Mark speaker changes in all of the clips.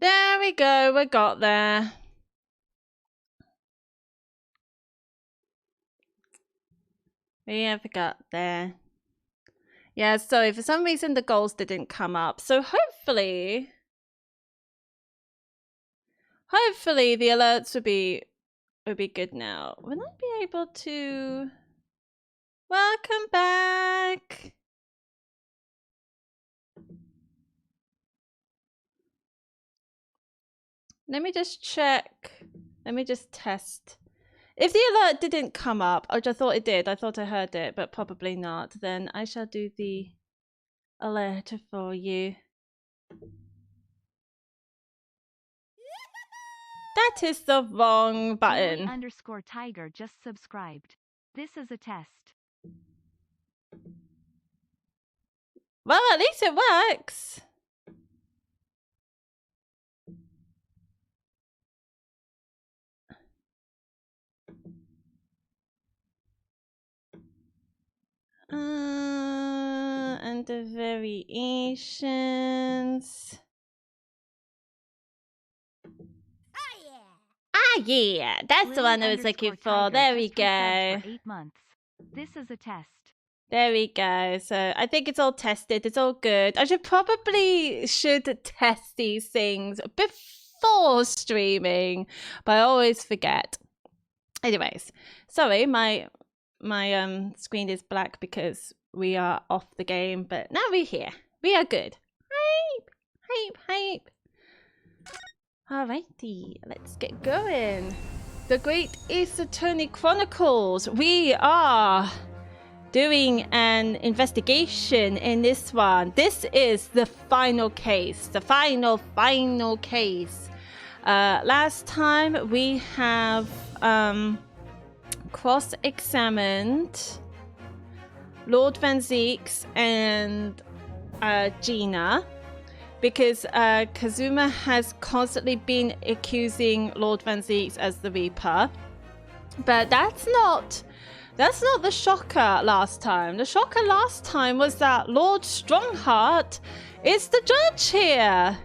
Speaker 1: There we go. We got there. We have got there. Yeah, so for some reason the goals didn't come up. So hopefully the alerts would be good now. Will I be able to... Welcome back! Let me just check. Let me just test. If the alert didn't come up, which I thought it did, I thought I heard it, but probably not, then I shall do the alert for you. That is the wrong button.
Speaker 2: _tiger just subscribed. This is a test.
Speaker 1: Well, at least it works. And the variations. Ah, yeah, that's the one I was looking for. There we go.
Speaker 2: 8 months. This is a test.
Speaker 1: There we go. So I think it's all tested. It's all good. I should test these things before streaming, but I always forget. Anyways, sorry, my screen is black because we are off the game, but now we're here. We are good. Hype, hype, hype. Alrighty, let's get going. The Great Ace Attorney Chronicles. We are doing an investigation in this one. This is the final case. The final case. Last time we have cross-examined Lord Van Zeeks and Gina, because Kazuma has constantly been accusing Lord Van Zeeks as the Reaper. But that's not the shocker last time. The shocker last time was that Lord Strongheart is the judge here.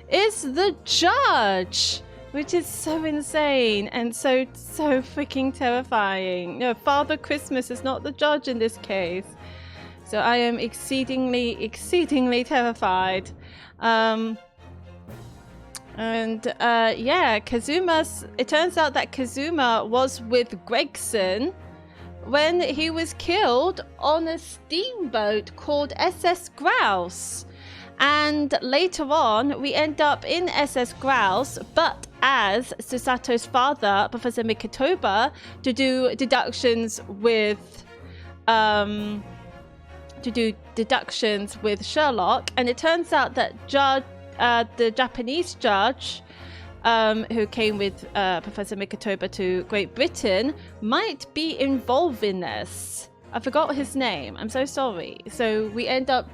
Speaker 1: Is the judge. Which is so insane and so freaking terrifying. No, Father Christmas is not the judge in this case. So I am exceedingly terrified. Yeah, it turns out that Kazuma was with Gregson when he was killed on a steamboat called SS Grouse. And later on, we end up in SS Grouse, but as Susato's father, Professor Mikotoba, to do deductions with Sherlock. And it turns out that the Japanese judge, who came with Professor Mikotoba to Great Britain, might be involved in this. I forgot his name. I'm so sorry. So we end up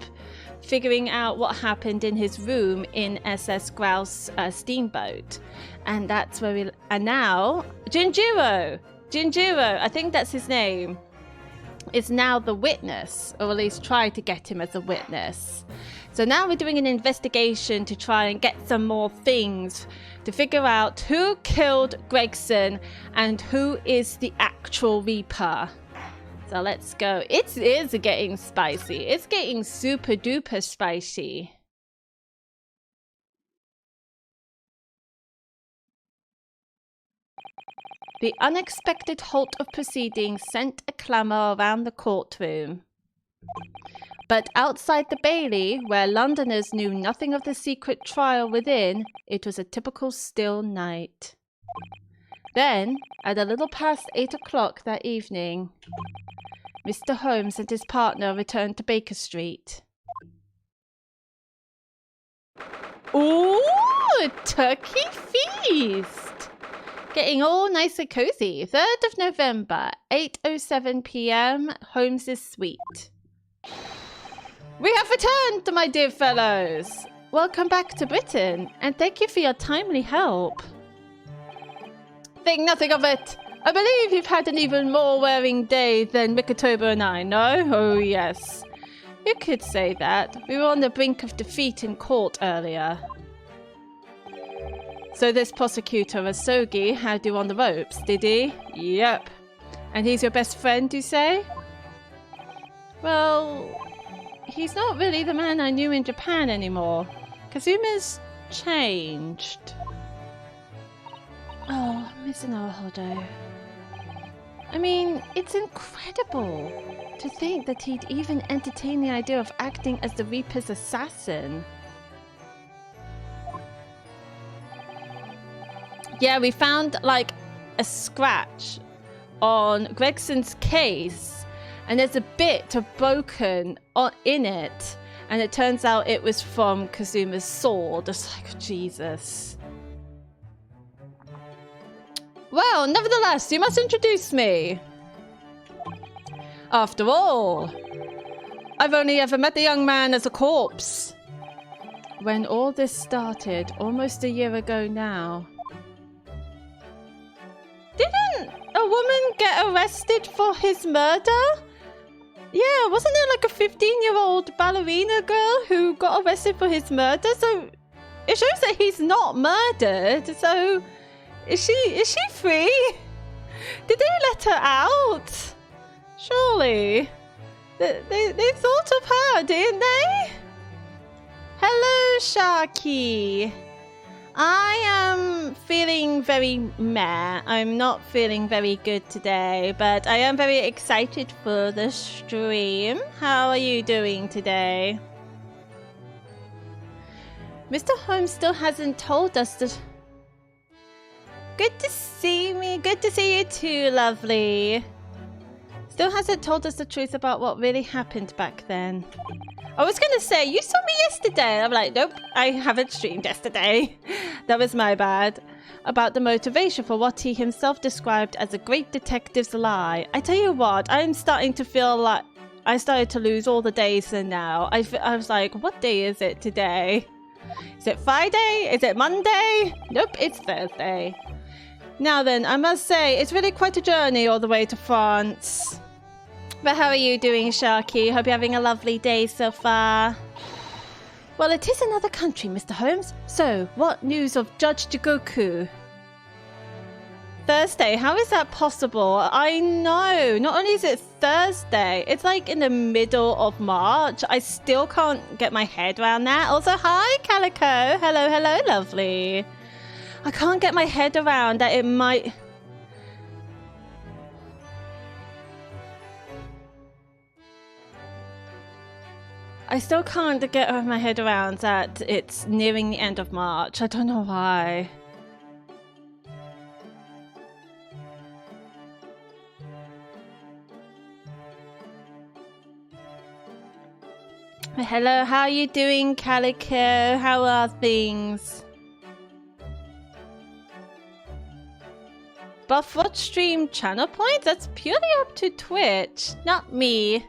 Speaker 1: figuring out what happened in his room in SS Grouse steamboat, and that's where we are now. Jinjiro, I think that's his name, is now the witness, or at least try to get him as a witness. So now we're doing an investigation to try and get some more things to figure out who killed Gregson and who is the actual Reaper. So let's go. It is getting spicy. It's getting super duper spicy. The unexpected halt of proceedings sent a clamour around the courtroom. But outside the Bailey, where Londoners knew nothing of the secret trial within, it was a typical still night. Then, at a little past 8 o'clock that evening, Mr. Holmes and his partner returned to Baker Street. Ooh, turkey feast! Getting all nice and cozy. 3rd of November, 8:07 p.m, Holmes's suite. We have returned, my dear fellows! Welcome back to Britain, and thank you for your timely help. Think nothing of it! I believe you've had an even more wearing day than Mikotoba and I, no? Oh, yes. You could say that. We were on the brink of defeat in court earlier. So this prosecutor, Asogi, had you on the ropes, did he? Yep. And he's your best friend, you say? Well, he's not really the man I knew in Japan anymore. Kazuma's changed. Oh, Mr. Naruhodo. I mean, it's incredible to think that he'd even entertain the idea of acting as the Reaper's assassin. Yeah, we found like a scratch on Gregson's case, and there's a bit broken in it, and it turns out it was from Kazuma's sword. It's like, Jesus. Well, nevertheless, you must introduce me. After all, I've only ever met the young man as a corpse. When all this started, almost a year ago now. Didn't a woman get arrested for his murder? Yeah, wasn't there like a 15-year-old ballerina girl who got arrested for his murder? So it shows that he's not murdered. So is she free? Did they let her out? Surely. They thought of her, didn't they? Hello, Sharky. I am feeling very meh. I'm not feeling very good today, but I am very excited for the stream. How are you doing today? Mr. Holmes still hasn't told us the... Good to see me. Good to see you too, lovely. Still hasn't told us the truth about what really happened back then. I was going to say, you saw me yesterday. I'm like, nope, I haven't streamed yesterday. That was my bad. About the motivation for what he himself described as a great detective's lie. I tell you what, I'm starting to feel like I started to lose all the days now. I was like, what day is it today? Is it Friday? Is it Monday? Nope, it's Thursday. Now then, I must say, it's really quite a journey all the way to France. But how are you doing, Sharky? Hope you're having a lovely day so far. Well, it is another country, Mr. Holmes. So, what news of Judge Jigoku? Thursday? How is that possible? I know. Not only is it Thursday, it's like in the middle of March. I still can't get my head around that. Also, hi, Calico. Hello, hello, lovely. I can't get my head around that it might... I still can't get my head around that it's nearing the end of March. I don't know why. Hello, how are you doing, Calico? How are things? Buff what stream channel points? That's purely up to Twitch, not me.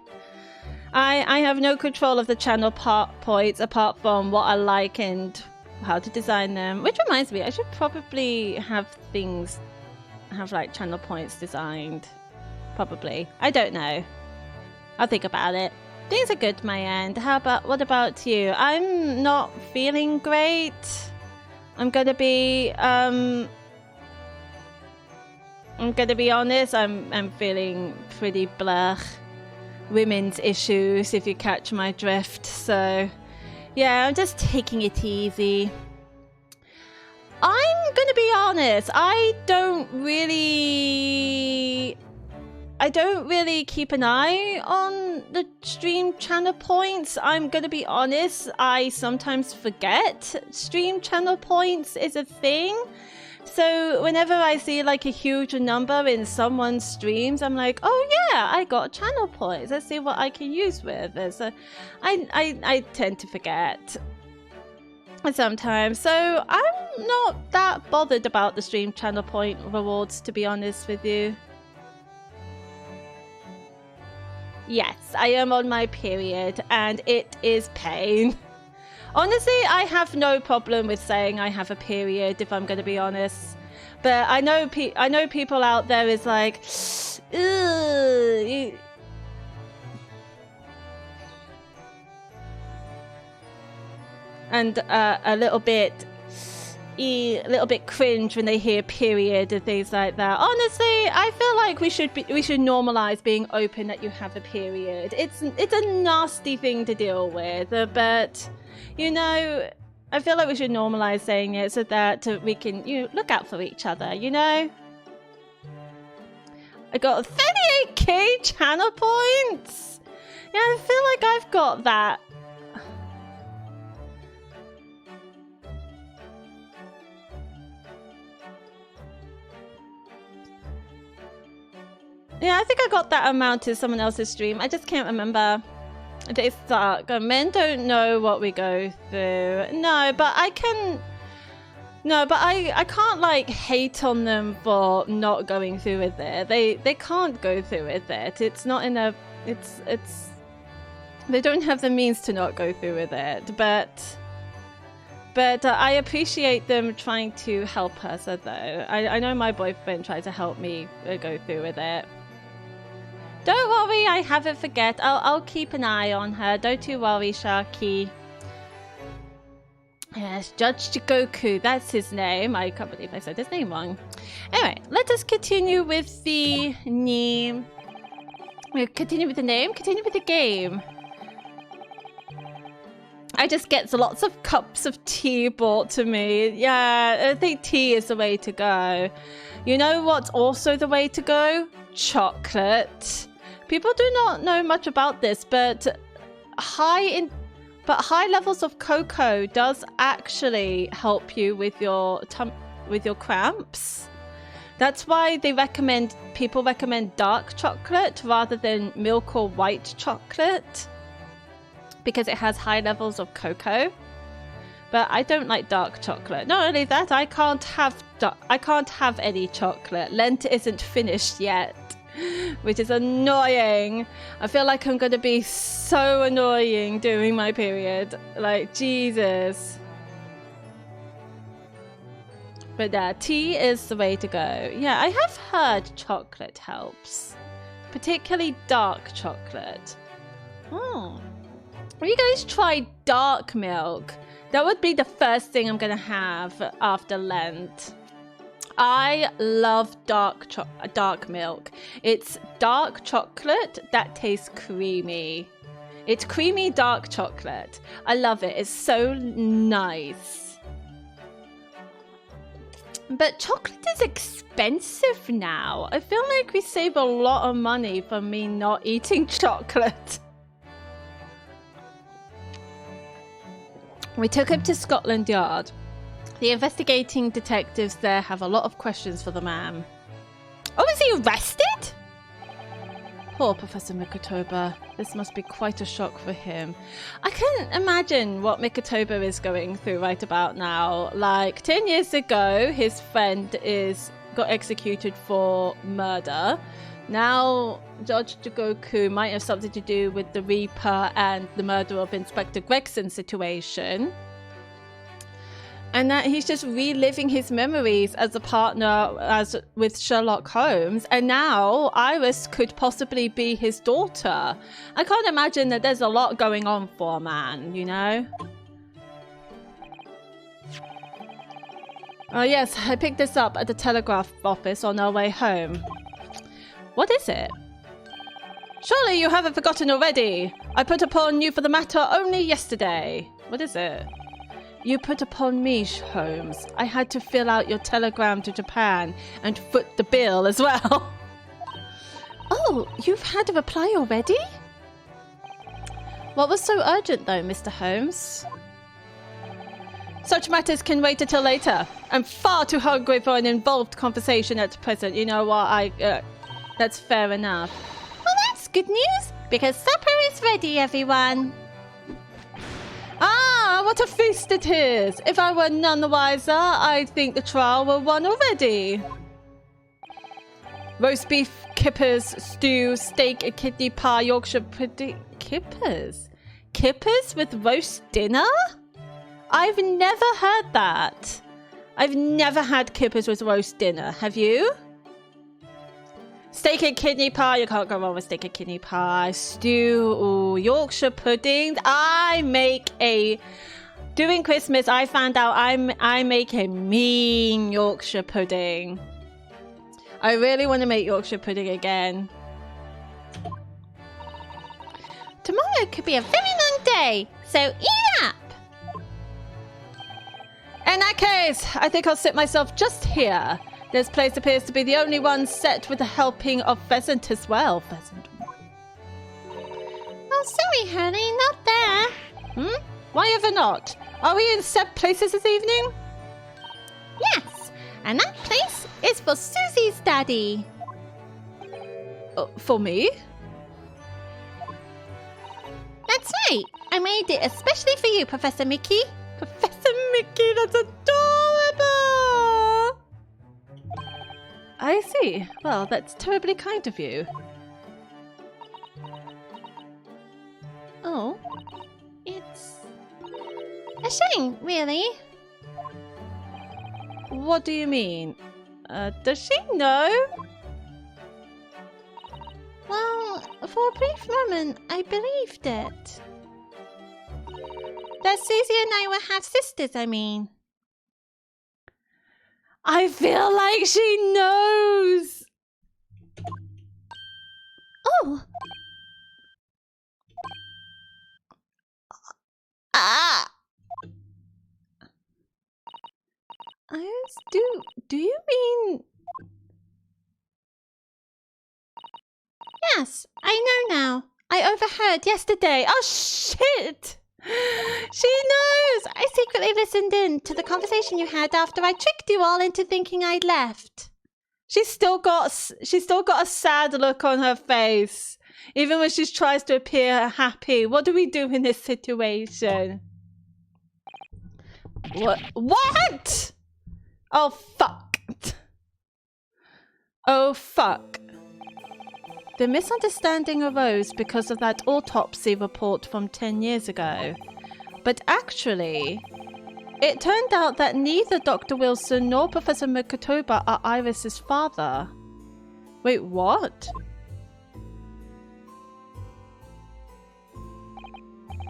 Speaker 1: I have no control of the channel points apart from what I like and how to design them. Which reminds me, I should probably have like channel points designed. Probably. I don't know. I'll think about it. Things are good my end. What about you? I'm not feeling great. I'm gonna be honest, I'm feeling pretty blur. Women's issues, if you catch my drift. So yeah, I'm just taking it easy. I'm gonna be honest, I don't really keep an eye on the stream channel points. I'm gonna be honest, I sometimes forget stream channel points is a thing. So whenever I see like a huge number in someone's streams, I'm like, oh yeah, I got channel points. Let's see what I can use with it. So I tend to forget sometimes. So I'm not that bothered about the stream channel point rewards, to be honest with you. Yes, I am on my period and it is pain. Honestly, I have no problem with saying I have a period, if I'm going to be honest. But I know people out there is like, ugh, and a little bit a little bit cringe when they hear period and things like that. Honestly, I feel like we should normalize being open that you have a period. It's a nasty thing to deal with, but you know, I feel like we should normalize saying it so that we can look out for each other. You know. I got 38k channel points. Yeah, I feel like I've got that. Yeah, I think I got that amount to someone else's stream. I just can't remember. They suck. Men don't know what we go through. No, but I can't like hate on them for not going through with it. They can't go through with it. It's not in a it's they don't have the means to not go through with it. But I appreciate them trying to help us though. I know my boyfriend tried to help me go through with it. Don't worry, I haven't forget. I'll keep an eye on her. Don't you worry, Sharky. Yes, Judge Jigoku, that's his name. I can't believe I said his name wrong. Anyway, let us continue with the name. We'll continue with the name, continue with the game. I just get lots of cups of tea brought to me. Yeah, I think tea is the way to go. You know what's also the way to go? Chocolate. People do not know much about this, but high levels of cocoa does actually help you with your cramps. That's why people recommend dark chocolate rather than milk or white chocolate, because it has high levels of cocoa. But I don't like dark chocolate. Not only that, I can't have any chocolate. Lent isn't finished yet, which is annoying. I feel like I'm going to be so annoying during my period. Like, Jesus. But tea is the way to go. Yeah, I have heard chocolate helps. Particularly dark chocolate. Oh. Will you guys try dark milk? That would be the first thing I'm going to have after Lent. I love dark milk. It's dark chocolate that tastes creamy. It's creamy dark chocolate. I love it. It's so nice. But chocolate is expensive now. I feel like we save a lot of money for me not eating chocolate. We took him to Scotland Yard. The investigating detectives there have a lot of questions for the man. Oh, is he arrested? Poor Professor Mikotoba. This must be quite a shock for him. I can't imagine what Mikotoba is going through right about now. Like, 10 years ago, his friend got executed for murder. Now, Judge Jigoku might have something to do with the Reaper and the murder of Inspector Gregson's situation. And that he's just reliving his memories as a partner with Sherlock Holmes. And now Iris could possibly be his daughter. I can't imagine that there's a lot going on for a man, you know? Oh yes, I picked this up at the telegraph office on our way home. What is it? Surely you haven't forgotten already. I put upon you for the matter only yesterday. What is it? You put upon me, Holmes. I had to fill out your telegram to Japan and foot the bill as well. Oh, you've had a reply already? What was so urgent though, Mr. Holmes? Such matters can wait until later. I'm far too hungry for an involved conversation at present. You know what, that's fair enough. Well, that's good news, because supper is ready, everyone. Ah, what a feast it is! If I were none the wiser, I'd think the trial were won already. Roast beef, kippers, stew, steak, a kidney pie, Yorkshire pudding... Kippers? Kippers with roast dinner? I've never heard that. I've never had kippers with roast dinner. Have you? Steak and kidney pie. You can't go wrong with steak and kidney pie. Stew. Ooh, Yorkshire pudding. Do During Christmas, I found out I make a mean Yorkshire pudding. I really want to make Yorkshire pudding again. Tomorrow could be a very long day, so eat up! In that case, I think I'll sit myself just here. This place appears to be the only one set with a helping of pheasant as well. Pheasant.
Speaker 3: Oh, sorry, honey, not there.
Speaker 1: Why ever not? Are we in set places this evening?
Speaker 3: Yes, and that place is for Susie's daddy.
Speaker 1: For me?
Speaker 3: That's right. I made it especially for you, Professor Mickey.
Speaker 1: Professor Mickey, that's adorable! I see. Well, that's terribly kind of you.
Speaker 3: Oh, it's a shame, really.
Speaker 1: What do you mean? Does she know?
Speaker 3: Well, for a brief moment, I believed it. That Susie and I were half-sisters, I mean.
Speaker 1: I feel like she knows!
Speaker 3: Oh! Ah!
Speaker 1: Do you mean...
Speaker 3: Yes, I know now. I overheard yesterday.
Speaker 1: Oh, shit!
Speaker 3: She knows! I secretly listened in to the conversation you had after I tricked you all into thinking I'd left.
Speaker 1: She's still got a sad look on her face, even when she tries to appear happy. What do we do in this situation? What? Oh, fuck. Oh, fuck. The misunderstanding arose because of that autopsy report from 10 years ago. But actually, it turned out that neither Dr. Wilson nor Professor Mikotoba are Iris's father. Wait, what?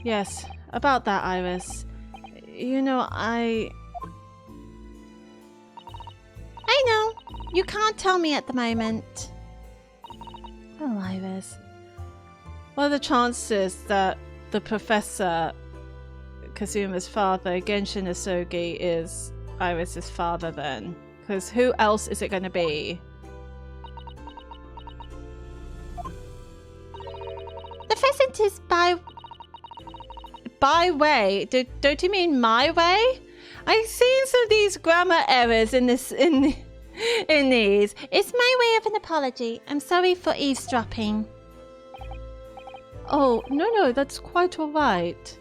Speaker 1: Yes, about that, Iris. You know, I
Speaker 3: know. You can't tell me at the moment.
Speaker 1: Oh, Iris. What are the chances that the Professor, Kazuma's father, Genshin Asogi, is Iris's father then? Because who else is it going to be?
Speaker 3: The pheasant is
Speaker 1: by way? Don't you mean my way? I've seen some of these grammar errors in these.
Speaker 3: It's my way of an apology. I'm sorry for eavesdropping.
Speaker 1: Oh, no, that's quite all right.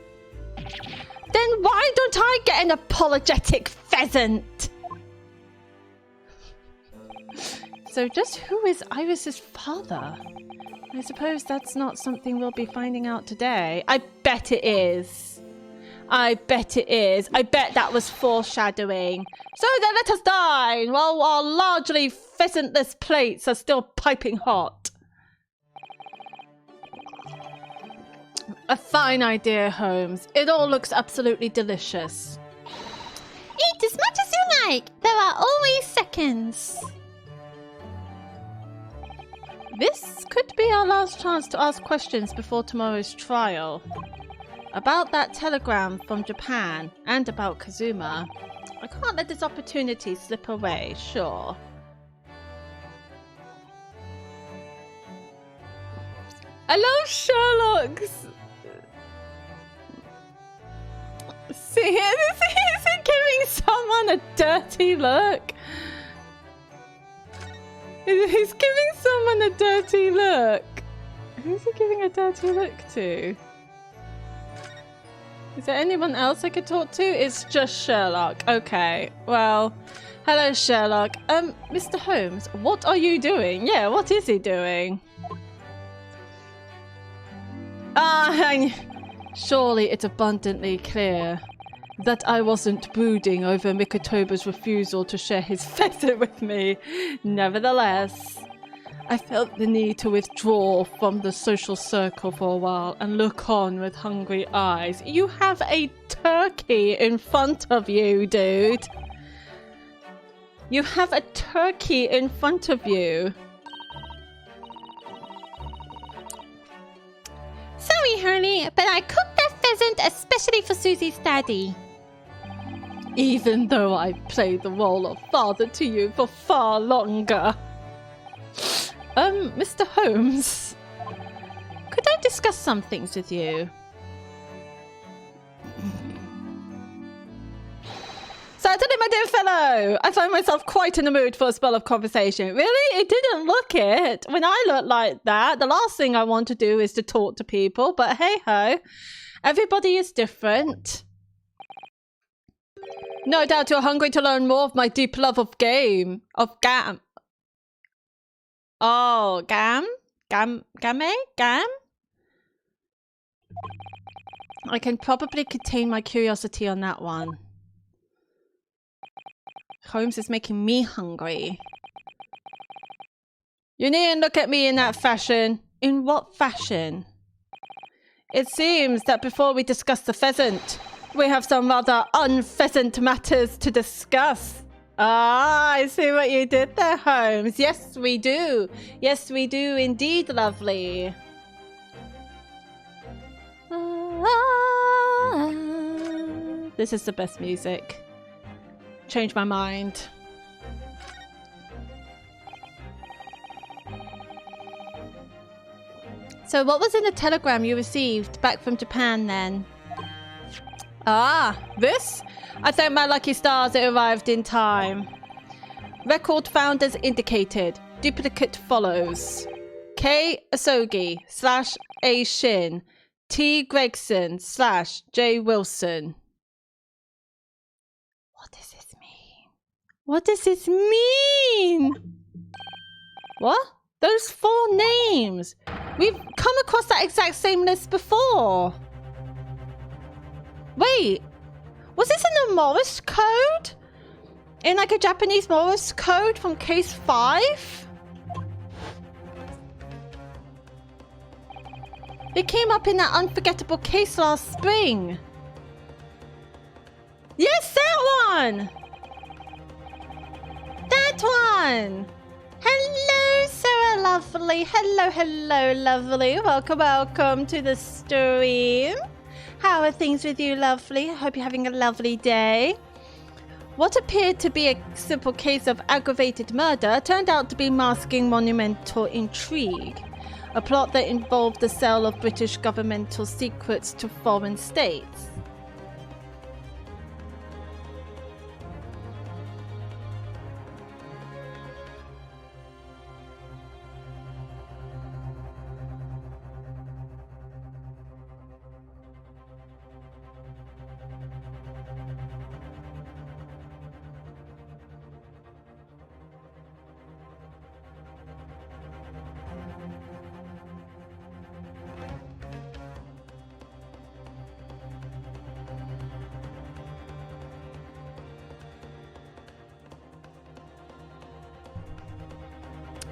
Speaker 1: Then why don't I get an apologetic pheasant? So just who is Iris's father? I suppose that's not something we'll be finding out today. I bet it is. I bet it is. I bet that was foreshadowing. So then let us dine while our largely pheasantless plates are still piping hot. A fine idea, Holmes. It all looks absolutely delicious.
Speaker 3: Eat as much as you like. There are always seconds.
Speaker 1: This could be our last chance to ask questions before tomorrow's trial. About that telegram from Japan and about Kazuma. I can't let this opportunity slip away, sure. I love Sherlock's. See, is he giving someone a dirty look? He's giving someone a dirty look. Who's he giving a dirty look to? Is there anyone else I could talk to? It's just Sherlock. Okay, well, hello Sherlock. Mr. Holmes, what are you doing? Yeah, what is he doing? Surely it's abundantly clear that I wasn't brooding over Mikotoba's refusal to share his pheasant with me. Nevertheless, I felt the need to withdraw from the social circle for a while and look on with hungry eyes. You have a turkey in front of you, dude. You have a turkey in front of you.
Speaker 3: Sorry, honey, but I cooked that pheasant especially for Susie's daddy.
Speaker 1: Even though I played the role of father to you for far longer. Mr. Holmes, could I discuss some things with you? Certainly, my dear fellow. I find myself quite in the mood for a spell of conversation. Really? It didn't look it. When I look like that, the last thing I want to do is to talk to people. But hey-ho, everybody is different. No doubt you're hungry to learn more of my deep love of game. Of gam. Oh, gam? Gam? I can probably contain my curiosity on that one. Holmes is making me hungry. You needn't look at me in that fashion. In what fashion? It seems that before we discuss the pheasant, we have some rather unpheasant matters to discuss. Ah, I see what you did there, Holmes. Yes, we do. Yes, we do indeed, lovely. This is the best music. Change my mind. So what was in the telegram you received back from Japan then? Ah, this? I thank my lucky stars it arrived in time. Record found as indicated. Duplicate follows. K. Asogi / A. Shin. T. Gregson / J. Wilson. What does this mean? What does this mean? What? Those 4 names. We've come across that exact same list before. Wait. Was this in a Morse code? In like a Japanese Morse code from case 5? It came up in that unforgettable case last spring. Yes, that one! That one! Hello, Sarah Lovely. Hello, lovely. Welcome to the stream. How are things with you, lovely? I hope you're having a lovely day. What appeared to be a simple case of aggravated murder turned out to be masking monumental intrigue. A plot that involved the sale of British governmental secrets to foreign states.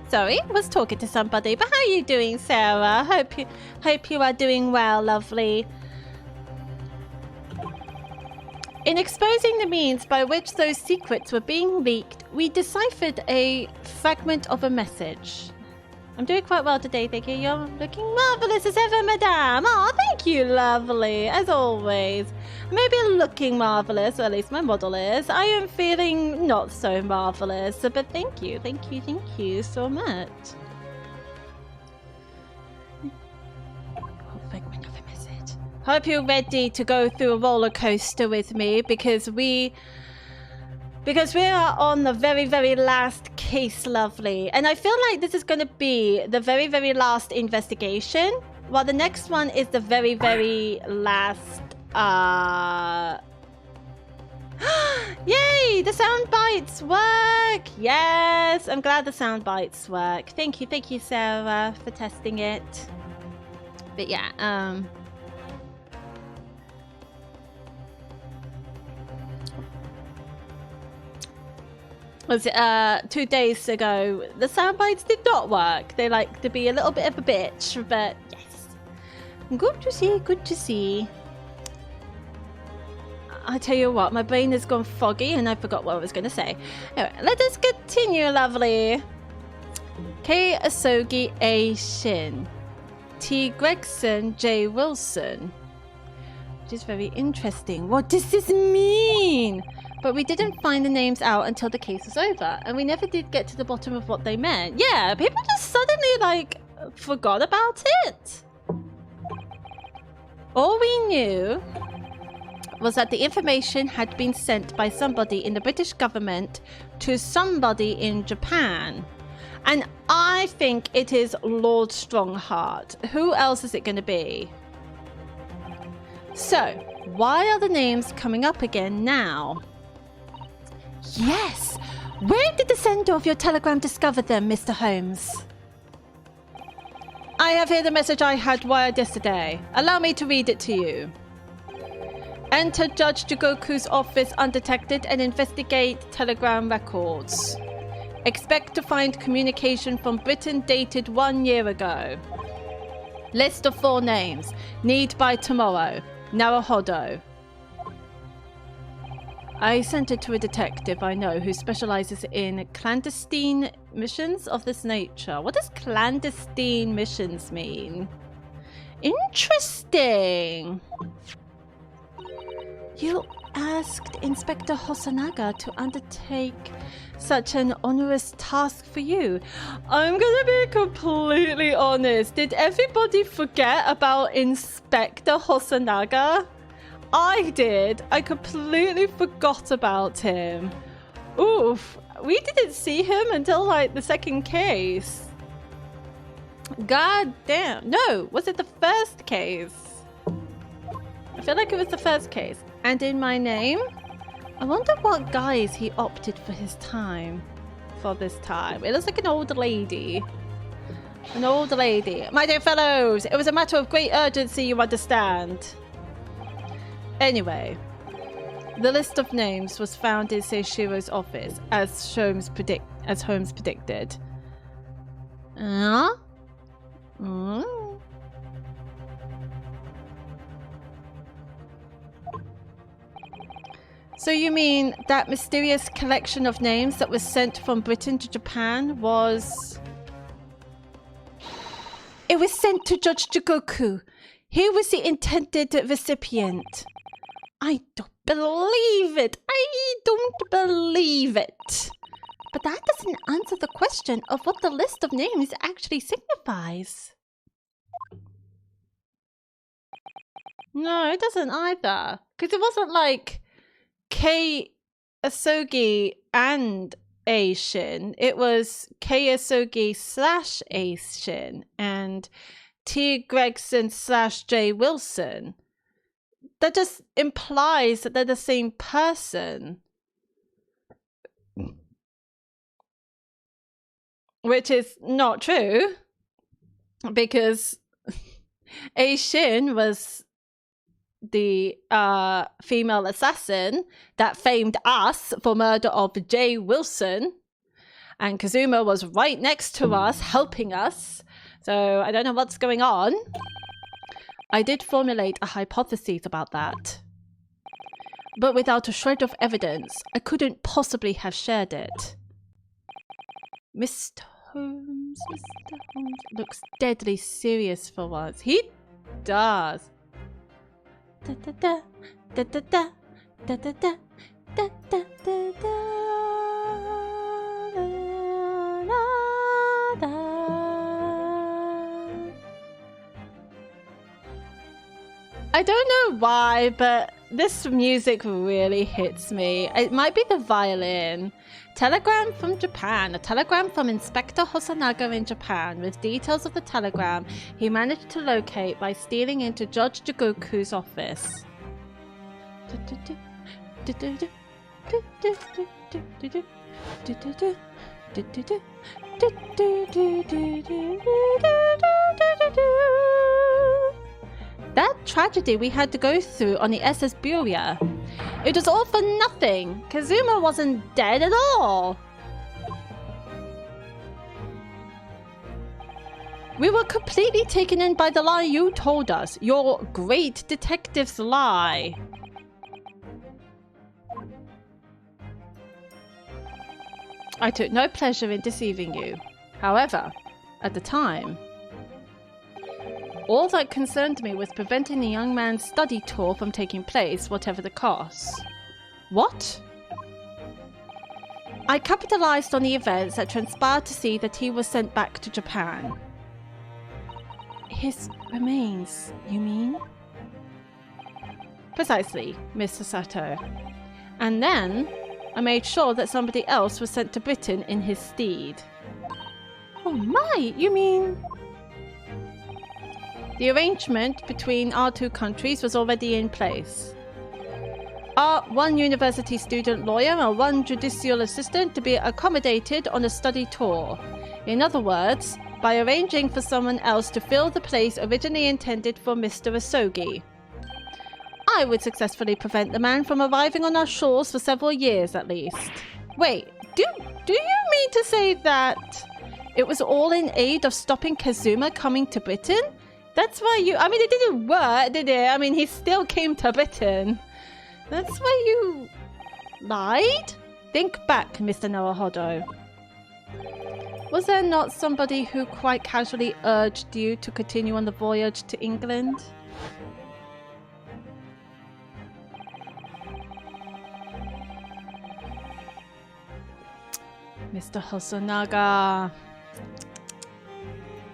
Speaker 1: Sorry, was talking to somebody, but how are you doing, Sarah? Hope you are doing well, lovely. In exposing the means by which those secrets were being leaked, we deciphered a fragment of a message. I'm doing quite well today, thank you. You're looking marvellous as ever, madame. Oh, thank you, lovely, as always. Maybe looking marvellous, or at least my model is. I am feeling not so marvellous, but thank you so much. Oh, fragment of a message. Hope you're ready to go through a roller coaster with me, because we are on the very, very last case, lovely. And I feel like this is going to be the very, very last investigation, while the next one is the very, very last... Yay! The sound bites work! Yes! I'm glad the sound bites work. Thank you, Sarah, for testing it. But yeah, was it 2 days ago. The sound bites did not work. They like to be a little bit of a bitch, but yes. Good to see, good to see. I tell you what, my brain has gone foggy and I forgot what I was going to say. Anyway, let us continue, lovely. K. Asogi A. Shin. T. Gregson J. Wilson. Which is very interesting. What does this mean? But we didn't find the names out until the case was over, and we never did get to the bottom of what they meant. Yeah, people just suddenly, like, forgot about it. All we knew was that the information had been sent by somebody in the British government to somebody in Japan. And I think it is Lord Strongheart. Who else is it going to be? So, why are the names coming up again now? Yes! Where did the sender of your telegram discover them, Mr. Holmes? I have here the message I had wired yesterday. Allow me to read it to you. Enter Judge Jigoku's office undetected and investigate telegram records. Expect to find communication from Britain dated 1 year ago. List of 4 names. Need by tomorrow. Naruhodo. I sent it to a detective I know who specializes in clandestine missions of this nature. What does clandestine missions mean? Interesting. You asked Inspector Hosonaga to undertake such an onerous task for you. I'm gonna be completely honest. Did everybody forget about Inspector Hosonaga? I did. I completely forgot about him. Oof. We didn't see him until like the second case. God damn. No, was it the first case? I feel like it was the first case. And in my name? I wonder what guise he opted for his time. For this time. It looks like an old lady. An old lady. My dear fellows, it was a matter of great urgency, you understand. Anyway, the list of names was found in Seishiro's office, as Holmes predicted. So you mean that mysterious collection of names that was sent from Britain to Japan was... It was sent to Judge Jigoku. He was the intended recipient. I don't believe it. I don't believe it. But that doesn't answer the question of what the list of names actually signifies. No, it doesn't either. Because it wasn't like K. Asogi and A. Shin. It was K. Asogi / A. Shin and T. Gregson / J. Wilson. That just implies that they're the same person. Which is not true. Because A. Shin was the female assassin that famed us for murder of J. Wilson. And Kazuma was right next to us, helping us. So I don't know what's going on. I did formulate a hypothesis about that. But without a shred of evidence, I couldn't possibly have shared it. Mr. Holmes looks deadly serious for once. He does. Da da da da da da da da da da da da da. I don't know why, but this music really hits me. It might be the violin. Telegram from Japan. A telegram from Inspector Hosonaga in Japan with details of the telegram he managed to locate by stealing into Judge Jigoku's office. That tragedy we had to go through on the SS Buria. It was all for nothing. Kazuma wasn't dead at all. We were completely taken in by the lie you told us. Your great detective's lie. I took no pleasure in deceiving you. However, at the time, all that concerned me was preventing the young man's study tour from taking place, whatever the cost. What? I capitalized on the events that transpired to see that he was sent back to Japan. His remains, you mean? Precisely, Mr. Sato. And then I made sure that somebody else was sent to Britain in his stead. Oh my, you mean... The arrangement between our two countries was already in place. Our one university student lawyer and one judicial assistant to be accommodated on a study tour. In other words, by arranging for someone else to fill the place originally intended for Mr. Asogi. I would successfully prevent the man from arriving on our shores for several years at least. Wait, do you mean to say that it was all in aid of stopping Kazuma coming to Britain? That's why you... I mean, it didn't work, did it? I mean, he still came to Britain. That's why you... lied? Think back, Mr. Naruhodo. Was there not somebody who quite casually urged you to continue on the voyage to England? Mr. Hosonaga...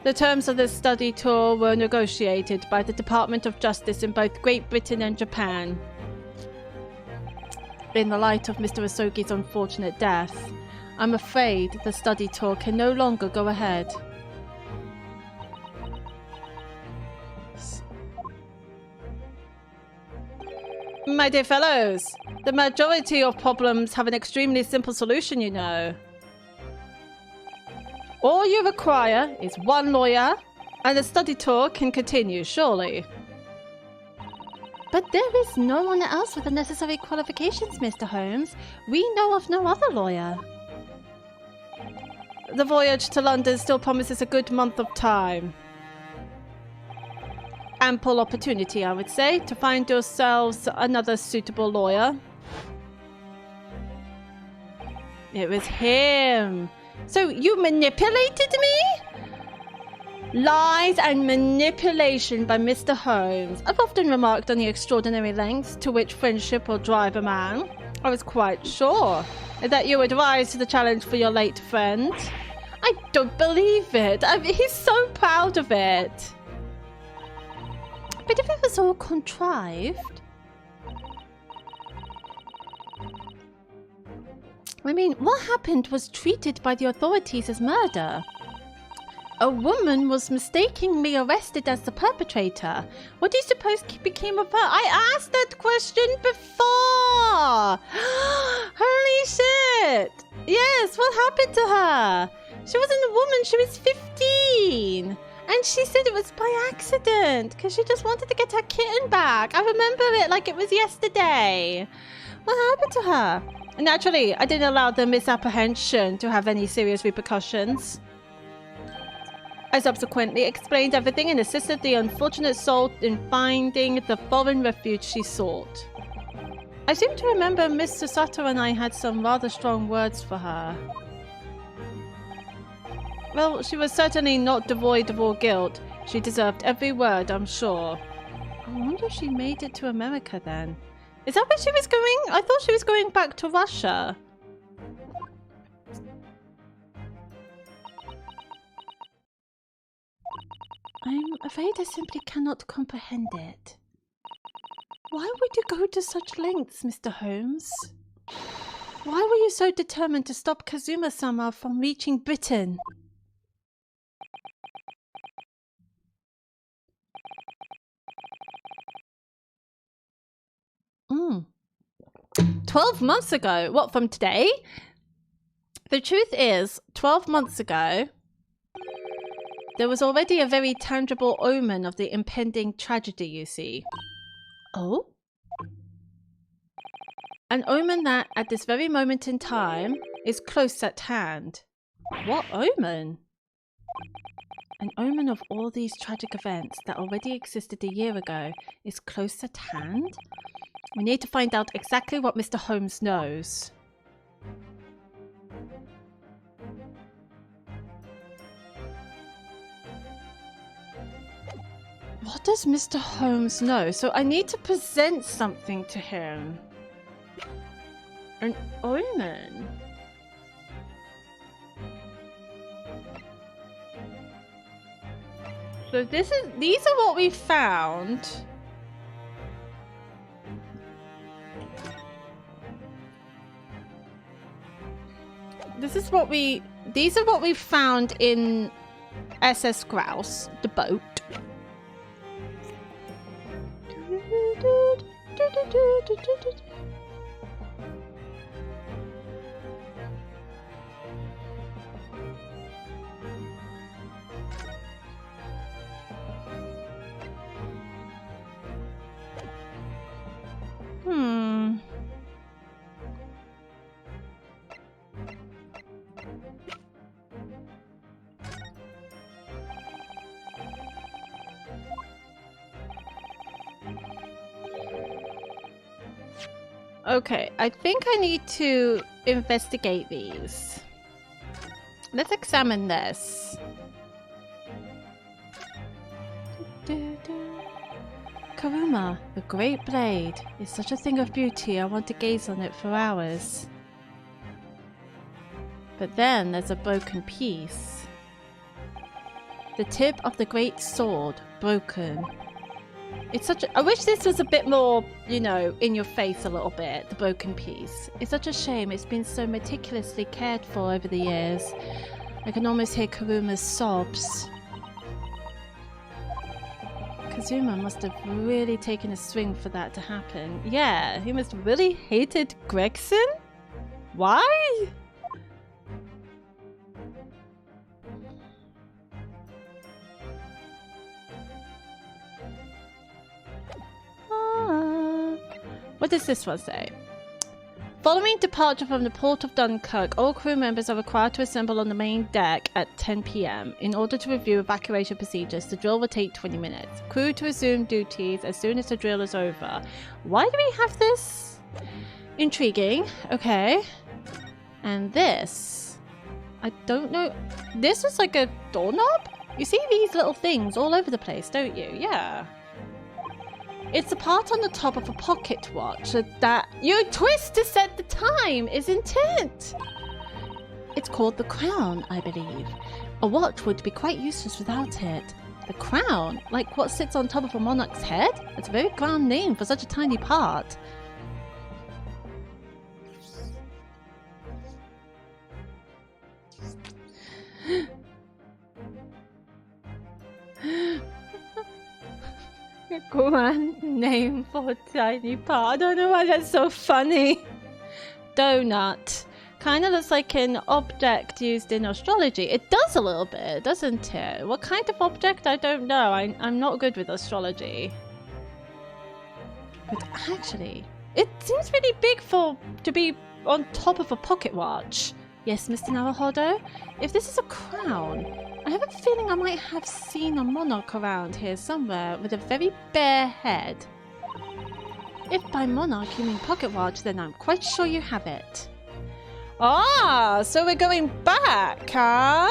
Speaker 1: The terms of this study tour were negotiated by the Department of Justice in both Great Britain and Japan. In the light of Mr. Asogi's unfortunate death, I'm afraid the study tour can no longer go ahead. My dear fellows, the majority of problems have an extremely simple solution, you know. All you require is one lawyer, and the study tour can continue, surely.
Speaker 3: But there is no one else with the necessary qualifications, Mr. Holmes. We know of no other lawyer.
Speaker 1: The voyage to London still promises a good month of time. Ample opportunity, I would say, to find yourselves another suitable lawyer. It was him. So you manipulated me? Lies and manipulation by Mr. Holmes. I've often remarked on the extraordinary lengths to which friendship will drive a man. I was quite sure that you would rise to the challenge for your late friend. I don't believe it. I mean, he's so proud of it.
Speaker 3: But if it was all contrived... I mean, what happened was treated by the authorities as murder. A woman was mistakenly arrested as the perpetrator. What do you suppose became of her? I asked that question before! Holy shit! Yes, what happened to her? She wasn't a woman, she was 15! And she said it was by accident, because she just wanted to get her kitten back. I remember it like it was yesterday. What happened to her? Naturally, I didn't allow the misapprehension to have any serious repercussions. I subsequently explained everything and assisted the unfortunate soul in finding the foreign refuge she sought. I seem to remember Mr. Sato and I had some rather strong words for her. Well, she was certainly not devoid of all guilt. She deserved every word, I'm sure. I wonder if she made it to America then. Is that where she was going? I thought she was going back to Russia. I'm afraid I simply cannot comprehend it. Why would you go to such lengths, Mr. Holmes? Why were you so determined to stop Kazuma-sama from reaching Britain? 12 months ago? What, from today? The truth is, 12 months ago, there was already a very tangible omen of the impending tragedy, you see. Oh? An omen that, at this very moment in time, is close at hand. What omen? An omen of all these tragic events that already existed a year ago is close at hand. We need to find out exactly what Mr. Holmes knows. What does Mr. Holmes know? So I need to present something to him. An omen? So these are what we found. These are what we found in SS Grouse, the boat. Okay, I think I need to investigate these. Let's examine this. Karuma, the great blade, is such a thing of beauty I want to gaze on it for hours. But then there's a broken piece. The tip of the great sword, broken. It's such a... I wish this was a bit more, you know, in your face a little bit, the broken piece. It's such a shame it's been so meticulously cared for over the years. I can almost hear Karuma's sobs. Kazuma must have really taken a swing for that to happen. Yeah, he must have really hated Gregson? Why? What does this one say? Following departure from the port of Dunkirk, all crew members are required to assemble on the main deck at 10 p.m. In order to review evacuation procedures, the drill will take 20 minutes. Crew to resume duties as soon as the drill is over. Why do we have this? Intriguing. Okay. And this. I don't know. This is like a doorknob? You see these little things all over the place, don't you? Yeah. It's a part on the top of a pocket watch that you twist to set the time, isn't it? It's called the crown, I believe. A watch would be quite useless without it. The crown? Like what sits on top of a monarch's head? It's a very grand name for such a tiny part. A grand name for a tiny part. I don't know why that's so funny. Donut. Kind of looks like an object used in astrology. It does a little bit, doesn't it? What kind of object? I don't know. I'm not good with astrology. But actually, it seems really big to be on top of a pocket watch. Yes, Mr. Naruhodo? If this is a crown, I have a feeling I might have seen a monarch around here somewhere with a very bare head. If by monarch you mean pocket watch, then I'm quite sure you have it. Ah, so we're going back, huh?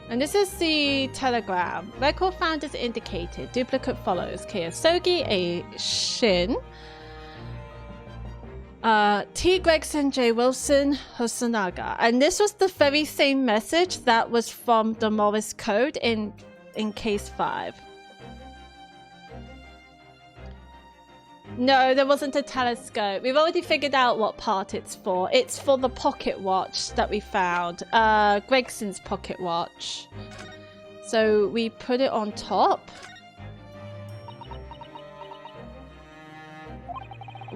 Speaker 3: And this is the telegram. Record found as indicated. Duplicate follows. Kyosogi A. Shin. T. Gregson, J. Wilson, Hosonaga. And this was the very same message that was from the Morse code in case 5. No, there wasn't a telescope. We've already figured out what part it's for. It's for the pocket watch that we found. Gregson's pocket watch. So we put it on top.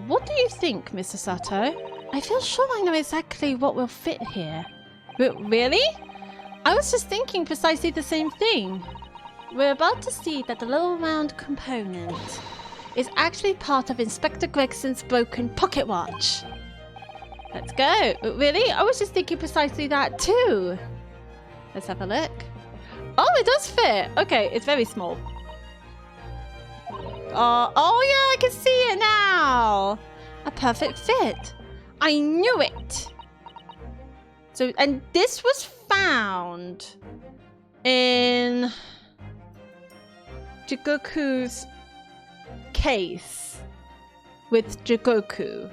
Speaker 3: What do you think, Mr. Sato? I feel sure I know exactly what will fit here. Really? I was just thinking precisely the same thing. We're about to see that the little round component is actually part of Inspector Gregson's broken pocket watch. Let's go. Really? I was just thinking precisely that too. Let's have a look.
Speaker 1: Oh, it does fit. Okay, it's very small. Oh yeah, I can see it now. A perfect fit. I knew it. So, and this was found in Jigoku's case with Jigoku.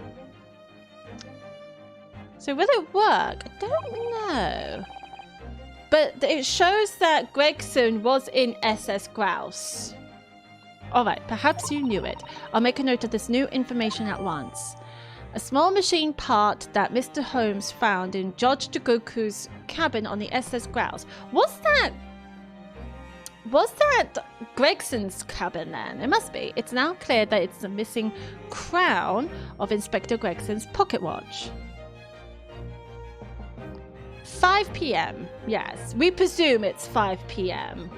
Speaker 1: So will it work? I don't know. But it shows that Gregson was in SS Grouse. Alright, perhaps you knew it. I'll make a note of this new information at once. A small machine part that Mr. Holmes found in Judge Jigoku's cabin on the SS Grouse. Was that Gregson's cabin then? It must be. It's now clear that it's the missing crown of Inspector Gregson's pocket watch. 5 p.m. Yes, we presume it's 5 p.m.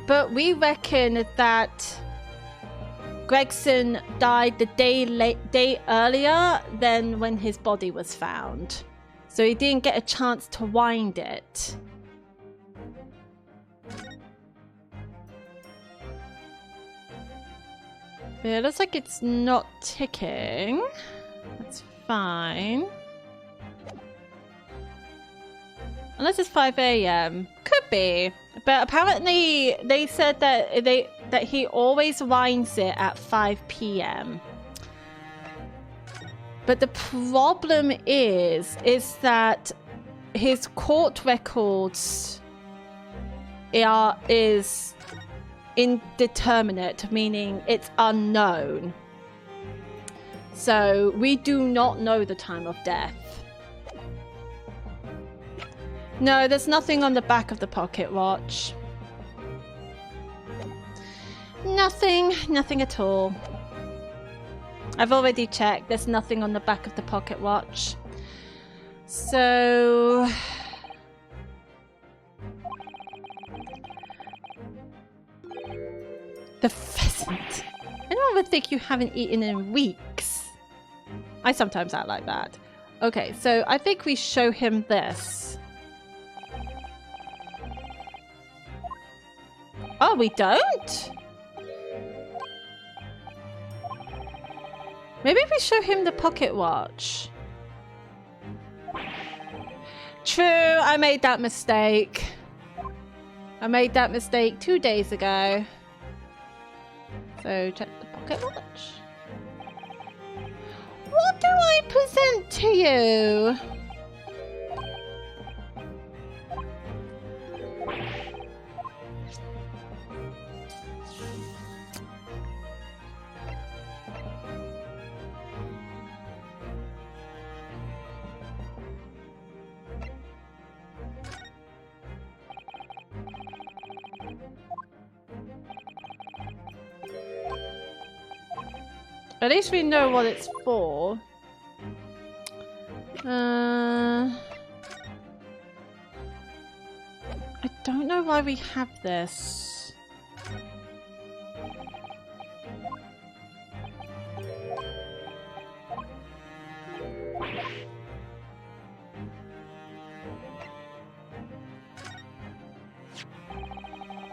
Speaker 1: But we reckon that Gregson died the day earlier than when his body was found. So he didn't get a chance to wind it. Yeah, it looks like it's not ticking. That's fine. Unless it's 5 a.m. Could be. But apparently they said that he always winds it at 5 p.m. But the problem is that his court records is indeterminate, meaning it's unknown. So we do not know the time of death. No, there's nothing on the back of the pocket watch. Nothing at all. I've already checked. There's nothing on the back of the pocket watch. So... the pheasant. Anyone would think you haven't eaten in weeks. I sometimes act like that. Okay, so I think we show him this. Oh, we don't? Maybe if we show him the pocket watch. True, I made that mistake. I made that mistake 2 days ago. So check the pocket watch. What do I present to you? At least we know what it's for. I don't know why we have this.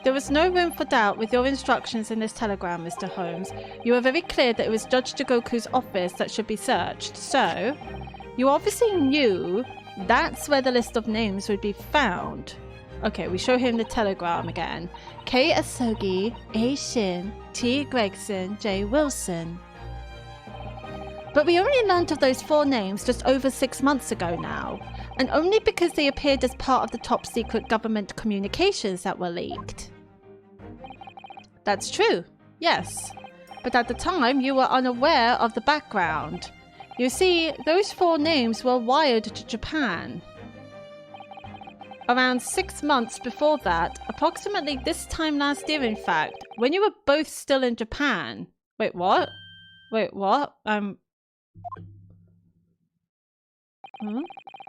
Speaker 1: There was no room for doubt with your instructions in this telegram, Mr. Holmes. You were very clear that it was Judge Jigoku's office that should be searched. So, you obviously knew that's where the list of names would be found. Okay, we show him the telegram again. K. Asogi, A. Shin, T. Gregson, J. Wilson. But we only learnt of those 4 names just over 6 months ago now. And only because they appeared as part of the top secret government communications that were leaked. That's true, yes. But at the time, you were unaware of the background. You see, those 4 names were wired to Japan. Around 6 months before that, approximately this time last year in fact, when you were both still in Japan. Wait, what? Wait, what?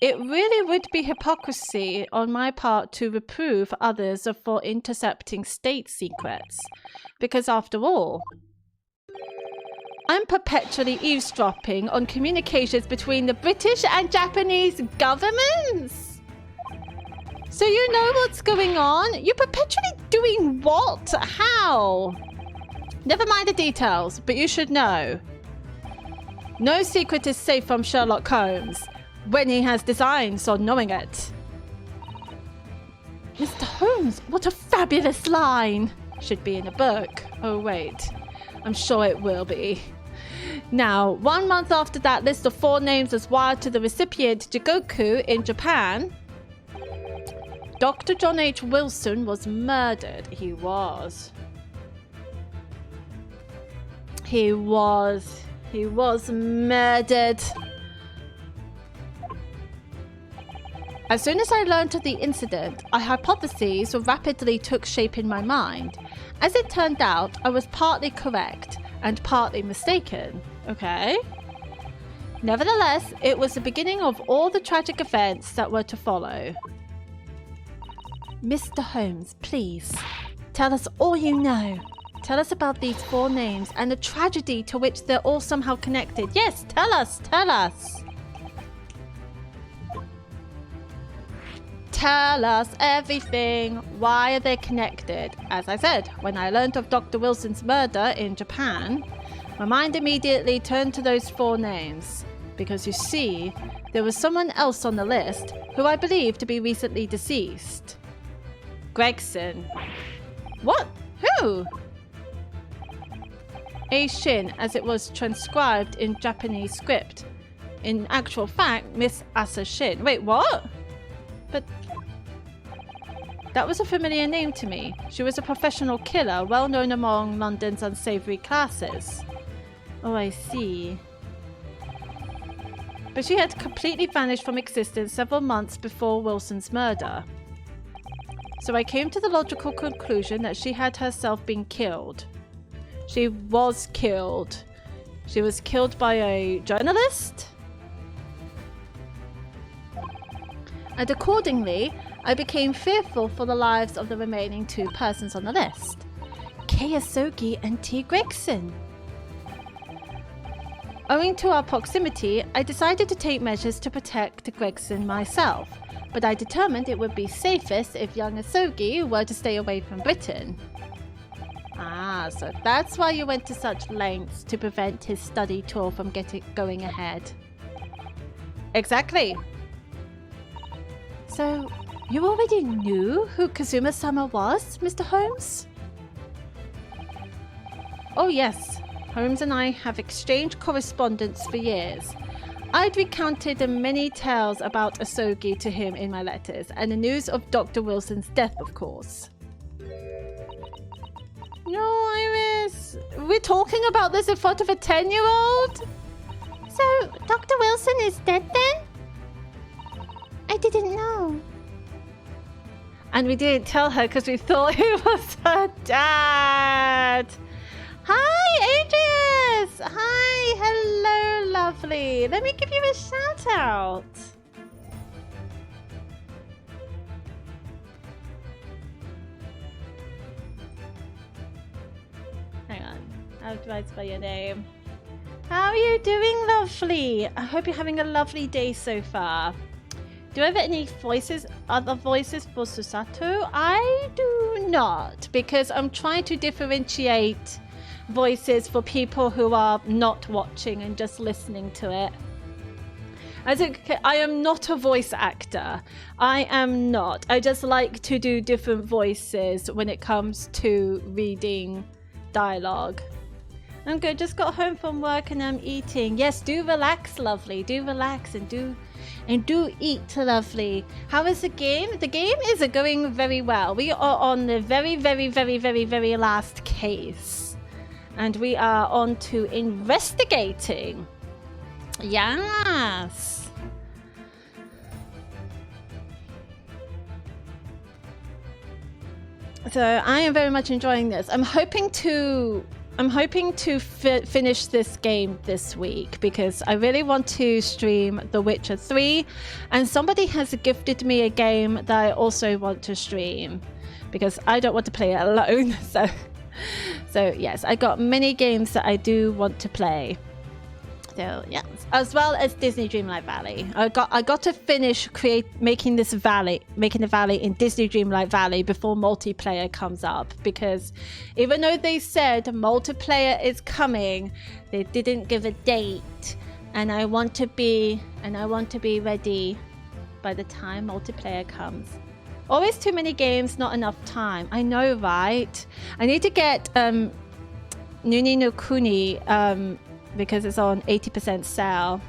Speaker 1: It really would be hypocrisy on my part to reprove others for intercepting state secrets. Because after all, I'm perpetually eavesdropping on communications between the British and Japanese governments. So you know what's going on? You're perpetually doing what? How? Never mind the details, but you should know. No secret is safe from Sherlock Holmes when he has designs on knowing it. Mr. Holmes, what a fabulous line! Should be in a book. Oh, wait. I'm sure it will be. Now, 1 month after that list of 4 names was wired to the recipient, Jigoku, in Japan, Dr. John H. Wilson was murdered. He was murdered. As soon as I learned of the incident, a hypothesis rapidly took shape in my mind. As it turned out, I was partly correct and partly mistaken. Okay. Nevertheless, it was the beginning of all the tragic events that were to follow. Mr. Holmes, please, tell us all you know. Tell us about these 4 names and the tragedy to which they're all somehow connected. Yes, tell us, tell us. Tell us everything. Why are they connected? As I said, when I learned of Dr. Wilson's murder in Japan, my mind immediately turned to those 4 names. Because you see, there was someone else on the list who I believe to be recently deceased. Gregson. What? Who? A Shin, as it was transcribed in Japanese script. In actual fact, Miss Asa Shin. Wait, what? But that was a familiar name to me. She was a professional killer, well known among London's unsavory classes. Oh, I see. But she had completely vanished from existence several months before Wilson's murder. So I came to the logical conclusion that she had herself been killed. She was killed. She was killed by a journalist? And accordingly, I became fearful for the lives of the remaining 2 persons on the list. Kei Asogi and T. Gregson. Owing to our proximity, I decided to take measures to protect Gregson myself, but I determined it would be safest if young Asogi were to stay away from Britain. Ah, so that's why you went to such lengths to prevent his study tour from going ahead. Exactly. So, you already knew who Kazuma-sama was, Mr. Holmes? Oh yes, Holmes and I have exchanged correspondence for years. I'd recounted the many tales about Asogi to him in my letters, and the news of Dr. Wilson's death, of course. No, Iris, we're talking about this in front of a 10-year-old? So, Dr. Wilson is dead then? I didn't know. And we didn't tell her because we thought he was her dad. Hi, Adrius! Hi, hello, lovely. Let me give you a shout out. Hang on, how do I spell your name? How are you doing, lovely? I hope you're having a lovely day so far. Do I have any other voices for Susato? I do not, because I'm trying to differentiate voices for people who are not watching and just listening to it. I am not a voice actor. I am not. I just like to do different voices when it comes to reading dialogue. I'm good. Just got home from work and I'm eating. Yes, do relax, lovely. Do relax and do eat, lovely. How is the game? The game is going very well. We are on the very, very, very, very, very last case. And we are on to investigating. Yes. So I am very much enjoying this. I'm hoping to finish this game this week because I really want to stream The Witcher 3, and somebody has gifted me a game that I also want to stream because I don't want to play it alone. So yes, I got many games that I do want to play.
Speaker 3: So yes, as well as Disney Dreamlight Valley. I got to finish making the valley in Disney Dreamlight Valley before multiplayer comes up, because even though they said multiplayer is coming, they didn't give a date, and I want to be ready by the time multiplayer comes. Always too many games, not enough time. I know, right? I need to get Nuni no Kuni because it's on 80% sale.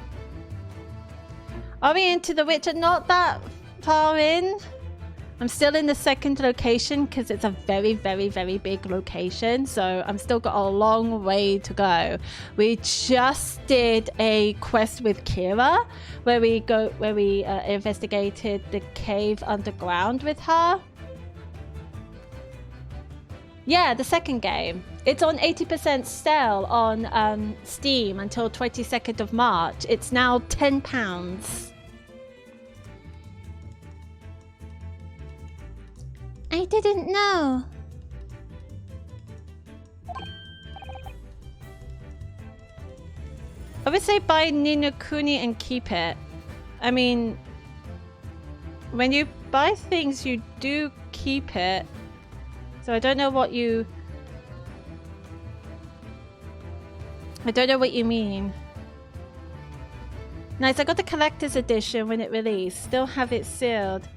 Speaker 3: Are we into The Witcher? Not that far in. I'm still in the second location because it's a very, very, very big location. So I'm still got a long way to go. We just did a quest with Kira where we investigated the cave underground with her. Yeah, the second game. It's on 80% sale on Steam until 22nd of March. It's now £10. I didn't know. I would say buy Ni no Kuni and keep it. I mean, when you buy things, you do keep it. So I don't know what you mean. Nice, I got the collector's edition when it released. Still have it sealed.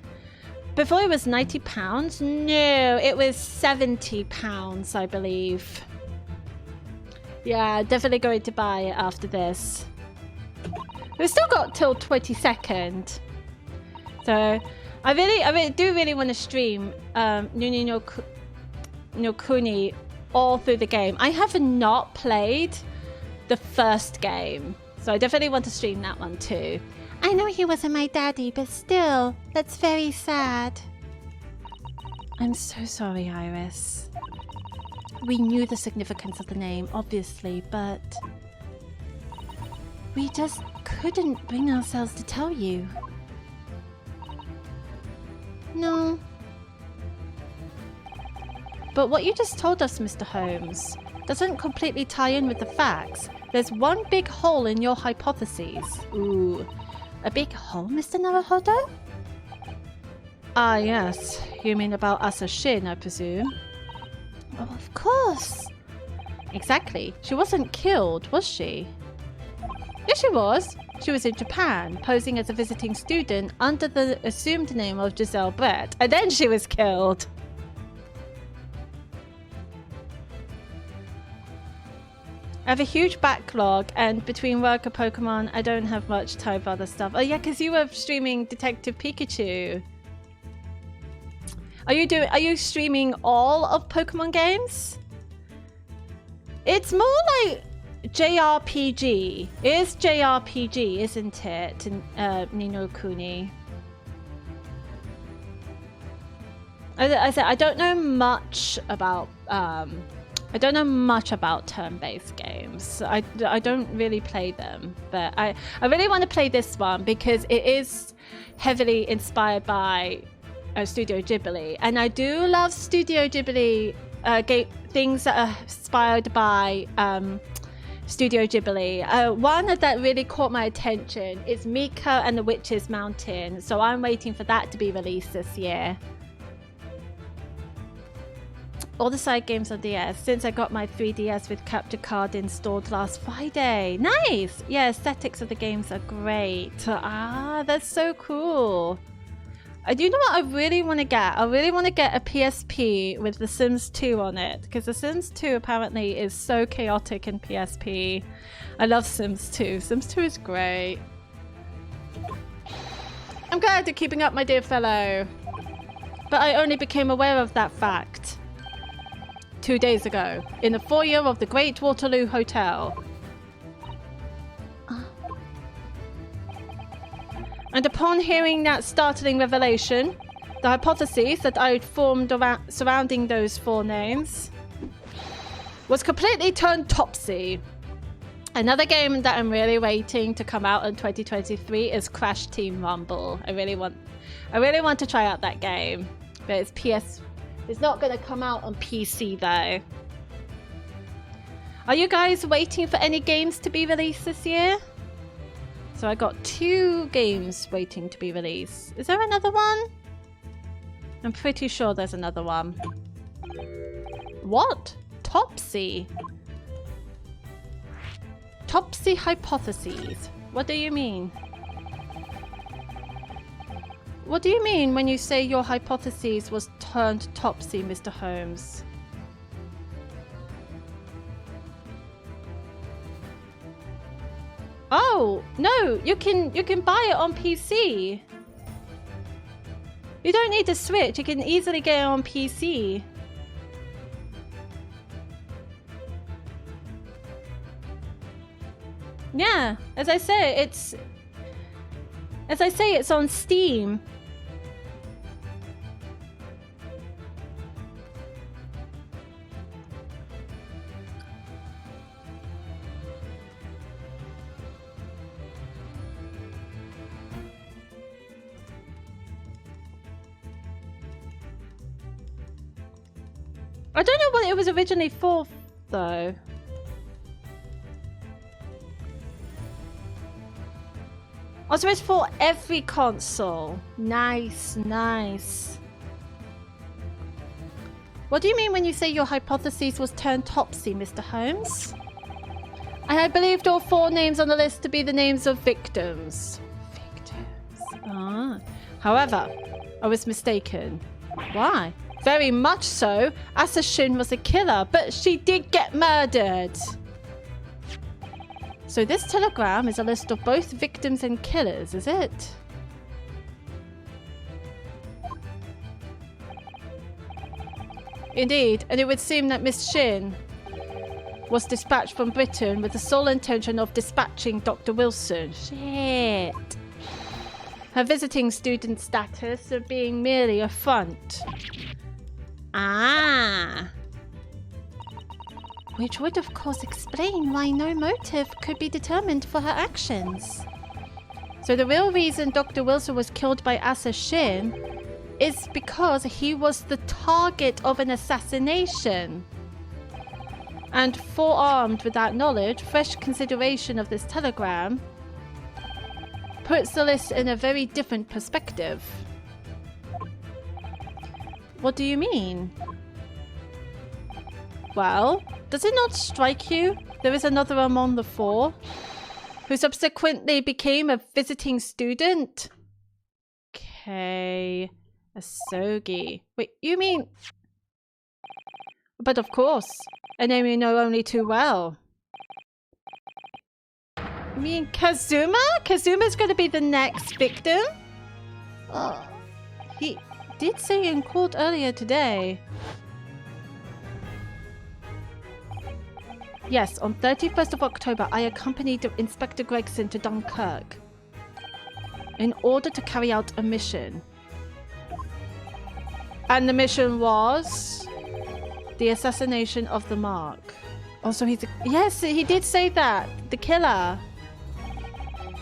Speaker 3: Before it was £90? No, it was £70, I believe. Yeah, definitely going to buy it after this. We've still got till 22nd. So I do really want to stream Nuni no Kuni all through the game. I have not played the first game, so I definitely want to stream that one too. I know he wasn't my daddy, but still, that's very sad. I'm so sorry, Iris. We knew the significance of the name, obviously, but we just couldn't bring ourselves to tell you. No. But what you just told us, Mr. Holmes, doesn't completely tie in with the facts. There's one big hole in your hypotheses. Ooh. A big hole, Mr. Naruhodo? Ah, yes. You mean about Asashin, I presume? Oh, of course. Exactly. She wasn't killed, was she? Yes, she was. She was in Japan, posing as a visiting student under the assumed name of Giselle Brett, and then she was killed. I have a huge backlog, and between work and Pokemon, I don't have much time for other stuff. Oh yeah, because you were streaming Detective Pikachu. Are you streaming all of Pokemon games? It's more like JRPG. It is JRPG, isn't it? Ni no Kuni. I said I don't know much about turn-based games. I don't really play them, but I really want to play this one because it is heavily inspired by Studio Ghibli, and I do love Studio Ghibli things that are inspired by Studio Ghibli. One that really caught my attention is Mika and the Witch's Mountain, so I'm waiting for that to be released this year. All the side games on DS since I got my 3DS with capture card installed last Friday. Nice! Yeah, aesthetics of the games are great. Ah, that's so cool. Do you know what I really want to get? I really want to get a PSP with The Sims 2 on it, because The Sims 2 apparently is so chaotic in PSP. I love Sims 2. Sims 2 is great. I'm glad you're keeping up, my dear fellow. But I only became aware of that fact 2 days ago in the foyer of the Great Waterloo Hotel. And upon hearing that startling revelation, the hypothesis that I had formed surrounding those four names was completely turned topsy. Another game that I'm really waiting to come out in 2023 is Crash Team Rumble. I really want to try out that game, but it's not going to come out on PC though.
Speaker 1: Are you guys waiting for any games to be released this year? So I got 2 games waiting to be released. Is there another one? I'm pretty sure there's another one. What? Topsy? Topsy hypotheses. What do you mean? What do you mean when you say your hypothesis was turned topsy, Mr. Holmes? Oh, no, you can buy it on PC. You don't need a Switch, you can easily get it on PC. Yeah, as I say, it's on Steam. I don't know what it was originally for, though. Oh, so it's for every console. Nice, nice. What do you mean when you say your hypothesis was turned topsy, Mr. Holmes? I had believed all 4 names on the list to be the names of victims. Victims. Ah. However, I was mistaken. Why? Very much so. Asa Shin was a killer, but she did get murdered. So this telegram is a list of both victims and killers, is it? Indeed, and it would seem that Miss Shin was dispatched from Britain with the sole intention of dispatching Dr. Wilson. Shit. Her visiting student status of being merely a front. Ah. Which would of course explain why no motive could be determined for her actions. So the real reason Dr. Wilson was killed by Asa Shin is because he was the target of an assassination. And forearmed with that knowledge, fresh consideration of this telegram puts the list in a very different perspective. What do you mean? Well, does it not strike you there is another among the 4 who subsequently became a visiting student? Okay, Asogi. Wait, you mean... But of course, a name you know only too well. You mean Kazuma? Kazuma's going to be the next victim? He did say in court earlier today. Yes, on 31st of October, I accompanied Inspector Gregson to Dunkirk in order to carry out a mission. And the mission was the assassination of the Mark. Also, yes, he did say that. The killer.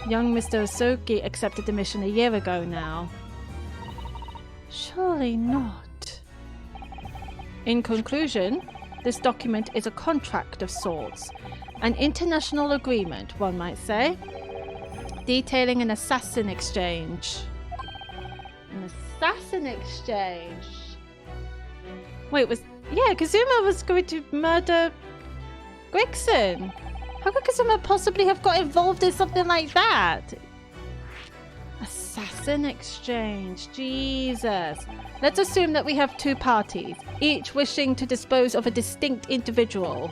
Speaker 1: Young Mr. Osoki accepted the mission a year ago now. Surely not. In conclusion, this document is a contract of sorts. An international agreement, one might say. Detailing an assassin exchange. An assassin exchange? Wait, yeah, Kazuma was going to murder Gregson. How could Kazuma possibly have got involved in something like that? Assassin exchange. Jesus. Let's assume that we have 2 parties, each wishing to dispose of a distinct individual.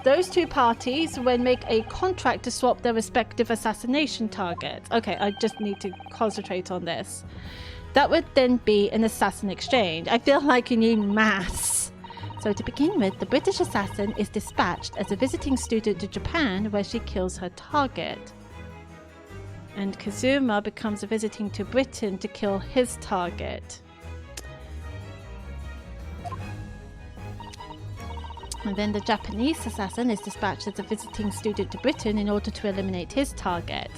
Speaker 1: Those 2 parties then make a contract to swap their respective assassination targets. Okay, I just need to concentrate on this. That would then be an assassin exchange. I feel like you need maths. So to begin with, the British assassin is dispatched as a visiting student to Japan where she kills her target. And Kazuma becomes a visiting to Britain to kill his target. And then the Japanese assassin is dispatched as a visiting student to Britain in order to eliminate his target.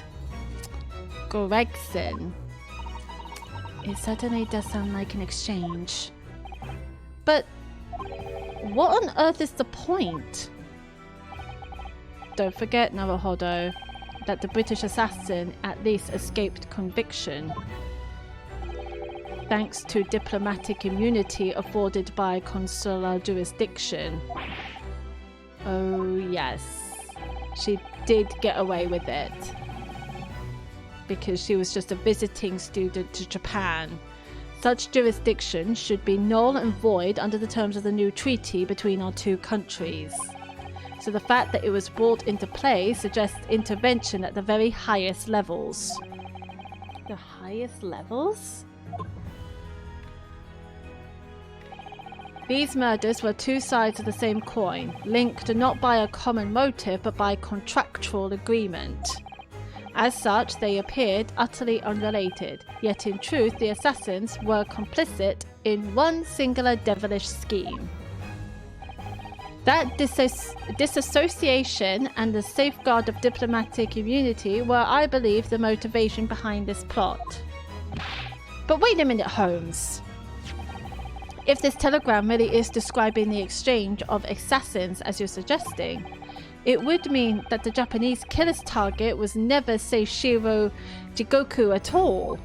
Speaker 1: Gregson. It certainly does sound like an exchange. But what on earth is the point? Don't forget, Naruhodo, that the British assassin at least escaped conviction, thanks to diplomatic immunity afforded by consular jurisdiction. Oh yes, she did get away with it, because she was just a visiting student to Japan. Such jurisdiction should be null and void under the terms of the new treaty between our two countries. So the fact that it was brought into play suggests intervention at the very highest levels. The highest levels? These murders were two sides of the same coin, linked not by a common motive but by contractual agreement. As such, they appeared utterly unrelated, yet in truth the assassins were complicit in one singular devilish scheme. That disassociation and the safeguard of diplomatic immunity were, I believe, the motivation behind this plot. But wait a minute, Holmes. If this telegram really is describing the exchange of assassins as you're suggesting, it would mean that the Japanese killer's target was never Seishiro Jigoku at all.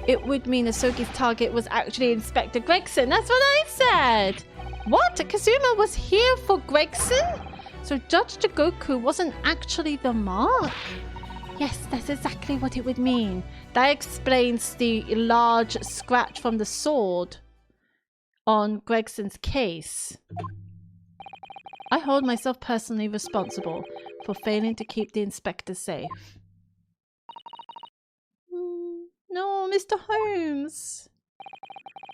Speaker 1: It would mean Asogi's target was actually Inspector Gregson. That's what I said! What? Kazuma was here for Gregson? So Judge Jigoku wasn't actually the mark? Yes, that's exactly what it would mean. That explains the large scratch from the sword on Gregson's case. I hold myself personally responsible for failing to keep the inspector safe. No, Mr. Holmes.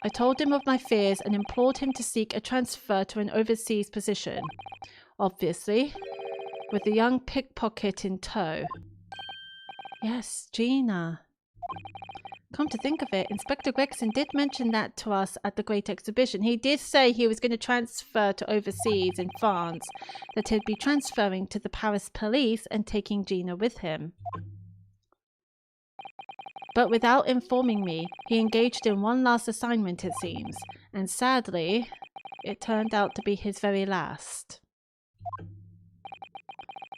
Speaker 1: I told him of my fears and implored him to seek a transfer to an overseas position. Obviously, with the young pickpocket in tow. Yes, Gina. Come to think of it, Inspector Gregson did mention that to us at the Great Exhibition. He did say he was going to transfer to overseas in France, that he'd be transferring to the Paris police and taking Gina with him. But without informing me, he engaged in one last assignment, it seems, and sadly, it turned out to be his very last.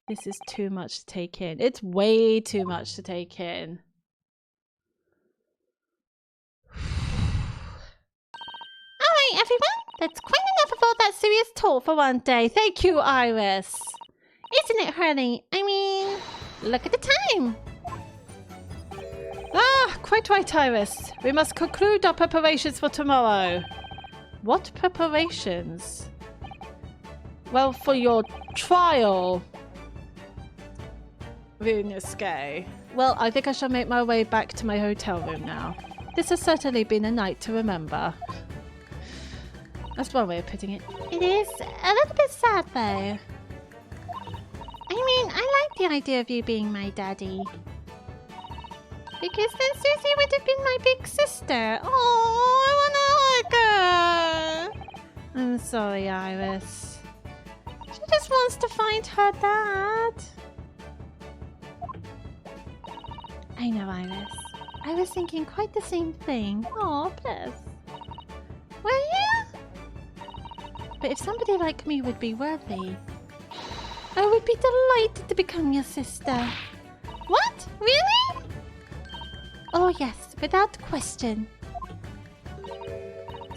Speaker 1: This is too much to take in. It's way too much to take in. Alright, everyone, that's quite enough of all that serious talk for one day. Thank you, Iris. Isn't it, Hurley? I mean, look at the time. Ah, quite right, Iris. We must conclude our preparations for tomorrow. What preparations? Well, for your trial, Ryunosuke. Well, I think I shall make my way back to my hotel room now. This has certainly been a night to remember. That's one way of putting it. It is a little bit sad, though. I mean, I like the idea of you being my daddy. Because then Susie would have been my big sister. Oh, I want to hug her. I'm sorry, Iris. She just wants to find her dad. I know, Iris. I was thinking quite the same thing. Oh, bless. Were you? But if somebody like me would be worthy, I would be delighted to become your sister. What? Really? Oh yes, without question.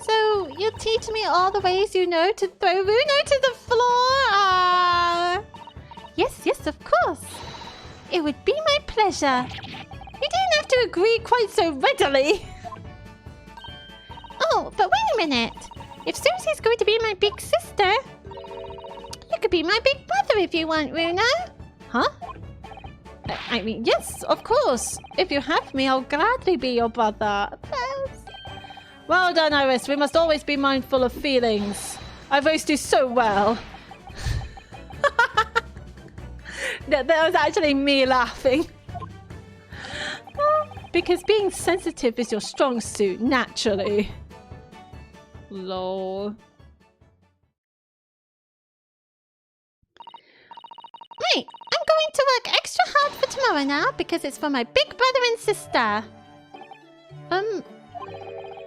Speaker 1: So, you'll teach me all the ways you know to throw Runo to the floor? Yes, of course. It would be my pleasure. You didn't have to agree quite so readily. Oh, but wait a minute. If Susie's going to be my big sister, you could be my big brother if you want, Runo. Huh? I mean, yes, of course. If you have me, I'll gladly be your brother. Thanks. Well done, Iris. We must always be mindful of feelings. I voiced you so well. That was actually me laughing. Because being sensitive is your strong suit, naturally. Lol. Right, I'm going to work extra hard for tomorrow now because it's for my big brother and sister.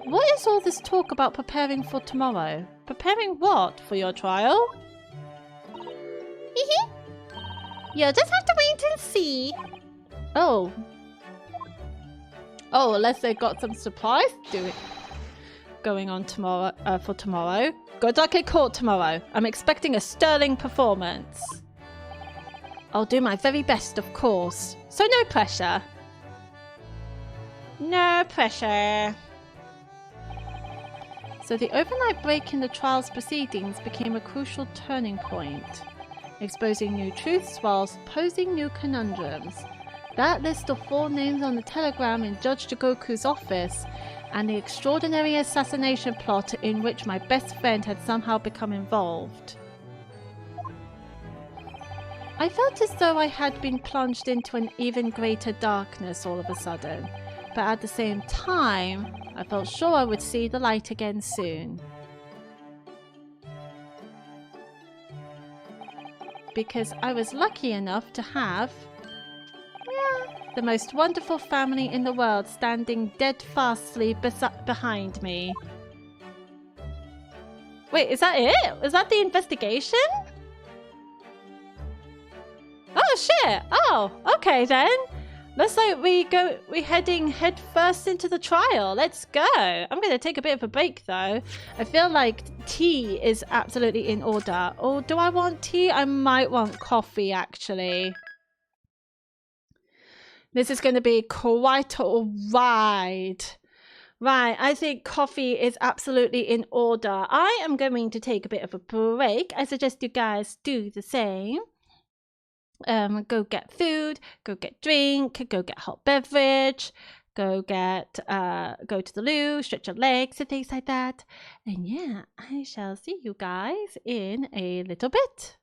Speaker 1: What is all this talk about preparing for tomorrow? Preparing what? For your trial?
Speaker 3: You'll just have to wait and see.
Speaker 1: Oh. Oh, unless they've got some surprise going on tomorrow for tomorrow. Good luck at court tomorrow. I'm expecting a sterling performance. I'll do my very best, of course. So no pressure. No pressure. So the overnight break in the trial's proceedings became a crucial turning point, exposing new truths whilst posing new conundrums. That list of 4 names on the telegram in Judge Jigoku's office, and the extraordinary assassination plot in which my best friend had somehow become involved. I felt as though I had been plunged into an even greater darkness all of a sudden, but at the same time, I felt sure I would see the light again soon. Because I was lucky enough to have the most wonderful family in the world standing steadfastly behind me. Wait, is that it? Is that the investigation? Oh shit! Oh, okay then. Looks like we're heading head first into the trial. Let's go. I'm gonna take a bit of a break though. I feel like tea is absolutely in order. Or do I want tea? I might want coffee actually. This is going to be quite a ride. Right, I think coffee is absolutely in order. I am going to take a bit of a break. I suggest you guys do the same. Go get food, go get drink, go get hot beverage, go to the loo, stretch your legs and things like that. And yeah, I shall see you guys in a little bit.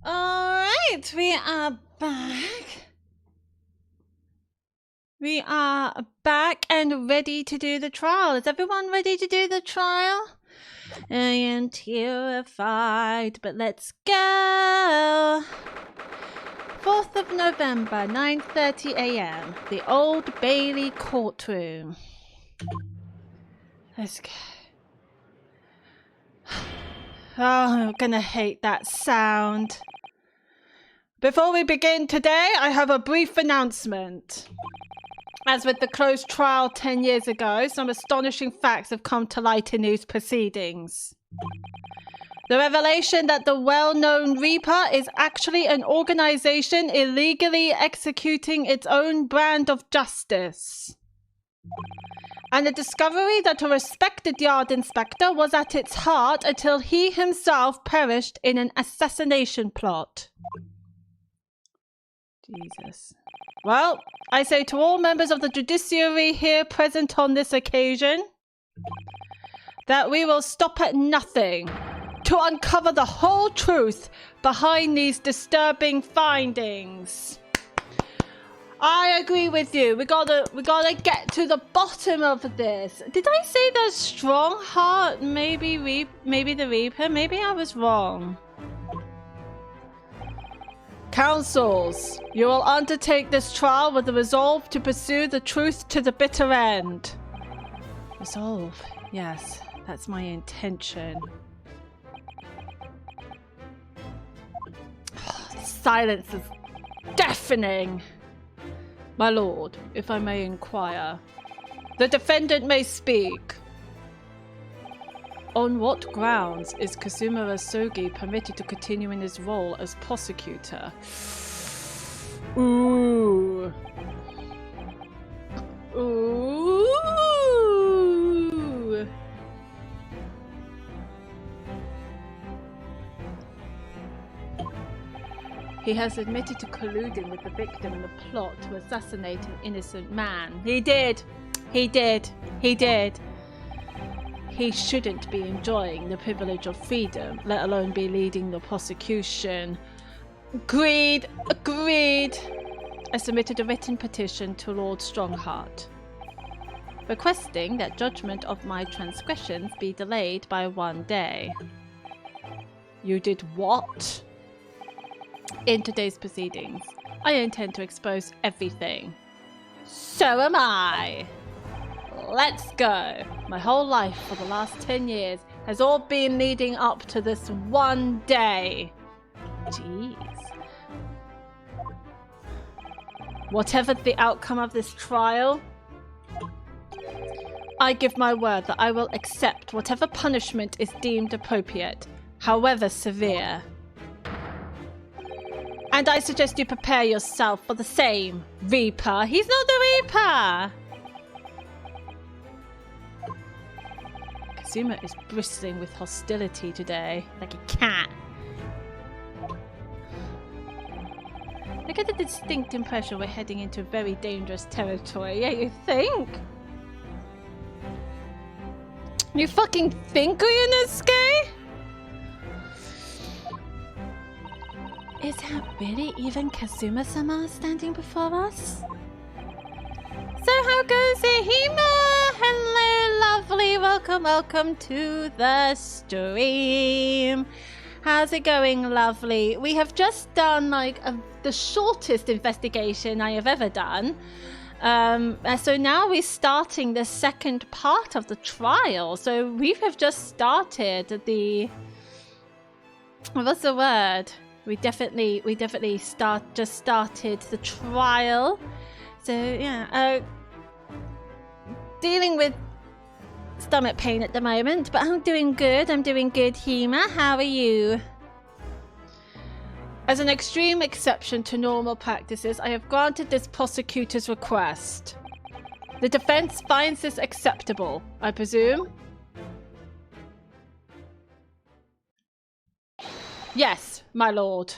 Speaker 1: Alright, we are back. We are back and ready to do the trial. Is everyone ready to do the trial? I am terrified, but let's go. 4th of November, 9:30 a.m. The Old Bailey Courtroom. Let's go. Oh, I'm gonna hate that sound. Before we begin today, I have a brief announcement. As with the closed trial 10 years ago, some astonishing facts have come to light in these proceedings. The revelation that the well-known Reaper is actually an organization illegally executing its own brand of justice. And the discovery that a respected yard inspector was at its heart until he himself perished in an assassination plot. Jesus. Well, I say to all members of the judiciary here present on this occasion that we will stop at nothing to uncover the whole truth behind these disturbing findings. I agree with you. We gotta get to the bottom of this. Did I say the strong heart? Maybe the Reaper? Maybe I was wrong. Counsels, you will undertake this trial with the resolve to pursue the truth to the bitter end. Resolve? Yes, that's my intention. The silence is deafening. My lord, if I may inquire, the defendant may speak. On what grounds is Kazuma Asogi permitted to continue in his role as prosecutor? Ooh. Ooh. He has admitted to colluding with the victim in the plot to assassinate an innocent man. He did. He did. He did. He shouldn't be enjoying the privilege of freedom, let alone be leading the prosecution. Agreed. Agreed. I submitted a written petition to Lord Strongheart, requesting that judgment of my transgressions be delayed by 1 day. You did what? In today's proceedings, I intend to expose everything. So am I. Let's go. My whole life for the last 10 years has all been leading up to this one day. Jeez. Whatever the outcome of this trial, I give my word that I will accept whatever punishment is deemed appropriate, however severe. And I suggest you prepare yourself for the same, Reaper. He's not the Reaper! Kazuma is bristling with hostility today, like a cat. I get a distinct impression we're heading into very dangerous territory. Yeah, you think? You fucking think, Ryunosuke? Is that really even Kazuma-sama standing before us? So how goes it, Hima? Hello, lovely. Welcome to the stream. How's it going, lovely? We have just done the shortest investigation I have ever done. So now we're starting the second part of the trial. So we have just started the... What's the word? We definitely just started the trial. So yeah, dealing with stomach pain at the moment, but I'm doing good. Hima. How are you? As an extreme exception to normal practices, I have granted this prosecutor's request. The defense finds this acceptable, I presume? Yes, my lord.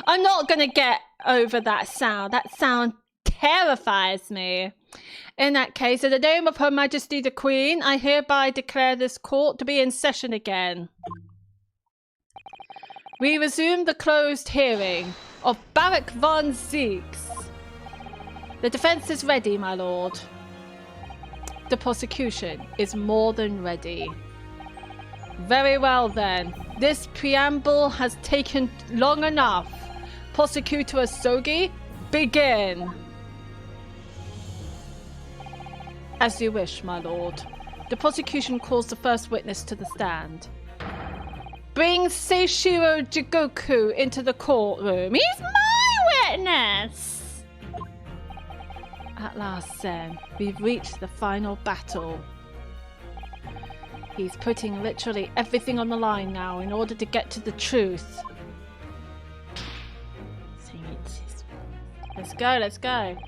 Speaker 1: I'm not gonna get over that sound. That sound terrifies me. In that case, in the name of Her Majesty the Queen, I hereby declare this court to be in session again. We resume the closed hearing of Barak von Zeeks. The defense is ready, my lord. The prosecution is more than ready. Very well then. This preamble has taken long enough. Prosecutor Asogi, begin. As you wish, my lord. The prosecution calls the first witness to the stand. Bring Seishiro Jigoku into the courtroom. He's my witness! At last, then, we've reached the final battle. He's putting literally everything on the line now in order to get to the truth. Let's go, let's go.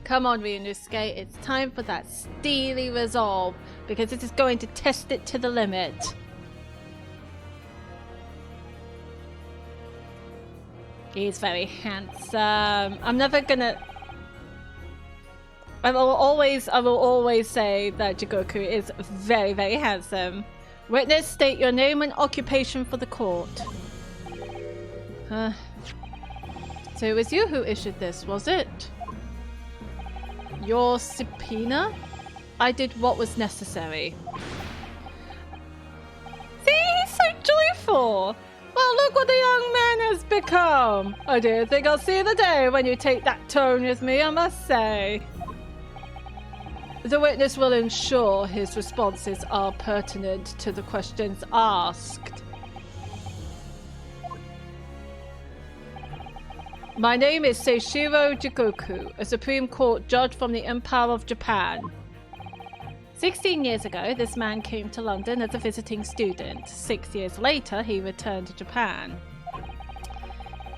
Speaker 1: Come on, Ryunosuke, it's time for that steely resolve, because it is going to test it to the limit. He's very handsome. I'm never gonna... I will always say that Jigoku is very, very handsome. Witness, state your name and occupation for the court. So it was you who issued this, was it? Your subpoena? I did what was necessary. See, he's so joyful! Well, look what the young man has become! I do think I'll see the day when you take that tone with me, I must say. The witness will ensure his responses are pertinent to the questions asked. My name is Seishiro Jigoku, a Supreme Court judge from the Empire of Japan. 16 years ago, this man came to London as a visiting student. 6 years later, he returned to Japan.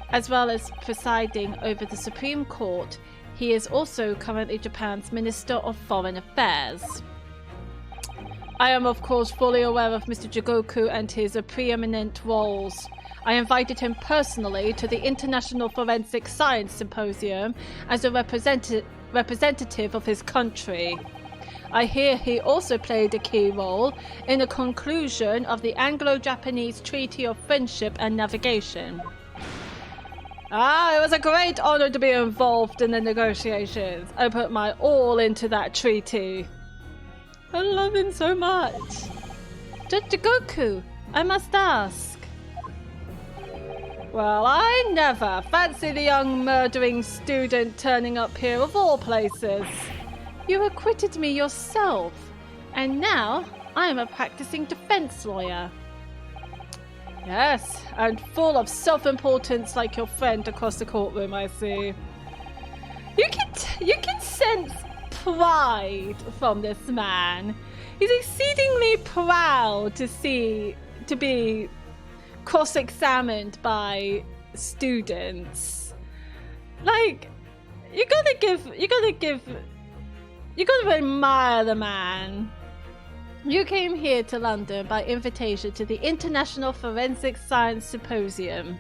Speaker 1: As well as presiding over the Supreme Court, he is also currently Japan's Minister of Foreign Affairs. I am, of course, fully aware of Mr. Jigoku and his preeminent roles. I invited him personally to the International Forensic Science Symposium as a representative of his country. I hear he also played a key role in the conclusion of the Anglo-Japanese Treaty of Friendship and Navigation. It was a great honor to be involved in the negotiations. I put my all into that treaty. I love him so much. Judge Jigoku, I must ask. Well, I never fancy the young murdering student turning up here of all places. You acquitted me yourself, and now I am a practicing defense lawyer. Yes, and full of self-importance like your friend across the courtroom, I see. You can sense pride from this man. He's exceedingly proud to be cross-examined by students. Like, you gotta admire the man. You came here to London by invitation to the International Forensic Science Symposium.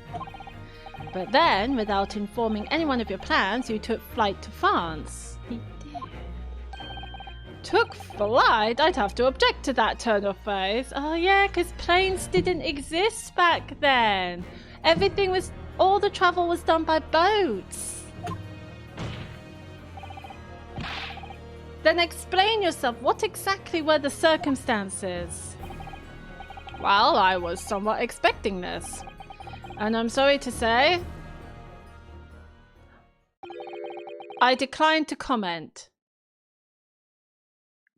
Speaker 1: But then, without informing anyone of your plans, you took flight to France. He did. Took flight? I'd have to object to that turn of phrase. Oh yeah, because planes didn't exist back then. All the travel was done by boats. Then explain yourself. What exactly were the circumstances? Well, I was somewhat expecting this. And I'm sorry to say, I decline to comment.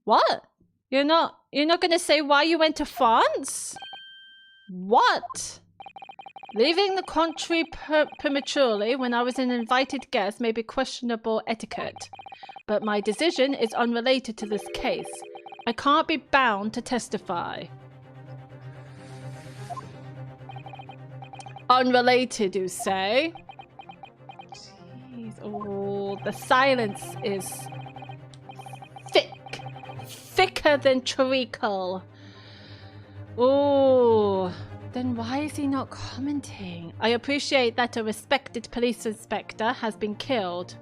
Speaker 1: What? You're not going to say why you went to France? What? Leaving the country prematurely when I was an invited guest may be questionable etiquette. But my decision is unrelated to this case. I can't be bound to testify. Unrelated, you say? Jeez, oh, the silence is thick. Thicker than treacle. Oh, then why is he not commenting? I appreciate that a respected police inspector has been killed,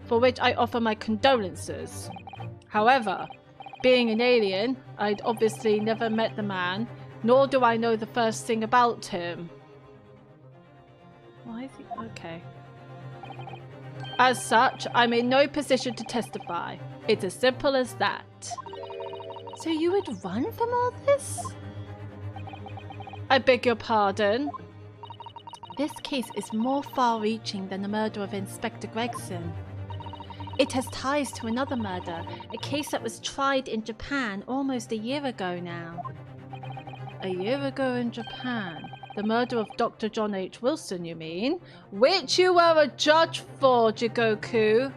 Speaker 1: for which I offer my condolences. However, Being an alien, I'd obviously never met the man, nor do I know the first thing about him. Why is he... Okay. As such, I'm in no position to testify. It's as simple as that.
Speaker 3: So you would run from all this?
Speaker 1: I beg your pardon?
Speaker 3: This case is more far-reaching than the murder of Inspector Gregson. It has ties to another murder, a case that was tried in Japan almost a year ago now.
Speaker 1: A year ago in Japan? The murder of Dr. John H. Wilson, you mean? Which you were a judge for, Jigoku.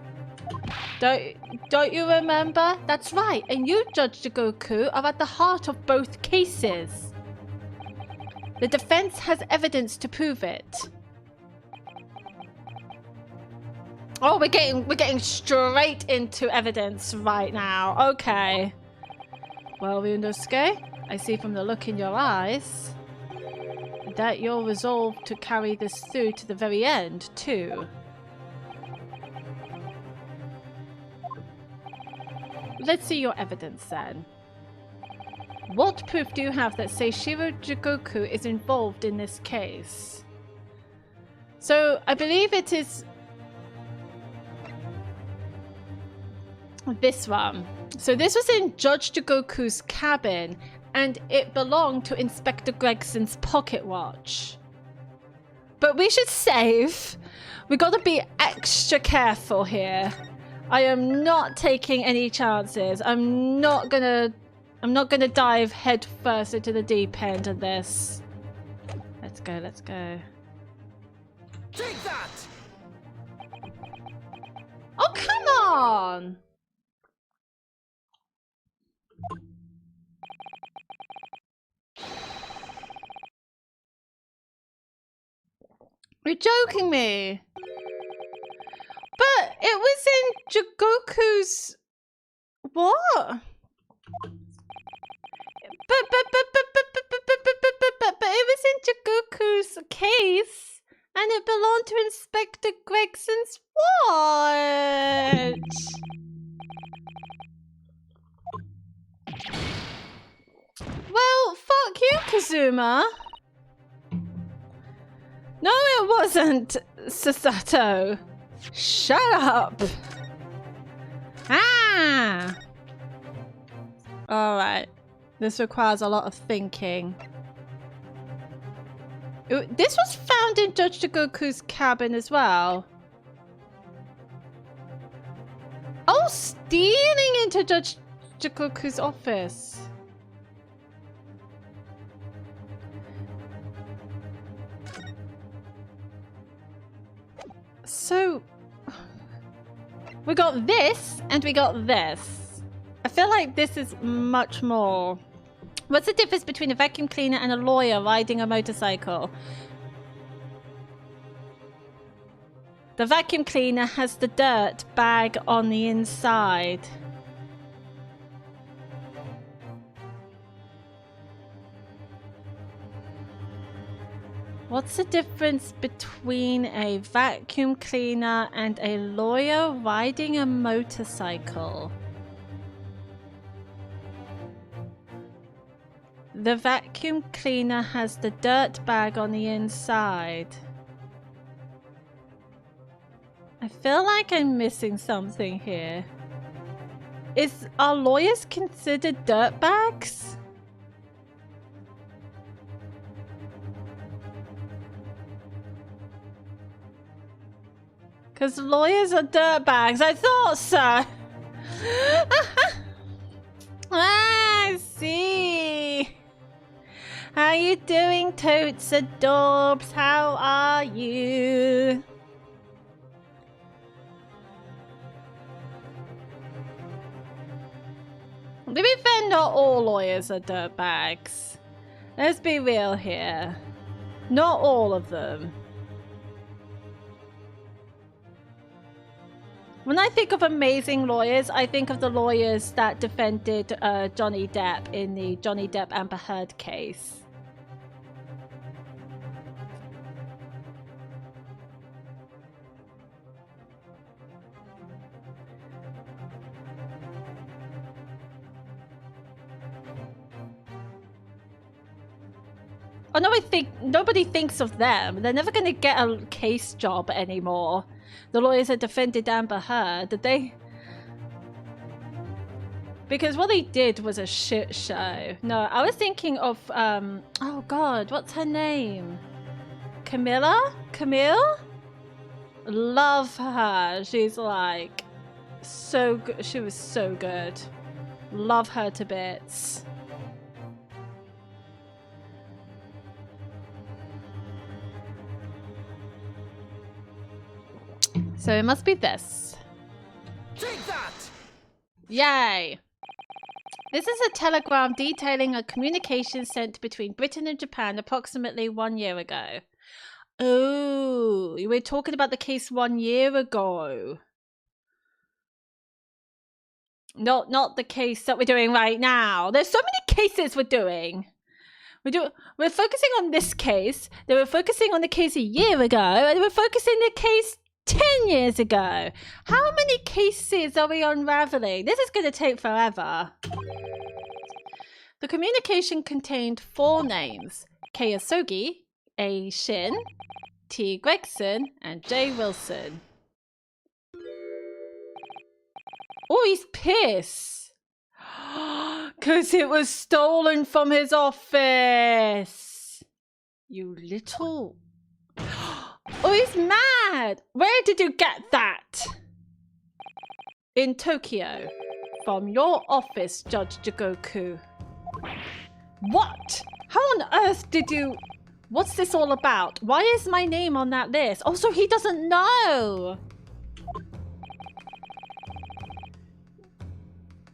Speaker 1: Don't you remember?
Speaker 3: That's right, and you, Judge Jigoku, are at the heart of both cases. The defense has evidence to prove it.
Speaker 1: Oh, we're getting straight into evidence right now. Okay. Well, Ryunosuke, I see from the look in your eyes that you're resolved to carry this through to the very end, too. Let's see your evidence then. What proof do you have that Seishiro Jigoku is involved in this case? So, I believe it is this one. So this was in Judge Jigoku's cabin, and it belonged to Inspector Gregson's pocket watch. But we should save. We gotta be extra careful here. I am not taking any chances. I'm not gonna dive head first into the deep end of this. Let's go, let's go.
Speaker 4: Take that!
Speaker 1: Oh, come on! You're joking me. But it was in Jigoku's... What? But it was in Jigoku's case, and it belonged to Inspector Gregson's watch. Well, fuck you, Kazuma. No, it wasn't, Sasato. Shut up. Ah. All right. This requires a lot of thinking. This was found in Judge Jigoku's cabin as well. Oh, stealing into Judge Jigoku's office. So, we got this and we got this. I feel like this is much more. What's the difference between a vacuum cleaner and a lawyer riding a motorcycle? The vacuum cleaner has the dirt bag on the inside. What's the difference between a vacuum cleaner and a lawyer riding a motorcycle? The vacuum cleaner has the dirt bag on the inside. I feel like I'm missing something here. Are lawyers considered dirt bags? Because lawyers are dirt bags. I thought so. I see. How you doing, Totes Adorbs? How are you? To be fair, not all lawyers are dirt bags. Let's be real here. Not all of them. When I think of amazing lawyers, I think of the lawyers that defended Johnny Depp in the Johnny Depp Amber Heard case. Oh no, I think nobody thinks of them. They're never going to get a case job anymore. The lawyers that defended Amber Heard, did they? Because what they did was a shit show. No, I was thinking of, oh God, what's her name? Camille? Love her. She's like, so good. She was so good. Love her to bits. So it must be this.
Speaker 4: Take that!
Speaker 1: Yay! This is a telegram detailing a communication sent between Britain and Japan approximately 1 year ago. Oh, we're talking about the case 1 year ago. Not the case that we're doing right now. There's so many cases we're doing. We're focusing on this case. Then we're focusing on the case a year ago, and we're focusing on the case 10 years ago. How many cases are we unraveling? This is going to take forever. The communication contained 4 names: K. Asogi, A. Shin, T. Gregson, and J. Wilson. Oh, he's pissed. Because it was stolen from his office. You little... Oh, he's mad. Where did you get that? In Tokyo. From your office, Judge Jigoku. What? How on earth did you... What's this all about? Why is my name on that list? Oh, so he doesn't know.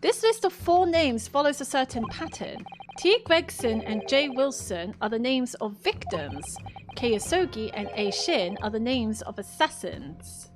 Speaker 1: This list of 4 names follows a certain pattern. T. Gregson and J. Wilson are the names of victims. K. Asogi and A. Shin are the names of assassins.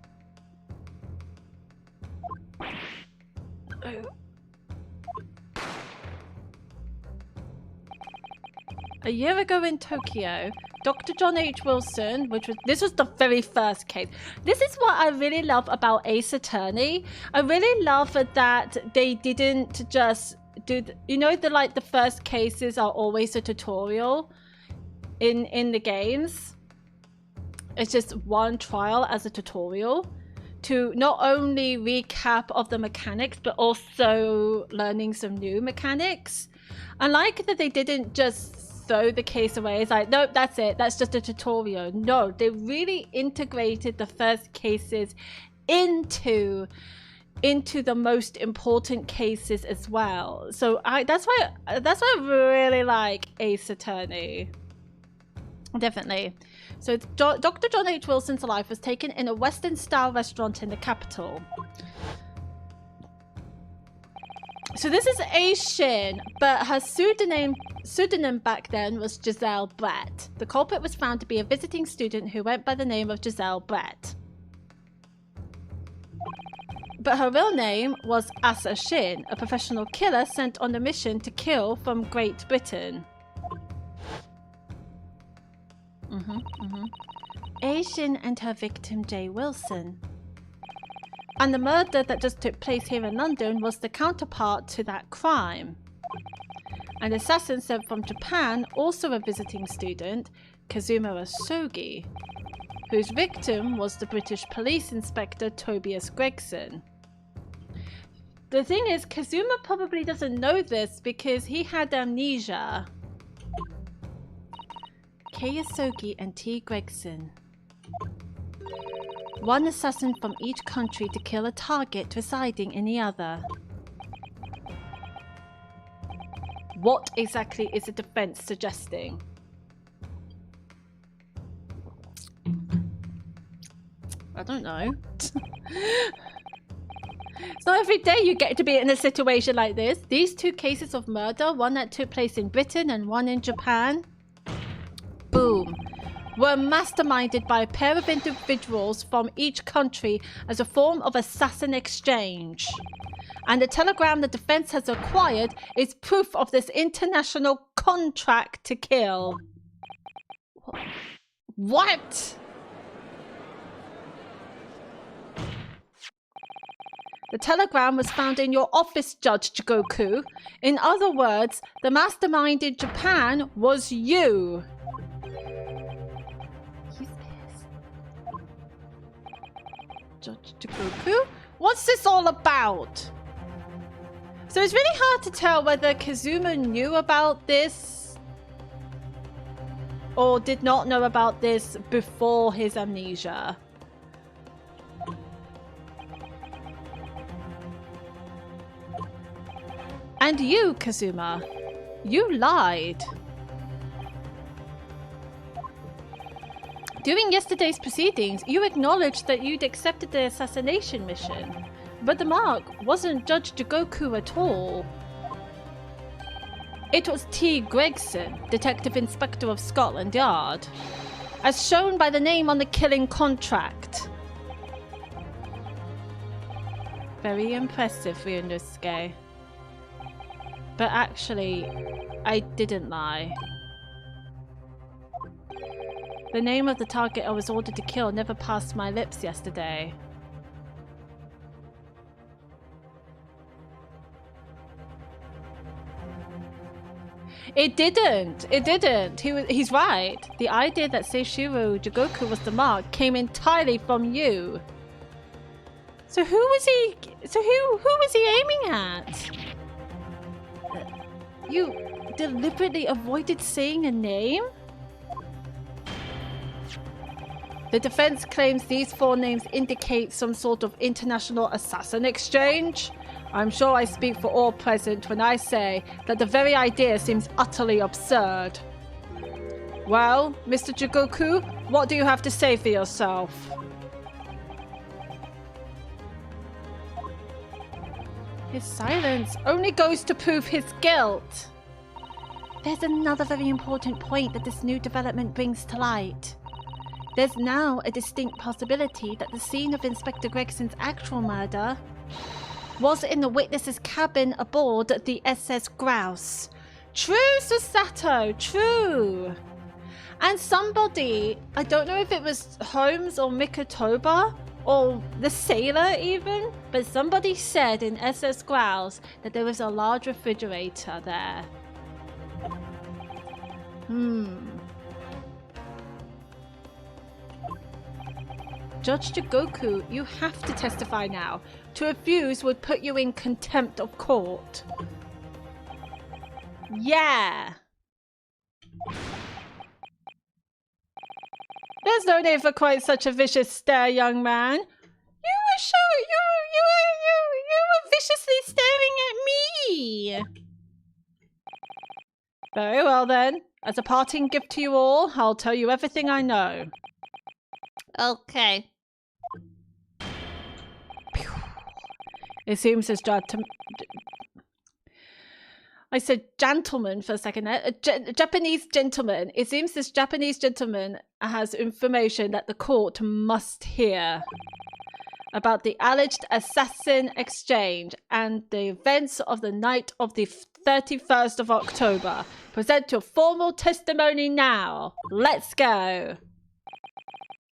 Speaker 1: A year ago in Tokyo, Dr. John H. Wilson, this was the very first case. This is what I really love about Ace Attorney. I really love that they didn't just do, the first cases are always a tutorial in the games. It's just one trial as a tutorial to not only recap of the mechanics, but also learning some new mechanics. I like that they didn't just throw the case away. It's like, nope, that's it. That's just a tutorial. No, they really integrated the first cases into the most important cases as well. So that's why I really like Ace Attorney. Definitely. So Dr. John H. Wilson's life was taken in a Western-style restaurant in the capital. So this is A. Shin, but her pseudonym back then was Giselle Brett. The culprit was found to be a visiting student who went by the name of Giselle Brett. But her real name was Asa Shin, a professional killer sent on a mission to kill from Great Britain. A. Shin and her victim J. Wilson. And the murder that just took place here in London was the counterpart to that crime. An assassin sent from Japan, also a visiting student, Kazuma Asogi, whose victim was the British police inspector Tobias Gregson. The thing is, Kazuma probably doesn't know this because he had amnesia. K. Asogi and T. Gregson. One assassin from each country to kill a target residing in the other. What exactly is the defense suggesting? I don't know. It's not every day you get to be in a situation like this. These 2 cases of murder, one that took place in Britain and one in Japan, boom, were masterminded by a pair of individuals from each country as a form of assassin exchange. And the telegram the defense has acquired is proof of this international contract to kill. What? The telegram was found in your office, Judge Jigoku. In other words, the mastermind in Japan was you.
Speaker 3: Judge Jigoku? What's this all about? So it's really hard to tell whether Kazuma knew about this or did not know about this before his amnesia. And you, Kazuma, you lied. During yesterday's proceedings, you acknowledged that you'd accepted the assassination mission, but the mark wasn't Judge Jigoku at all. It was T. Gregson, Detective Inspector of Scotland Yard, as shown by the name on the killing contract. Very impressive, Ryunosuke. But actually, I didn't lie. The name of the target I was ordered to kill never passed my lips yesterday. It didn't. It didn't. He's right. The idea that Seishiro Jigoku was the mark came entirely from you. So who was he? So who was he aiming at? You deliberately avoided saying a name? The defense claims these 4 names indicate some sort of international assassin exchange. I'm sure I speak for all present when I say that the very idea seems utterly absurd. Well, Mr. Jigoku, what do you have to say for yourself? His silence only goes to prove his guilt. There's another very important point that this new development brings to light. There's now a distinct possibility that the scene of Inspector Gregson's actual murder was in the witness's cabin aboard the SS Grouse. True, Susato, true. And somebody, I don't know if it was Holmes or Mikotoba, or the sailor even, but somebody said in SS Grouse that there was a large refrigerator there. Judge Jigoku, you have to testify now. To refuse would put you in contempt of court. Yeah. There's no need for quite such a vicious stare, young man. You were viciously staring at me. Very well then. As a parting gift to you all, I'll tell you everything I know. Okay. It seems this I said gentleman for a second there. Japanese gentleman. It seems this Japanese gentleman has information that the court must hear about the alleged assassin exchange and the events of the night of the 31st of October. Present your formal testimony now. Let's go.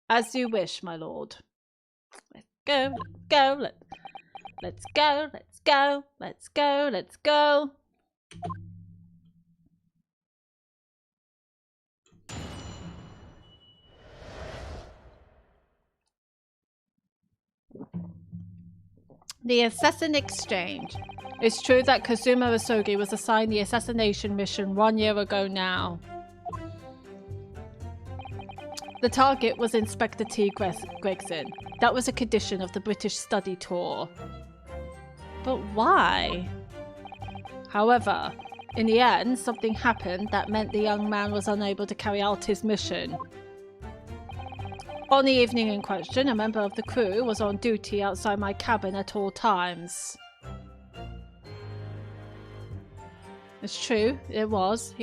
Speaker 3: As you wish, my lord. Let's go, let's go, let's go, let's go, let's go. The assassin exchange. It's true that Kazuma Asogi was assigned the assassination mission 1 year ago now. The target was Inspector T. Gregson. That was a condition of the British study tour. But why? However, in the end, something happened that meant the young man was unable to carry out his mission. On the evening in question, a member of the crew was on duty outside my cabin at all times. It's true, he was.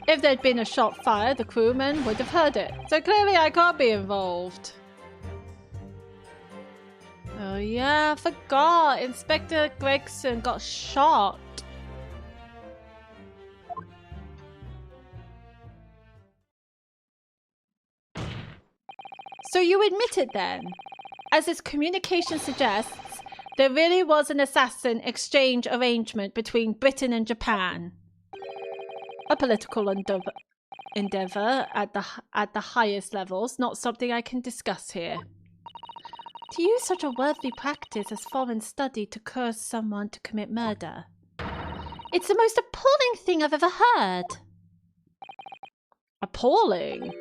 Speaker 3: If there'd been a shot fired, the crewmen would have heard it. So clearly I can't be involved. Oh yeah, I forgot. Inspector Gregson got shot. So you admit it then? As his communication suggests, there really was an assassin exchange arrangement between Britain and Japan. A political endeavor at the highest levels, not something I can discuss here. To use such a worldly practice as foreign study to curse someone to commit murder. It's the most appalling thing I've ever heard.
Speaker 1: Appalling?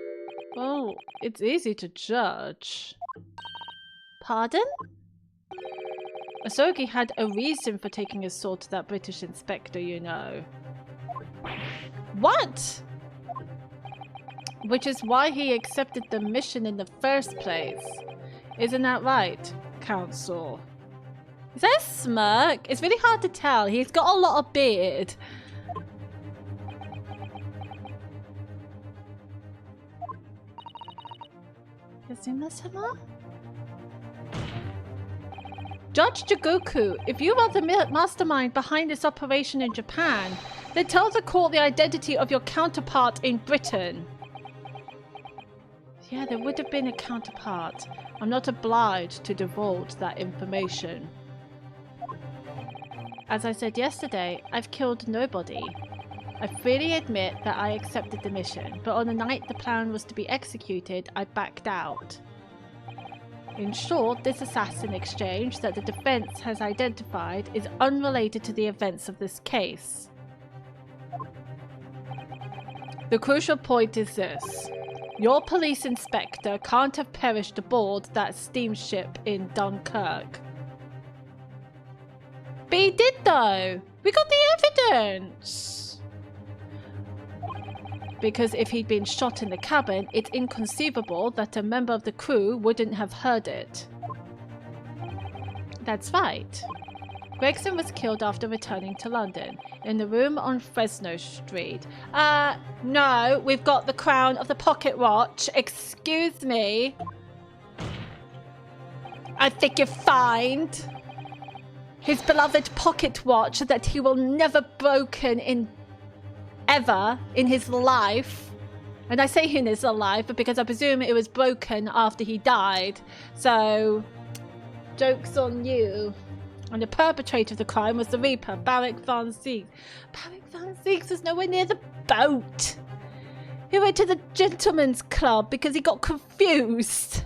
Speaker 1: Well, it's easy to judge.
Speaker 3: Pardon?
Speaker 1: Asogi had a reason for taking his sword to that British inspector, you know.
Speaker 3: What?
Speaker 1: Which is why he accepted the mission in the first place. Isn't that right, Counsel?
Speaker 3: Is that a smirk? It's really hard to tell. He's got a lot of beard. Kazuma-sama?
Speaker 1: Judge Jigoku, if you are the mastermind behind this operation in Japan, then tell the court the identity of your counterpart in Britain. Yeah, there would have been a counterpart. I'm not obliged to divulge that information. As I said yesterday, I've killed nobody. I freely admit that I accepted the mission, but on the night the plan was to be executed, I backed out. In short, this assassin exchange that the defense has identified is unrelated to the events of this case. The crucial point is this. Your police inspector can't have perished aboard that steamship in Dunkirk.
Speaker 3: But he did though! We got the evidence!
Speaker 1: Because if he'd been shot in the cabin, it's inconceivable that a member of the crew wouldn't have heard it.
Speaker 3: That's right.
Speaker 1: Gregson was killed after returning to London, in the room on Fresno Street.
Speaker 3: No, we've got the crown of the pocket watch. Excuse me. I think you'll find his beloved pocket watch that he will never broken in ever in his life. And I say in his life because I presume it was broken after he died. So, joke's on you. And the perpetrator of the crime was the Reaper, Barrick Van Zieks. Barrick Van Zieks was nowhere near the boat. He went to the gentleman's club because he got confused.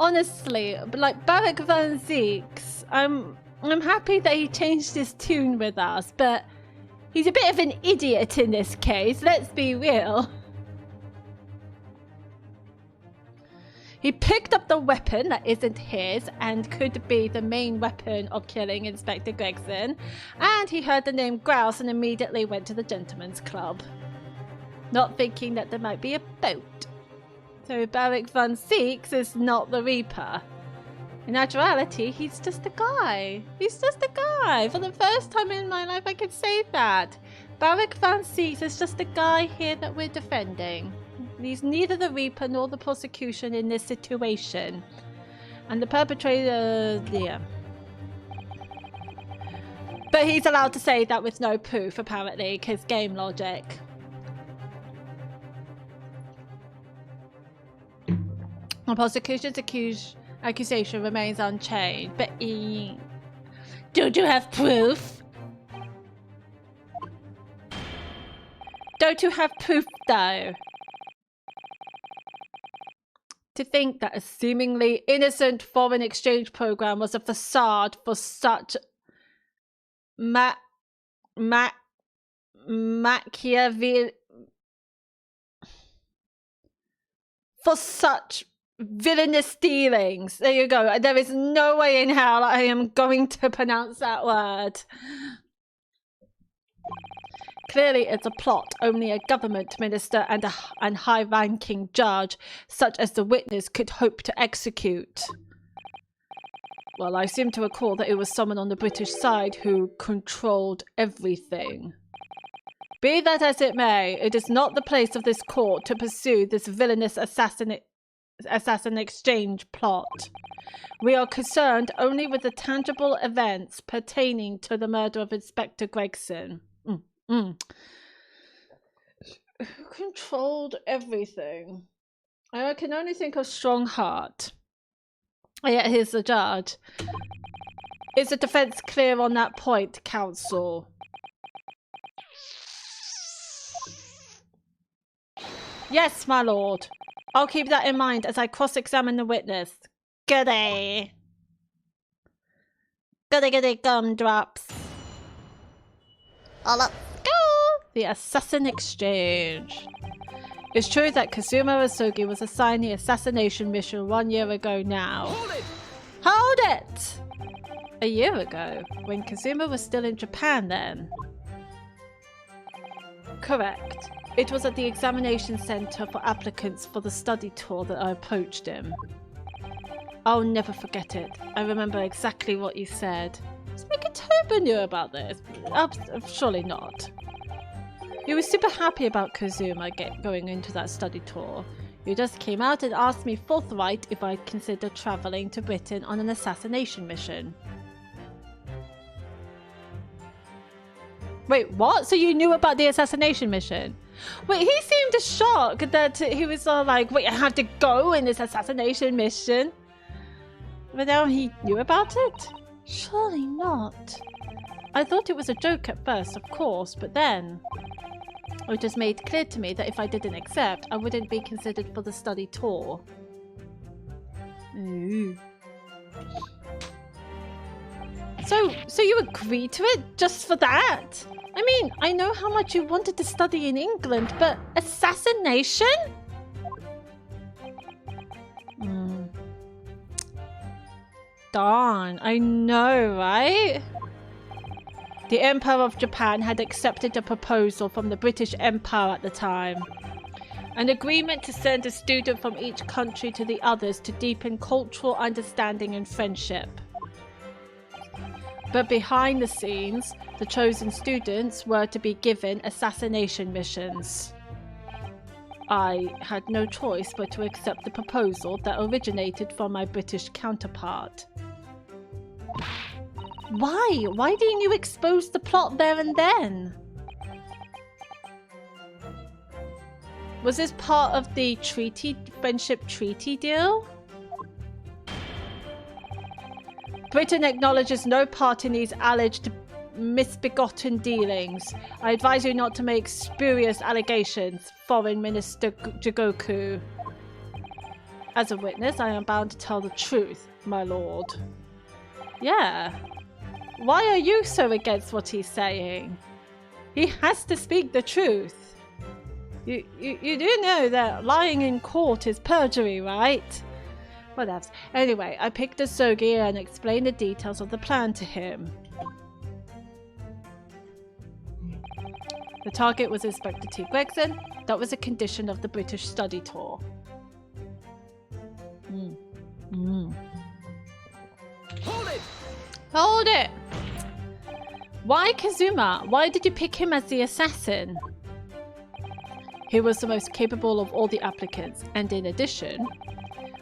Speaker 3: Honestly, but like Barrick Van Zieks, I'm happy that he changed his tune with us, but he's a bit of an idiot in this case, let's be real. He picked up the weapon that isn't his and could be the main weapon of killing Inspector Gregson, and he heard the name Grouse and immediately went to the gentleman's club, not thinking that there might be a boat. So Barrick Van Zieks is not the Reaper. In actuality, he's just a guy. He's just a guy. For the first time in my life, I can say that. Barrick Van Zieks is just a guy here that we're defending. He's neither the Reaper nor the prosecution in this situation. And the perpetrator, yeah. But he's allowed to say that with no proof, apparently, because game logic. The prosecution's accusation remains unchanged, but don't you have proof? Don't you have proof, though? To think that a seemingly innocent foreign exchange program was a facade for such for such villainous dealings. There you go. There is no way in hell I am going to pronounce that word. Clearly, it's a plot only a government minister and a high-ranking judge, such as the witness, could hope to execute. Well, I seem to recall that it was someone on the British side who controlled everything. Be that as it may, it is not the place of this court to pursue this villainous assassin exchange plot. We are concerned only with the tangible events pertaining to the murder of Inspector Gregson. Who controlled everything? I can only think of Strongheart. Yet here's the judge. Is the defense clear on that point, counsel? Yes, my lord. I'll keep that in mind as I cross-examine the witness. Goody. Goody gumdrops. Oh, let's go!
Speaker 1: The Assassin Exchange. It's true that Kazuma Asogi was assigned the assassination mission 1 year ago now.
Speaker 4: Hold it!
Speaker 1: Hold it! A year ago, when Kazuma was still in Japan then. Correct. It was at the examination center for applicants for the study tour that I approached him. I'll never forget it. I remember exactly what you said. Mikitoba knew about this. Surely not. He was super happy about Kazuma going into that study tour. He just came out and asked me forthright if I'd consider traveling to Britain on an assassination mission. Wait, what? So you knew about the assassination mission? Wait, he seemed shocked that he was all like, wait, I have to go in this assassination mission? But now he knew about it? Surely not. I thought it was a joke at first, of course, but then it was made clear to me that if I didn't accept, I wouldn't be considered for the study tour. Ooh. So you agreed to it just for that? I mean, I know how much you wanted to study in England, but assassination? Darn, I know, right? The Emperor of Japan had accepted a proposal from the British Empire at the time. An agreement to send a student from each country to the others to deepen cultural understanding and friendship. But behind the scenes, the chosen students were to be given assassination missions. I had no choice but to accept the proposal that originated from my British counterpart. Why? Why didn't you expose the plot there and then? Was this part of the friendship treaty deal? Britain acknowledges no part in these alleged misbegotten dealings. I advise you not to make spurious allegations, Foreign Minister Jigoku. As a witness, I am bound to tell the truth, my lord. Yeah. Why are you so against what he's saying? He has to speak the truth. You do know that lying in court is perjury, right? What else? Anyway, I picked Asogi and explained the details of the plan to him. The target was Inspector T. Gregson. That was a condition of the British study tour.
Speaker 4: Hold it!
Speaker 1: Hold it! Why Kazuma? Why did you pick him as the assassin? He was the most capable of all the applicants, and in addition,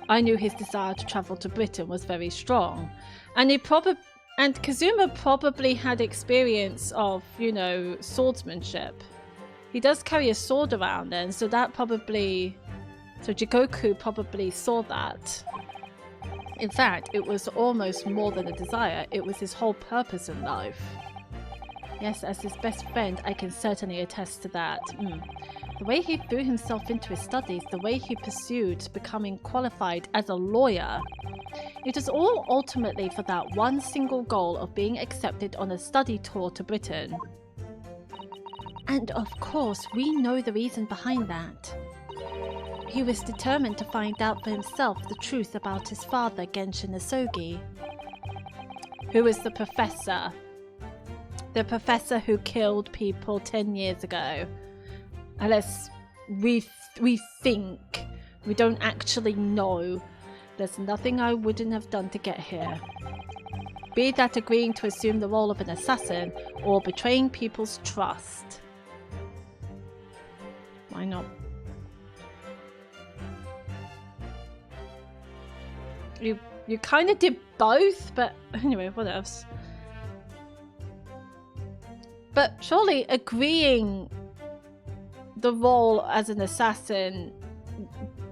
Speaker 1: I knew his desire to travel to Britain was very strong, and Kazuma probably had experience of, swordsmanship. He does carry a sword around then, so Jigoku probably saw that. In fact, it was almost more than a desire, it was his whole purpose in life. Yes, as his best friend, I can certainly attest to that. The way he threw himself into his studies, the way he pursued becoming qualified as a lawyer. It was all ultimately for that one single goal of being accepted on a study tour to Britain. And of course, we know the reason behind that. He was determined to find out for himself the truth about his father, Genshin Asogi. Who was the professor? The professor who killed people 10 years ago. Unless we think. We don't actually know. There's nothing I wouldn't have done to get here. Be that agreeing to assume the role of an assassin or betraying people's trust. Why not? You kind of did both, but anyway, what else? But surely agreeing the role as an assassin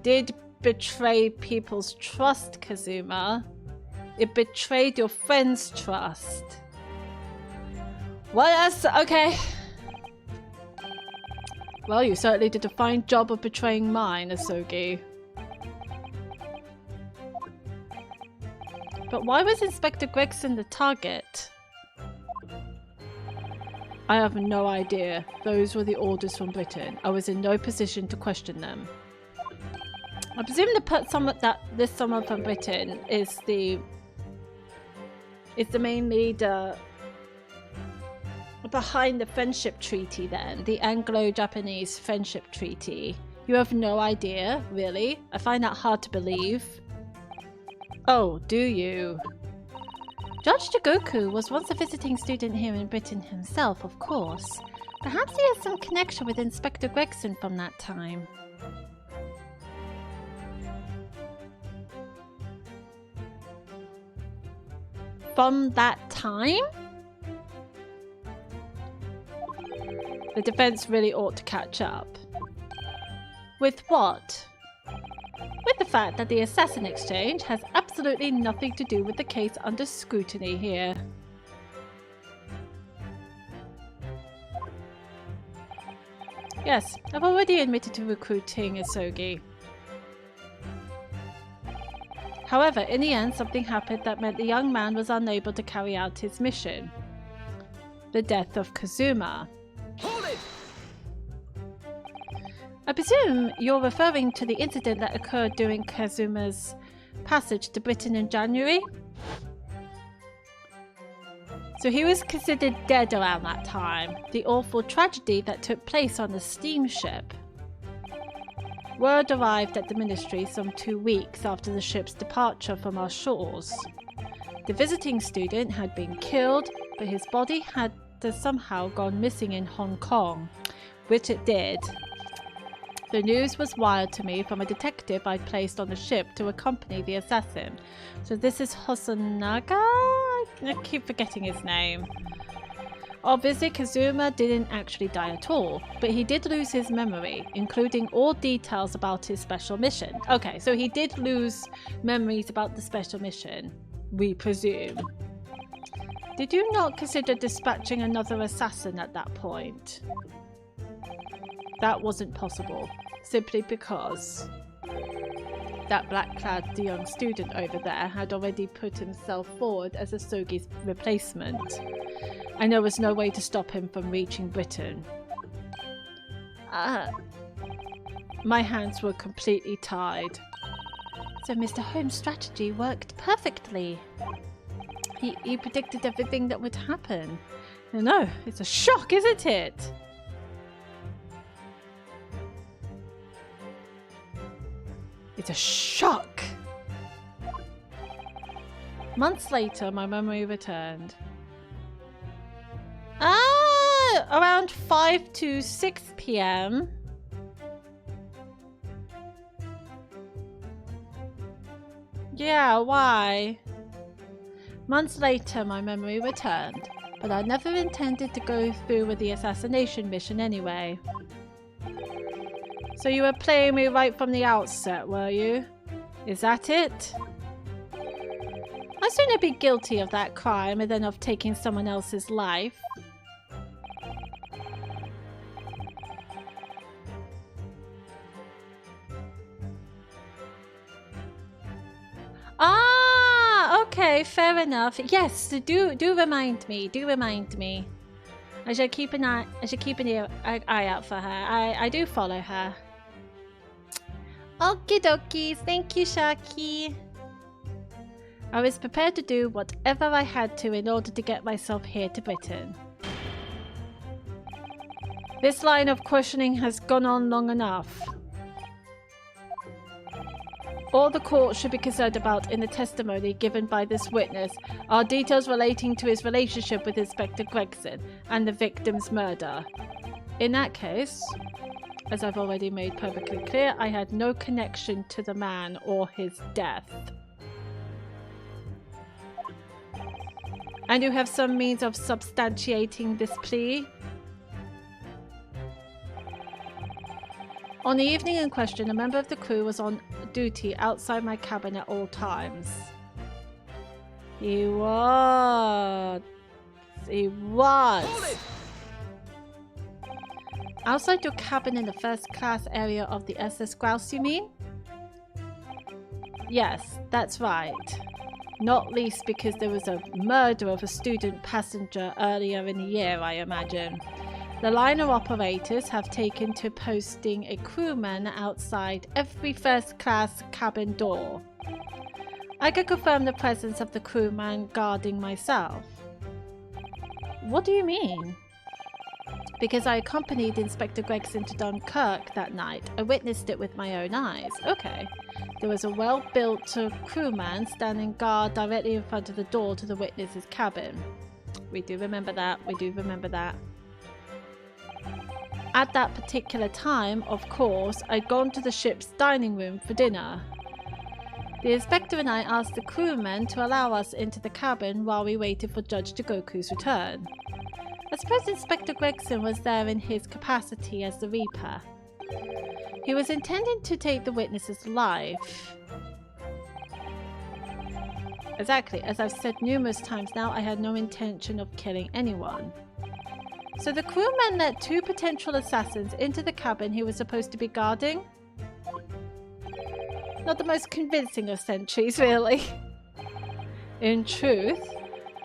Speaker 1: did betray people's trust, Kazuma. It betrayed your friend's trust. What else? Okay. Well, you certainly did a fine job of betraying mine, Asogi. But why was Inspector Gregson the target? I have no idea. Those were the orders from Britain. I was in no position to question them. I presume this someone from Britain is the main leader behind the friendship treaty then, the Anglo-Japanese friendship treaty. You have no idea, really? I find that hard to believe. Oh, do you? Judge Jigoku was once a visiting student here in Britain himself, of course. Perhaps he has some connection with Inspector Gregson from that time. From that time? The defense really ought to catch up. With what? With the fact that the assassin exchange has absolutely nothing to do with the case under scrutiny here. Yes, I've already admitted to recruiting Isogi. However, in the end, something happened that meant the young man was unable to carry out his mission. The death of Kazuma.
Speaker 4: Hold it!
Speaker 1: I presume you're referring to the incident that occurred during Kazuma's passage to Britain in January? So he was considered dead around that time, the awful tragedy that took place on the steamship. Word arrived at the ministry some 2 weeks after the ship's departure from our shores. The visiting student had been killed, but his body had somehow gone missing in Hong Kong, which it did. The news was wired to me from a detective I'd placed on the ship to accompany the assassin. So this is Hosonaga? I keep forgetting his name. Obviously, Kazuma didn't actually die at all, but he did lose his memory, including all details about his special mission. Okay, so he did lose memories about the special mission, we presume. Did you not consider dispatching another assassin at that point? That wasn't possible, simply because that black-clad young student over there had already put himself forward as Asogi's replacement, and there was no way to stop him from reaching Britain. My hands were completely tied. So Mr. Holmes' strategy worked perfectly. He predicted everything that would happen. No, it's a shock, isn't it? It's a shock! Months later, my memory returned. Around 5 to 6 p.m. Yeah, why? Months later, my memory returned, but I never intended to go through with the assassination mission anyway. So you were playing me right from the outset, were you? Is that it? I'd sooner be guilty of that crime than of taking someone else's life. Okay, fair enough. Yes, do remind me. Do remind me. I should keep an eye out for her. I do follow her. Okie dokie, thank you, Shaki. I was prepared to do whatever I had to in order to get myself here to Britain. This line of questioning has gone on long enough. All the court should be concerned about in the testimony given by this witness are details relating to his relationship with Inspector Gregson and the victim's murder. In that case, as I've already made perfectly clear, I had no connection to the man or his death. And you have some means of substantiating this plea? On the evening in question, a member of the crew was on duty outside my cabin at all times. He was. Outside your cabin in the first class area of the SS Grouse, you mean? Yes, that's right.
Speaker 3: Not least because there was a murder of a student passenger earlier in the year, I imagine. The liner operators have taken to posting a crewman outside every first-class cabin door. I can confirm the presence of the crewman guarding myself. What do you mean? Because I accompanied Inspector Gregson to Dunkirk that night. I witnessed it with my own eyes. Okay. There was a well-built crewman standing guard directly in front of the door to the witness's cabin. We do remember that. We do remember that. At that particular time, of course, I'd gone to the ship's dining room for dinner. The inspector and I asked the crewmen to allow us into the cabin while we waited for Judge Jigoku's return. I suppose Inspector Gregson was there in his capacity as the Reaper. He was intending to take the witness's life. Exactly, as I've said numerous times now, I had no intention of killing anyone. So the crewmen let two potential assassins into the cabin he was supposed to be guarding? Not the most convincing of sentries, really. In truth,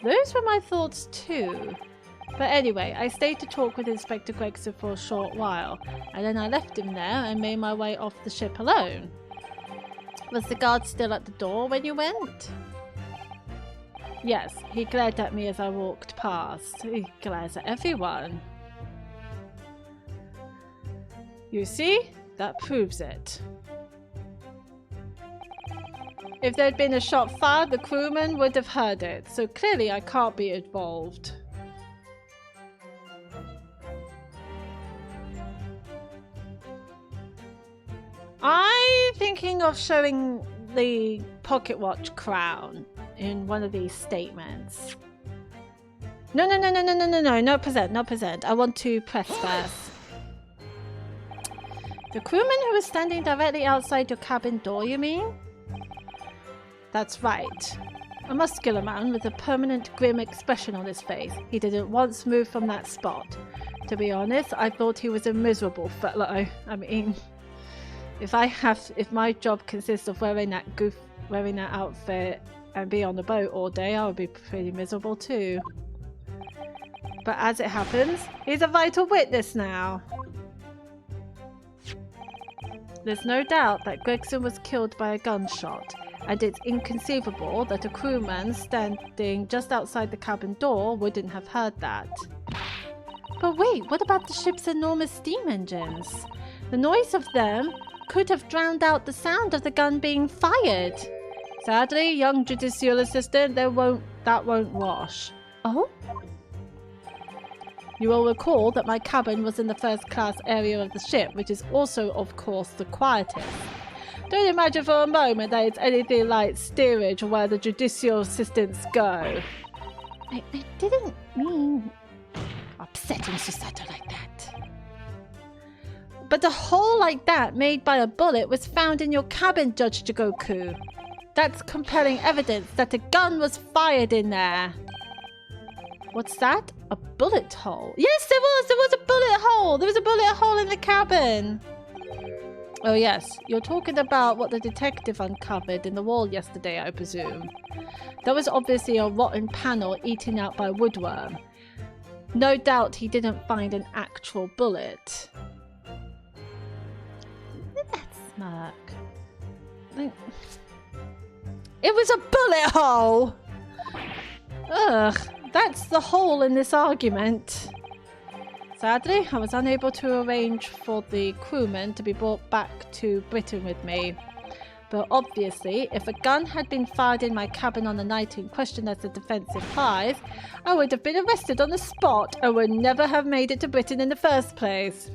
Speaker 3: those were my thoughts too. But anyway, I stayed to talk with Inspector Gregson for a short while, and then I left him there and made my way off the ship alone. Was the guard still at the door when you went? Yes, he glared at me as I walked past. He glares at everyone. You see? That proves it. If there'd been a shot fired, the crewman would have heard it, so clearly I can't be involved. I'm thinking of showing the pocket watch crown in one of these statements. No, not present. I want to press first. The crewman who was standing directly outside your cabin door, you mean? That's right. A muscular man with a permanent grim expression on his face. He didn't once move from that spot. To be honest, I thought he was a miserable fellow. I mean, if my job consists of wearing that outfit and be on the boat all day, I would be pretty miserable too. But as it happens, he's a vital witness now. There's no doubt that Gregson was killed by a gunshot, and it's inconceivable that a crewman standing just outside the cabin door wouldn't have heard that. But wait, what about the ship's enormous steam engines? The noise of them could have drowned out the sound of the gun being fired. Sadly, young judicial assistant, that won't wash. Oh? You will recall that my cabin was in the first class area of the ship, which is also, of course, the quietest. Don't imagine for a moment that it's anything like steerage or where the judicial assistants go. I didn't mean upsetting Susato like that. But a hole like that made by a bullet was found in your cabin, Judge Jigoku. That's compelling evidence that a gun was fired in there. What's that? A bullet hole? Yes, there was a bullet hole. There was a bullet hole in the cabin. Oh yes, you're talking about what the detective uncovered in the wall yesterday, I presume. That was obviously a rotten panel eaten out by woodworm. No doubt he didn't find an actual bullet. That smirk. It was a bullet hole! Ugh, that's the hole in this argument. Sadly, I was unable to arrange for the crewmen to be brought back to Britain with me. But obviously, if a gun had been fired in my cabin on the night in question as the defense implies, I would have been arrested on the spot and would never have made it to Britain in the first place.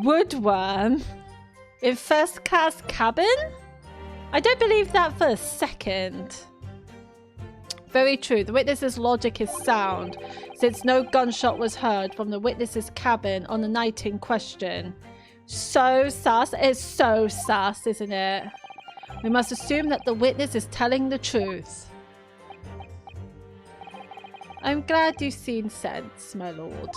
Speaker 3: Woodworm? In first class cabin? I don't believe that for a second. Very true. The witness's logic is sound, since no gunshot was heard from the witness's cabin on the night in question. So sus. It's so sus, isn't it? We must assume that the witness is telling the truth. I'm glad you've seen sense, my lord.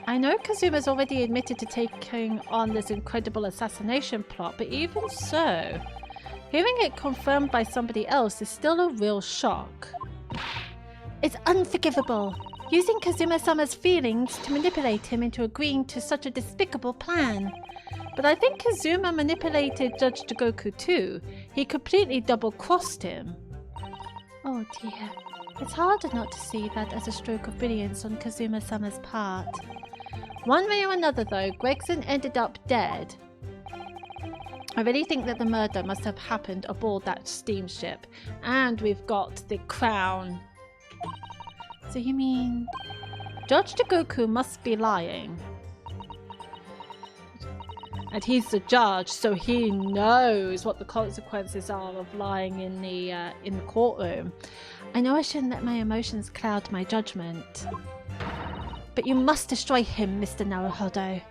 Speaker 3: I know Kazuma's already admitted to taking on this incredible assassination plot, but even so, hearing it confirmed by somebody else is still a real shock. It's unforgivable. Using Kazuma-sama's feelings to manipulate him into agreeing to such a despicable plan. But I think Kazuma manipulated Judge Jigoku too. He completely double-crossed him. Oh dear. It's hard not to see that as a stroke of brilliance on Kazuma-sama's part. One way or another though, Gregson ended up dead. I really think that the murder must have happened aboard that steamship. And we've got the crown. So you mean... Judge Jigoku must be lying. And he's the judge, so he knows what the consequences are of lying in the courtroom. I know I shouldn't let my emotions cloud my judgment. But you must destroy him, Mr. Naruhodo.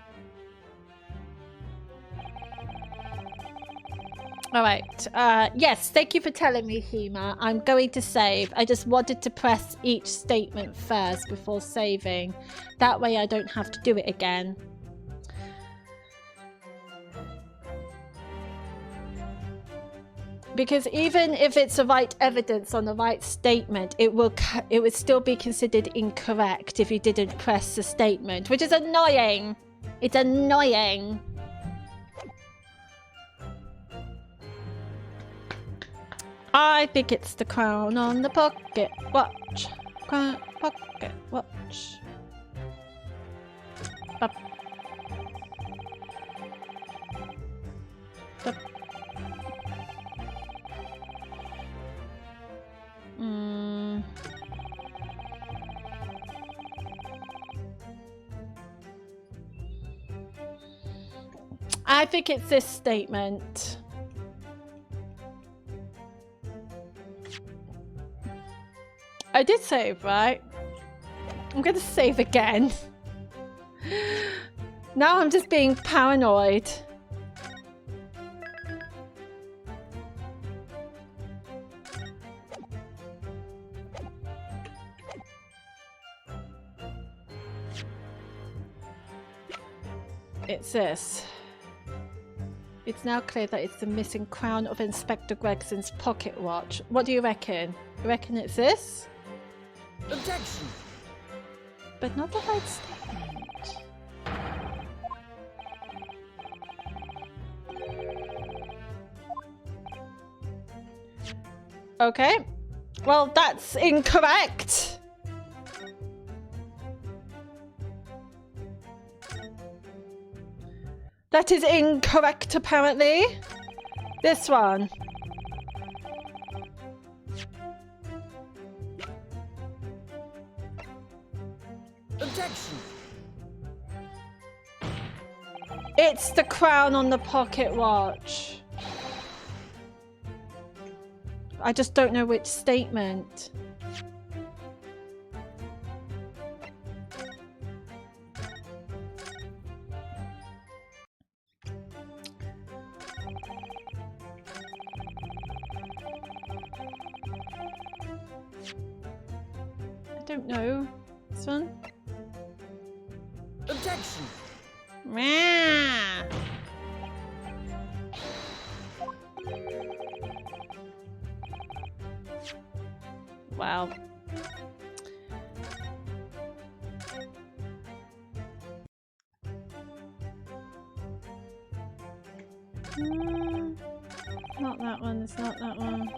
Speaker 3: Alright, yes, thank you for telling me, Hima. I'm going to save. I just wanted to press each statement first before saving. That way I don't have to do it again. Because even if it's the right evidence on the right statement, it would still be considered incorrect if you didn't press the statement, which is annoying. It's annoying. I think it's the crown on the pocket watch. Crown pocket watch. Up. Up. I think it's this statement. I did save, right? I'm gonna save again. Now I'm just being paranoid. It's this. It's now clear that it's the missing crown of Inspector Gregson's pocket watch. What do you reckon? You reckon it's this?
Speaker 4: Objection!
Speaker 3: But not the right statement. Okay. Well, that's incorrect. That is incorrect, apparently. This one.
Speaker 4: Objection!
Speaker 3: It's the crown on the pocket watch. I just don't know which statement. I don't know. This one?
Speaker 4: Objection!
Speaker 3: Meow. Wow. Not that one, it's not that one.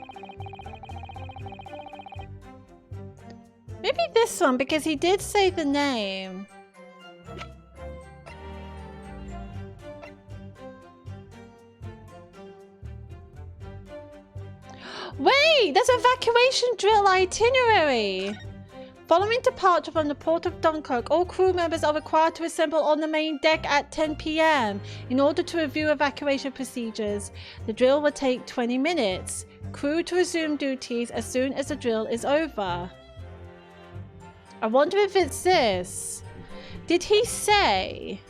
Speaker 3: Maybe this one, because he did say the name. Wait, there's an evacuation drill itinerary. Following departure from the port of Dunkirk, all crew members are required to assemble on the main deck at 10 p.m. in order to review evacuation procedures. The drill will take 20 minutes. Crew to resume duties as soon as the drill is over. I wonder if it's this. Did he say?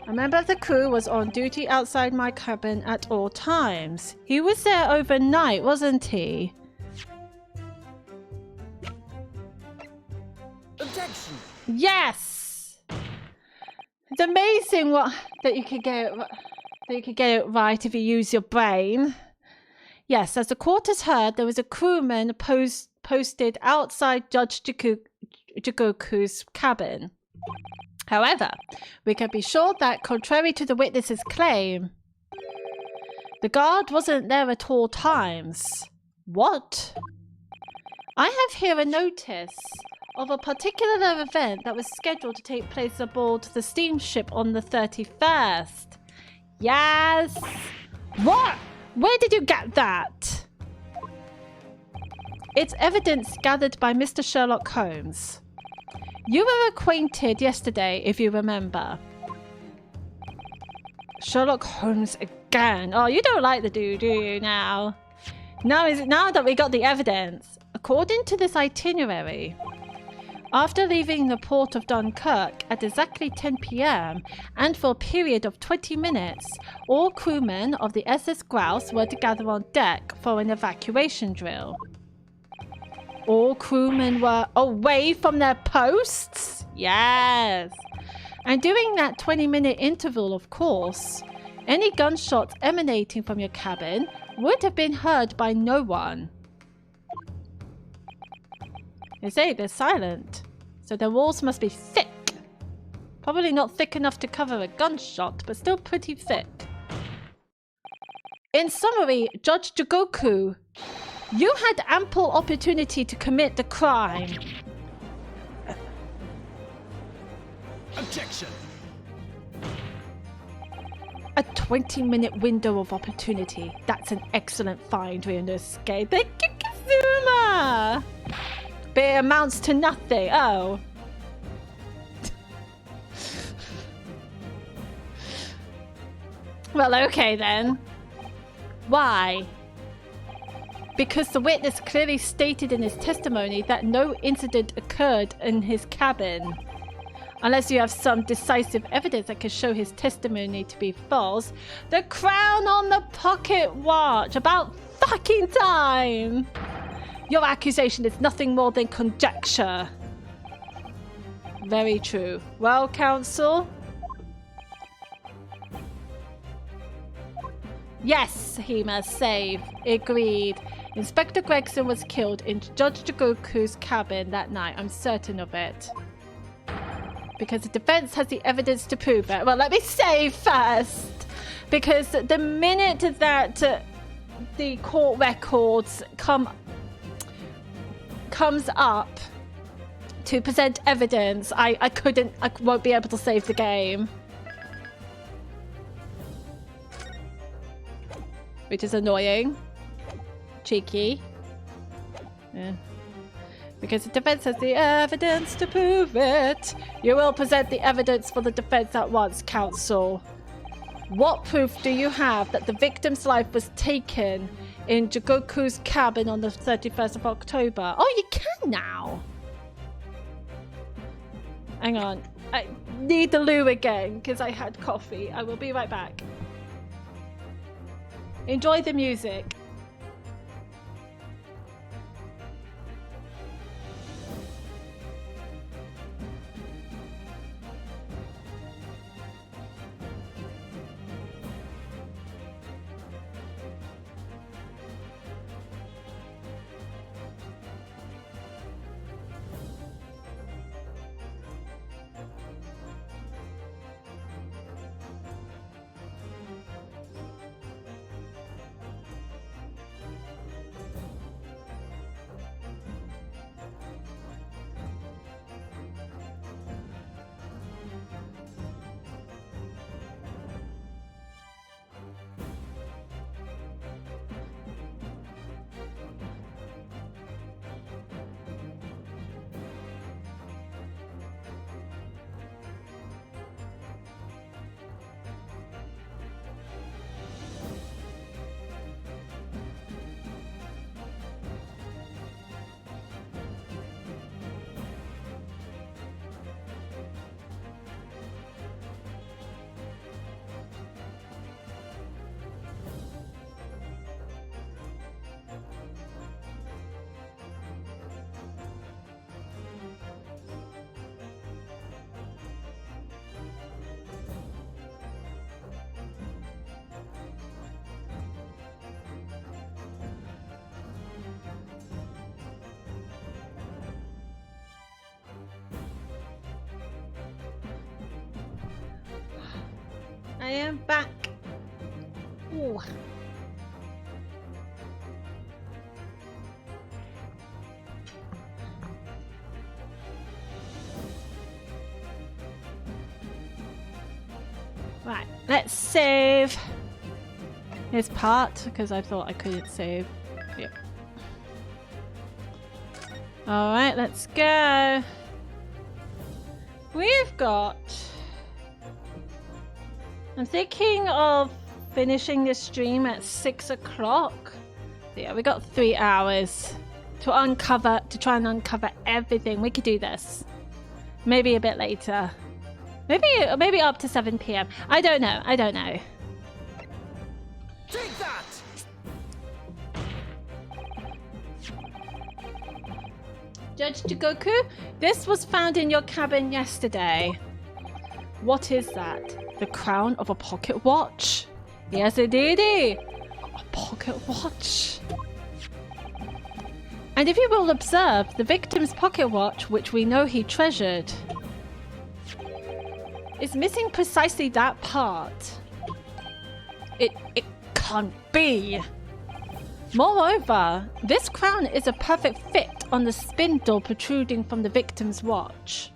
Speaker 3: A member of the crew was on duty outside my cabin at all times. He was there overnight, wasn't he?
Speaker 4: Objection.
Speaker 1: Yes! It's amazing that you could get it right if you use your brain. Yes, as the court has heard, there was a crewman posted outside Judge Jigoku's cabin. However, we can be sure that, contrary to the witness's claim, the guard wasn't there at all times. What? I have here a notice of a particular event that was scheduled to take place aboard the steamship on the 31st. Yes! What? Where did you get that? It's evidence gathered by Mr. Sherlock Holmes. You were acquainted yesterday, if you remember. Sherlock Holmes again. Oh, you don't like the dude, do you, now? Now that we got the evidence. According to this itinerary, after leaving the port of Dunkirk at exactly 10 p.m. and for a period of 20 minutes, all crewmen of the SS Grouse were to gather on deck for an evacuation drill. All crewmen were away from their posts? Yes. And during that 20-minute interval, of course, any gunshots emanating from your cabin would have been heard by no one. They say they're silent, so their walls must be thick. Probably not thick enough to cover a gunshot, but still pretty thick. In summary, Judge Jigoku, you had ample opportunity to commit the crime.
Speaker 4: Objection.
Speaker 1: A 20-minute window of opportunity. That's an excellent find, Ryunosuke. Thank you, Kazuma! But it amounts to nothing. Oh. Well, okay then. Why? Because the witness clearly stated in his testimony that no incident occurred in his cabin. Unless you have some decisive evidence that can show his testimony to be false. The crown on the pocket watch! About fucking time! Your accusation is nothing more than conjecture. Very true. Well, counsel? Yes, he must save. Agreed. Inspector Gregson was killed in Judge Jigoku's cabin that night. I'm certain of it. Because the defense has the evidence to prove it. Well, let me say first. Because the minute that the court records comes up to present evidence, I won't be able to save the game. Which is annoying. Cheeky. Yeah. Because the defense has the evidence to prove it. You will present the evidence for the defense at once, counsel. What proof do you have that the victim's life was taken in Jigoku's cabin on the 31st of October? Oh, you can now. Hang on. I need the loo again because I had coffee. I will be right back. Enjoy the music. I am back. Ooh. Right, let's save his part because I thought I couldn't save. Yep. Alright, let's go. We've got... I'm thinking of finishing this stream at 6 o'clock. Yeah, we got 3 hours to try and uncover everything. We could do this. Maybe a bit later. Maybe up to 7 p.m. I don't know.
Speaker 4: Take that!
Speaker 1: Judge Jigoku, this was found in your cabin yesterday. What is that? The crown of a pocket watch? Yes, indeed. A pocket watch. And if you will observe, the victim's pocket watch, which we know he treasured, is missing precisely that part. It can't be. Moreover, this crown is a perfect fit on the spindle protruding from the victim's watch.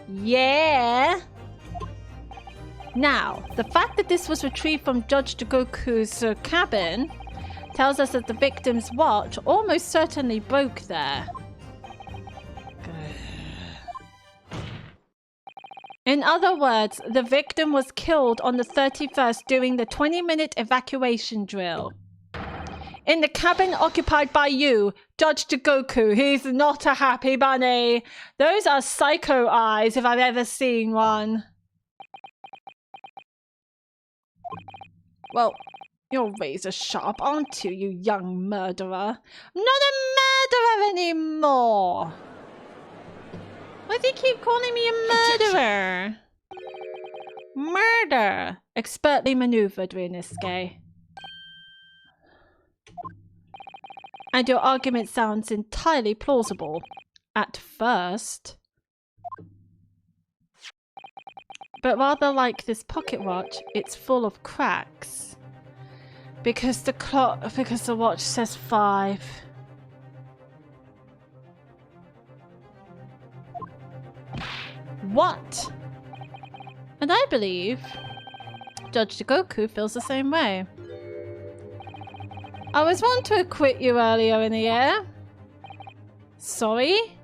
Speaker 1: Yeah. Now, the fact that this was retrieved from Judge Jigoku's cabin tells us that the victim's watch almost certainly broke there. In other words, the victim was killed on the 31st during the 20-minute evacuation drill. In the cabin occupied by you, Judge Jigoku. He's not a happy bunny. Those are psycho eyes if I've ever seen one. Well, you're razor sharp, aren't you, you young murderer? I'm not a murderer anymore. Why do you keep calling me a murderer? Murder. Expertly maneuvered, Ryunosuke. And your argument sounds entirely plausible. At first. But rather like this pocket watch, it's full of cracks. Because the watch says 5. What? And I believe Judge Jigoku feels the same way. I was one to acquit you earlier in the year. Sorry?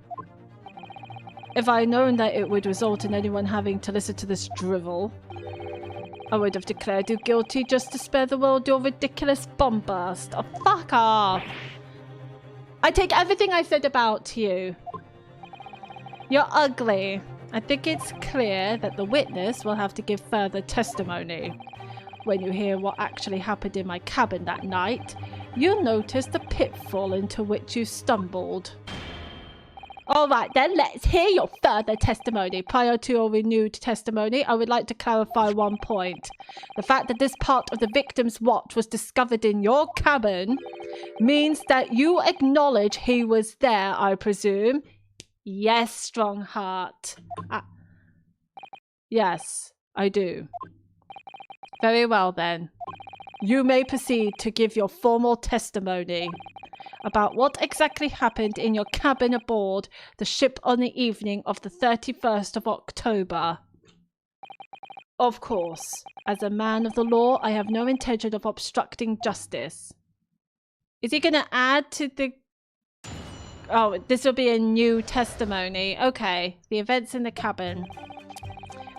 Speaker 1: If I'd known that it would result in anyone having to listen to this drivel, I would have declared you guilty just to spare the world your ridiculous bombast. Oh, fuck off. I take everything I said about you. You're ugly. I think it's clear that the witness will have to give further testimony. When you hear what actually happened in my cabin that night, you'll notice the pitfall into which you stumbled. Alright then, let's hear your further testimony. Prior to your renewed testimony, I would like to clarify one point. The fact that this part of the victim's watch was discovered in your cabin means that you acknowledge he was there, I presume. Yes, strong heart. Yes, I do. Very well then. You may proceed to give your formal testimony about what exactly happened in your cabin aboard the ship on the evening of the 31st of October. Of course, as a man of the law, I have no intention of obstructing justice. Is he going to add to the... Oh, this will be a new testimony. Okay, the events in the cabin.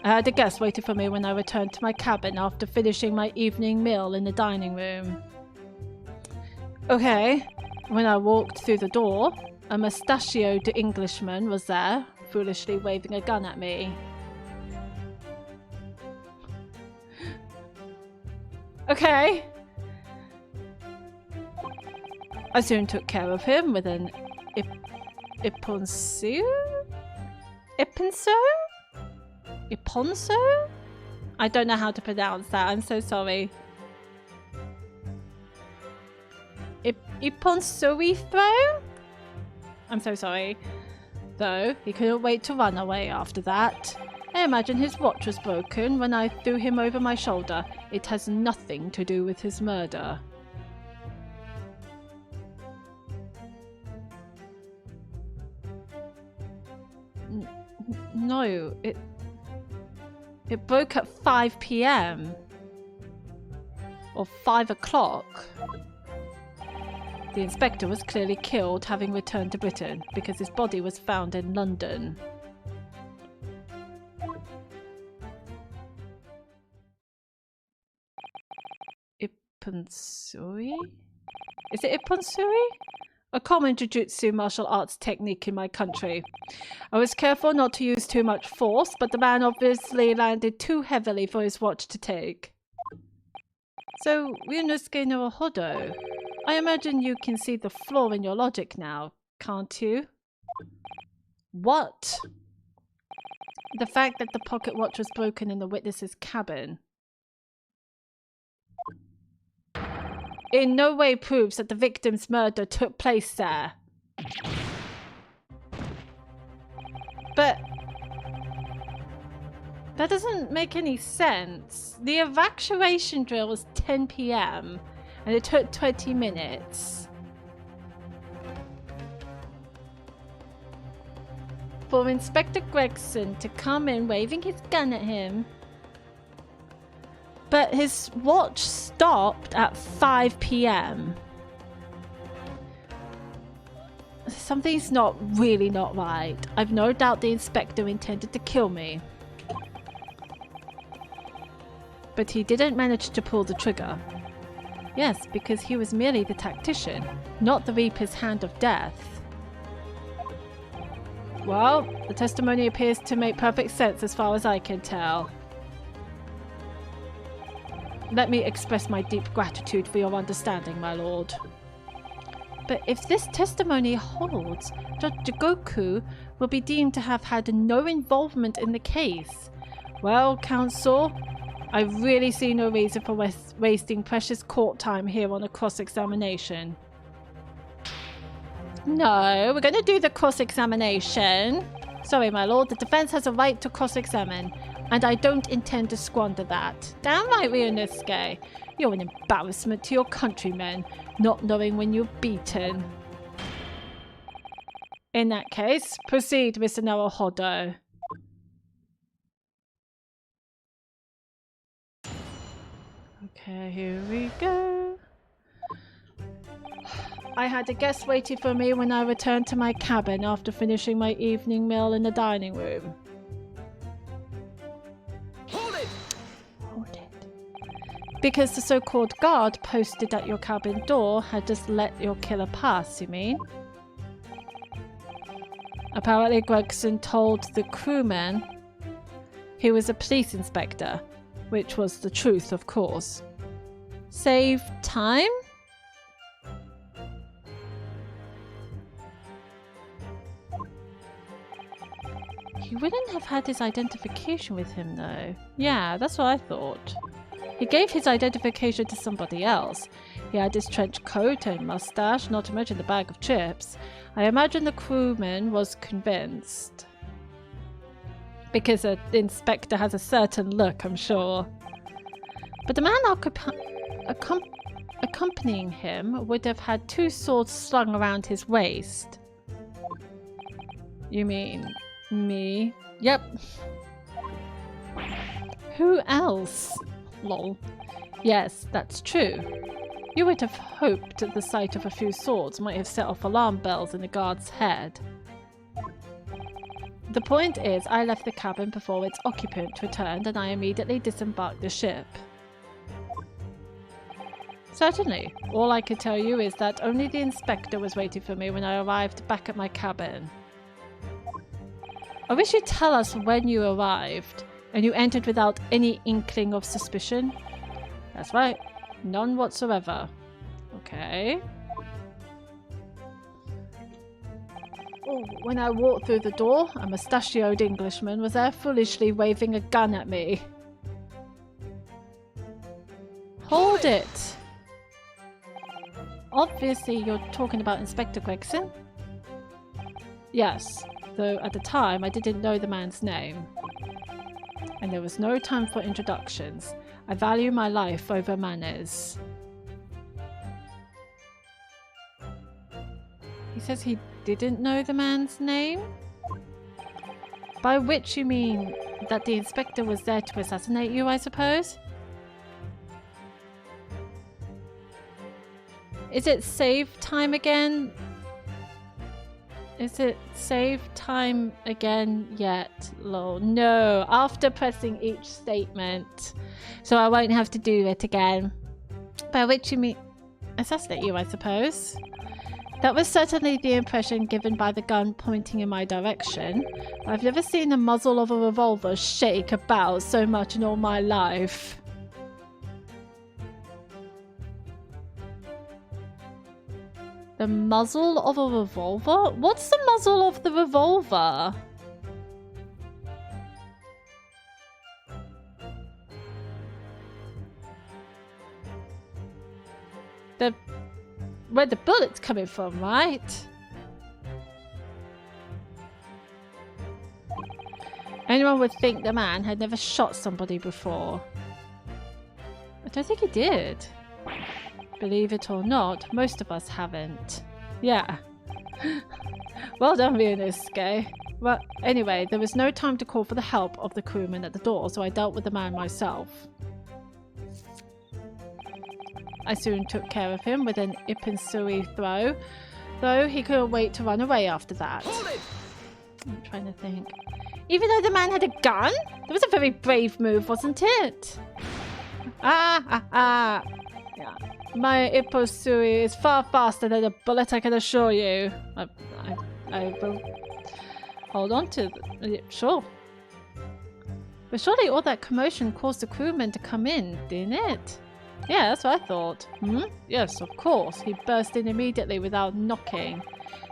Speaker 1: I had a guest waiting for me when I returned to my cabin after finishing my evening meal in the dining room. Okay, when I walked through the door, a mustachioed Englishman was there, foolishly waving a gun at me. Okay. I soon took care of him with an Iponso? I don't know how to pronounce that. I'm so sorry. Iponsui throw? I'm so sorry. Though, he couldn't wait to run away after that.
Speaker 3: I imagine his watch was broken when I threw him over my shoulder. It has nothing to do with his murder. No, it broke at 5 p.m. or 5 o'clock. The inspector was clearly killed having returned to Britain because his body was found in London. Ippunsuri? Is it Ippunsuri? A common jujutsu martial arts technique in my country. I was careful not to use too much force, but the man obviously landed too heavily for his watch to take. So, Ryunosuke Naruhodo, I imagine you can see the flaw in your logic now, can't you? What? The fact that the pocket watch was broken in the witness's cabin in no way proves that the victim's murder took place there. But that doesn't make any sense. The evacuation drill was 10 p.m. and it took 20 minutes. For Inspector Gregson to come in waving his gun at him. But his watch stopped at 5 p.m. Something's really not right. I've no doubt the inspector intended to kill me. But he didn't manage to pull the trigger. Yes, because he was merely the tactician, not the Reaper's hand of death. Well, the testimony appears to make perfect sense as far as I can tell. Let me express my deep gratitude for your understanding, my lord. But if this testimony holds, Judge Jigoku will be deemed to have had no involvement in the case. Well, counsel, I really see no reason for wasting precious court time here on a cross-examination. No, we're going to do the cross-examination. Sorry, my lord, the defense has a right to cross-examine. And I don't intend to squander that. Damn right, Ryunosuke. You're an embarrassment to your countrymen, not knowing when you're beaten. In that case, proceed, Mr. Naruhodo. Okay, here we go. I had a guest waiting for me when I returned to my cabin after finishing my evening meal in the dining room. Because the so-called guard posted at your cabin door had just let your killer pass, you mean? Apparently Gregson told the crewman he was a police inspector, which was the truth, of course. Save time? He wouldn't have had his identification with him, though. Yeah, that's what I thought. He gave his identification to somebody else. He had his trench coat and mustache, not to mention the bag of chips. I imagine the crewman was convinced. Because an inspector has a certain look, I'm sure. But the man accompanying him would have had 2 swords slung around his waist. You mean me? Yep. Who else? Lol. Yes, that's true. You would have hoped that the sight of a few swords might have set off alarm bells in the guard's head. The point is, I left the cabin before its occupant returned and I immediately disembarked the ship. Certainly. All I could tell you is that only the inspector was waiting for me when I arrived back at my cabin. I wish you'd tell us when you arrived. And you entered without any inkling of suspicion? That's right. None whatsoever. Okay. Oh, when I walked through the door, a mustachioed Englishman was there foolishly waving a gun at me. Hold it! Obviously you're talking about Inspector Gregson? Yes, though at the time I didn't know the man's name.
Speaker 1: And there was no time for introductions. I value my life over manners. He says he didn't know the man's name? By which you mean that the inspector was there to assassinate you, I suppose? Is it save time again? Is it save time again yet? Lol. No, after pressing each statement. So I won't have to do it again. By which you mean assassinate you, I suppose? That was certainly the impression given by the gun pointing in my direction. I've never seen the muzzle of a revolver shake about so much in all my life. The muzzle of a revolver? What's the muzzle of the revolver? Where the bullet's coming from, right? Anyone would think the man had never shot somebody before. I don't think he did. Believe it or not, most of us haven't. Yeah. Well done, Ryunosuke. Well, anyway, there was no time to call for the help of the crewman at the door, so I dealt with the man myself. I soon took care of him with an Ippensui throw, though he couldn't wait to run away after that.
Speaker 4: Hold it!
Speaker 1: I'm trying to think. Even though the man had a gun? That was a very brave move, wasn't it? Yeah. My Ippensui is far faster than a bullet, I can assure you. I will hold on to it, sure. But surely all that commotion caused the crewman to come in, didn't it? Yeah, that's what I thought. Yes, of course. He burst in immediately without knocking.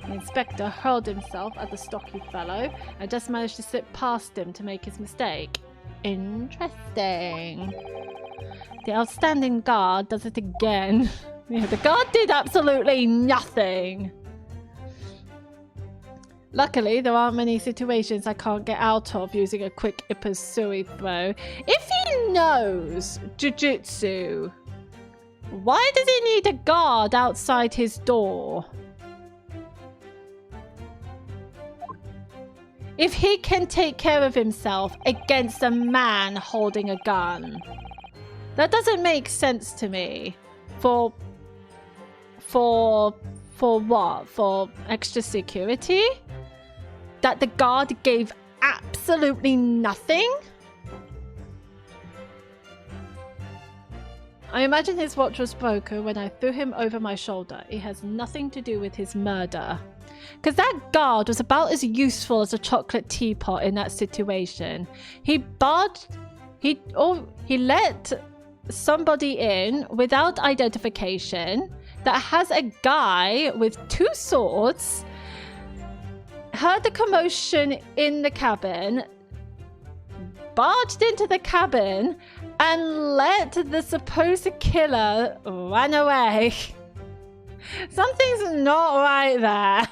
Speaker 1: The inspector hurled himself at the stocky fellow and just managed to slip past him to make his mistake. Interesting. The outstanding guard does it again. Yeah, the guard did absolutely nothing. Luckily, there aren't many situations I can't get out of using a quick Ippensui throw. If he knows Jujutsu, why does he need a guard outside his door? If he can take care of himself against a man holding a gun. That doesn't make sense to me. For what? For extra security? That the guard gave absolutely nothing? I imagine his watch was broken when I threw him over my shoulder. It has nothing to do with his murder. Because that guard was about as useful as a chocolate teapot in that situation. He let somebody in without identification that has a guy with two swords, heard the commotion in the cabin, barged into the cabin, and let the supposed killer run away. Something's not right there.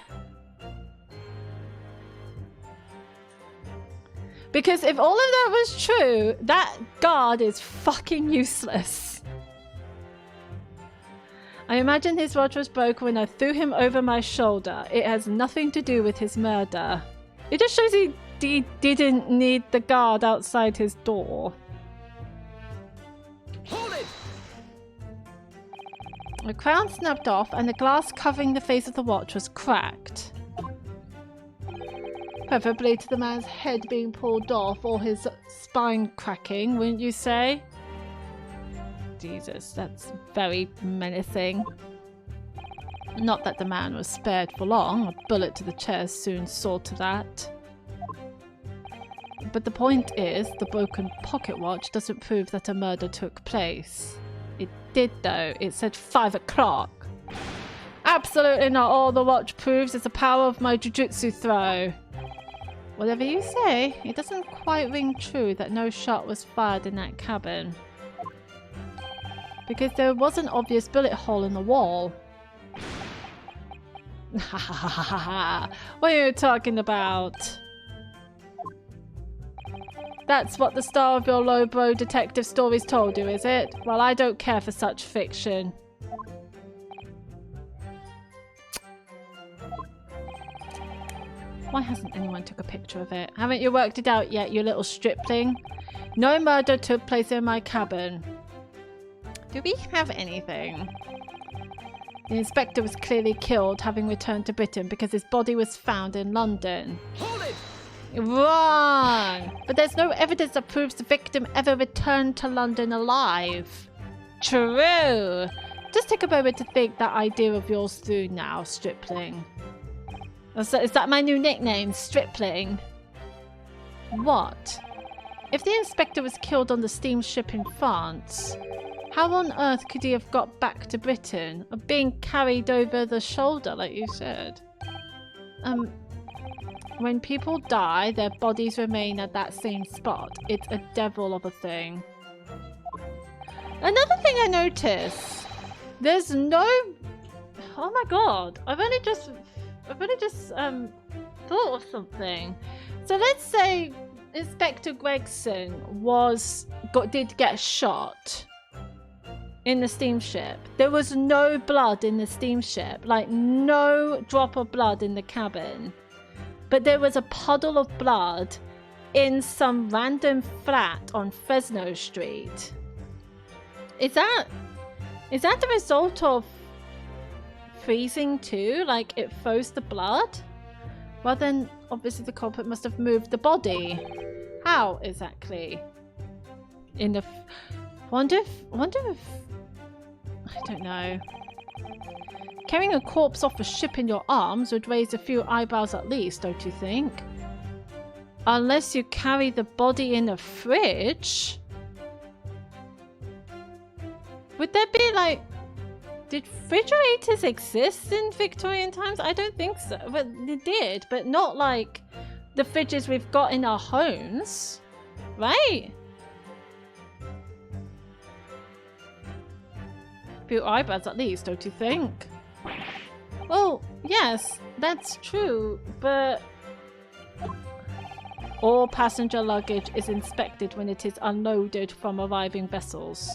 Speaker 1: Because if all of that was true, that guard is fucking useless. I imagine his watch was broken when I threw him over my shoulder. It has nothing to do with his murder. It just shows he didn't need the guard outside his door.
Speaker 4: Hold it!
Speaker 1: The crown snapped off and the glass covering the face of the watch was cracked. Preferably to the man's head being pulled off or his spine cracking, wouldn't you say? Jesus, that's very menacing. Not that the man was spared for long. A bullet to the chest soon saw to that. But the point is, the broken pocket watch doesn't prove that a murder took place. It did though. It said 5 o'clock. Absolutely not all the watch proves is the power of my jujutsu throw. Whatever you say, it doesn't quite ring true that no shot was fired in that cabin. Because there was an obvious bullet hole in the wall. Ha ha ha ha ha. What are you talking about?
Speaker 3: That's what the star of your lowbrow detective stories told you, is it? Well, I don't care for such fiction. Why hasn't anyone took a picture of it? Haven't you worked it out yet, you little stripling? No murder took place in my cabin. Do we have anything? The inspector was clearly killed, having returned to Britain because his body was found in London.
Speaker 4: Hold it!
Speaker 3: Wrong! But there's no evidence that proves the victim ever returned to London alive. True! Just take a moment to think that idea of yours through now, stripling. Is that my new nickname, stripling? What? If the inspector was killed on the steamship in France, how on earth could he have got back to Britain? Or being carried over the shoulder, like you said? When people die, their bodies remain at that same spot. It's a devil of a thing. Another thing I noticed, there's no... Oh my god, I've only just thought of something. So let's say Inspector Gregson did get shot in the steamship. There was no blood in the steamship, like no drop of blood in the cabin. But there was a puddle of blood in some random flat on Fresno Street. Is that the result of freezing too? Like it froze the blood? Well then, obviously the culprit must have moved the body. How exactly? Wonder if I don't know. Carrying a corpse off a ship in your arms would raise a few eyebrows at least, don't you think? Unless you carry the body in a fridge. Would there be like... Did refrigerators exist in Victorian times? I don't think so. But they did, but not like the fridges we've got in our homes. Right? A few eyebrows at least, don't you think? Well, yes, that's true, but all passenger luggage is inspected when it is unloaded from arriving vessels.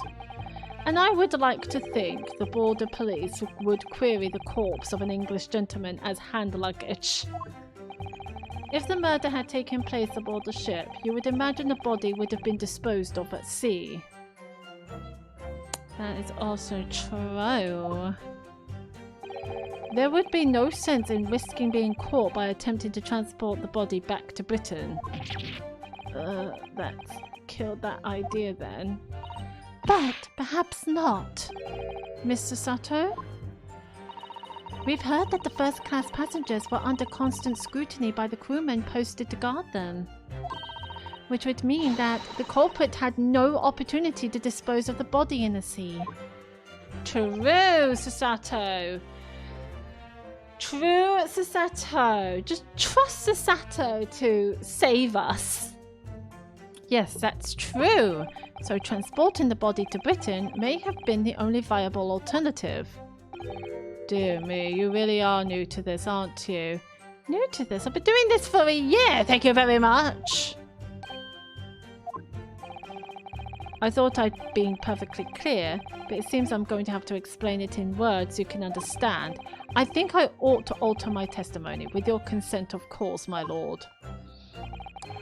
Speaker 3: And I would like to think the border police would query the corpse of an English gentleman as hand luggage. If the murder had taken place aboard the ship, you would imagine the body would have been disposed of at sea. That is also true. There would be no sense in risking being caught by attempting to transport the body back to Britain. That's killed that idea then. But perhaps not. Mr. Sato? We've heard that the first-class passengers were under constant scrutiny by the crewmen posted to guard them. Which would mean that the culprit had no opportunity to dispose of the body in the sea. True, Sasato. True, Sasato. Just trust Sasato to save us. Yes, that's true. So transporting the body to Britain may have been the only viable alternative. Dear me, you really are new to this, aren't you? New to this? I've been doing this for a year, thank you very much. I thought I'd been perfectly clear, but it seems I'm going to have to explain it in words you can understand. I think I ought to alter my testimony, with your consent of course, my lord.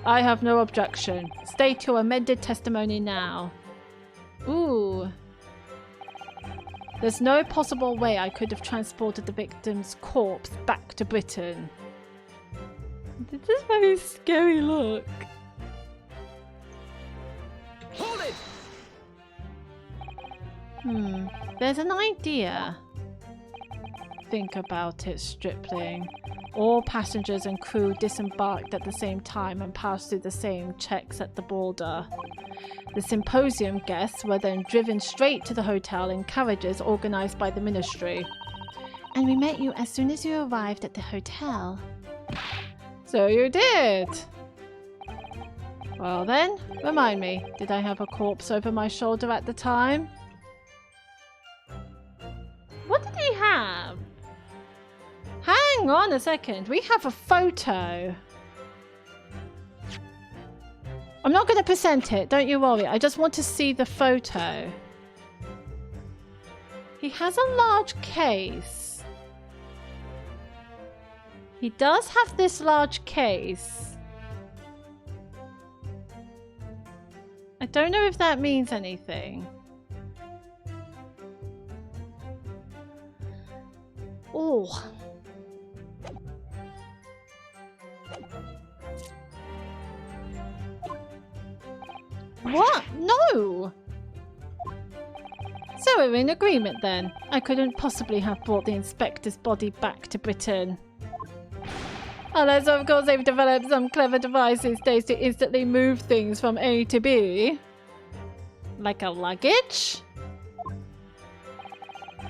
Speaker 3: I have no objection. State your amended testimony now. Ooh. There's no possible way I could have transported the victim's corpse back to Britain. This is a very scary look.
Speaker 4: Hold it!
Speaker 3: There's an idea. Think about it, stripling. All passengers and crew disembarked at the same time and passed through the same checks at the border. The symposium guests were then driven straight to the hotel in carriages organised by the ministry. And we met you as soon as you arrived at the hotel. So you did! Well then, remind me, did I have a corpse over my shoulder at the time? What did he have? Hang on a second, we have a photo. I'm not going to present it, don't you worry. I just want to see the photo. He has a large case. He does have this large case. I don't know if that means anything. Oh. What? No! So we're in agreement then. I couldn't possibly have brought the inspector's body back to Britain. Unless, of course, they've developed some clever device these days to instantly move things from A to B. Like a luggage?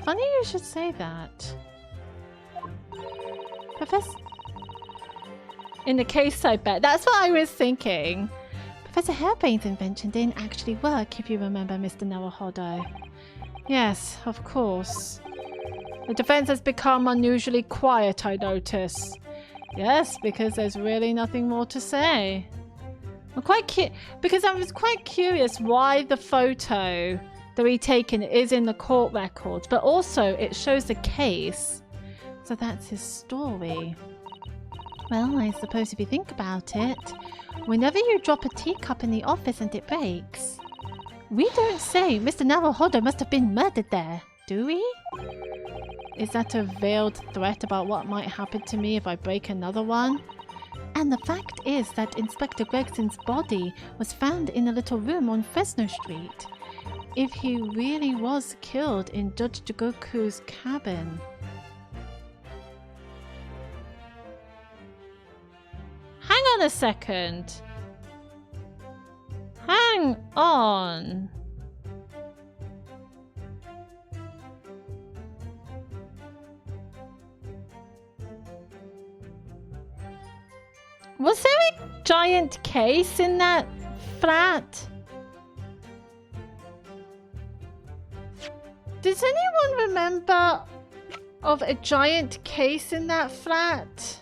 Speaker 3: Funny you should say that. Professor... In the case, I bet. That's what I was thinking. Professor Hairbrain's invention didn't actually work, if you remember, Mr. Naruhodo. Yes, of course. The defense has become unusually quiet, I notice. Yes, because there's really nothing more to say. Because I was quite curious why the photo that we taken is in the court records, but also it shows the case. So that's his story. Well, I suppose if you think about it, whenever you drop a teacup in the office and it breaks, we don't say Mr. Naruhodo must have been murdered there, do we? Is that a veiled threat about what might happen to me if I break another one? And the fact is that Inspector Gregson's body was found in a little room on Fresno Street. If he really was killed in Judge Jigoku's cabin. Hang on a second. Hang on. Was there a giant case in that flat? Does anyone remember of a giant case in that flat?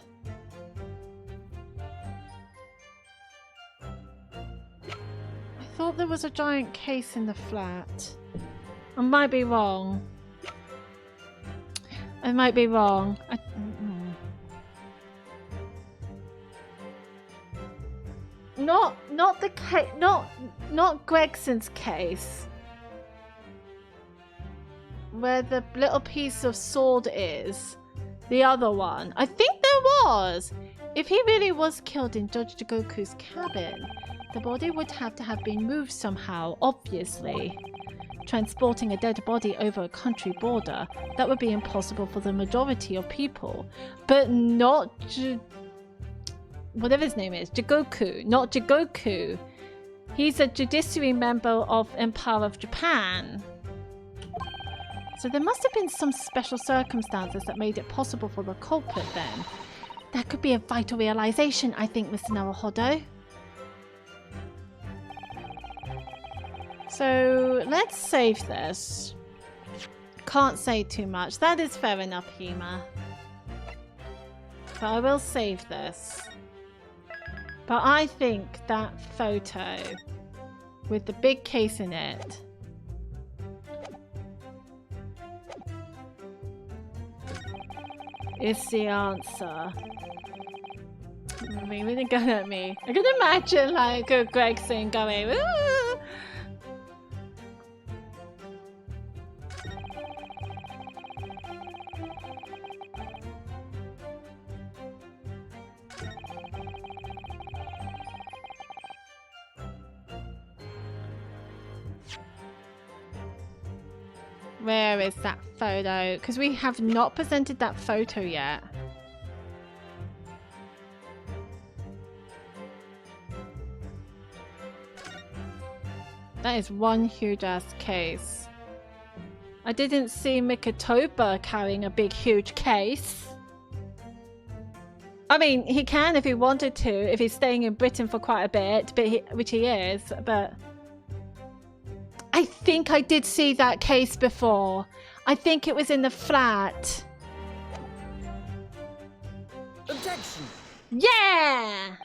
Speaker 3: I thought there was a giant case in the flat. I might be wrong. I might be wrong. Not the case, not Gregson's case. Where the little piece of sword is. The other one. I think there was. If he really was killed in Judge Jigoku's cabin, the body would have to have been moved somehow, obviously. Transporting a dead body over a country border, that would be impossible for the majority of people. But not whatever his name is, Jigoku, not Jigoku. He's a judiciary member of Empire of Japan. So there must have been some special circumstances that made it possible for the culprit then. That could be a vital realization, I think, Mr. Naruhodo. So let's save this. Can't say too much. That is fair enough, Hema. So I will save this. But I think that photo with the big case in it is the answer. I mean, really good at me. I can imagine like a Gregson going, "Ooh!" Where is that photo? Because we have not presented that photo yet. That is one huge ass case. I didn't see Mikotoba carrying a big huge case. I mean, he can if he wanted to, if he's staying in Britain for quite a bit, but which he is, but... I think I did see that case before. I think it was in the flat.
Speaker 4: Objection!
Speaker 3: Yeah!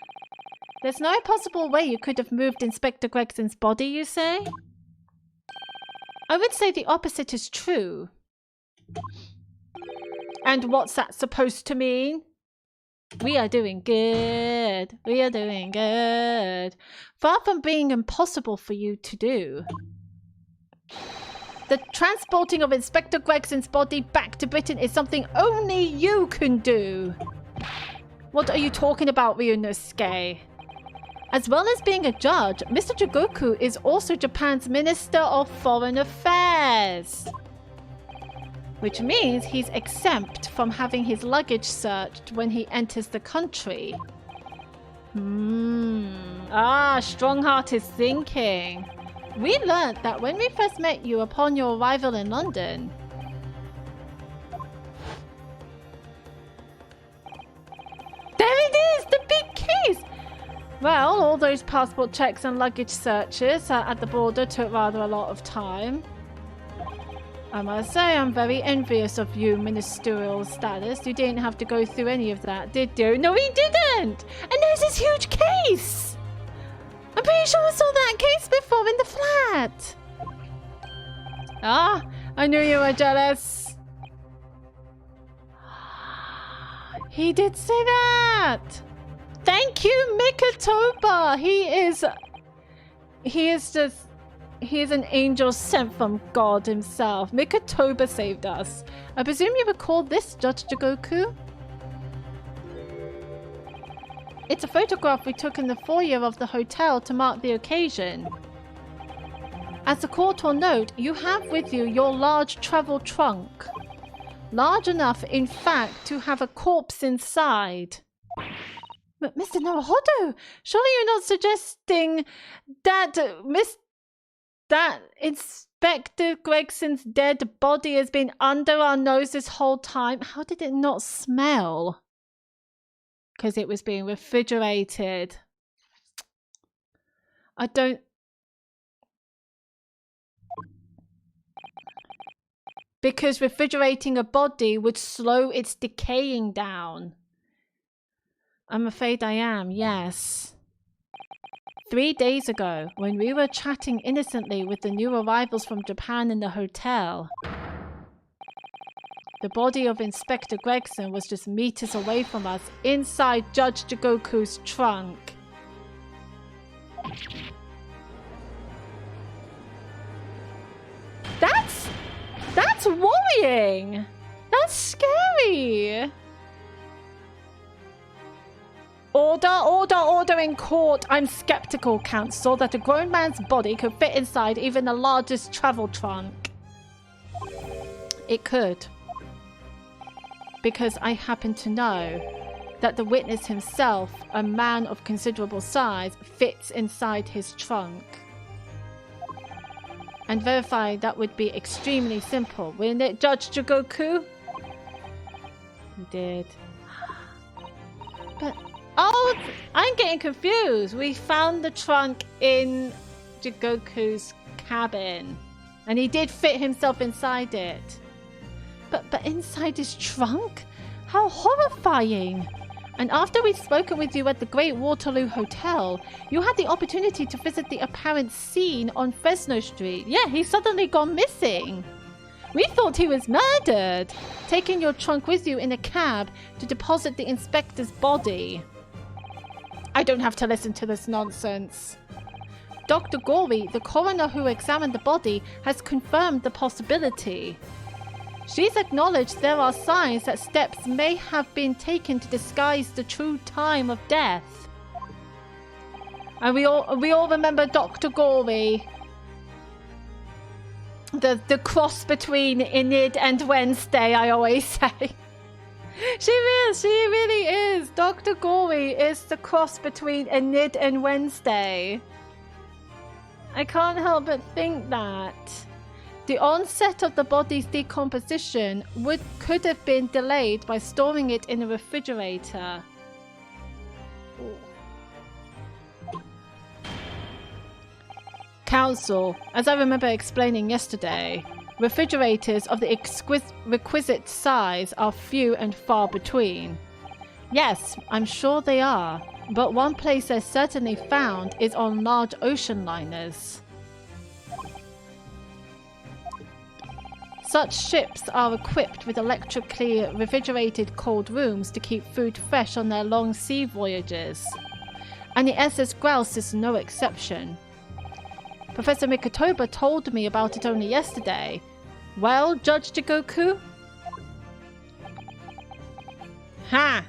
Speaker 3: There's no possible way you could have moved Inspector Gregson's body, you say? I would say the opposite is true. And what's that supposed to mean? We are doing good. We are doing good. Far from being impossible for you to do. The transporting of Inspector Gregson's body back to Britain is something only you can do. What are you talking about, Ryunosuke? As well as being a judge, Mr. Jigoku is also Japan's Minister of Foreign Affairs. Which means he's exempt from having his luggage searched when he enters the country. Strongheart is thinking. We learnt that when we first met you upon your arrival in London. There it is! The big case! Well, all those passport checks and luggage searches at the border took rather a lot of time. I must say I'm very envious of you, ministerial status. You didn't have to go through any of that, did you? No, he didn't! And there's this huge case! I'm pretty sure I saw that case before in the flat! Ah, I knew you were jealous. He did say that! Thank you, Mikatoba! He is an angel sent from God himself. Mikatoba saved us. I presume you recall this, Judge Jigoku? It's a photograph we took in the foyer of the hotel to mark the occasion. As the court will note, you have with you your large travel trunk. Large enough, in fact, to have a corpse inside. But Mr. Naruhodo, surely you're not suggesting that that Inspector Gregson's dead body has been under our nose this whole time? How did it not smell? Because it was being refrigerated. I don't... Because refrigerating a body would slow its decaying down. I'm afraid I am, yes. 3 days ago, when we were chatting innocently with the new arrivals from Japan in the hotel, the body of Inspector Gregson was just meters away from us, inside Judge Jigoku's trunk. That's worrying! That's scary! Order in court! I'm skeptical, counsel, that a grown man's body could fit inside even the largest travel trunk. It could. Because I happen to know that the witness himself, a man of considerable size, fits inside his trunk. And verify that would be extremely simple, wouldn't it, Judge Jigoku? He did. But... oh, I'm getting confused. We found the trunk in Jigoku's cabin. And he did fit himself inside it. But inside his trunk? How horrifying! And after we'd spoken with you at the Great Waterloo Hotel, you had the opportunity to visit the apparent scene on Fresno Street. Yeah, he's suddenly gone missing. We thought he was murdered, taking your trunk with you in a cab to deposit the inspector's body. I don't have to listen to this nonsense. Dr. Gory, the coroner who examined the body, has confirmed the possibility. She's acknowledged there are signs that steps may have been taken to disguise the true time of death. And we all remember Dr. Gory. The cross between Enid and Wednesday, I always say. She really is. Dr. Gory is the cross between Enid and Wednesday. I can't help but think that. The onset of the body's decomposition could have been delayed by storing it in a refrigerator. Counsel, as I remember explaining yesterday, refrigerators of the requisite size are few and far between. Yes, I'm sure they are. But one place they're certainly found is on large ocean liners. Such ships are equipped with electrically refrigerated cold rooms to keep food fresh on their long sea voyages. And the SS Grouse is no exception. Professor Mikotoba told me about it only yesterday. Well, Judge Jigoku? Ha!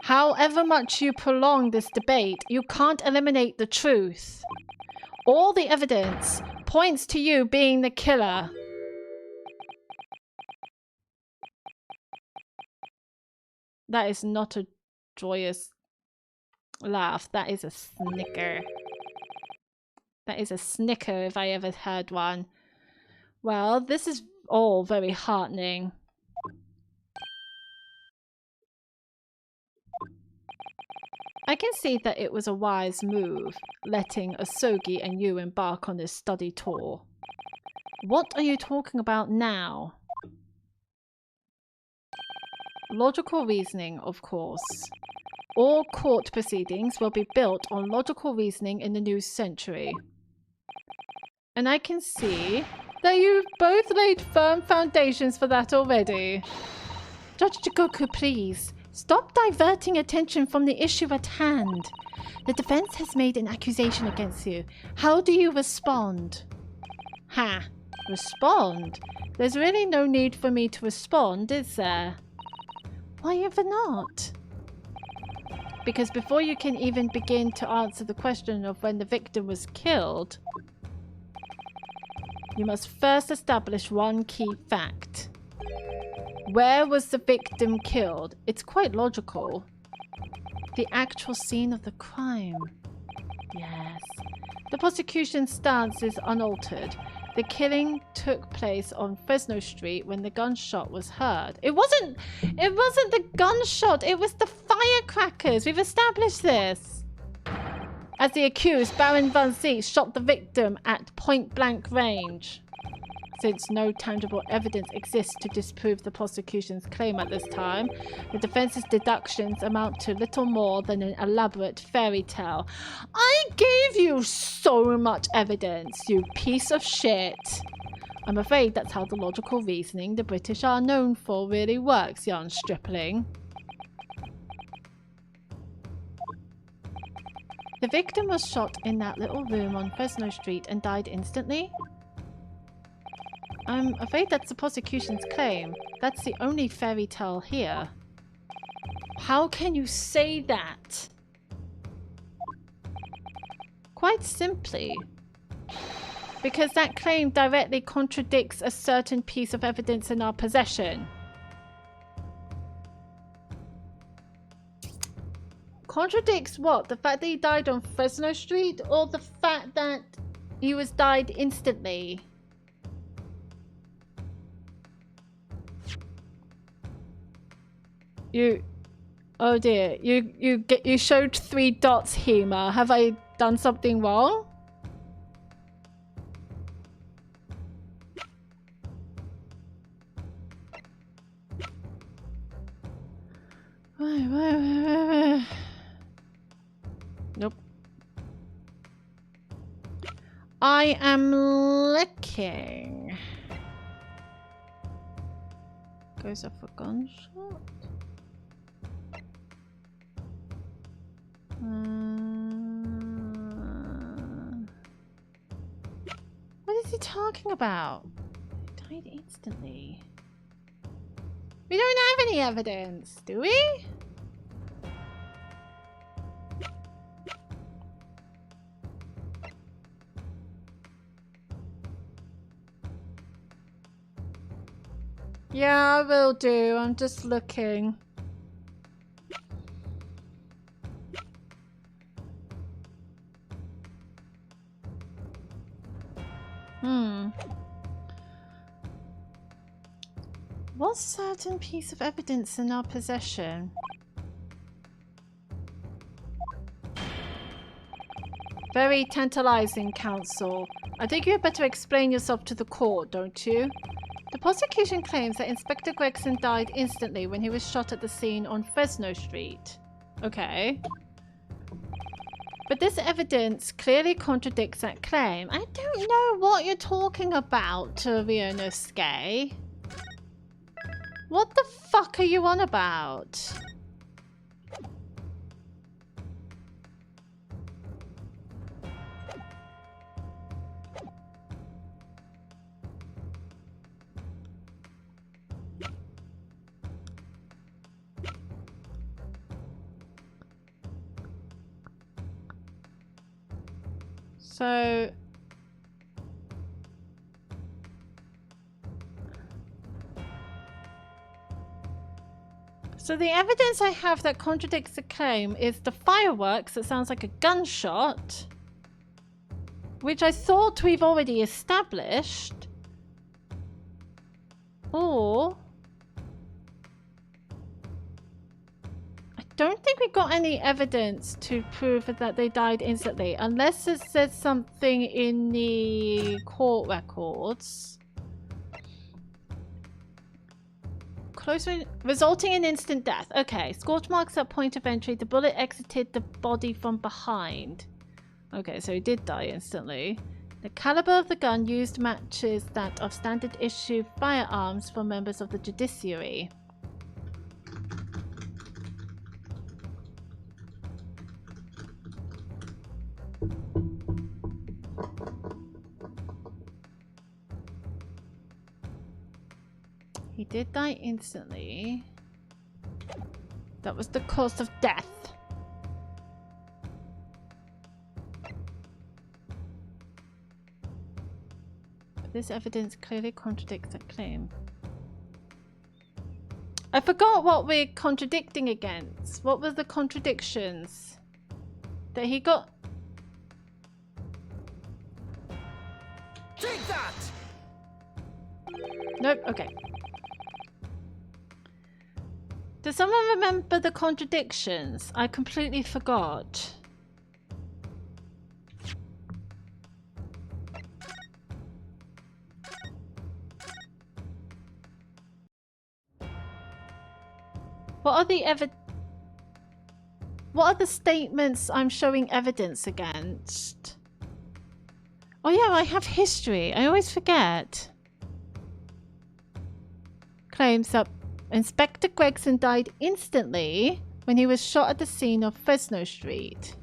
Speaker 3: However much you prolong this debate, you can't eliminate the truth. All the evidence points to you being the killer. That is not a joyous laugh. That is a snicker. That is a snicker if I ever heard one. Well, this is all very heartening. I can see that it was a wise move, letting Asogi and you embark on this study tour. What are you talking about now? Logical reasoning, of course. All court proceedings will be built on logical reasoning in the new century. And I can see that you've both laid firm foundations for that already. Judge Jigoku, please. Stop diverting attention from the issue at hand. The defense has made an accusation against you. How do you respond? Ha! Respond? There's really no need for me to respond, is there? Why ever not? Because before you can even begin to answer the question of when the victim was killed, you must first establish one key fact. Where was the victim killed? It's quite logical. The actual scene of the crime. Yes. The prosecution's stance is unaltered. The killing took place on Fresno Street when the gunshot was heard. It wasn't the gunshot, it was the firecrackers. We've established this. As the accused, Baron Van Zee shot the victim at point-blank range. Since no tangible evidence exists to disprove the prosecution's claim at this time, the defense's deductions amount to little more than an elaborate fairy tale. I gave you so much evidence, you piece of shit. I'm afraid that's how the logical reasoning the British are known for really works, young stripling. The victim was shot in that little room on Fresno Street and died instantly? I'm afraid that's the prosecution's claim. That's the only fairy tale here. How can you say that? Quite simply, because that claim directly contradicts a certain piece of evidence in our possession. Contradicts what? The fact that he died on Fresno Street, or the fact that he died instantly? Oh dear, you showed 3 dots, Hema. Have I done something wrong? Nope. I am looking. Goes off a gunshot. What is he talking about? He died instantly. We don't have any evidence, do we? Yeah, I will do. I'm just looking. What certain piece of evidence in our possession? Very tantalizing, counsel. I think you had better explain yourself to the court, don't you? The prosecution claims that Inspector Gregson died instantly when he was shot at the scene on Fresno Street. Okay. But this evidence clearly contradicts that claim. I don't know what you're talking about, Ryunosuke. What the fuck are you on about? So the evidence I have that contradicts the claim is the fireworks that sounds like a gunshot, which I thought we've already established, or I don't think we've got any evidence to prove that they died instantly, unless it says something in the court records. Resulting in instant death. Okay, scorch marks at point of entry. The bullet exited the body from behind. Okay, so he did die instantly. The caliber of the gun used matches that of standard issue firearms for members of the judiciary. He did die instantly. That was the cause of death. But this evidence clearly contradicts that claim. I forgot what we're contradicting against. What were the contradictions? That he got...
Speaker 4: Take that!
Speaker 3: Nope, okay. Does someone remember the contradictions? I completely forgot. What are the statements I'm showing evidence against? Oh yeah, I have history. I always forget. Claims that Inspector Gregson died instantly when he was shot at the scene of Fresno Street.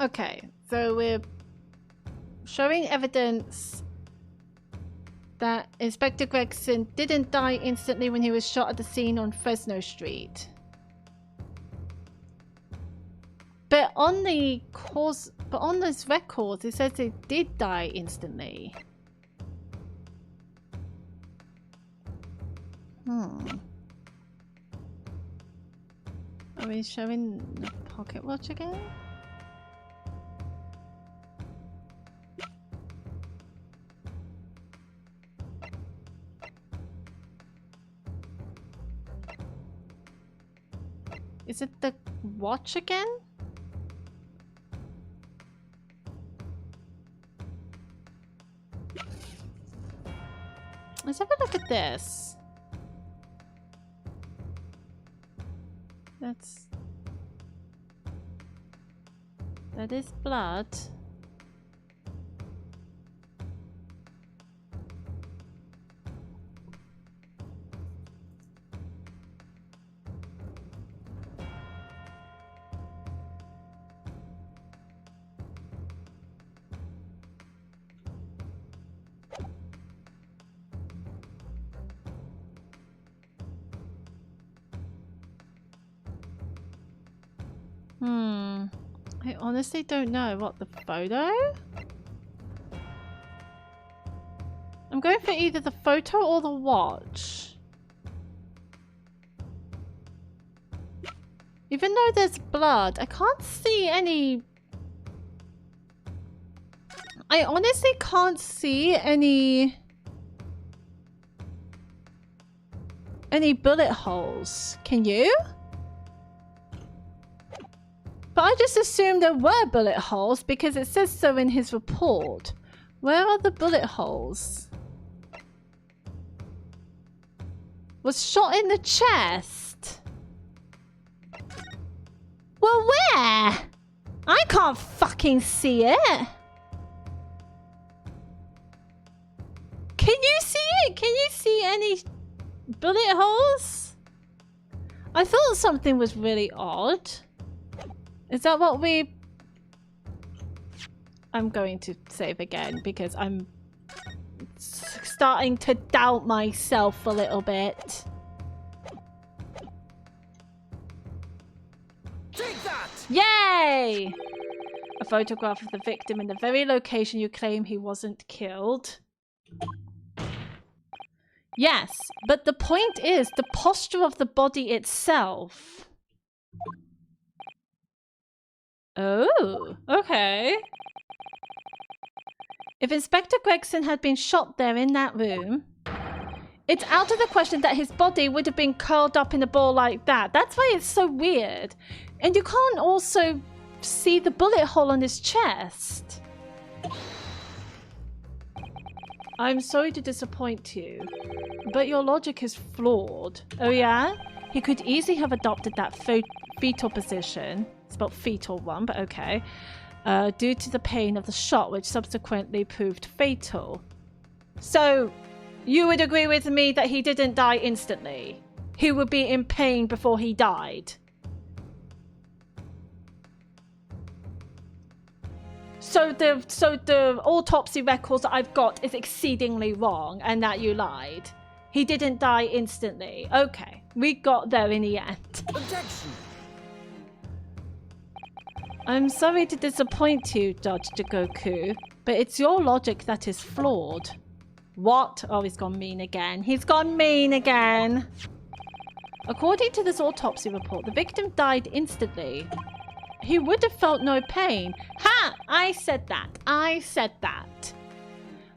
Speaker 3: Okay, so we're showing evidence that Inspector Gregson didn't die instantly when he was shot at the scene on Fresno Street. But on this record, it says they did die instantly. Are we showing the pocket watch again? Is it the watch again? Let's have a look at this. That is blood. I honestly don't know. What, the photo? I'm going for either the photo or the watch. Even though there's blood, I can't see any... I honestly can't see any bullet holes. Can you? But I just assumed there were bullet holes because it says so in his report. Where are the bullet holes? Was shot in the chest. Well, where? I can't fucking see it. Can you see it? Can you see any bullet holes? I thought something was really odd. Is that what we... I'm going to save again because I'm starting to doubt myself a little bit.
Speaker 4: Take that!
Speaker 3: Yay! A photograph of the victim in the very location you claim he wasn't killed. Yes, but the point is the posture of the body itself. Oh, okay. If Inspector Gregson had been shot there in that room, it's out of the question that his body would have been curled up in a ball like that. That's why it's so weird. And you can't also see the bullet hole on his chest. I'm sorry to disappoint you, but your logic is flawed. Oh yeah? He could easily have adopted that fetal position. Spelled fetal one, but okay. Due to the pain of the shot, which subsequently proved fatal. So, you would agree with me that he didn't die instantly? He would be in pain before he died? So the autopsy records that I've got is exceedingly wrong and that you lied. He didn't die instantly. Okay, we got there in the end.
Speaker 4: Objection!
Speaker 3: I'm sorry to disappoint you, Judge Jigoku, but it's your logic that is flawed. What? Oh, he's gone mean again. He's gone mean again. According to this autopsy report, the victim died instantly. He would have felt no pain. Ha! I said that. I said that.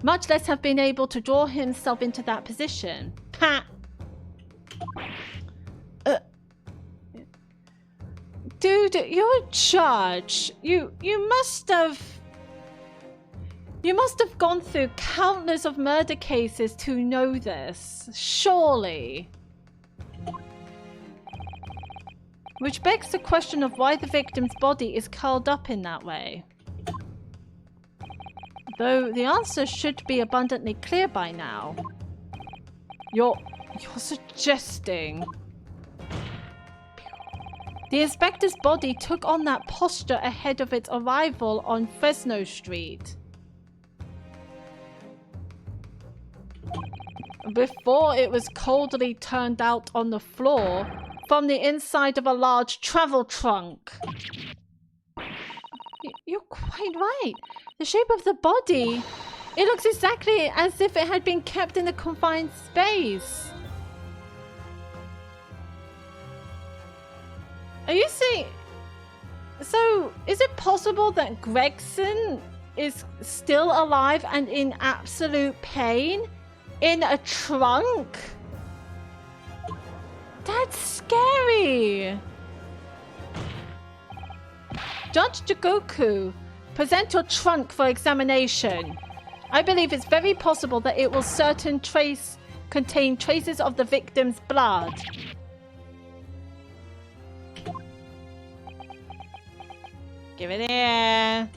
Speaker 3: Much less have been able to draw himself into that position. Ha! Dude, you're a judge. You must have gone through countless of murder cases to know this. Surely. Which begs the question of why the victim's body is curled up in that way. Though the answer should be abundantly clear by now. You're suggesting... The inspector's body took on that posture ahead of its arrival on Fresno Street. Before it was coldly turned out on the floor from the inside of a large travel trunk. You're quite right. The shape of the body, it looks exactly as if it had been kept in a confined space. Are you saying... So, is it possible that Gregson is still alive and in absolute pain? In a trunk? That's scary! Judge Jigoku, present your trunk for examination. I believe it's very possible that it will contain traces of the victim's blood. Give it here.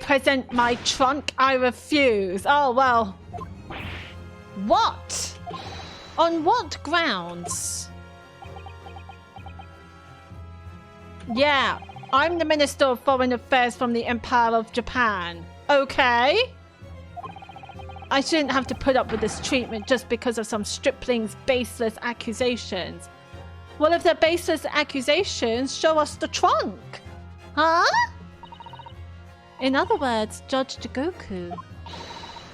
Speaker 3: Present my trunk? I refuse. Oh, well. What? On what grounds? Yeah, I'm the Minister of Foreign Affairs from the Empire of Japan. Okay? I shouldn't have to put up with this treatment just because of some stripling's baseless accusations. Well, if they're baseless accusations, show us the trunk. Huh? In other words, Judge Jigoku,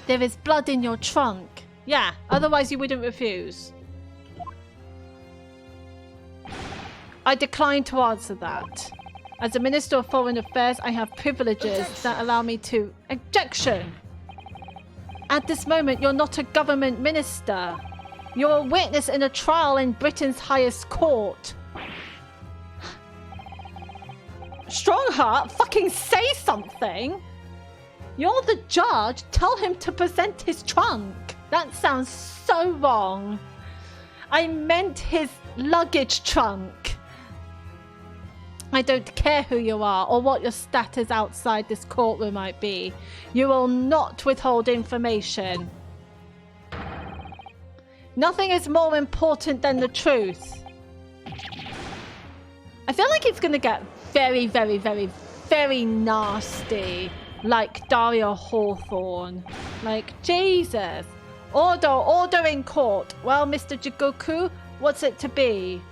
Speaker 3: there is blood in your trunk. Yeah, otherwise you wouldn't refuse. I decline to answer that. As a Minister of Foreign Affairs, I have privileges that allow me to... Objection! At this moment, you're not a government minister. You're a witness in a trial in Britain's highest court. Strongheart, fucking say something! You're the judge. Tell him to present his trunk. That sounds so wrong. I meant his luggage trunk. I don't care who you are or what your status outside this courtroom might be. You will not withhold information. Nothing is more important than the truth. I feel like it's going to get very, very, very, very nasty. Like Dario Hawthorne. Like, Jesus. Order in court. Well, Mr. Jigoku, what's it to be?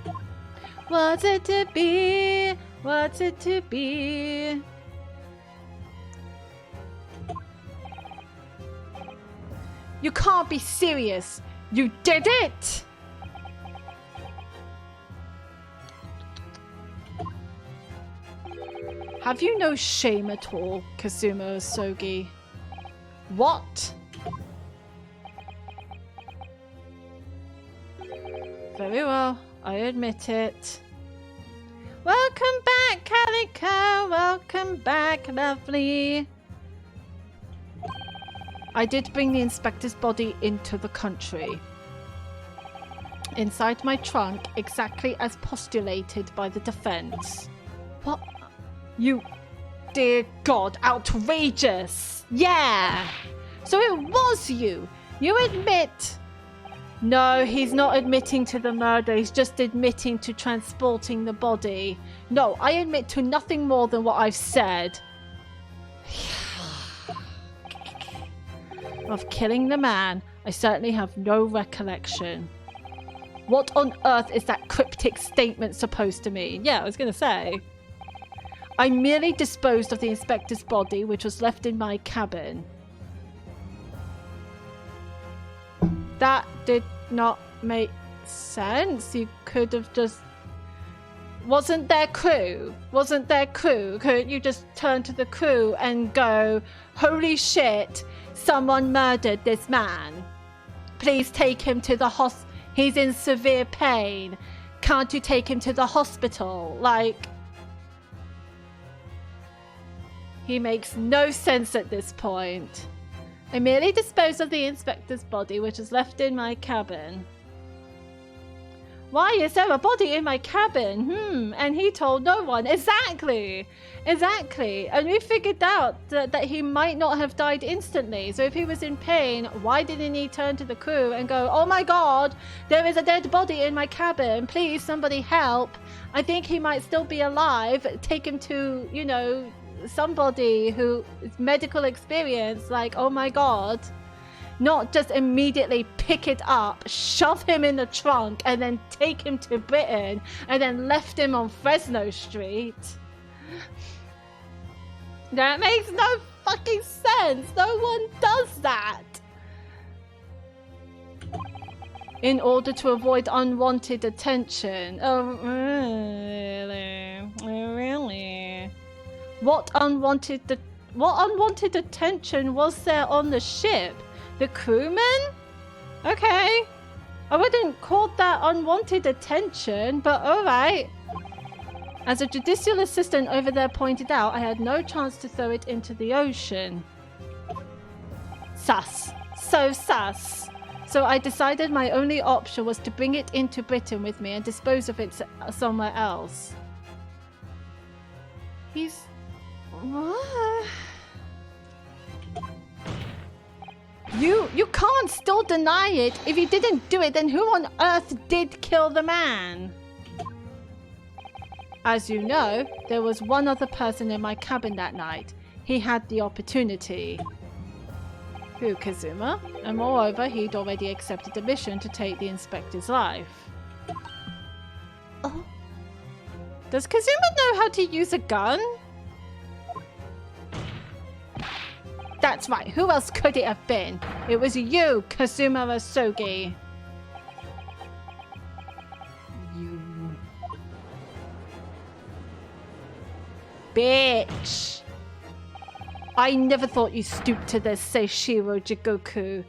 Speaker 3: What's it to be? What's it to be? You can't be serious. You did it! Have you no shame at all, Kazuma Osogi? What? Very well, I admit it. Welcome back, Calico. Welcome back, lovely. I did bring the inspector's body into the country. Inside my trunk, exactly as postulated by the defense. What? You... Dear God, outrageous! Yeah! So it was you! You admit... No, he's not admitting to the murder. He's just admitting to transporting the body. No, I admit to nothing more than what I've said. Of killing the man, I certainly have no recollection. What on earth is that cryptic statement supposed to mean? Yeah, I was going to say. I merely disposed of the inspector's body, which was left in my cabin. That did not make sense. You could have just... Wasn't there crew? Wasn't there crew? Couldn't you just turn to the crew and go, holy shit, someone murdered this man. Please take him to the hospital. He's in severe pain. Can't you take him to the hospital? Like... He makes no sense at this point. I merely disposed of the inspector's body, which was left in my cabin. Why is there a body in my cabin? And he told no one. Exactly. Exactly. And we figured out that he might not have died instantly. So if he was in pain, why didn't he turn to the crew and go, oh my God, there is a dead body in my cabin. Please, somebody help. I think he might still be alive. Take him to, you know, somebody who is medical experience, like, oh my God, not just immediately pick it up, shove him in the trunk, and then take him to Britain, and then left him on Fresno Street. That makes no fucking sense. No one does that. In order to avoid unwanted attention. Oh, really? Really? What unwanted attention was there on the ship? The crewmen? Okay. I wouldn't call that unwanted attention, but alright. As a judicial assistant over there pointed out, I had no chance to throw it into the ocean. Sus. So sus. So I decided my only option was to bring it into Britain with me and dispose of it somewhere else. He's... What? You can't still deny it. If you didn't do it, then who on earth did kill the man? As you know, there was one other person in my cabin that night. He had the opportunity. Who, Kazuma? And moreover, he'd already accepted the mission to take the inspector's life. Oh,
Speaker 1: Does Kazuma know how to use a gun? That's right. Who else could it have been? It was you, Kazuma Asogi. You... bitch. I never thought you stooped to this, Seishiro Jigoku.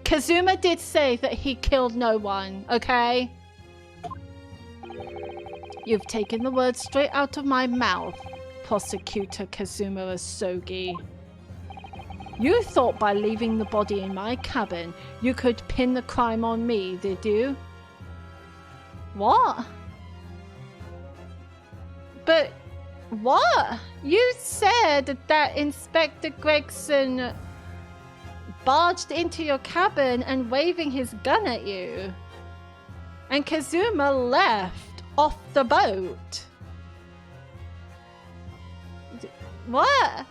Speaker 1: Kazuma did say that he killed no one, okay? You've taken the words straight out of my mouth, Prosecutor Kazuma Asogi. You thought by leaving the body in my cabin, you could pin the crime on me, did you? What? But what? You said that Inspector Gregson barged into your cabin and waving his gun at you. And Kazuma left off the boat. What?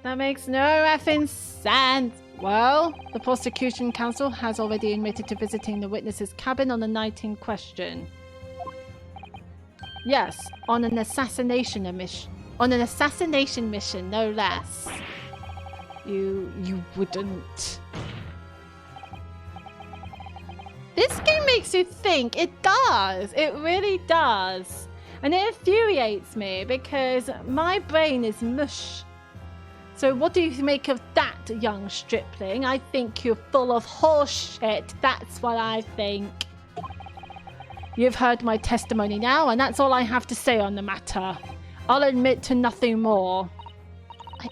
Speaker 1: That makes no effing sense. Well, the prosecution counsel has already admitted to visiting the witness's cabin on the night in question. Yes, on an assassination mission. On an assassination mission, no less. You wouldn't. This game makes you think. It does. It really does. And it infuriates me because my brain is mush. So what do you make of that, young stripling? I think you're full of horse shit. That's what I think. You've heard my testimony now, and that's all I have to say on the matter. I'll admit to nothing more.
Speaker 3: I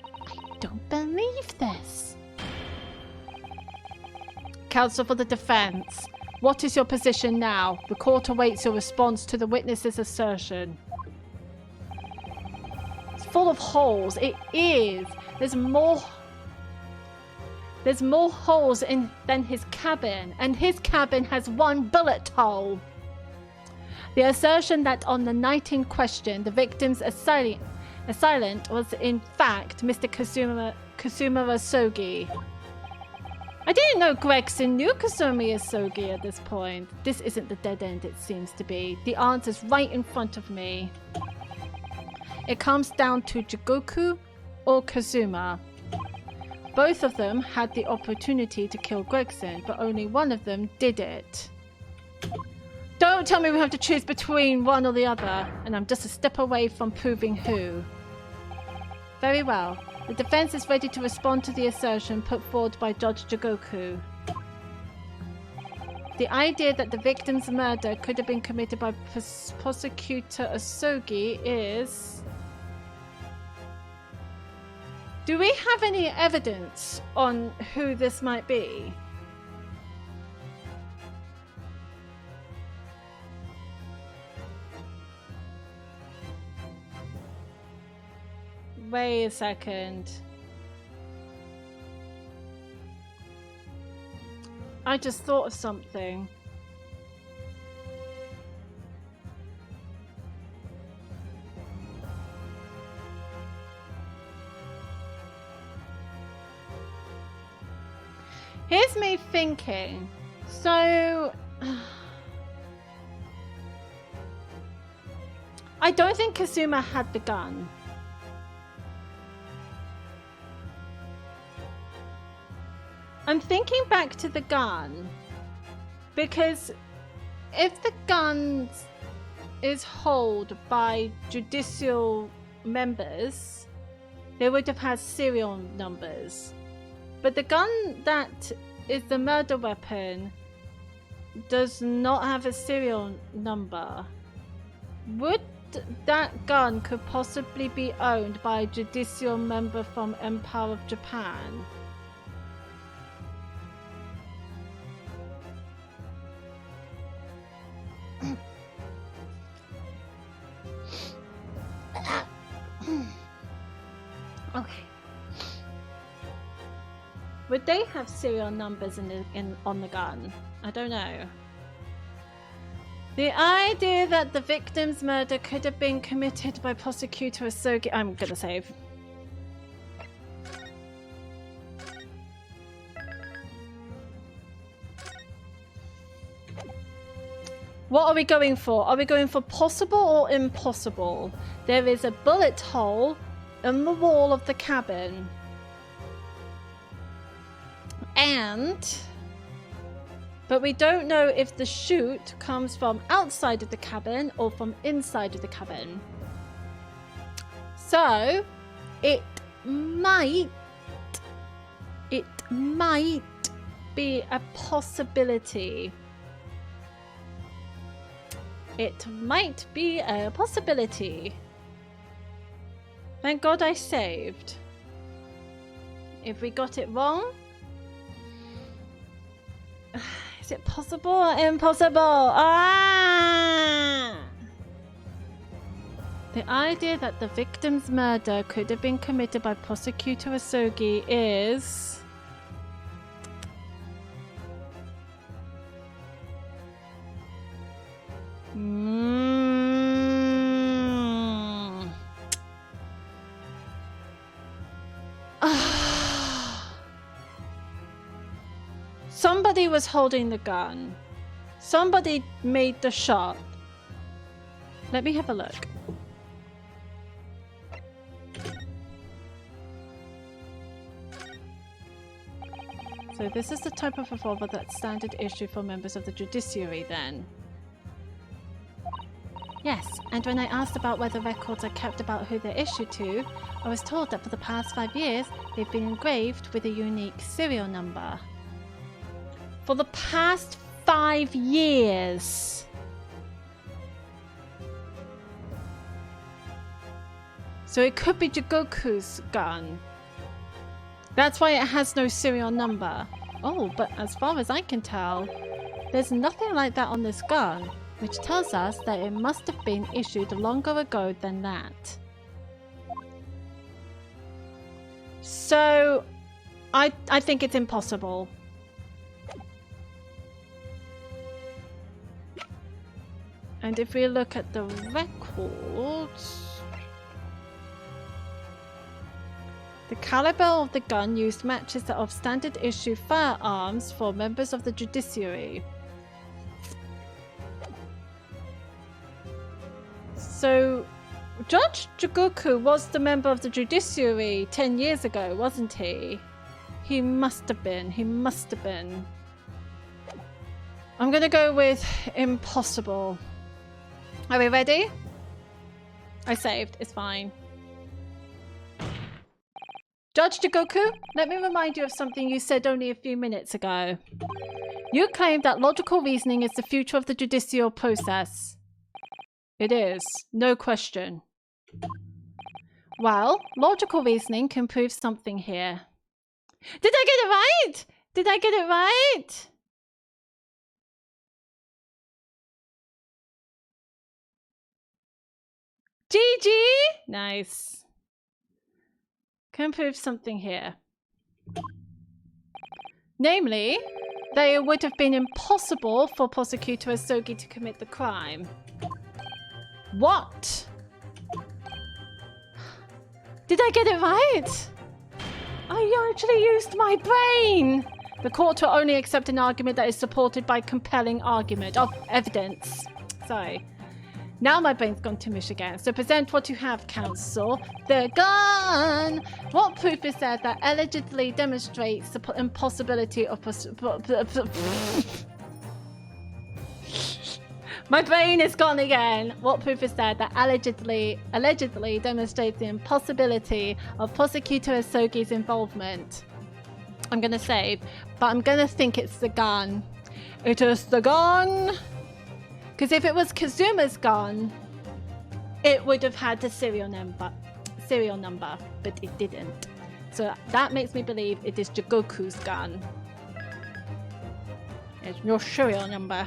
Speaker 3: don't believe this.
Speaker 1: Counsel for the defense, what is your position now? The court awaits your response to the witness's assertion. It's full of holes. It is. There's more holes than his cabin, and his cabin has one bullet hole. The assertion that on the night in question, the victim's assailant was in fact Mr. Kazuma Asogi. I didn't know Gregson knew Kazuma Asogi at this point. This isn't the dead end it seems to be. The answer's right in front of me. It comes down to Jigoku or Kazuma. Both of them had the opportunity to kill Gregson, but only one of them did it. Don't tell me we have to choose between one or the other, and I'm just a step away from proving who. Very well. The defense is ready to respond to the assertion put forward by Judge Jigoku. The idea that the victim's murder could have been committed by Prosecutor Asogi is... Do we have any evidence on who this might be? Wait a second. I just thought of something. Here's me thinking. So... I don't think Kazuma had the gun. I'm thinking back to the gun, because if the gun is held by judicial members, they would have had serial numbers. But the gun that is the murder weapon does not have a serial number. Would that gun could possibly be owned by a judicial member from Empire of Japan? Okay. Would they have serial numbers on the gun? I don't know. The idea that the victim's murder could have been committed by Prosecutor Asogi... I'm gonna save. What are we going for? Are we going for possible or impossible? There is a bullet hole in the wall of the cabin. But we don't know if the shoot comes from outside of the cabin or from inside of the cabin. So, it might be a possibility. It might be a possibility. Thank God I saved. If we got it wrong... Is it possible or impossible? Ah! The idea that the victim's murder could have been committed by Prosecutor Asogi is... Somebody was holding the gun. Somebody made the shot. Let me have a look. So this is the type of revolver that's standard issue for members of the judiciary then. Yes, and when I asked about whether records are kept about who they're issued to, I was told that for the past 5 years, they've been engraved with a unique serial number. For the past 5 years. So it could be Jigoku's gun. That's why it has no serial number. Oh, but as far as I can tell, there's nothing like that on this gun, which tells us that it must have been issued longer ago than that. So, I think it's impossible. And if we look at the records... The caliber of the gun used matches that of standard issue firearms for members of the judiciary. So, Judge Jigoku was the member of the judiciary 10 years ago, wasn't he? He must have been. He must have been. I'm gonna go with impossible. Are we ready? I saved. It's fine. Judge Jigoku, let me remind you of something you said only a few minutes ago. You claimed that logical reasoning is the future of the judicial process. It is. No question. Well, logical reasoning can prove something here. Did I get it right? Did I get it right? GG! Nice. Can prove something here. Namely, that it would have been impossible for Prosecutor Asogi to commit the crime. What? Did I get it right? I actually used my brain! The court will only accept an argument that is supported by compelling argument of evidence. Sorry. Now my brain's gone to mush again. So present what you have, counsel. The gun! What proof is there that allegedly demonstrates the impossibility of... My brain is gone again. What proof is there that allegedly demonstrates the impossibility of Prosecutor Asogi's involvement? I'm going to save, but I'm going to think it's the gun. It is the gun! Because if it was Kazuma's gun, it would have had the serial number, but it didn't. So that makes me believe it is Jigoku's gun. It's no serial number.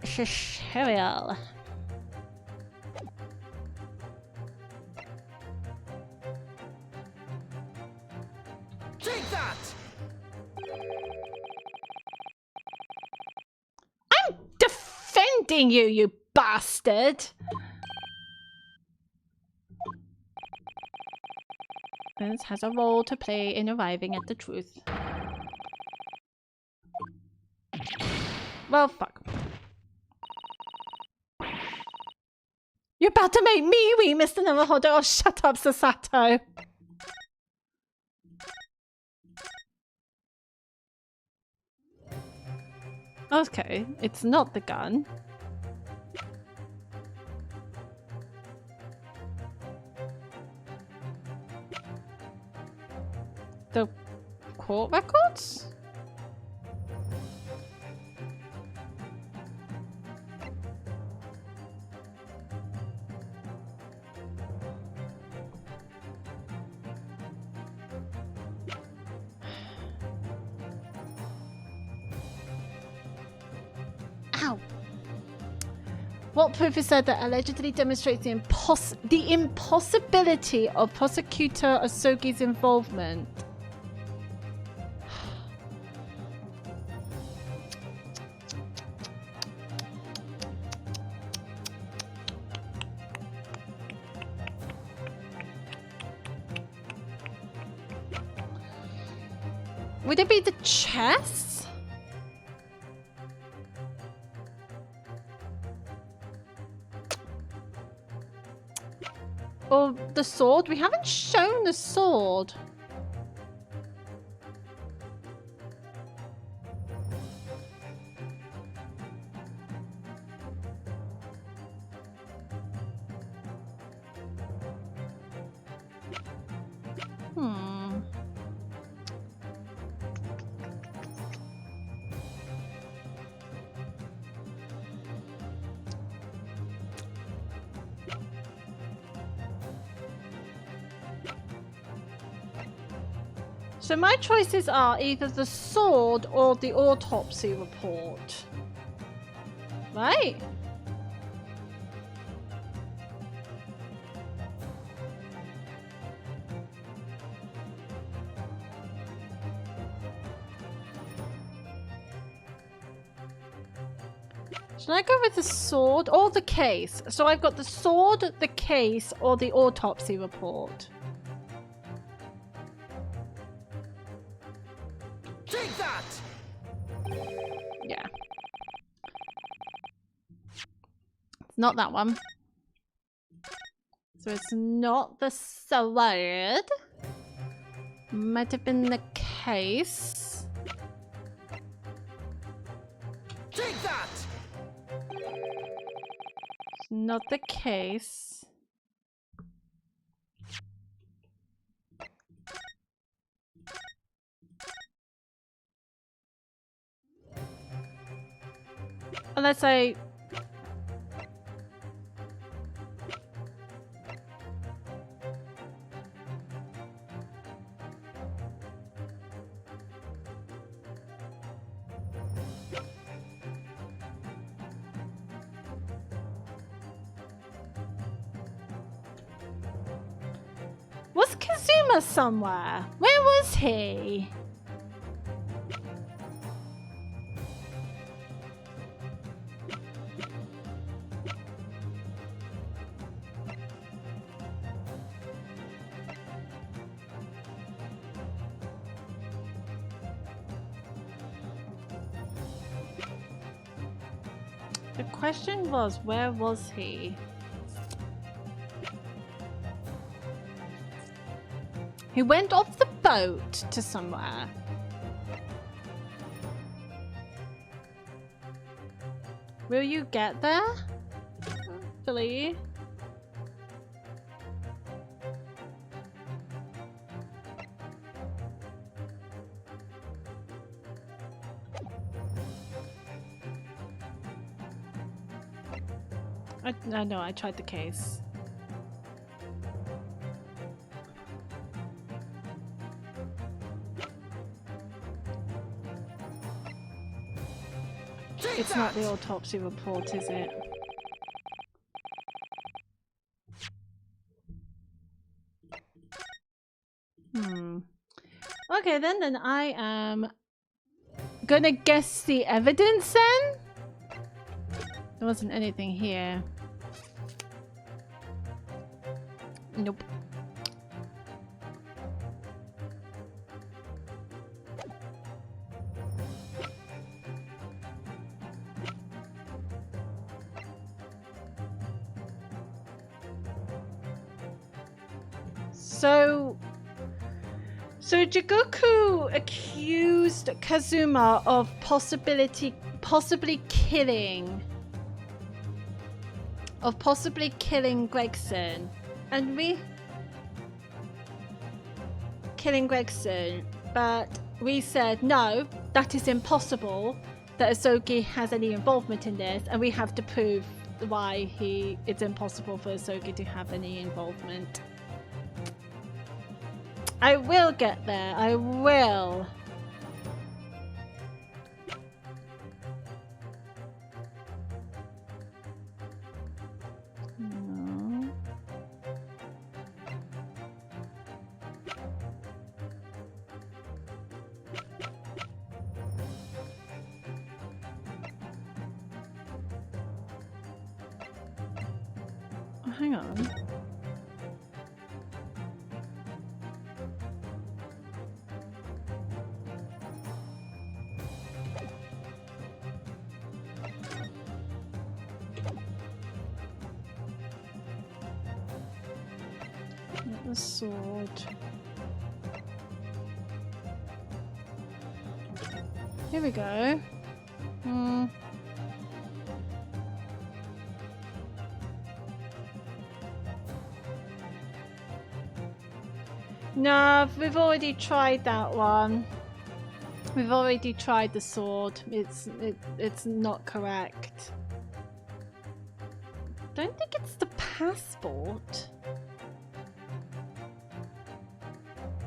Speaker 1: Serial.
Speaker 4: Take that!
Speaker 1: I'm defending you, you bastard! This has a role to play in arriving at the truth. Well, fuck.
Speaker 3: You're about to make me weep, Mr. Naruhodo. Oh, shut up, Sasato. Okay, it's not the gun. The court records? Ow. What proof is there that allegedly demonstrates the impossibility of Prosecutor Osogi's involvement? Would it be the chess? Or the sword? We haven't shown the sword. So my choices are either the sword or the autopsy report. Right? Should I go with the sword or the case? So I've got the sword, the case, or the autopsy report.
Speaker 4: Take that!
Speaker 3: Yeah. It's not that one. So it's not the sword. Might have been the case.
Speaker 4: Take that!
Speaker 3: It's not the case. Unless I... Was Kazuma somewhere? Where was he? The question was, where was he? He went off the boat to somewhere. Will you get there, Philly? I know, I tried the case. It's not the autopsy report, is it? Okay, then I am gonna guess the evidence then? There wasn't anything here. Nope.
Speaker 1: So Jigoku accused Kazuma of possibly killing Gregson, and killing Gregson, but we said no, that is impossible, that Asogi has any involvement in this, and we have to prove why it's impossible for Asogi to have any involvement. I will get there, I will. No. Oh, hang on. The sword. Here we go. No, we've already tried that one. We've already tried the sword. It's not correct. Don't think it's the passport.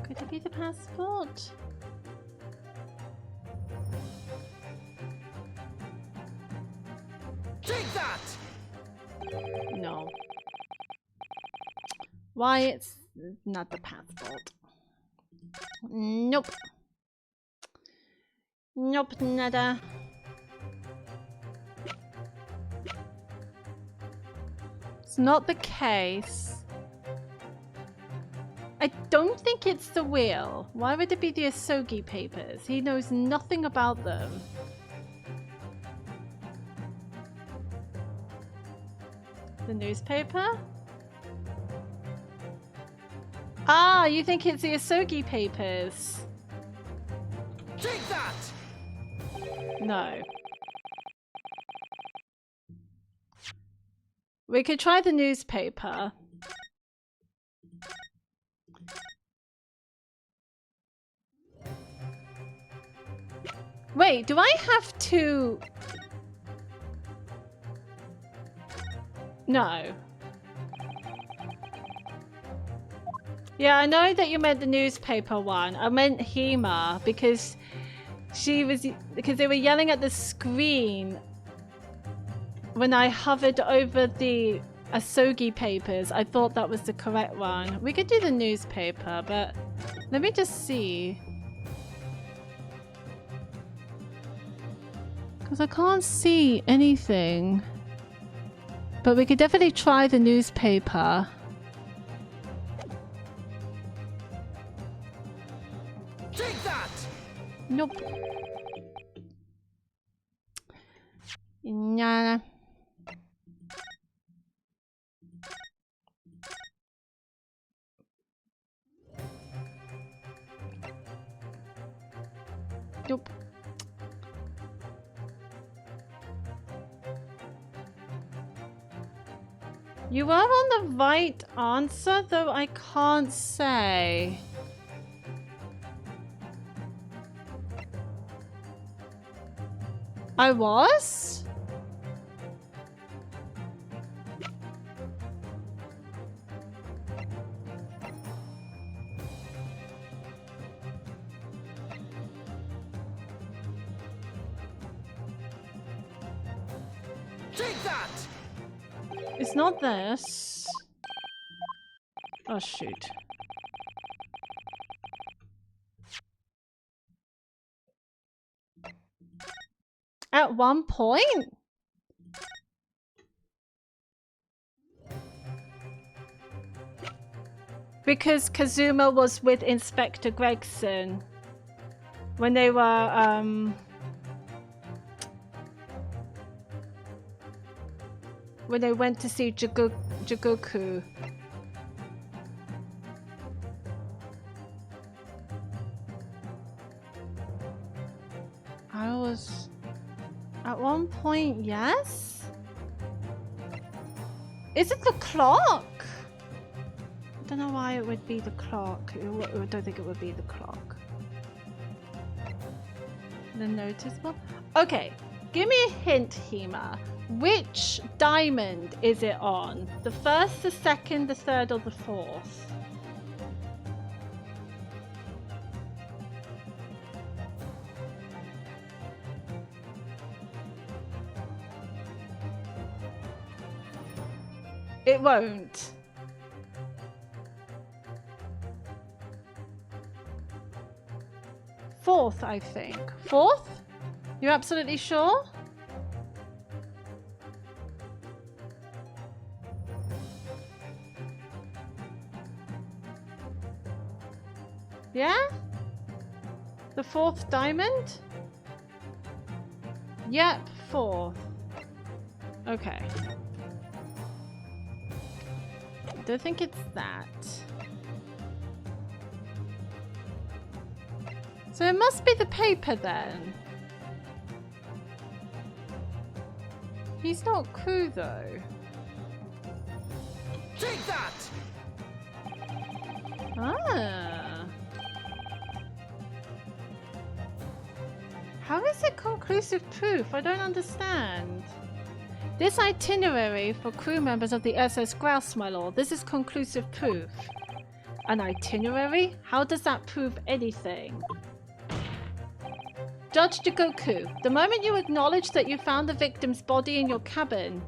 Speaker 1: Could it be the passport?
Speaker 4: Take that!
Speaker 1: No. Why it's not the passport? Nope. Nope, nada. It's not the case. I don't think it's the wheel. Why would it be the Asogi papers? He knows nothing about them. The newspaper? Ah, you think it's the Asogi papers?
Speaker 4: Take that!
Speaker 1: No. We could try the newspaper. Wait, do I have to... No. Yeah, I know that you meant the newspaper one. I meant Hema because they were yelling at the screen when I hovered over the Asogi papers. I thought that was the correct one. We could do the newspaper, but let me just see. Because I can't see anything. But we could definitely try the newspaper.
Speaker 4: Take that!
Speaker 1: Nope. Nah. Nope. You are on the right answer, though I can't say. I was?
Speaker 4: Take that!
Speaker 1: It's not this. Oh, shoot. At one point? Because Kazuma was with Inspector Gregson when they were, when they went to see Jigoku.
Speaker 3: I was... At one point, yes? Is it the clock? I don't know why it would be the clock. I don't think it would be the clock. The noticeable? Okay, give me a hint, Hema. Which diamond is it on? The first, the second, the third, or the fourth? It won't. Fourth, I think. Fourth? You're absolutely sure? Yeah? The fourth diamond? Yep, fourth. Okay. I don't think it's that. So it must be the paper then. He's not Crew though.
Speaker 4: Take that!
Speaker 3: Ah. How is it conclusive proof? I don't understand. This itinerary for crew members of the SS Grouse, my lord. This is conclusive proof. An itinerary? How does that prove anything? Judge Jigoku, the moment you acknowledge that you found the victim's body in your cabin,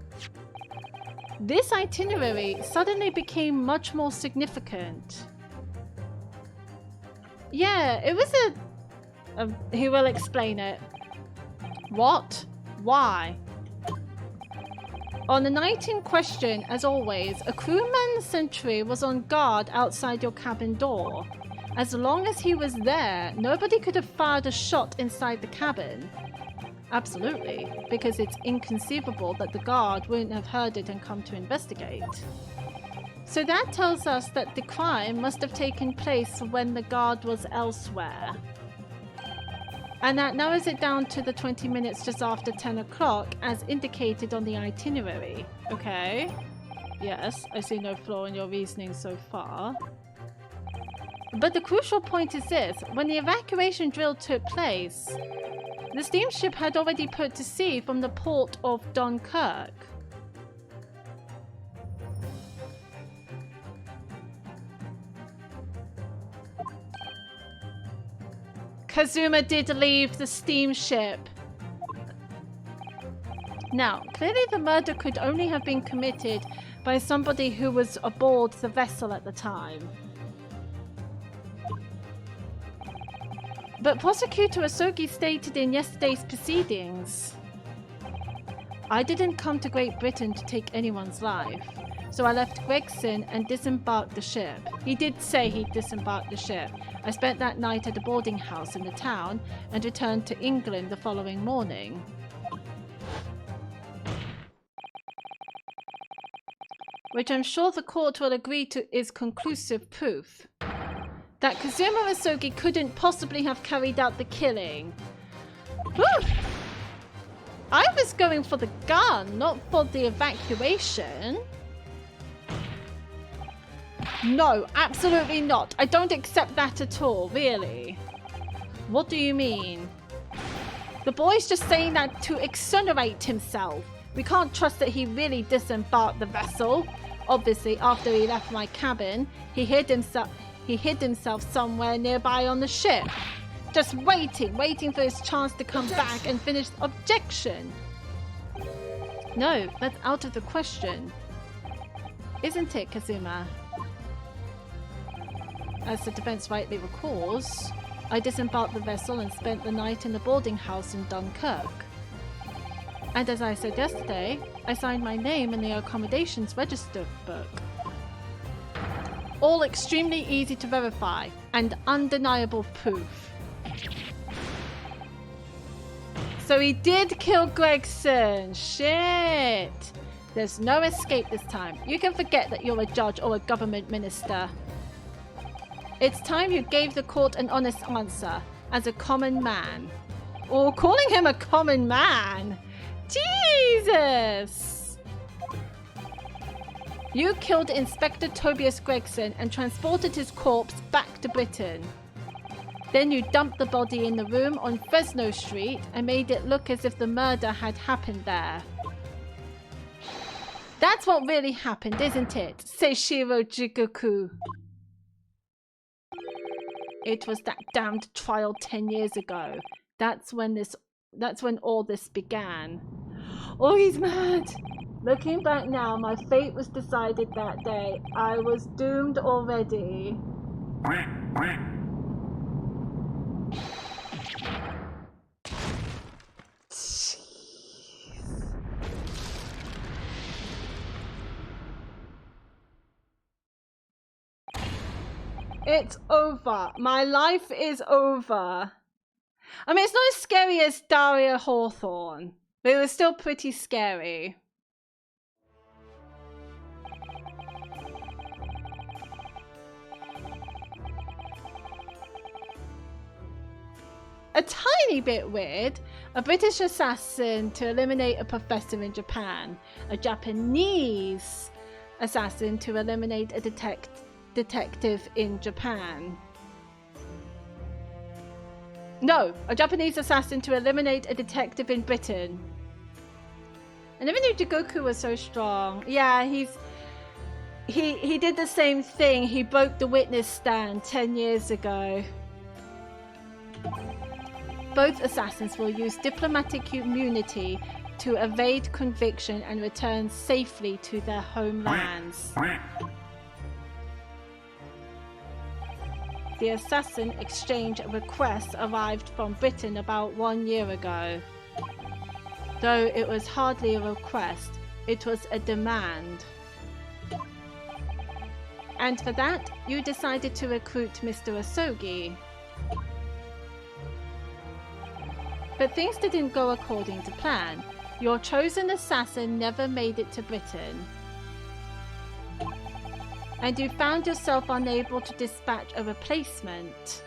Speaker 3: this itinerary suddenly became much more significant. Yeah, it was he will explain it. What? Why? On the night in question, as always, a crewman sentry was on guard outside your cabin door. As long as he was there, nobody could have fired a shot inside the cabin. Absolutely, because it's inconceivable that the guard wouldn't have heard it and come to investigate. So that tells us that the crime must have taken place when the guard was elsewhere. And that narrows it down to the 20 minutes just after 10 o'clock as indicated on the itinerary. Okay. Yes, I see no flaw in your reasoning so far. But the crucial point is this. When the evacuation drill took place, the steamship had already put to sea from the port of Dunkirk. Kazuma did leave the steamship. Now, clearly the murder could only have been committed by somebody who was aboard the vessel at the time. But Prosecutor Asogi stated in yesterday's proceedings, I didn't come to Great Britain to take anyone's life, so I left Gregson and disembarked the ship. He did say he disembarked the ship. I spent that night at a boarding house in the town and returned to England the following morning. Which I'm sure the court will agree to is conclusive proof that Kazuma Asogi couldn't possibly have carried out the killing. Whew. I was going for the gun, not for the evacuation. No, absolutely not. I don't accept that at all, really. What do you mean? The boy's just saying that to exonerate himself. We can't trust that he really disembarked the vessel. Obviously, after he left my cabin, he hid himself somewhere nearby on the ship. Just waiting for his chance to come back and finish. Objection! No, that's out of the question. Isn't it, Kazuma? As the defense rightly recalls, I disembarked the vessel and spent the night in the boarding house in Dunkirk. And as I said yesterday, I signed my name in the accommodations register book. All extremely easy to verify and undeniable proof. So he did kill Gregson. Shit. There's no escape this time. You can forget that you're a judge or a government minister. It's time you gave the court an honest answer as a common man.
Speaker 1: Or calling him a common man. Jesus! You killed Inspector Tobias Gregson and transported his corpse back to Britain. Then you dumped the body in the room on Fresno Street and made it look as if the murder had happened there. That's what really happened, isn't it? Seishiro Jigoku. It was that damned trial 10 years ago. That's when all this began. Oh, he's mad. Looking back now, my fate was decided that day. I was doomed already. It's over. My life is over. I mean, it's not as scary as Daria Hawthorne, but it was still pretty scary. A tiny bit weird. A British assassin to eliminate a professor in Japan. A Japanese assassin to eliminate a detective in Japan. No, a Japanese assassin to eliminate a detective in Britain. I never knew Jigoku was so strong. Yeah, he did the same thing. He broke the witness stand 10 years ago. Both assassins will use diplomatic immunity to evade conviction and return safely to their homelands. The assassin exchange request arrived from Britain about 1 year ago. Though it was hardly a request, it was a demand. And for that, you decided to recruit Mr. Asogi. But things didn't go according to plan. Your chosen assassin never made it to Britain. And you found yourself unable to dispatch a replacement.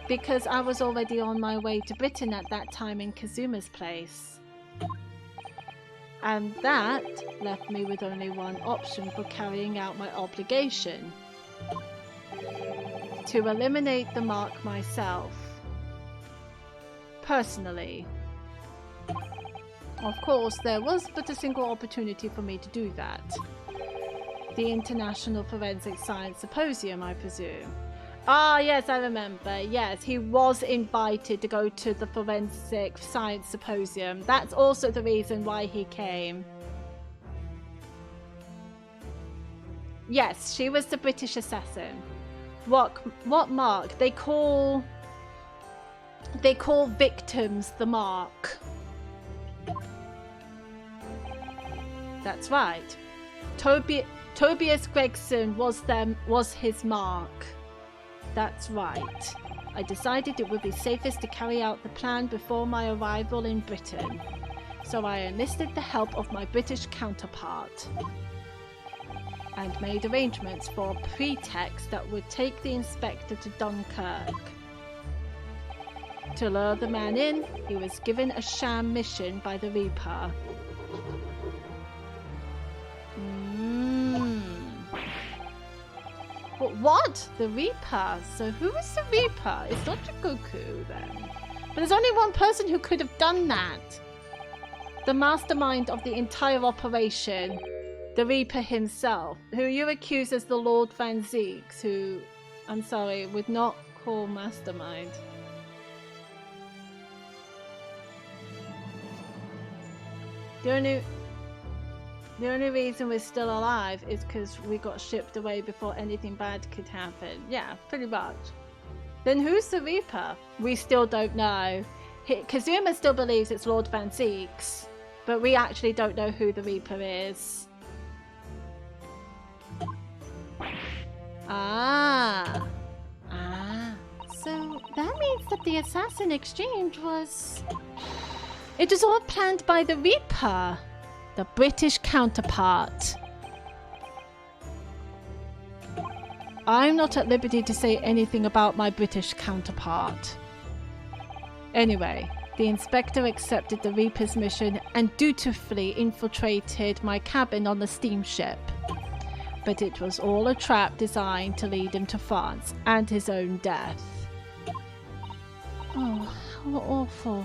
Speaker 1: Because I was already on my way to Britain at that time in Kazuma's place. And that left me with only one option for carrying out my obligation. To eliminate the mark myself. Personally. Of course, there was but a single opportunity for me to do that. The International Forensic Science Symposium, I presume. Ah, yes, I remember. Yes, he was invited to go to the Forensic Science Symposium. That's also the reason why he came. Yes, she was the British assassin. What mark? They call victims the mark. That's right. Tobias Gregson was his mark. That's right. I decided it would be safest to carry out the plan before my arrival in Britain. So I enlisted the help of my British counterpart. And made arrangements for a pretext that would take the inspector to Dunkirk. To lure the man in, he was given a sham mission by the Reaper. But what? The Reaper? So who is the Reaper? It's not Jigoku then. But there's only one person who could have done that. The mastermind of the entire operation. The Reaper himself. Who you accuse as the Lord Van Zeeks, who, I'm sorry, would not call mastermind. The only reason we're still alive is because we got shipped away before anything bad could happen. Yeah, pretty much. Then who's the Reaper? We still don't know. Kazuma still believes it's Lord Van Zeeks, but we actually don't know who the Reaper is. So that means that the assassin exchange was... It was all planned by the Reaper. The British counterpart. I'm not at liberty to say anything about my British counterpart.
Speaker 3: Anyway, the inspector accepted the Reaper's mission and dutifully infiltrated my cabin on the steamship. But it was all a trap designed to lead him to France and his own death. Oh, how awful.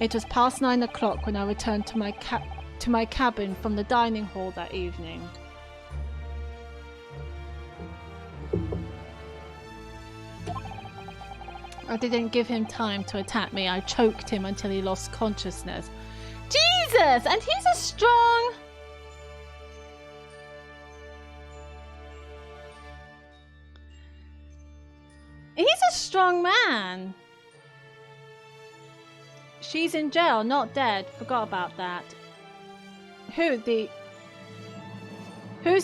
Speaker 3: It was past 9 o'clock when I returned to my cabin from the dining hall that evening. I didn't give him time to attack me. I choked him until he lost consciousness. Jesus! And he's a strong... He's a strong man. She's in jail, not dead. Forgot about that. Who's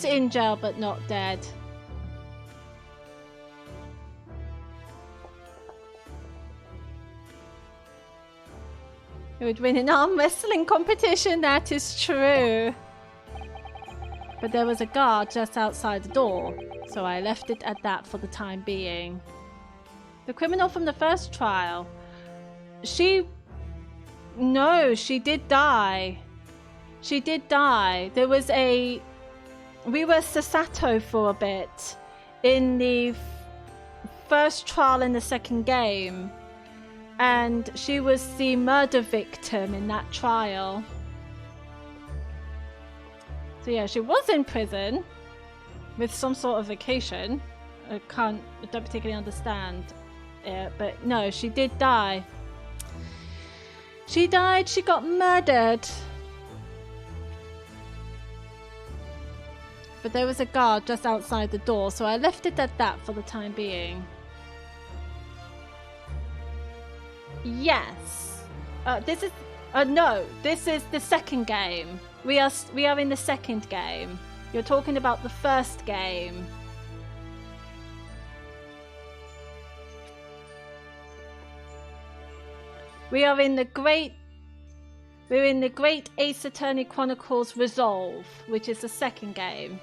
Speaker 3: in jail but not dead? Who would win an arm wrestling competition? That is true. But there was a guard just outside the door, so I left it at that for the time being. The criminal from the first trial. No, she did die. She did die. There was a... We were Sasato for a bit in the first trial in the second game. And she was the murder victim in that trial. So yeah, she was in prison with some sort of vacation. I don't particularly understand it, but no, she did die. She died, she got murdered. But there was a guard just outside the door, so I left it at that for the time being. Yes. This is the second game. We are in the second game. You're talking about the first game. We're in the Great Ace Attorney Chronicles Resolve, which is the second game.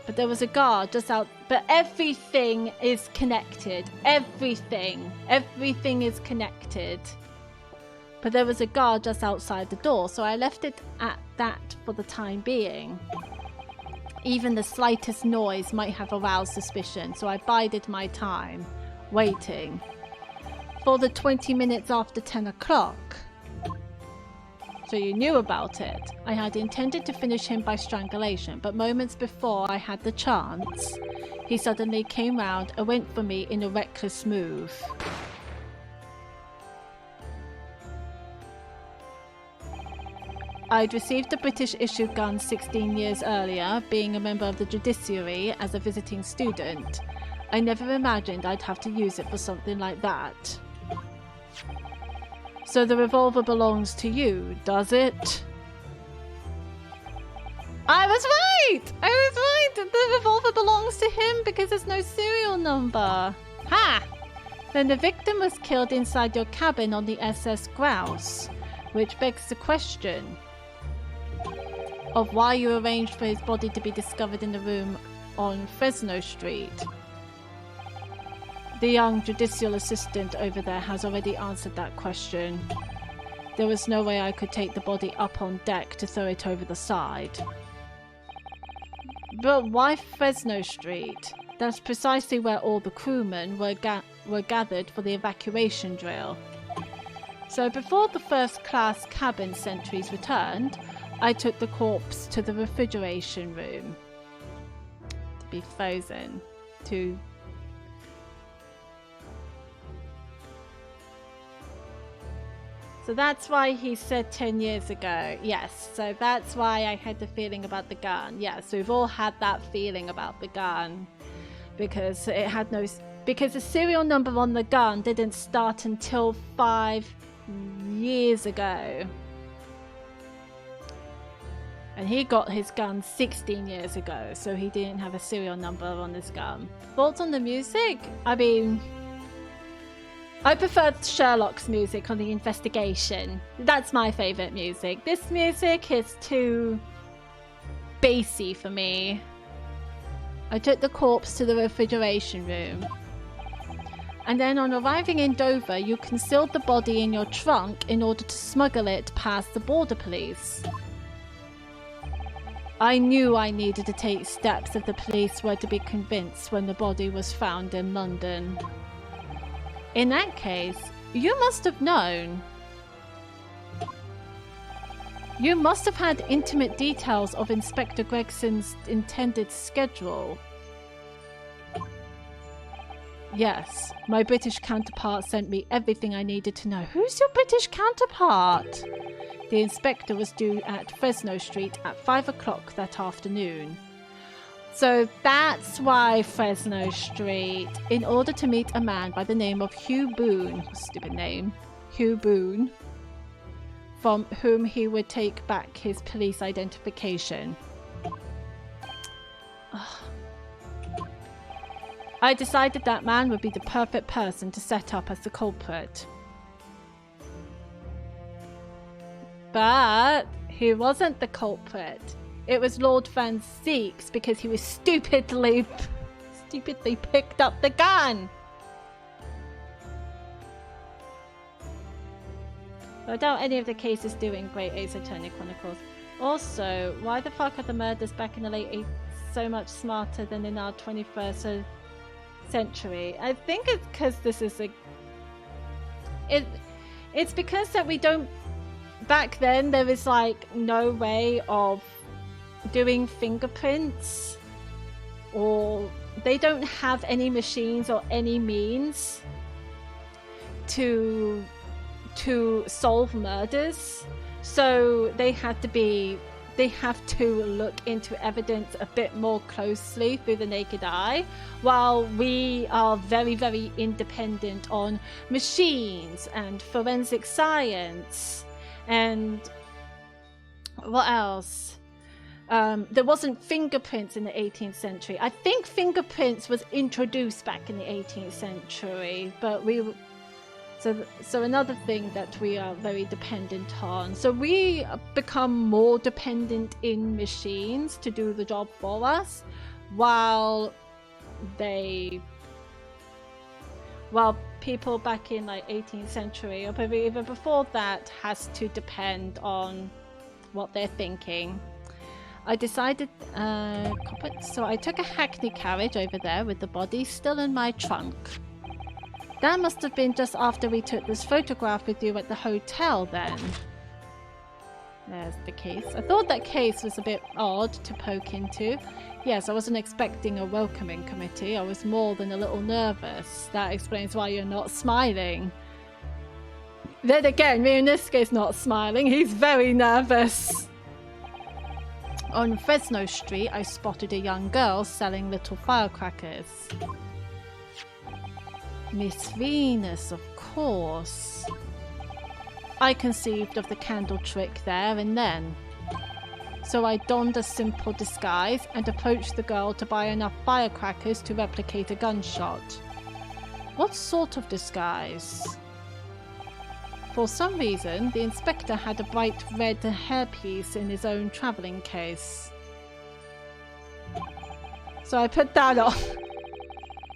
Speaker 3: But there was a guard just out. But everything is connected. Everything is connected. But there was a guard just outside the door, so I left it at that for the time being. Even the slightest noise might have aroused suspicion, so I bided my time, waiting. For the 20 minutes after 10 o'clock. So you knew about it. I had intended to finish him by strangulation, but moments before I had the chance, he suddenly came round and went for me in a reckless move. I'd received a British-issued gun 16 years earlier, being a member of the judiciary as a visiting student. I never imagined I'd have to use it for something like that. So the revolver belongs to you, does it? I was right! The revolver belongs to him because there's no serial number. Ha! Then the victim was killed inside your cabin on the SS Grouse, which begs the question of why you arranged for his body to be discovered in the room on Fresno Street. The young judicial assistant over there has already answered that question. There was no way I could take the body up on deck to throw it over the side. But why Fresno Street? That's precisely where all the crewmen were gathered for the evacuation drill. So before the first-class cabin sentries returned, I took the corpse to the refrigeration room to be frozen to... So that's why he said 10 years ago. Yes, so that's why I had the feeling about the gun. Yes, we've all had that feeling about the gun. Because it had no... Because the serial number on the gun didn't start until 5 years ago. And he got his gun 16 years ago, so he didn't have a serial number on his gun. Thoughts on the music? I mean... I prefer Sherlock's music on the investigation. That's my favourite music. This music is too bassy for me. I took the corpse to the refrigeration room. And then on arriving in Dover, you concealed the body in your trunk in order to smuggle it past the border police. I knew I needed to take steps if the police were to be convinced when the body was found in London. In that case, you must have known. You must have had intimate details of Inspector Gregson's intended schedule. Yes, my British counterpart sent me everything I needed to know. Who's your British counterpart? The inspector was due at Fresno Street at 5 o'clock that afternoon. So that's why Fresno Street, in order to meet a man by the name of Hugh Boone, stupid name, Hugh Boone, from whom he would take back his police identification. Ugh. I decided that man would be the perfect person to set up as the culprit. But he wasn't the culprit. It was Lord Van Zeeks because he was stupidly picked up the gun. I doubt any of the cases do in Great Ace Attorney Chronicles. Also, why the fuck are the murders back in the late 80s so much smarter than in our 21st century? I think it's because this is it's because that we don't. Back then, there was like no way of doing fingerprints, or they don't have any machines or any means to solve murders. So they have to look into evidence a bit more closely through the naked eye, while we are very, very independent on machines and forensic science. And what else? There wasn't fingerprints in the 18th century. I think fingerprints was introduced back in the 18th century, but so another thing that we are very dependent on. So we become more dependent in machines to do the job for us, while people back in like 18th century or maybe even before that has to depend on what they're thinking. I decided, so I took a hackney carriage over there with the body still in my trunk. That must have been just after we took this photograph with you at the hotel then. There's the case. I thought that case was a bit odd to poke into. Yes, I wasn't expecting a welcoming committee. I was more than a little nervous. That explains why you're not smiling. Then again, Ryunosuke's not smiling. He's very nervous. On Fresno Street, I spotted a young girl selling little firecrackers. Miss Venus, of course. I conceived of the candle trick there and then. So I donned a simple disguise and approached the girl to buy enough firecrackers to replicate a gunshot. What sort of disguise? For some reason, the inspector had a bright red hairpiece in his own travelling case. So I put that on.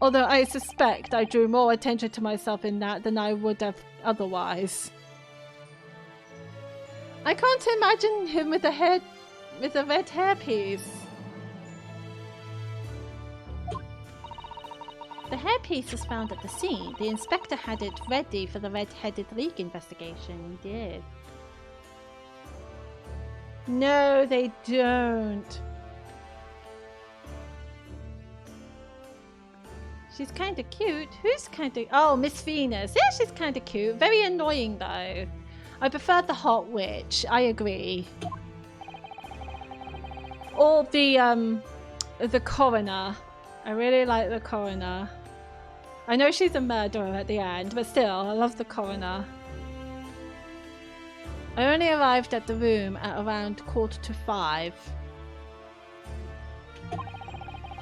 Speaker 3: Although I suspect I drew more attention to myself in that than I would have otherwise. I can't imagine him with a red hairpiece. The hairpiece was found at the scene. The inspector had it ready for the Red-Headed League investigation. He did. No, they don't. She's kind of cute. Who's kind of... Oh, Miss Venus. Yeah, she's kind of cute. Very annoying, though. I prefer the hot witch. I agree. Or the coroner. I really like the coroner. I know she's a murderer at the end, but still, I love the coroner. I only arrived at the room at around 4:45.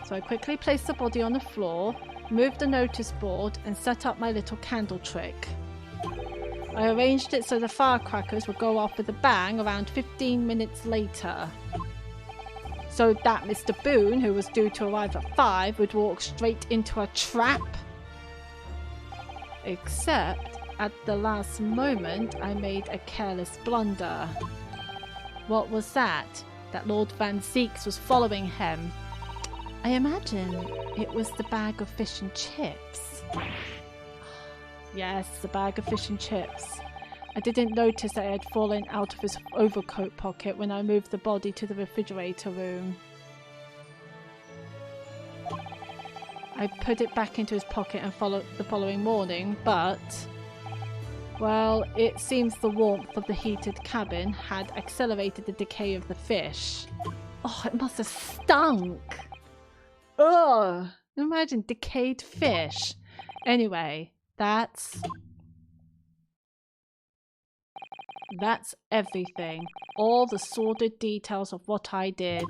Speaker 3: So I quickly placed the body on the floor, moved the notice board, and set up my little candle trick. I arranged it so the firecrackers would go off with a bang around 15 minutes later. So that Mr. Boone, who was due to arrive at 5, would walk straight into a trap. Except, at the last moment, I made a careless blunder. What was that? That Lord Van Zeeks was following him. I imagine it was the bag of fish and chips. Yes, the bag of fish and chips. I didn't notice that it had fallen out of his overcoat pocket when I moved the body to the refrigerator room. I put it back into his pocket and followed the following morning, but... well, it seems the warmth of the heated cabin had accelerated the decay of the fish. Oh, it must have stunk! Ugh! Imagine decayed fish. Anyway, that's everything. All the sordid details of what I did.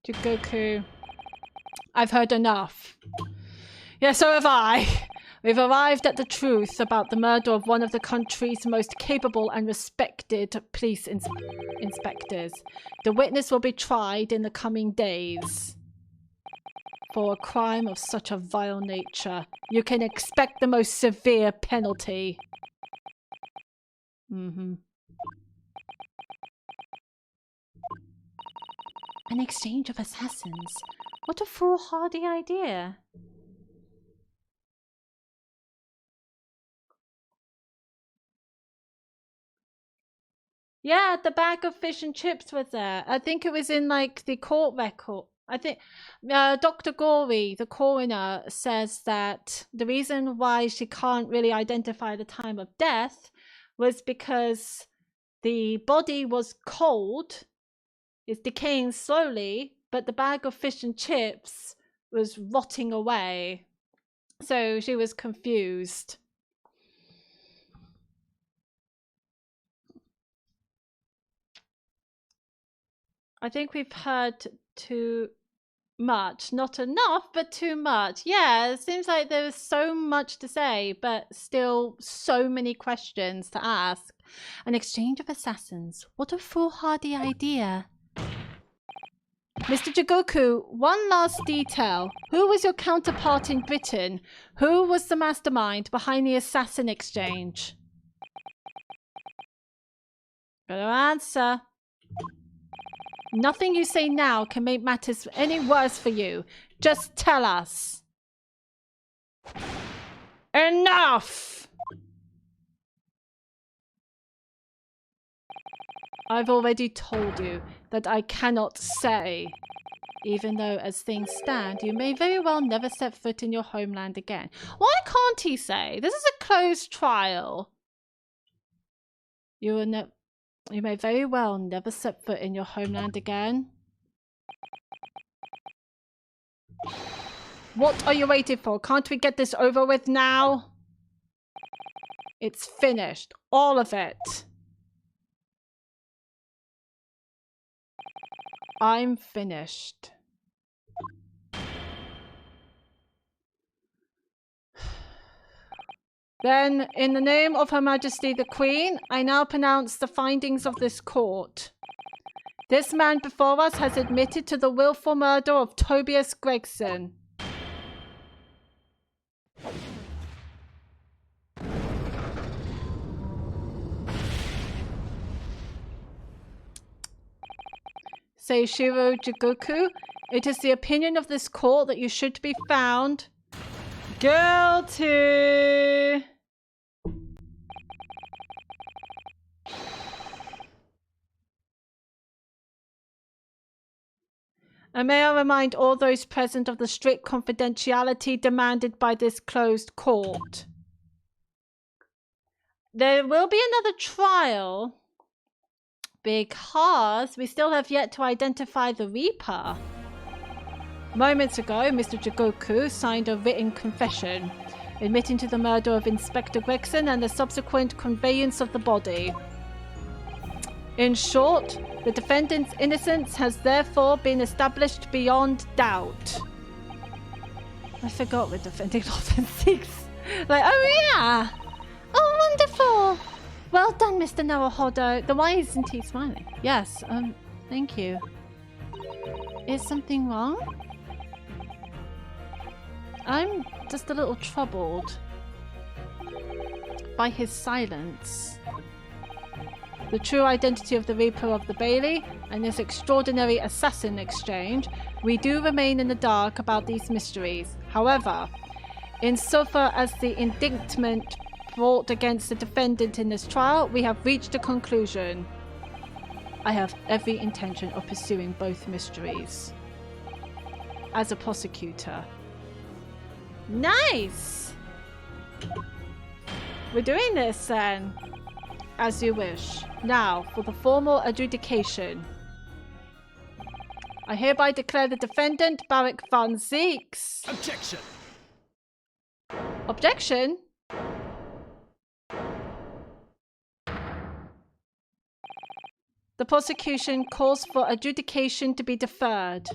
Speaker 3: Jigoku, I've heard enough. Yeah, so have I. We've arrived at the truth about the murder of one of the country's most capable and respected police inspectors. The witness will be tried in the coming days. For a crime of such a vile nature, you can expect the most severe penalty. An exchange of assassins. What a foolhardy idea. Yeah, the bag of fish and chips was there. I think it was in like the court record. I think Dr. Gory, the coroner, says that the reason why she can't really identify the time of death was because the body was cold, it's decaying slowly, but the bag of fish and chips was rotting away. So she was confused. I think we've heard too much. Not enough, but too much. Yeah, it seems like there was so much to say, but still so many questions to ask. An exchange of assassins. What a foolhardy idea. Mr. Jigoku, one last detail. Who was your counterpart in Britain? Who was the mastermind behind the assassin exchange? Gotta answer. Nothing you say now can make matters any worse for you. Just tell us. Enough! I've already told you that I cannot say. Even though, as things stand, you may very well never set foot in your homeland again. Why can't he say? This is a closed trial. You may very well never set foot in your homeland again. What are you waiting for? Can't we get this over with now? It's finished. All of it. I'm finished. Then, in the name of Her Majesty the Queen, I now pronounce the findings of this court. This man before us has admitted to the willful murder of Tobias Gregson. Seishiro Jigoku, it is the opinion of this court that you should be found guilty. And may I remind all those present of the strict confidentiality demanded by this closed court. There will be another trial because we still have yet to identify the Reaper. Moments ago, Mr. Jigoku signed a written confession, admitting to the murder of Inspector Gregson and the subsequent conveyance of the body. In short, the defendant's innocence has therefore been established beyond doubt. I forgot we're defending Lord Van Zeeks. Like, oh yeah! Well done, Mr. Naruhodo. Then why isn't he smiling? Yes, thank you. Is something wrong? I'm just a little troubled by his silence. The true identity of the Reaper of the Bailey and this extraordinary assassin exchange, we do remain in the dark about these mysteries. However, insofar as the indictment brought against the defendant in this trial, we have reached a conclusion. I have every intention of pursuing both mysteries as a prosecutor. Nice! We're doing this then. As you wish. Now, for the formal adjudication. I hereby declare the defendant, Barak van Zeeks.
Speaker 4: Objection!
Speaker 3: Objection? The prosecution calls for adjudication to be deferred.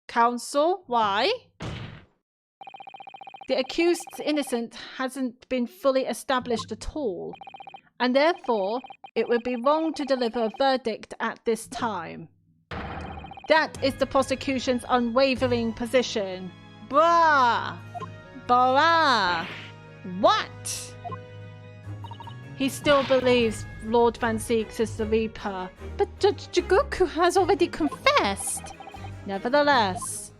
Speaker 3: Counsel, why? The accused's innocence hasn't been fully established at all, and therefore it would be wrong to deliver a verdict at this time. That is the prosecution's unwavering position. Brah! Brah! What? He still believes Lord Van Zeeks is the Reaper, but Judge Jigoku has already confessed. Nevertheless,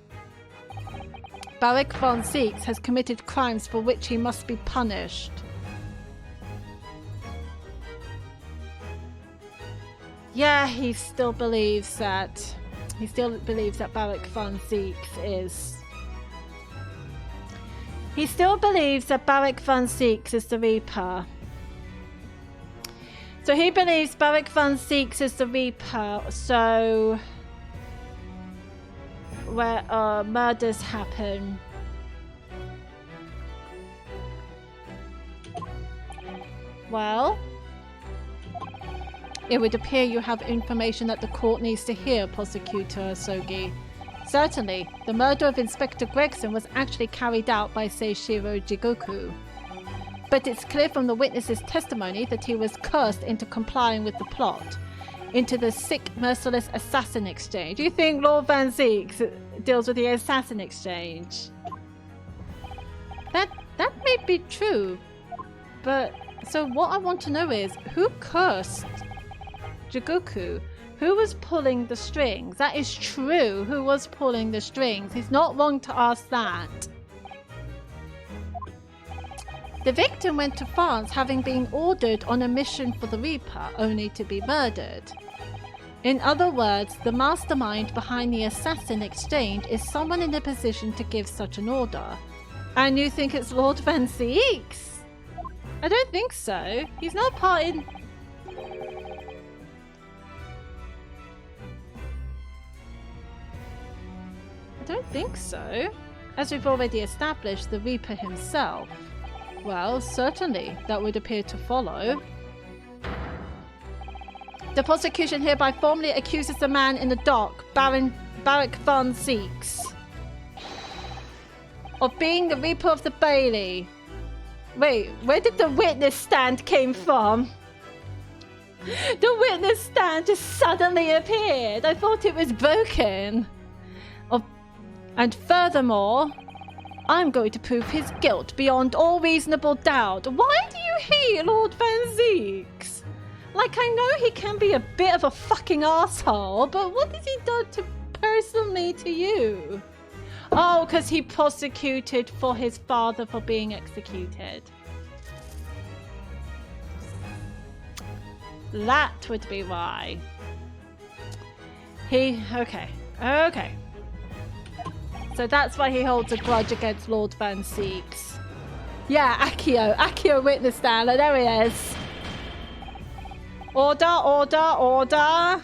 Speaker 3: Barak Van Zeeks has committed crimes for which he must be punished. Yeah, he still believes that. He still believes that Barak Van Zeeks is. He still believes that Barak Van Zeeks is the Reaper. So he believes Barak Van Zeeks is the Reaper. So where murders happen. Well, it would appear you have information that the court needs to hear, Prosecutor Sogi. Certainly, the murder of Inspector Gregson was actually carried out by Seishiro Jigoku. But it's clear from the witness's testimony that he was cursed into complying with the plot, into the sick, merciless assassin exchange. You think Lord Van Zeeks deals with the assassin exchange? That may be true, but so what I want to know is, who cursed Jigoku? Who was pulling the strings? That is true. Who was pulling the strings? He's not wrong to ask that. The victim went to France having been ordered on a mission for the Reaper, only to be murdered. In other words, the mastermind behind the assassin exchange is someone in a position to give such an order. And you think it's Lord Van Zeeks? I don't think so. He's not part in... I don't think so. As we've already established, the Reaper himself. Well, certainly, that would appear to follow. The prosecution hereby formally accuses the man in the dock, Barak Van Zeeks, of being the Reaper of the Bailey. Wait, where did the witness stand came from? The witness stand just suddenly appeared. I thought it was broken. And furthermore, I'm going to prove his guilt beyond all reasonable doubt. Why do you hate Lord Van Zeeks? Like, I know he can be a bit of a fucking asshole, but what has he done personally to you? Oh, because he prosecuted for his father for being executed. That would be why. Okay. So that's why he holds a grudge against Lord Van Zeeks. Yeah, Akio witness stand. There he is. Order.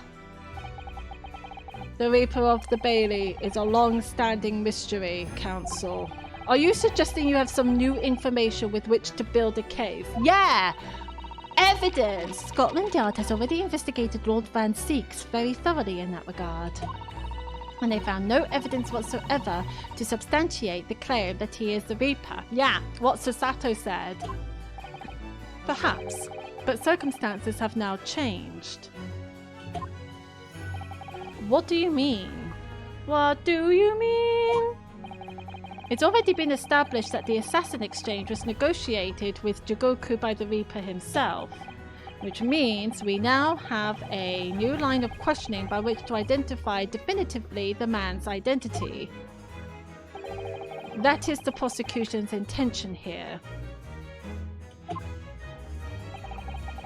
Speaker 3: The Reaper of the Bailey is a long-standing mystery, Counsel. Are you suggesting you have some new information with which to build a case? Yeah! Evidence! Scotland Yard has already investigated Lord Van Zeeks very thoroughly in that regard. And they found no evidence whatsoever to substantiate the claim that he is the Reaper. Yeah, what Susato said. Perhaps. But circumstances have now changed. What do you mean? What do you mean? It's already been established that the assassin exchange was negotiated with Jigoku by the Reaper himself, which means we now have a new line of questioning by which to identify definitively the man's identity. That is the prosecution's intention here.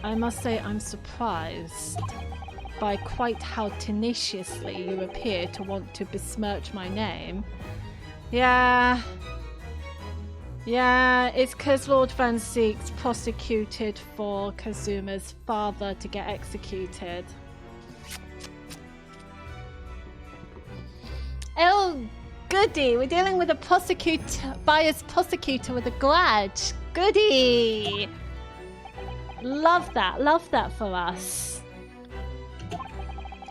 Speaker 3: I must say I'm surprised by quite how tenaciously you appear to want to besmirch my name. Yeah, it's because Lord Van Zeek's prosecuted for Kazuma's father to get executed. Oh, goody! We're dealing with a biased prosecutor with a grudge. Goody! Love that for us.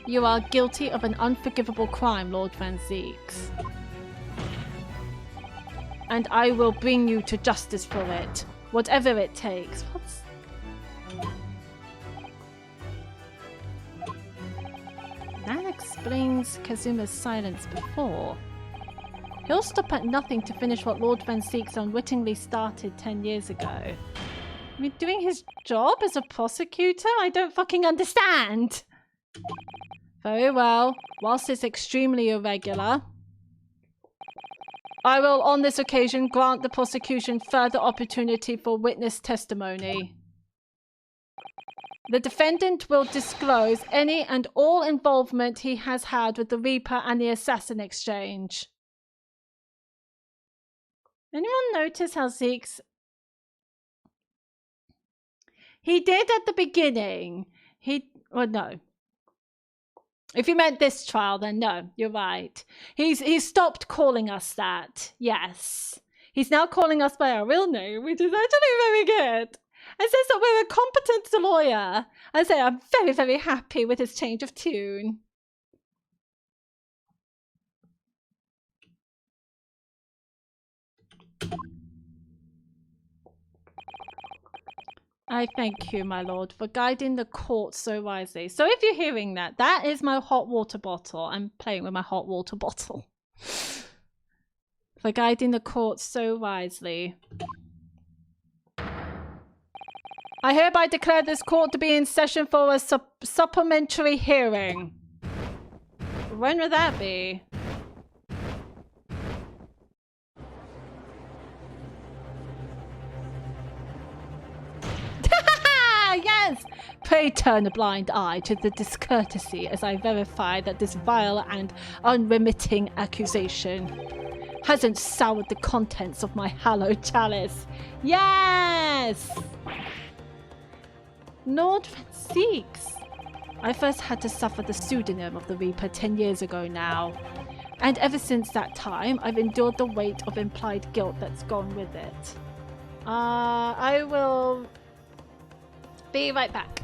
Speaker 3: You are guilty of an unforgivable crime, Lord Van Zeeks. And I will bring you to justice for it, whatever it takes. That explains Kazuma's silence before. He'll stop at nothing to finish what Lord Van Zeeks unwittingly started 10 years ago. I mean, doing his job as a prosecutor? I don't fucking understand! Very well. Whilst it's extremely irregular, I will, on this occasion, grant the prosecution further opportunity for witness testimony. The defendant will disclose any and all involvement he has had with the Reaper and the Assassin exchange. Anyone notice how Zeke's... He did at the beginning. Well, no. If you meant this trial, then no, you're right. He's stopped calling us that. Yes. He's now calling us by our real name, which is actually very good. And says that we're a competent lawyer. I say I'm very, very happy with his change of tune. I thank you, my lord, for guiding the court so wisely. So if you're hearing that, that is my hot water bottle. I'm playing with my hot water bottle. For guiding the court so wisely. I hereby declare this court to be in session for a supplementary hearing. When would that be? Yes! Pray turn a blind eye to the discourtesy as I verify that this vile and unremitting accusation hasn't soured the contents of my hallowed chalice. Yes! Lord Van Zeeks. I first had to suffer the pseudonym of the Reaper 10 years ago now. And ever since that time, I've endured the weight of implied guilt that's gone with it. I will... be right back.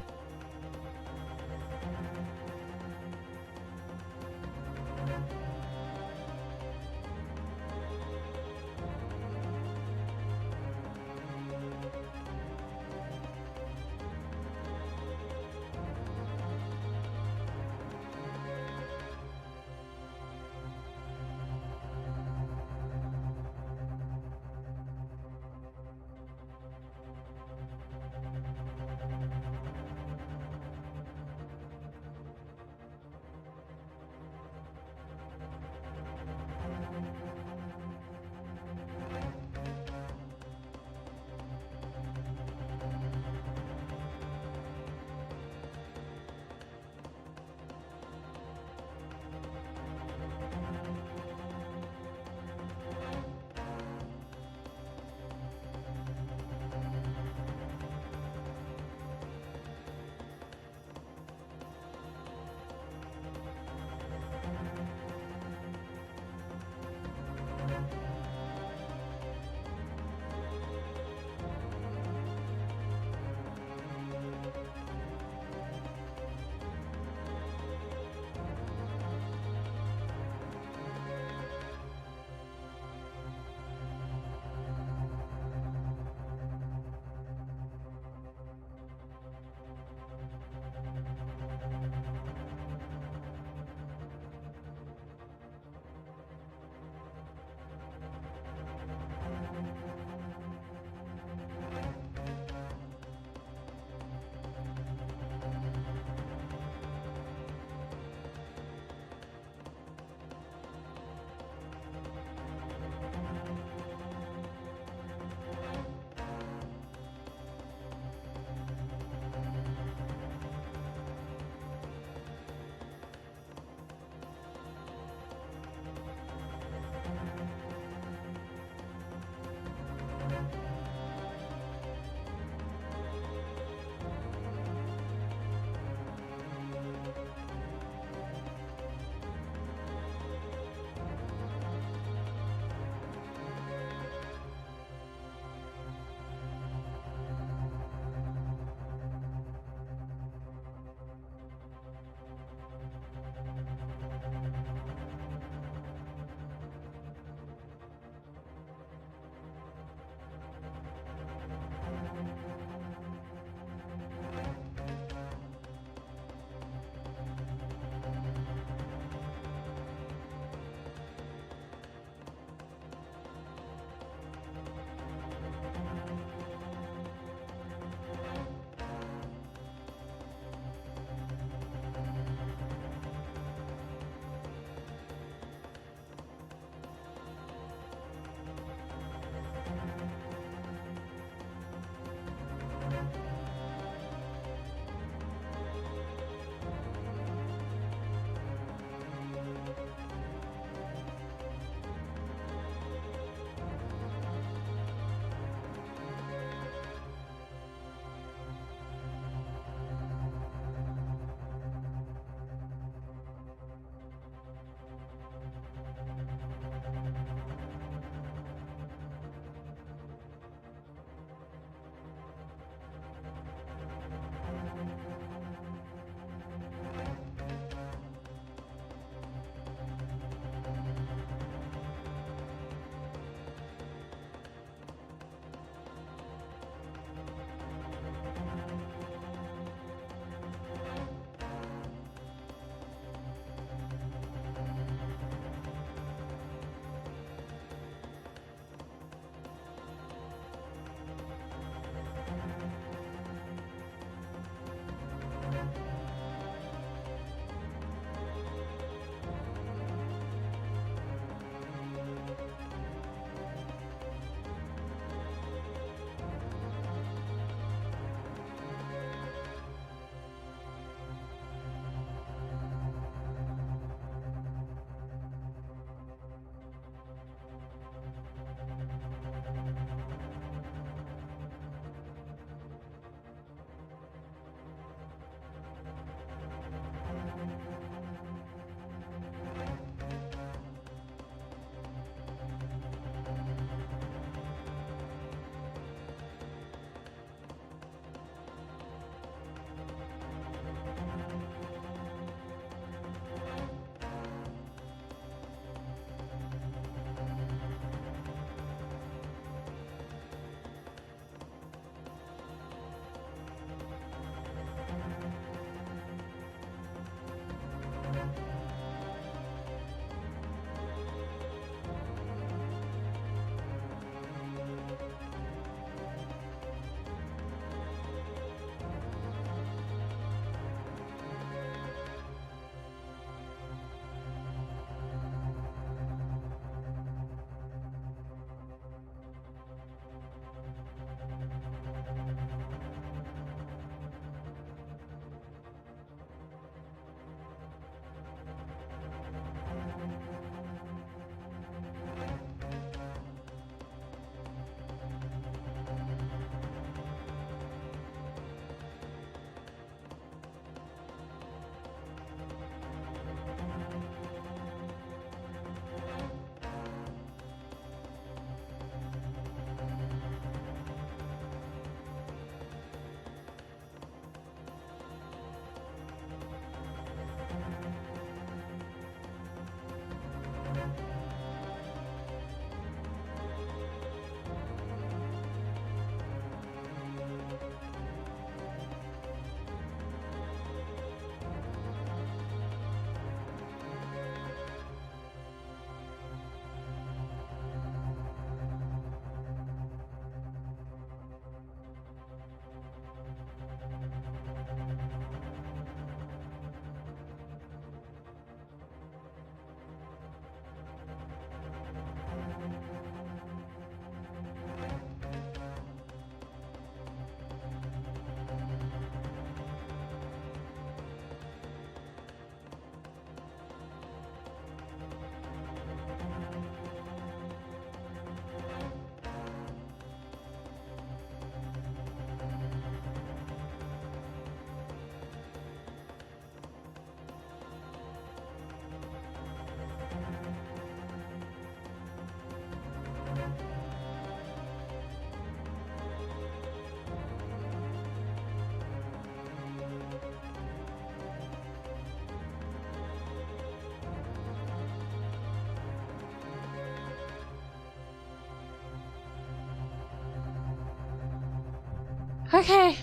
Speaker 3: Okay.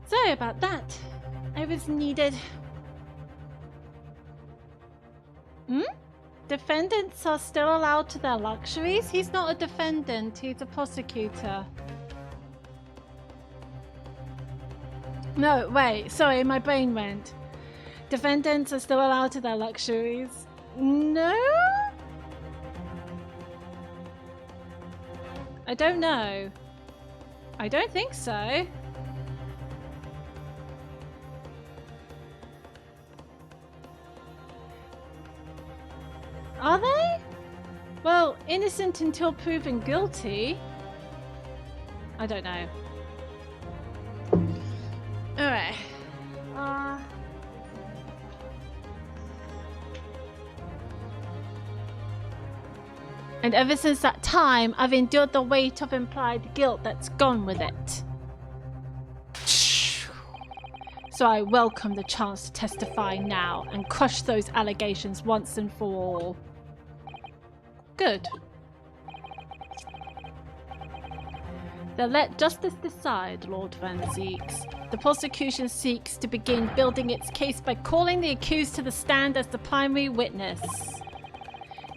Speaker 3: Sorry about that. I was needed. Defendants are still allowed to their luxuries? He's not a defendant, he's a prosecutor. No, wait, sorry, my brain went. Defendants are still allowed to their luxuries? No? I don't know. I don't think so. Are they? Well, innocent until proven guilty. I don't know. Alright. And ever since that time, I've endured the weight of implied guilt that's gone with it. So I welcome the chance to testify now and crush those allegations once and for all. Good. Then let justice decide, Lord Van Zeeks. The prosecution seeks to begin building its case by calling the accused to the stand as the primary witness,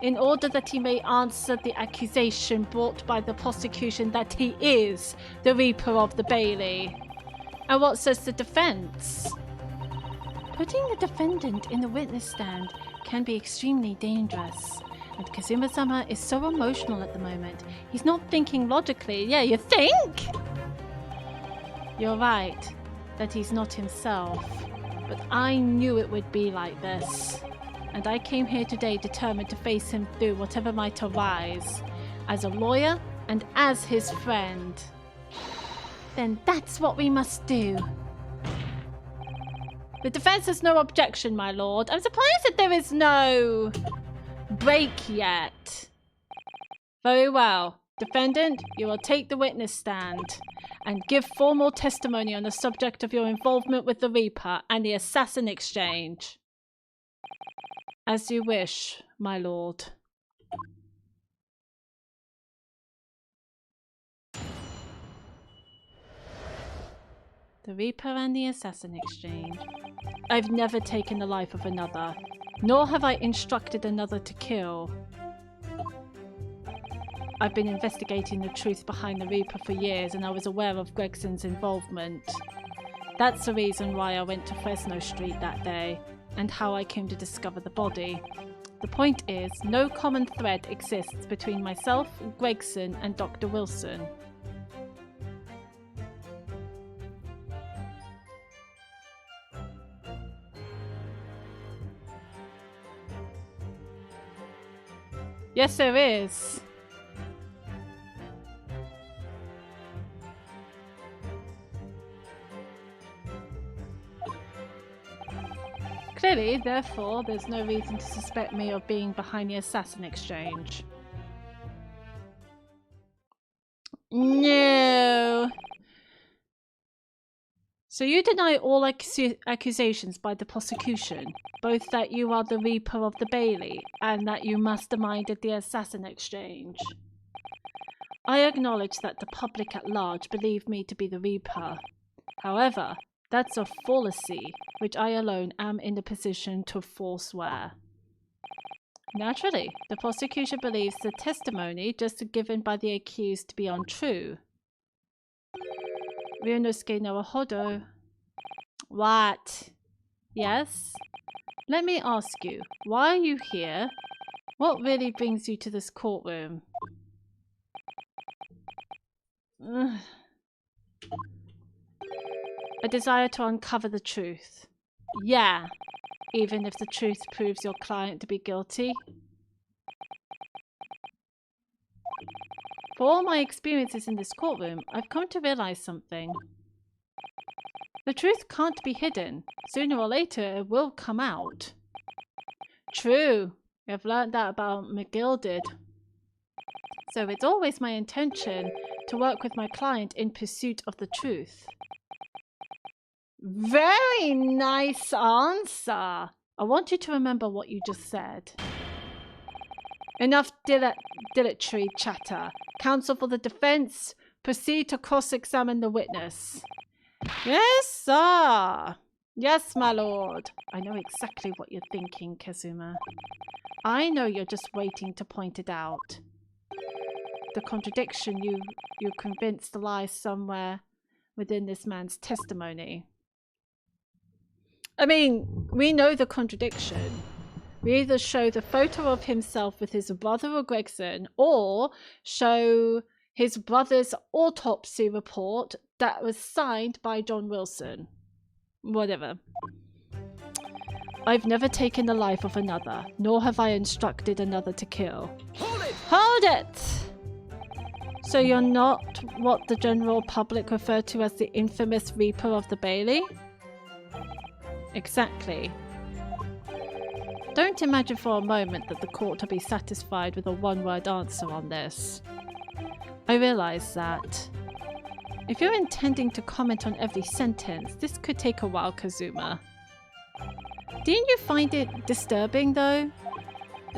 Speaker 3: in order that he may answer the accusation brought by the prosecution that he is the Reaper of the Bailey. And what says the defense? Putting the defendant in the witness stand can be extremely dangerous. And Kazuma-sama is so emotional at the moment. He's not thinking logically. Yeah, you think? You're right, that he's not himself. But I knew it would be like this. And I came here today determined to face him through whatever might arise. As a lawyer and as his friend. Then that's what we must do. The defense has no objection, my lord. I'm surprised that there is no break yet. Very well. Defendant, you will take the witness stand and give formal testimony on the subject of your involvement with the Reaper and the assassin exchange. As you wish, my lord. The Reaper and the assassin exchange. I've never taken the life of another, nor have I instructed another to kill. I've been investigating the truth behind the Reaper for years, and I was aware of Gregson's involvement. That's the reason why I went to Fresno Street that day, and how I came to discover the body. The point is, no common thread exists between myself, Gregson, and Dr. Wilson. Yes, there is. Clearly, therefore, there's no reason to suspect me of being behind the assassin exchange. No. So you deny all accusations by the prosecution, both that you are the Reaper of the Bailey and that you masterminded the assassin exchange. I acknowledge that the public at large believe me to be the Reaper. However, that's a fallacy, which I alone am in the position to forswear. Naturally, the prosecution believes the testimony just given by the accused to be untrue. Ryunosuke Naruhodo. What? Yes? Let me ask you, why are you here? What really brings you to this courtroom? Ugh. A desire to uncover the truth. Yeah, even if the truth proves your client to be guilty. For all my experiences in this courtroom, I've come to realize something. The truth can't be hidden. Sooner or later, it will come out. True. I've learned that about McGilded. So it's always my intention to work with my client in pursuit of the truth. Very nice answer. I want you to remember what you just said. Enough dilatory chatter. Counsel for the defense, Proceed to cross-examine the witness. Yes, sir. Yes, my lord. I know exactly what you're thinking, Kazuma. I know you're just waiting to point it out. The contradiction, you convinced lies somewhere within this man's testimony. I mean, we know the contradiction. We either show the photo of himself with his brother or Gregson, or show his brother's autopsy report that was signed by John Wilson. Whatever. I've never taken the life of another, nor have I instructed another to kill.
Speaker 4: Hold it!
Speaker 3: Hold it! So you're not what the general public refer to as the infamous Reaper of the Bailey? Exactly. Don't imagine for a moment that the court will be satisfied with a one-word answer on this. I realise that. If you're intending to comment on every sentence, this could take a while, Kazuma. Didn't you find it disturbing, though?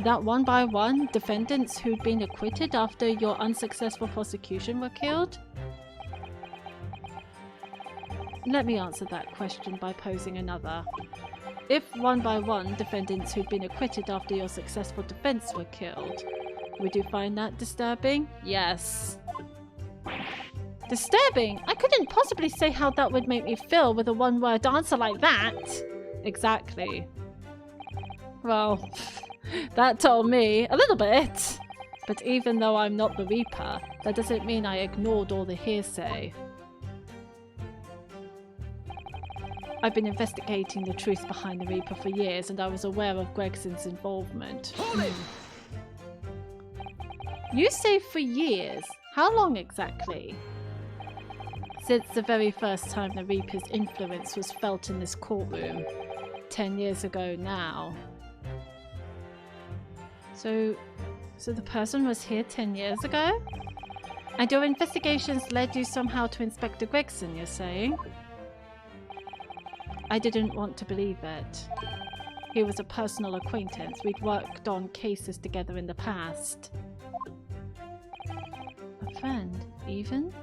Speaker 3: That one by one, defendants who'd been acquitted after your unsuccessful prosecution were killed? Let me answer that question by posing another. If one by one, defendants who'd been acquitted after your successful defense were killed, would you find that disturbing? Yes. Disturbing? I couldn't possibly say how that would make me feel with a one-word answer like that. Exactly. Well, that told me a little bit. But even though I'm not the Reaper, that doesn't mean I ignored all the hearsay. I've been investigating the truth behind the Reaper for years, and I was aware of Gregson's involvement. You say for years? How long exactly? Since the very first time the Reaper's influence was felt in this courtroom. 10 years ago now. So the person was here 10 years ago? And your investigations led you somehow to Inspector Gregson, you're saying? I didn't want to believe it. He was a personal acquaintance. We'd worked on cases together in the past. A friend, even?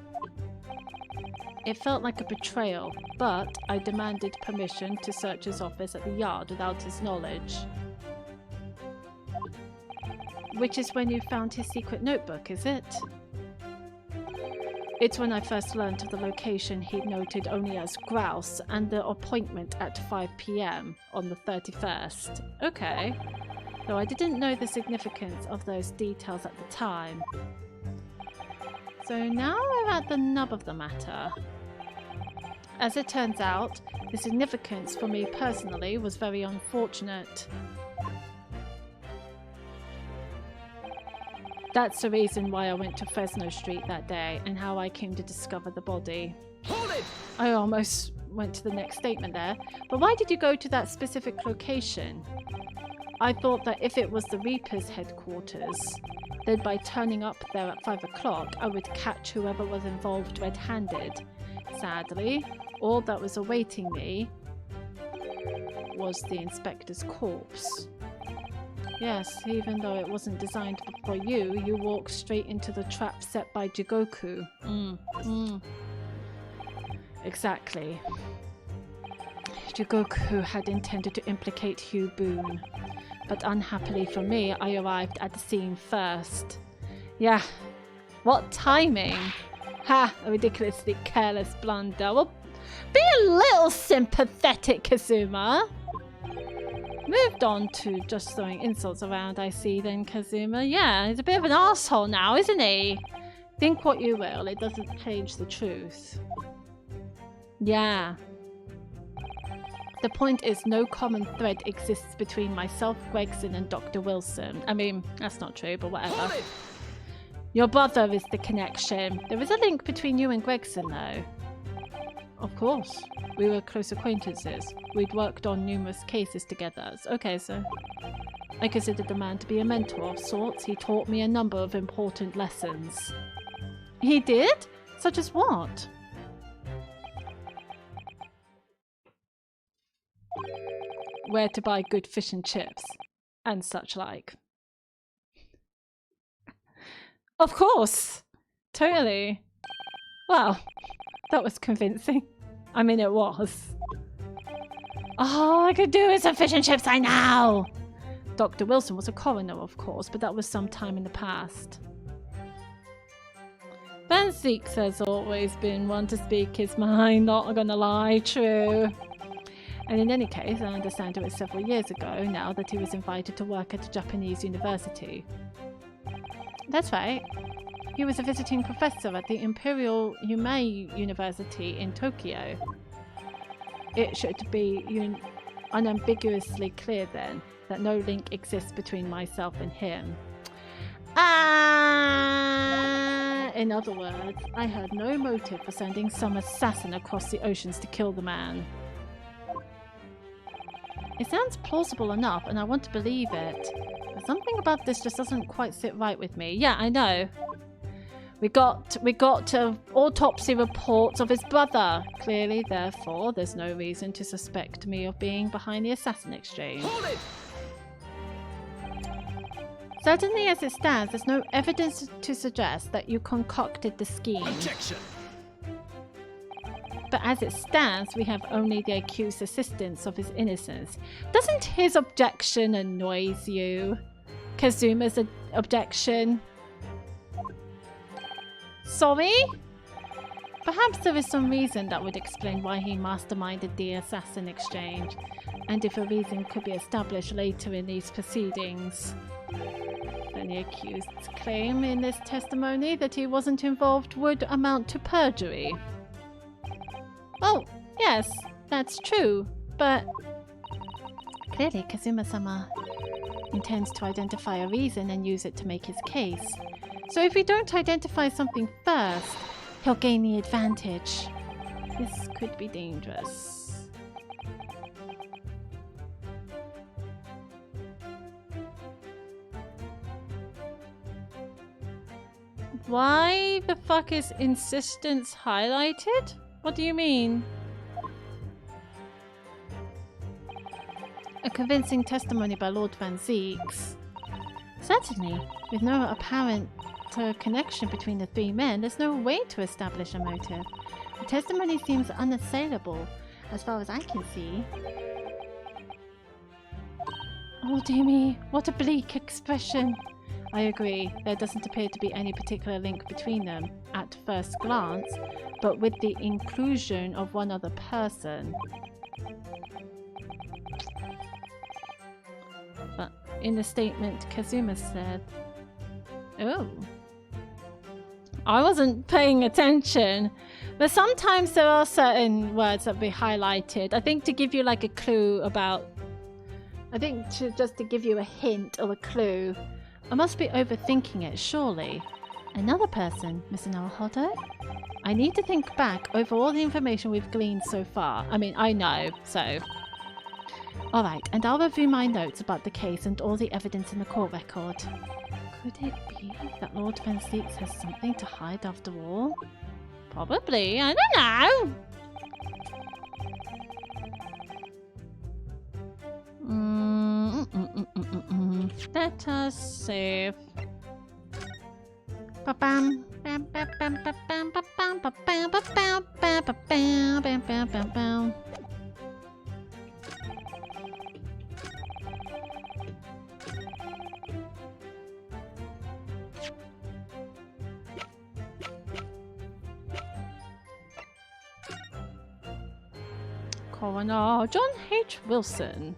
Speaker 3: It felt like a betrayal, but I demanded permission to search his office at the Yard without his knowledge. Which is when you found his secret notebook, is it? It's when I first learned of the location he'd noted only as Grouse and the appointment at 5 PM on the 31st. Okay. Though I didn't know the significance of those details at the time. So now we're at the nub of the matter. As it turns out, the significance for me personally was very unfortunate. That's the reason why I went to Fresno Street that day and how I came to discover the body.
Speaker 4: Hold it!
Speaker 3: I almost went to the next statement there, but why did you go to that specific location? I thought that if it was the Reaper's headquarters, then by turning up there at 5 o'clock, I would catch whoever was involved red-handed. Sadly, all that was awaiting me was the inspector's corpse. Yes, even though it wasn't designed for you, you walked straight into the trap set by Jigoku. Exactly. Jigoku had intended to implicate Hugh Boone, but unhappily for me, I arrived at the scene first. Yeah, what timing! Ha! A ridiculously careless blunder. Well, be a little sympathetic, Kazuma. Moved on to just throwing insults around, I see then, Kazuma. Yeah, he's a bit of an asshole now, isn't he? Think what you will, it doesn't change the truth. Yeah. The point is, no common thread exists between myself, Gregson, and Dr. Wilson. I mean, that's not true, but whatever. Your brother is the connection. There is a link between you and Gregson, though. Of course. We were close acquaintances. We'd worked on numerous cases together. Okay, so I considered the man to be a mentor of sorts. He taught me a number of important lessons. He did? Such as what? Where to buy good fish and chips, and such like. Of course! Totally.
Speaker 1: Well, that was convincing. I mean, it was. All I could do is a fish and chips, I know! Dr. Wilson was a coroner, of course, but that was some time in the past. Van Zeeks has always been one to speak his mind, not gonna lie, true. And in any case, I understand it was several years ago now that he was invited to work at a Japanese university. That's right. He was a visiting professor at the Imperial Yumei University in Tokyo. It should be unambiguously clear then that no link exists between myself and him. In other words, I had no motive for sending some assassin across the oceans to kill the man. It sounds plausible enough, and I want to believe it. But something about this just doesn't quite sit right with me. Yeah, I know. We got autopsy reports of his brother. Clearly, therefore, there's no reason to suspect me of being behind the assassin exchange.
Speaker 4: Hold it!
Speaker 3: Certainly as it stands, there's no evidence to suggest that you concocted the scheme.
Speaker 4: Objection!
Speaker 3: But as it stands, we have only the accused's assistance of his innocence. Doesn't his objection annoy you? Kazuma's objection? Sorry? Perhaps there is some reason that would explain why he masterminded the assassin exchange, and if a reason could be established later in these proceedings. Then the accused's claim in this testimony that he wasn't involved would amount to perjury. Oh, yes, that's true, but clearly Kazuma-sama intends to identify a reason and use it to make his case. So if we don't identify something first, he'll gain the advantage. This could be dangerous.
Speaker 1: Why the fuck is insistence highlighted? What do you mean?
Speaker 3: A convincing testimony by Lord Van Zeeks. Certainly, with no apparent connection between the three men, there's no way to establish a motive. The testimony seems unassailable, as far as I can see. Oh dear me, what a bleak expression. I agree, there doesn't appear to be any particular link between them at first glance, but with the inclusion of one other person. But in the statement, Kazuma said, "Oh, I wasn't paying attention." But sometimes there are certain words that be highlighted. I think to give you like a clue about... just to give you a hint or a clue. I must be overthinking it, surely. Another person, Mr. Naruhodo? I need to think back over all the information we've gleaned so far. I mean, I know, so... Alright, and I'll review my notes about the case and all the evidence in the court record. Could it be that Lord Van Zeeks has something to hide after all?
Speaker 1: Probably, I don't know. Let us see.
Speaker 3: Ba-bam.
Speaker 1: Coroner John H. Wilson.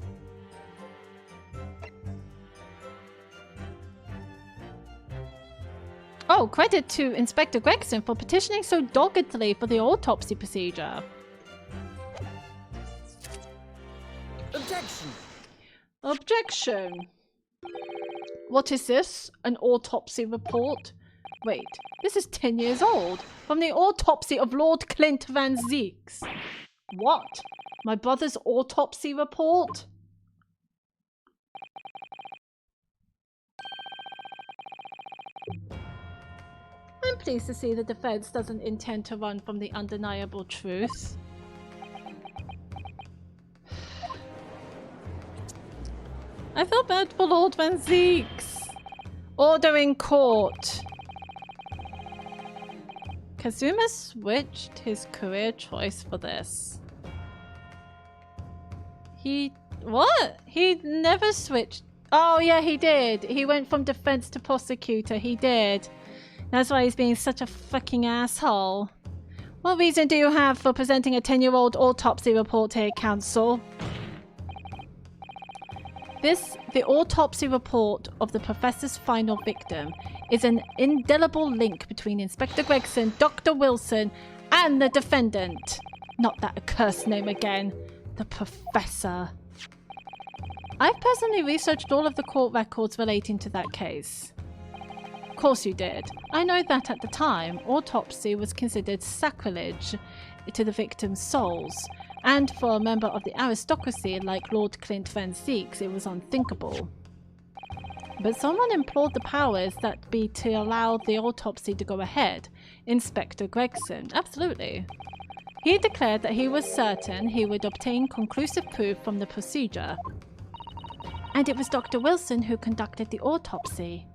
Speaker 1: Oh, credit to Inspector Gregson for petitioning so doggedly for the autopsy procedure.
Speaker 4: Objection!
Speaker 1: Objection. What is this? An autopsy report? Wait, this is 10 years old. From the autopsy of Lord Clint Van Zeeks. What? My brother's autopsy report? I'm pleased to see the defense doesn't intend to run from the undeniable truth. I feel bad for Lord Van Zeeks. Order in court. Kazuma switched his career choice for this. What? He never switched. Oh, yeah, he did. He went from defense to prosecutor. He did. That's why he's being such a fucking asshole. What reason do you have for presenting a 10-year-old autopsy report here, counsel? The autopsy report of the professor's final victim is an indelible link between Inspector Gregson, Dr. Wilson, and the defendant. Not that accursed name again. The professor. I've personally researched all of the court records relating to that case. Of course you did. I know that at the time, autopsy was considered sacrilege to the victim's souls. And for a member of the aristocracy like Lord Clint Van Zeeks, it was unthinkable. But someone implored the powers that be to allow the autopsy to go ahead. Inspector Gregson. Absolutely. He declared that he was certain he would obtain conclusive proof from the procedure. And it was Dr. Wilson who conducted the autopsy.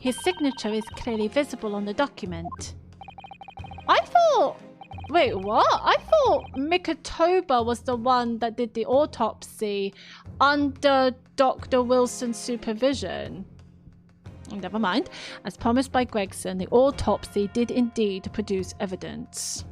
Speaker 1: His signature is clearly visible on the document. I thought... Wait, what? I thought Mikatoba was the one that did the autopsy under Dr. Wilson's supervision. Never mind. As promised by Gregson, the autopsy did indeed produce evidence.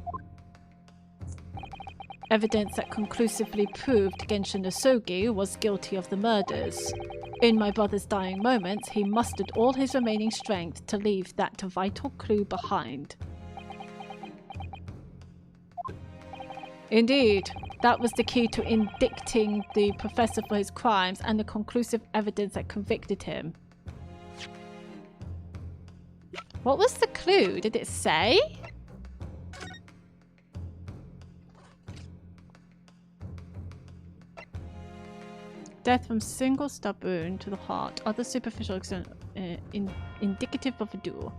Speaker 1: Evidence that conclusively proved Genshin Osogi was guilty of the murders. In my brother's dying moments, he mustered all his remaining strength to leave that vital clue behind. Indeed, that was the key to indicting the professor for his crimes and the conclusive evidence that convicted him. What was the clue? Did it say? Death from single stab wound to the heart. Other superficial indicative of a duel.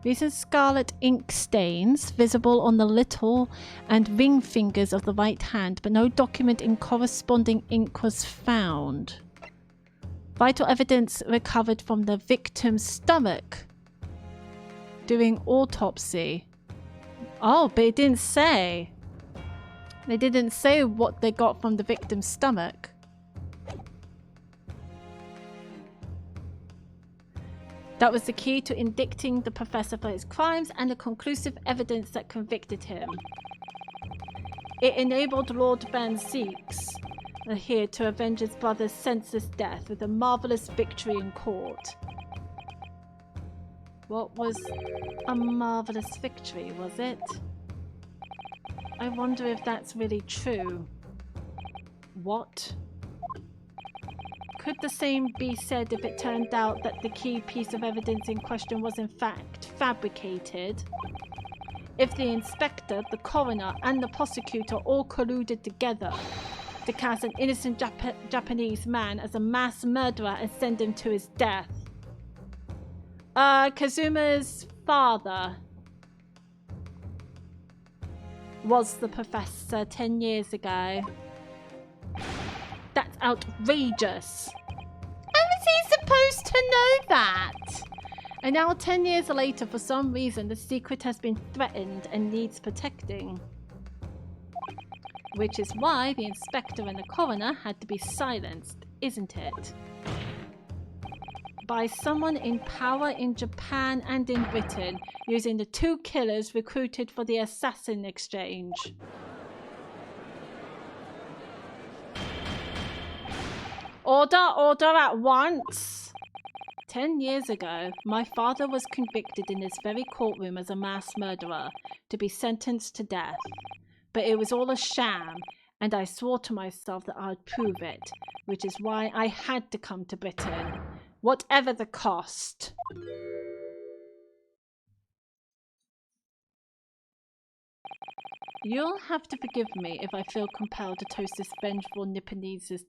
Speaker 1: Recent scarlet ink stains visible on the little and ring fingers of the right hand, but no document in corresponding ink was found. Vital evidence recovered from the victim's stomach during autopsy. Oh, but it didn't say. They didn't say what they got from the victim's stomach. That was the key to indicting the professor for his crimes and the conclusive evidence that convicted him. It enabled Lord Van Zeeks here to avenge his brother's senseless death with a marvelous victory in court. What was a marvelous victory, was it? I wonder if that's really true. What? Could the same be said if it turned out that the key piece of evidence in question was in fact fabricated? If the inspector, the coroner, and the prosecutor all colluded together to cast an innocent Japanese man as a mass murderer and send him to his death? Kazuma's father was the professor 10 years ago. That's outrageous. How was he supposed to know that? And now 10 years later, for some reason, the secret has been threatened and needs protecting. Which is why the inspector and the coroner had to be silenced, isn't it? By someone in power in Japan and in Britain, using the two killers recruited for the assassin exchange. Order at once! 10 years ago, my father was convicted in this very courtroom as a mass murderer, to be sentenced to death. But it was all a sham, and I swore to myself that I'd prove it, which is why I had to come to Britain, whatever the cost. You'll have to forgive me if I feel compelled to toast this vengeful Nipponese's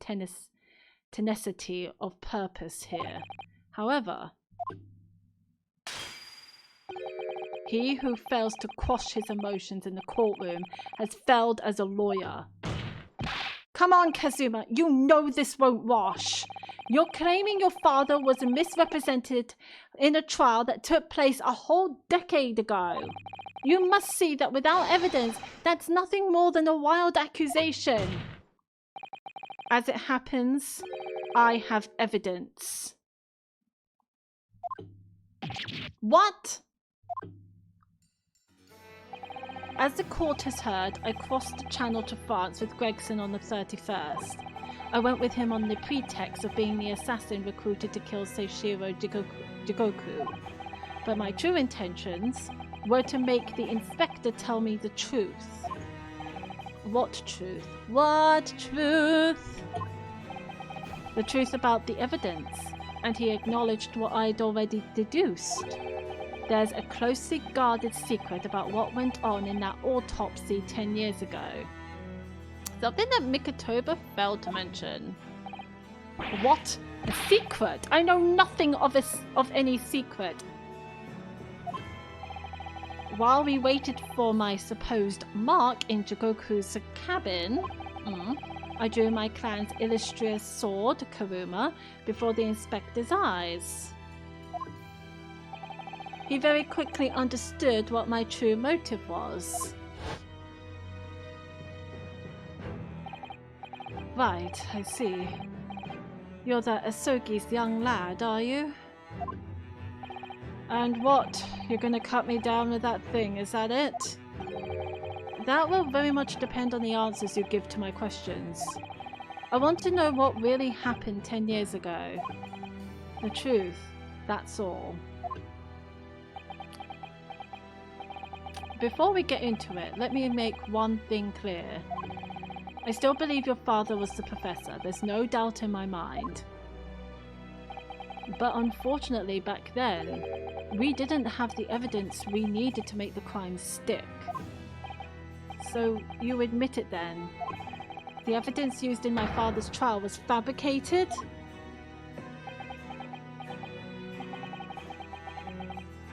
Speaker 1: tenacity of purpose here. However, he who fails to quash his emotions in the courtroom has failed as a lawyer. Come on, Kazuma, you know this won't wash.
Speaker 3: You're claiming your father was misrepresented in a trial that took place a whole decade ago. You must see that without evidence, that's nothing more than a wild accusation. As it happens, I have evidence. What? As the court has heard, I crossed the channel to France with Gregson on the 31st. I went with him on the pretext of being the assassin recruited to kill Seishiro Jigoku. But my true intentions were to make the inspector tell me the truth. What truth? What truth? The truth about the evidence, and he acknowledged what I'd already deduced. There's a closely guarded secret about what went on in that autopsy 10 years ago. Something that Mikotoba failed to mention. What? A secret? I know nothing of any secret. While we waited for my supposed mark in Jigoku's cabin, I drew my clan's illustrious sword, Karuma, before the inspector's eyes. He very quickly understood what my true motive was. Right, I see. You're that Asogi's young lad, are you? And what? You're gonna cut me down with that thing, is that it? That will very much depend on the answers you give to my questions. I want to know what really happened 10 years ago. The truth, that's all. Before we get into it, let me make one thing clear. I still believe your father was the professor, there's no doubt in my mind. But unfortunately back then, we didn't have the evidence we needed to make the crime stick. So you admit it then? The evidence used in my father's trial was fabricated?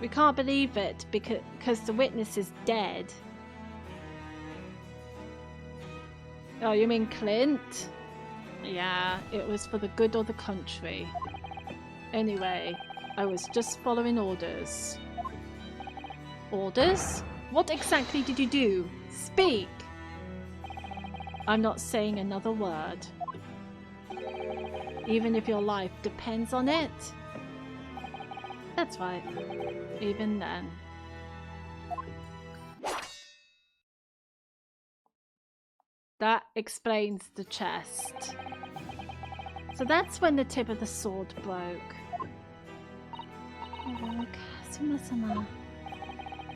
Speaker 3: We can't believe it because the witness is dead. Oh, you mean Clint? Yeah, it was for the good of the country. Anyway, I was just following orders. Orders? What exactly did you do? Speak! I'm not saying another word. Even if your life depends on it? That's right. Even then. That explains the chest. So that's when the tip of the sword broke.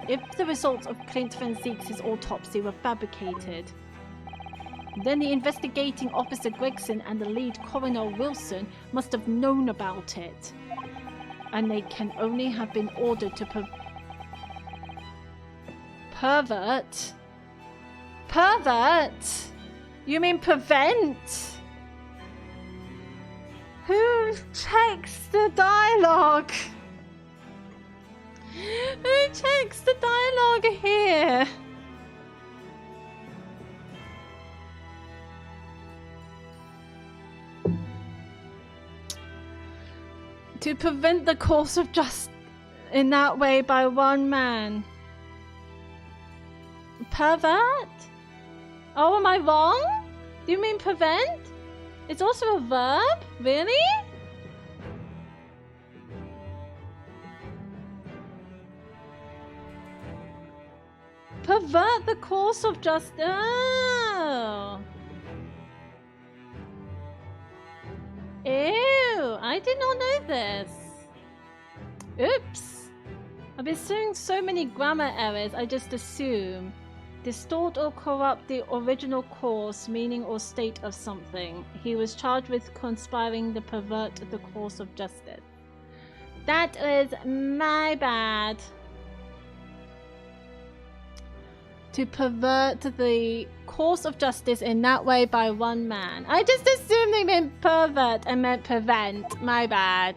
Speaker 3: If the results of Clint Van Zeeks' autopsy were fabricated, then the investigating officer Gregson and the lead coroner Wilson must have known about it. And they can only have been ordered to pervert? Pervert? You mean prevent? Who checks the dialogue? Who checks the dialogue here? To prevent the course of justice in that way by one man. Pervert? Oh, am I wrong? Do you mean prevent? It's also a verb? Really? Pervert the course of justice. Oh. Ew, I did not know this. Oops. I've been seeing so many grammar errors, I just assume. Distort or corrupt the original course, meaning or state of something. He was charged with conspiring to pervert the course of justice. That is my bad. To pervert the course of justice in that way by one man. I just assumed they meant pervert and meant prevent. My bad.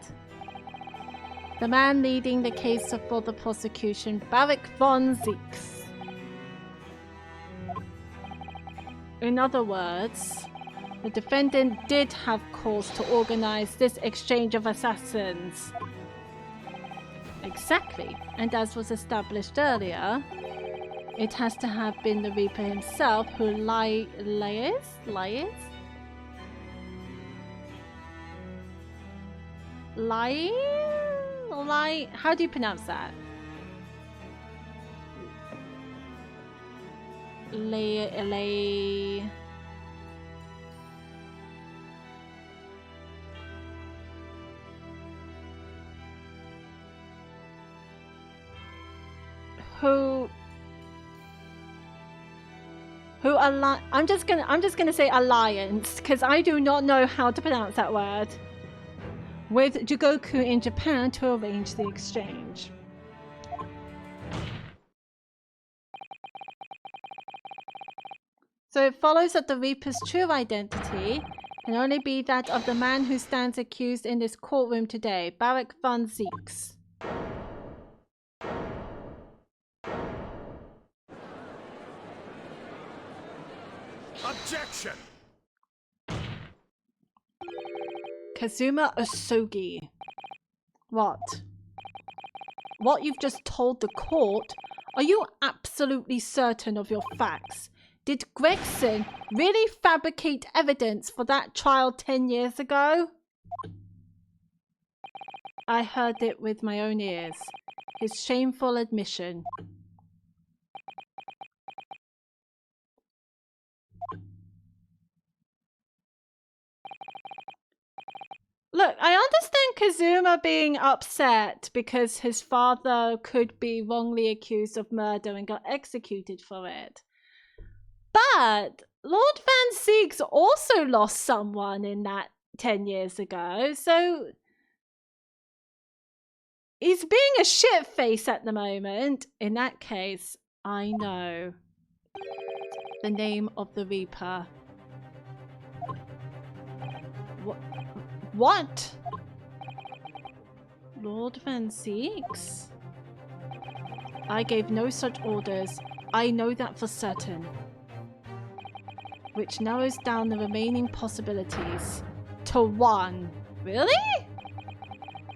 Speaker 3: The man leading the case for the prosecution, Barak von Zeeks. In other words, The defendant did have cause to organize this exchange of assassins. Exactly. And as was established earlier, it has to have been the Reaper himself who how do you pronounce that? I'm just gonna say alliance, because I do not know how to pronounce that word. With Jigoku in Japan to arrange the exchange. So it follows that the Reaper's true identity can only be that of the man who stands accused in this courtroom today, Barak van Zieks.
Speaker 4: Objection!
Speaker 3: Kazuma Osogi. What? What you've just told the court? Are you absolutely certain of your facts? Did Gregson really fabricate evidence for that trial 10 years ago? I heard it with my own ears. His shameful admission. Look, I understand Kazuma being upset because his father could be wrongly accused of murder and got executed for it. But Lord Van Zieks also lost someone in that 10 years ago, so he's being a shit-face at the moment. In that case, I know the name of the Reaper. What? Lord Van Zieks? I gave no such orders. I know that for certain. Which narrows down the remaining possibilities to one. Really?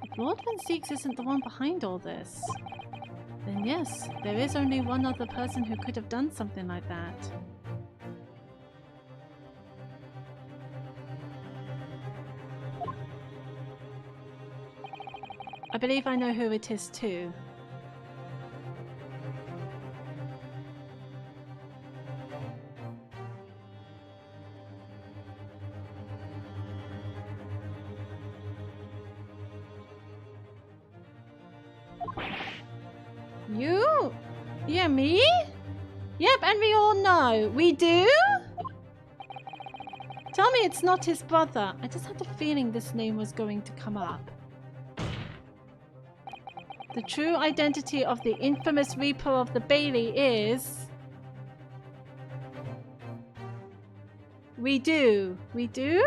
Speaker 3: If Lord Van Zieks isn't the one behind all this, then yes, there is only one other person who could have done something like that. I believe I know who it is too. You? Yeah, me? Yep, and we all know. We do? Tell me it's not his brother. I just had a feeling this name was going to come up. The true identity of the infamous Reaper of the Bailey is... We do. We do?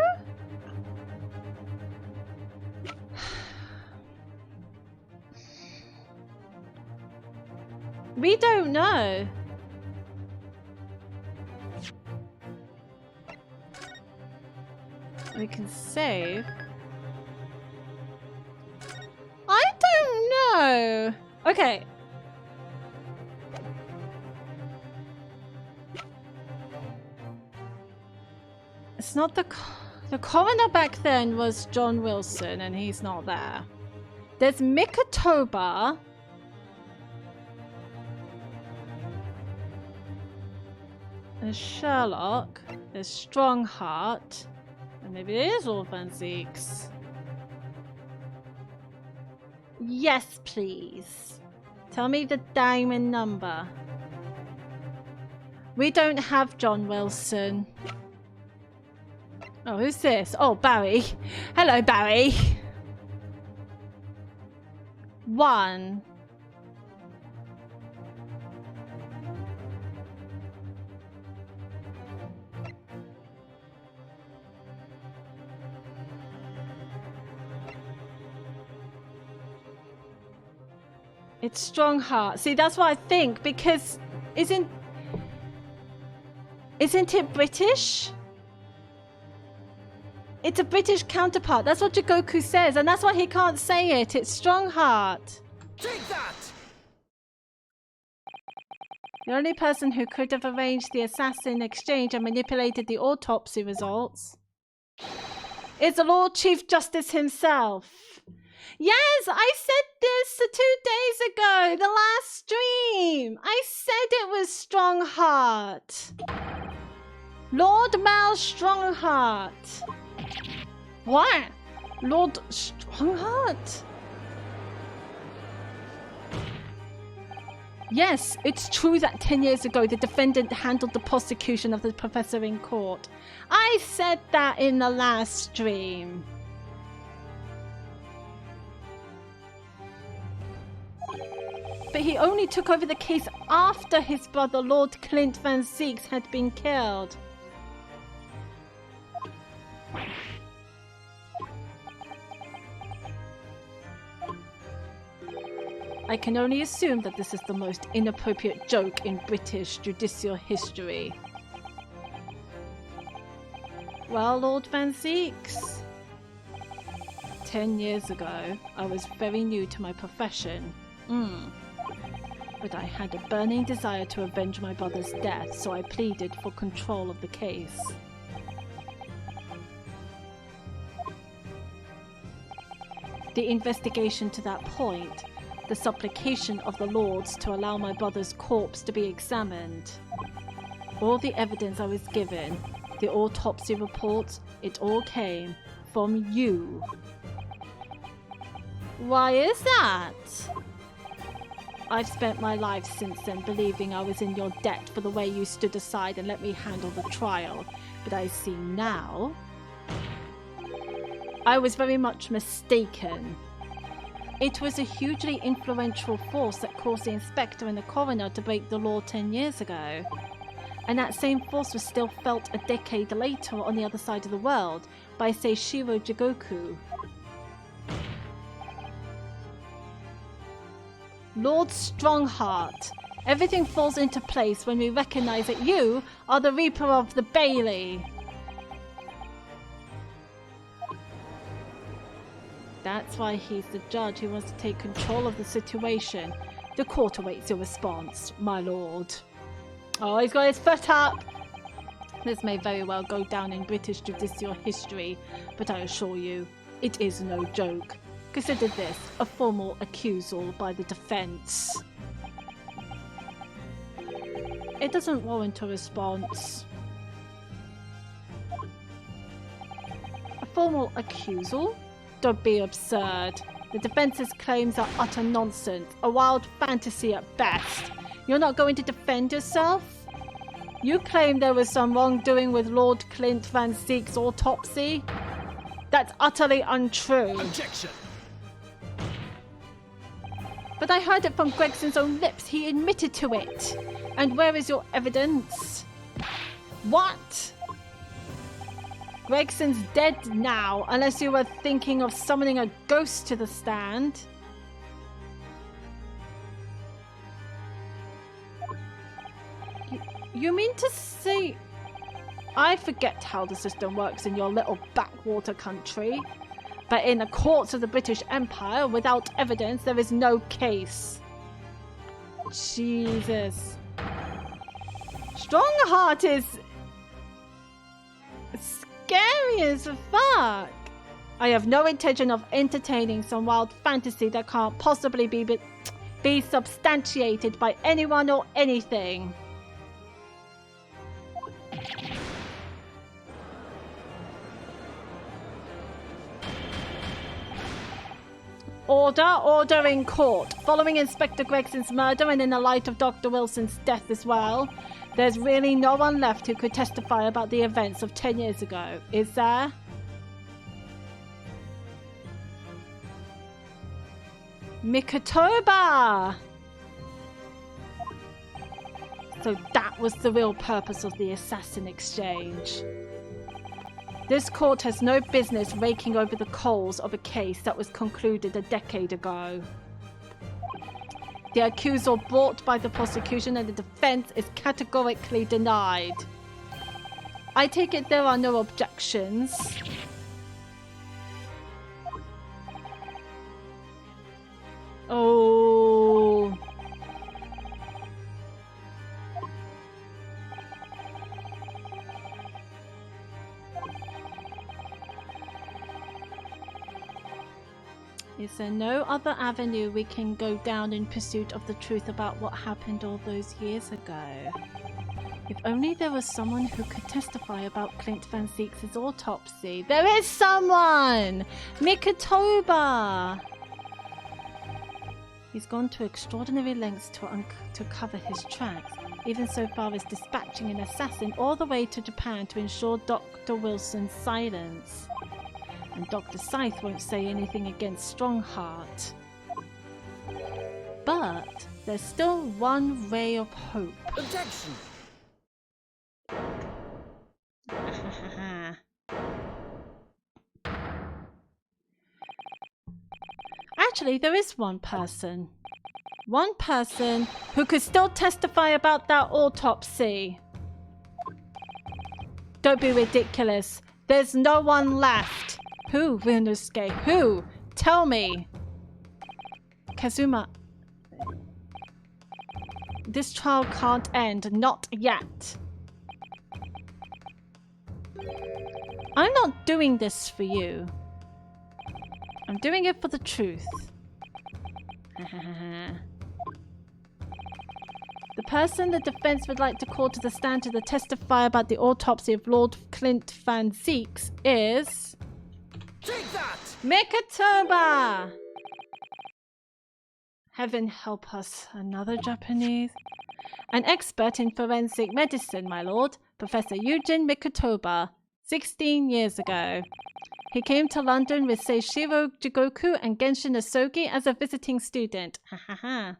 Speaker 3: We don't know. We can save. I don't know. Okay. It's not the coroner back then was John Wilson, and he's not there. There's Mikotoba. There's Sherlock. There's Strongheart. And maybe it is all Van Zieks. Yes, please. Tell me the diamond number. We don't have John Wilson. Oh, who's this? Oh, Barry. Hello, Barry. 1. It's Strongheart. See, that's what I think, because isn't it British? It's a British counterpart. That's what Jigoku says, and that's why he can't say it. It's Strongheart.
Speaker 4: Take that!
Speaker 3: The only person who could have arranged the assassin exchange and manipulated the autopsy results is the Lord Chief Justice himself. Yes, I said this 2 days ago, the last stream. I said it was Strongheart. Lord Mal Strongheart. What? Lord Strongheart? Yes, it's true that 10 years ago the defendant handled the prosecution of the professor in court. I said that in the last stream. But he only took over the case after his brother Lord Clint Van Zeeks had been killed. I can only assume that this is the most inappropriate joke in British judicial history. Well, Lord Van Zeeks, 10 years ago, I was very new to my profession. But I had a burning desire to avenge my brother's death, so I pleaded for control of the case. The investigation to that point, the supplication of the Lords to allow my brother's corpse to be examined. All the evidence I was given, the autopsy reports, it all came from you. Why is that? I've spent my life since then believing I was in your debt for the way you stood aside and let me handle the trial, but I see now I was very much mistaken. It was a hugely influential force that caused the inspector and the coroner to break the law 10 years ago. And that same force was still felt a decade later on the other side of the world by Seishiro Jigoku. Lord Strongheart, everything falls into place when we recognize that you are the Reaper of the Bailey. That's why he's the judge who wants to take control of the situation. The court awaits your response, my lord. Oh, he's got his foot up! This may very well go down in British judicial history, but I assure you, it is no joke. Consider this a formal accusal by the defense. It doesn't warrant a response. A formal accusal? Don't be absurd. The defense's claims are utter nonsense, a wild fantasy at best. You're not going to defend yourself? You claim there was some wrongdoing with Lord Clint Van Zeek's autopsy? That's utterly untrue.
Speaker 4: Objection!
Speaker 3: But I heard it from Gregson's own lips. He admitted to it. And where is your evidence? What? Gregson's dead now, unless you were thinking of summoning a ghost to the stand. You mean to say... I forget how the system works in your little backwater country. But in the courts of the British Empire, without evidence, there is no case. Jesus. Strongheart is... scary as fuck. I have no intention of entertaining some wild fantasy that can't possibly be substantiated by anyone or anything. Order in court. Following Inspector Gregson's murder and in the light of Dr. Wilson's death as well, there's really no one left who could testify about the events of 10 years ago, is there? Mikotoba! So that was the real purpose of the assassin exchange. This court has no business raking over the coals of a case that was concluded a decade ago. The accusal brought by the prosecution and the defense is categorically denied. I take it there are no objections. Is there no other avenue we can go down in pursuit of the truth about what happened all those years ago? If only there was someone who could testify about Clint Van Zeeks' autopsy. There is someone! Mikotoba! He's gone to extraordinary lengths to cover his tracks, even so far as dispatching an assassin all the way to Japan to ensure Dr. Wilson's silence. And Dr. Scythe won't say anything against Strongheart. But there's still one ray of hope.
Speaker 4: Objection!
Speaker 3: Actually, there is one person. One person who could still testify about that autopsy. Don't be ridiculous. There's no one left. Who, Ryunosuke? Who? Tell me. Kazuma. This trial can't end. Not yet. I'm not doing this for you. I'm doing it for the truth. The person the defense would like to call to the stand to testify about the autopsy of Lord Clint Van Zeeks is...
Speaker 4: Take that!
Speaker 3: Mikotoba! Heaven help us, another Japanese. An expert in forensic medicine, my lord, Professor Eugene Mikotoba, 16 years ago. He came to London with Seishiro Jigoku and Genshin Asogi as a visiting student. Ha ha ha.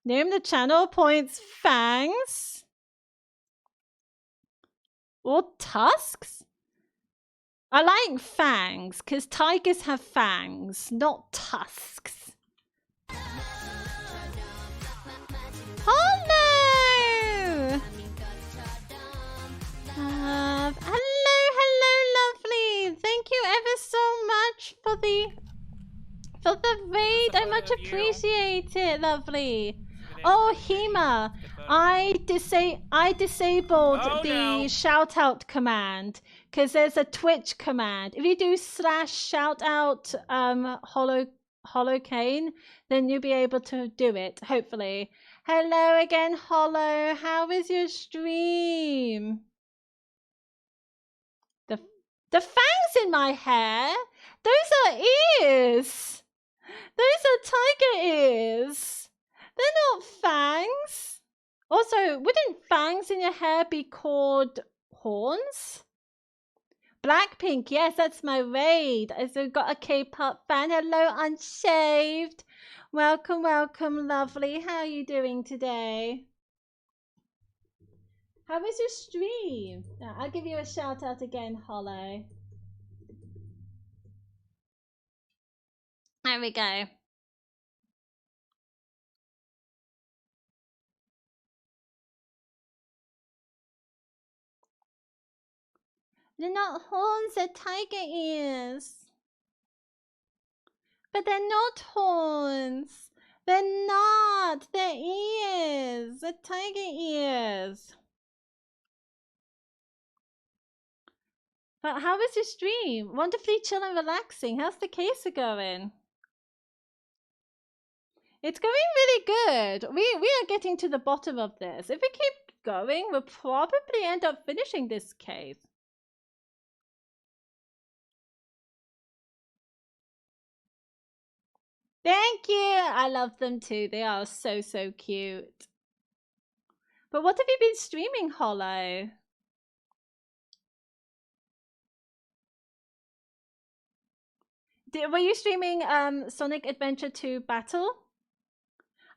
Speaker 3: Name the channel, points fangs. Or tusks? I like fangs, because tigers have fangs, not tusks. Hello! Hello, lovely. Thank you ever so much for the raid. I much appreciate it, lovely. Oh, Hema, I disabled the shout out command because there's a Twitch command. If you do /shout out Holocane, then you'll be able to do it, hopefully. Hello again, Holo. How is your stream? The fangs in my hair? Those are ears. Those are tiger ears. They're not fangs. Also, wouldn't fangs in your hair be called horns? Blackpink, yes, that's my raid. Also got a K-pop fan. Hello, Unshaved. Welcome, welcome, lovely. How are you doing today? How was your stream? Now, I'll give you a shout out again, Hollow. There we go. They're not horns, they're tiger ears. But they're not horns. They're not. They're ears. They're tiger ears. But how was your stream? Wonderfully chill and relaxing. How's the case going? It's going really good. We are getting to the bottom of this. If we keep going, we'll probably end up finishing this case. Thank you. I love them too. They are so, so cute. But what have you been streaming, Hollow? Were you streaming Sonic Adventure 2 Battle?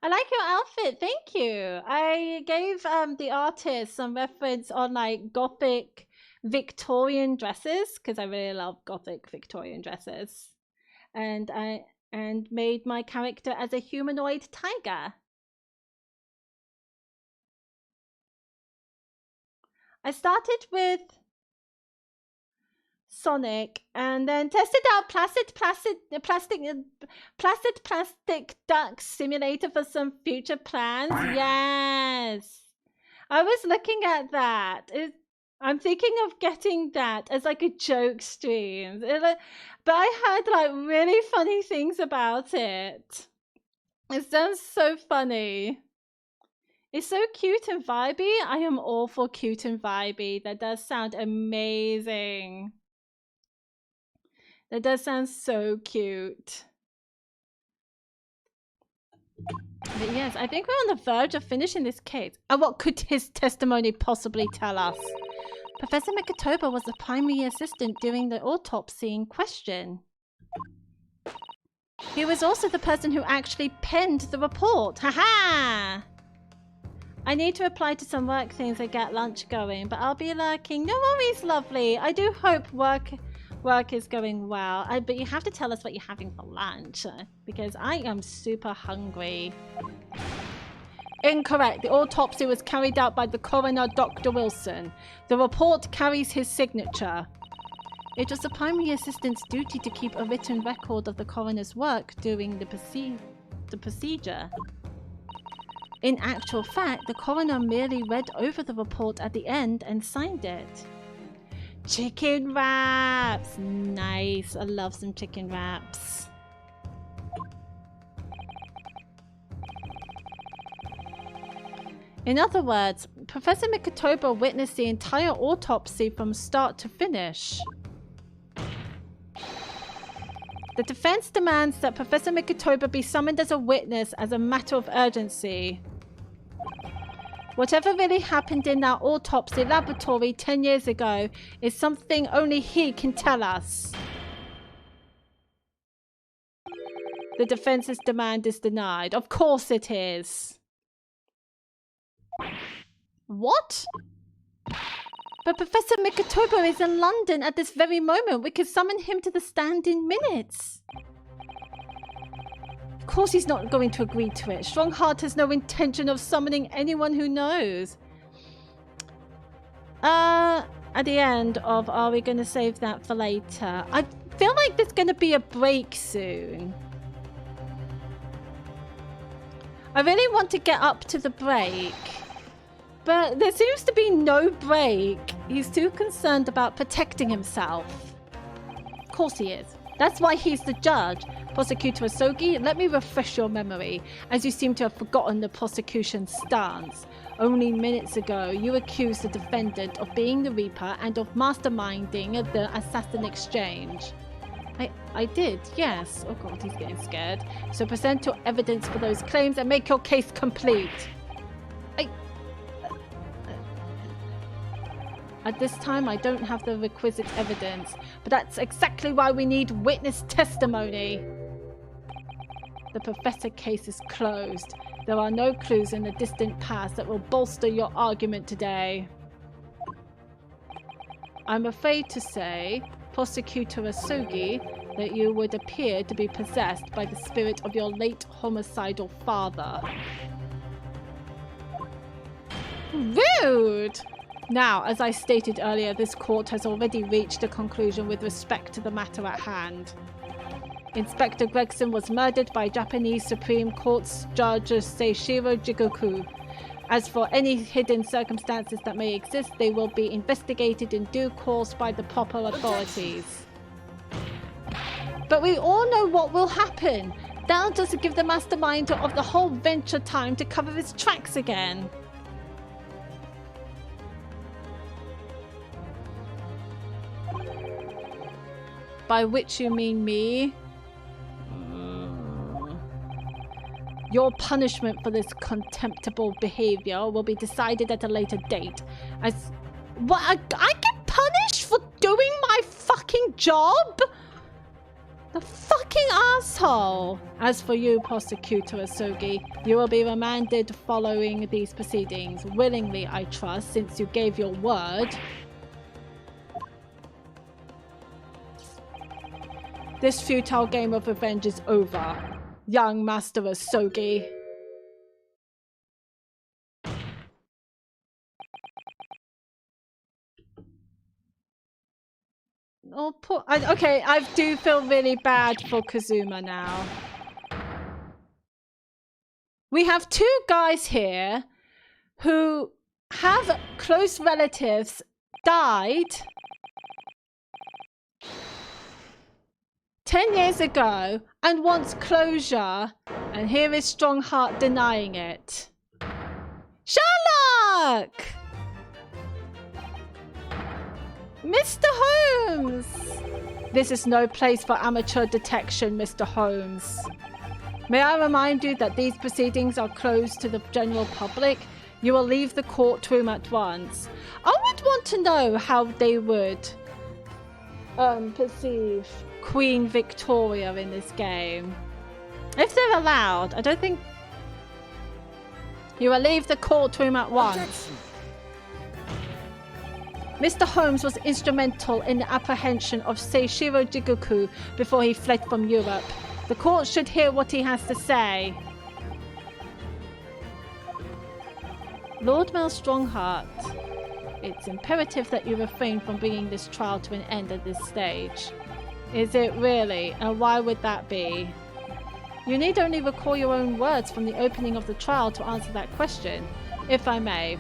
Speaker 3: I like your outfit. Thank you. I gave the artist some reference on like gothic Victorian dresses because I really love gothic Victorian dresses. And made my character as a humanoid tiger. I started with Sonic and then tested out plastic duck simulator for some future plans. Yes, I was looking at that.
Speaker 1: I'm thinking of getting that as like a joke stream. But I heard like really funny things about it. It sounds so funny. It's so cute and vibey. I am all for cute and vibey. That does sound amazing. That does sound so cute. But yes, I think we're on the verge of finishing this case. And what could his testimony possibly tell us? Professor Mikotoba was the primary assistant during the autopsy in question. He was also the person who actually penned the report. Haha! I need to apply to some work things and get lunch going, but I'll be lurking. No worries, lovely. I do hope work is going well. But you have to tell us what you're having for lunch, because I am super hungry. Incorrect. The autopsy was carried out by the coroner, Dr. Wilson. The report carries his signature. It was the primary assistant's duty to keep a written record of the coroner's work during the procedure. In actual fact, the coroner merely read over the report at the end and signed it. Chicken wraps! Nice. I love some chicken wraps. In other words, Professor Mikotoba witnessed the entire autopsy from start to finish. The defense demands that Professor Mikotoba be summoned as a witness as a matter of urgency. Whatever really happened in that autopsy laboratory 10 years ago is something only he can tell us. The defense's demand is denied. Of course it is. What? But Professor Mikotoba is in London at this very moment. We could summon him to the stand in minutes. Of course he's not going to agree to it. Strongheart has no intention of summoning anyone who knows. At the end of, are we going to save that for later? I feel like there's going to be a break soon. I really want to get up to the break. But there seems to be no break. He's too concerned about protecting himself. Of course he is. That's why he's the judge. Prosecutor Asogi, let me refresh your memory, as you seem to have forgotten the prosecution's stance. Only minutes ago, you accused the defendant of being the Reaper and of masterminding the assassin exchange. I did, yes. Oh god, he's getting scared. So present your evidence for those claims and make your case complete. At this time, I don't have the requisite evidence, but that's exactly why we need witness testimony. The professor case is closed. There are no clues in the distant past that will bolster your argument today. I'm afraid to say, Prosecutor Asogi, that you would appear to be possessed by the spirit of your late homicidal father. Rude! Now, as I stated earlier, this court has already reached a conclusion with respect to the matter at hand. Inspector Gregson was murdered by Japanese Supreme Court's Judge Seishiro Jigoku. As for any hidden circumstances that may exist, they will be investigated in due course by the proper authorities. But we all know what will happen. That'll just give the mastermind of the whole venture time to cover his tracks again. By which you mean me? Your punishment for this contemptible behavior will be decided at a later date. As what? I get punished for doing my fucking job? The fucking asshole. As for you, Prosecutor Asogi, you will be remanded following these proceedings. Willingly, I trust, since you gave your word. This futile game of revenge is over, young Master Asogi. Oh, poor. Okay, I do feel really bad for Kazuma now. We have two guys here who have close relatives
Speaker 3: died 10 years ago and wants closure, and here is Strongheart denying it. Sherlock! Mr. Holmes! This is no place for amateur detection, Mr. Holmes. May I remind you that these proceedings are closed to the general public? You will leave the courtroom at once. I would want to know how they would perceive Queen Victoria in this game. If they're allowed, I don't think... You will leave the courtroom at once.
Speaker 4: Objection.
Speaker 3: Mr. Holmes was instrumental in the apprehension of Seishiro Jigoku before he fled from Europe. The court should hear what he has to say. Lord Mel Strongheart, it's imperative that you refrain from bringing this trial to an end at this stage. Is it really? And why would that be? You need only recall your own words from the opening of the trial to answer that question, if I may.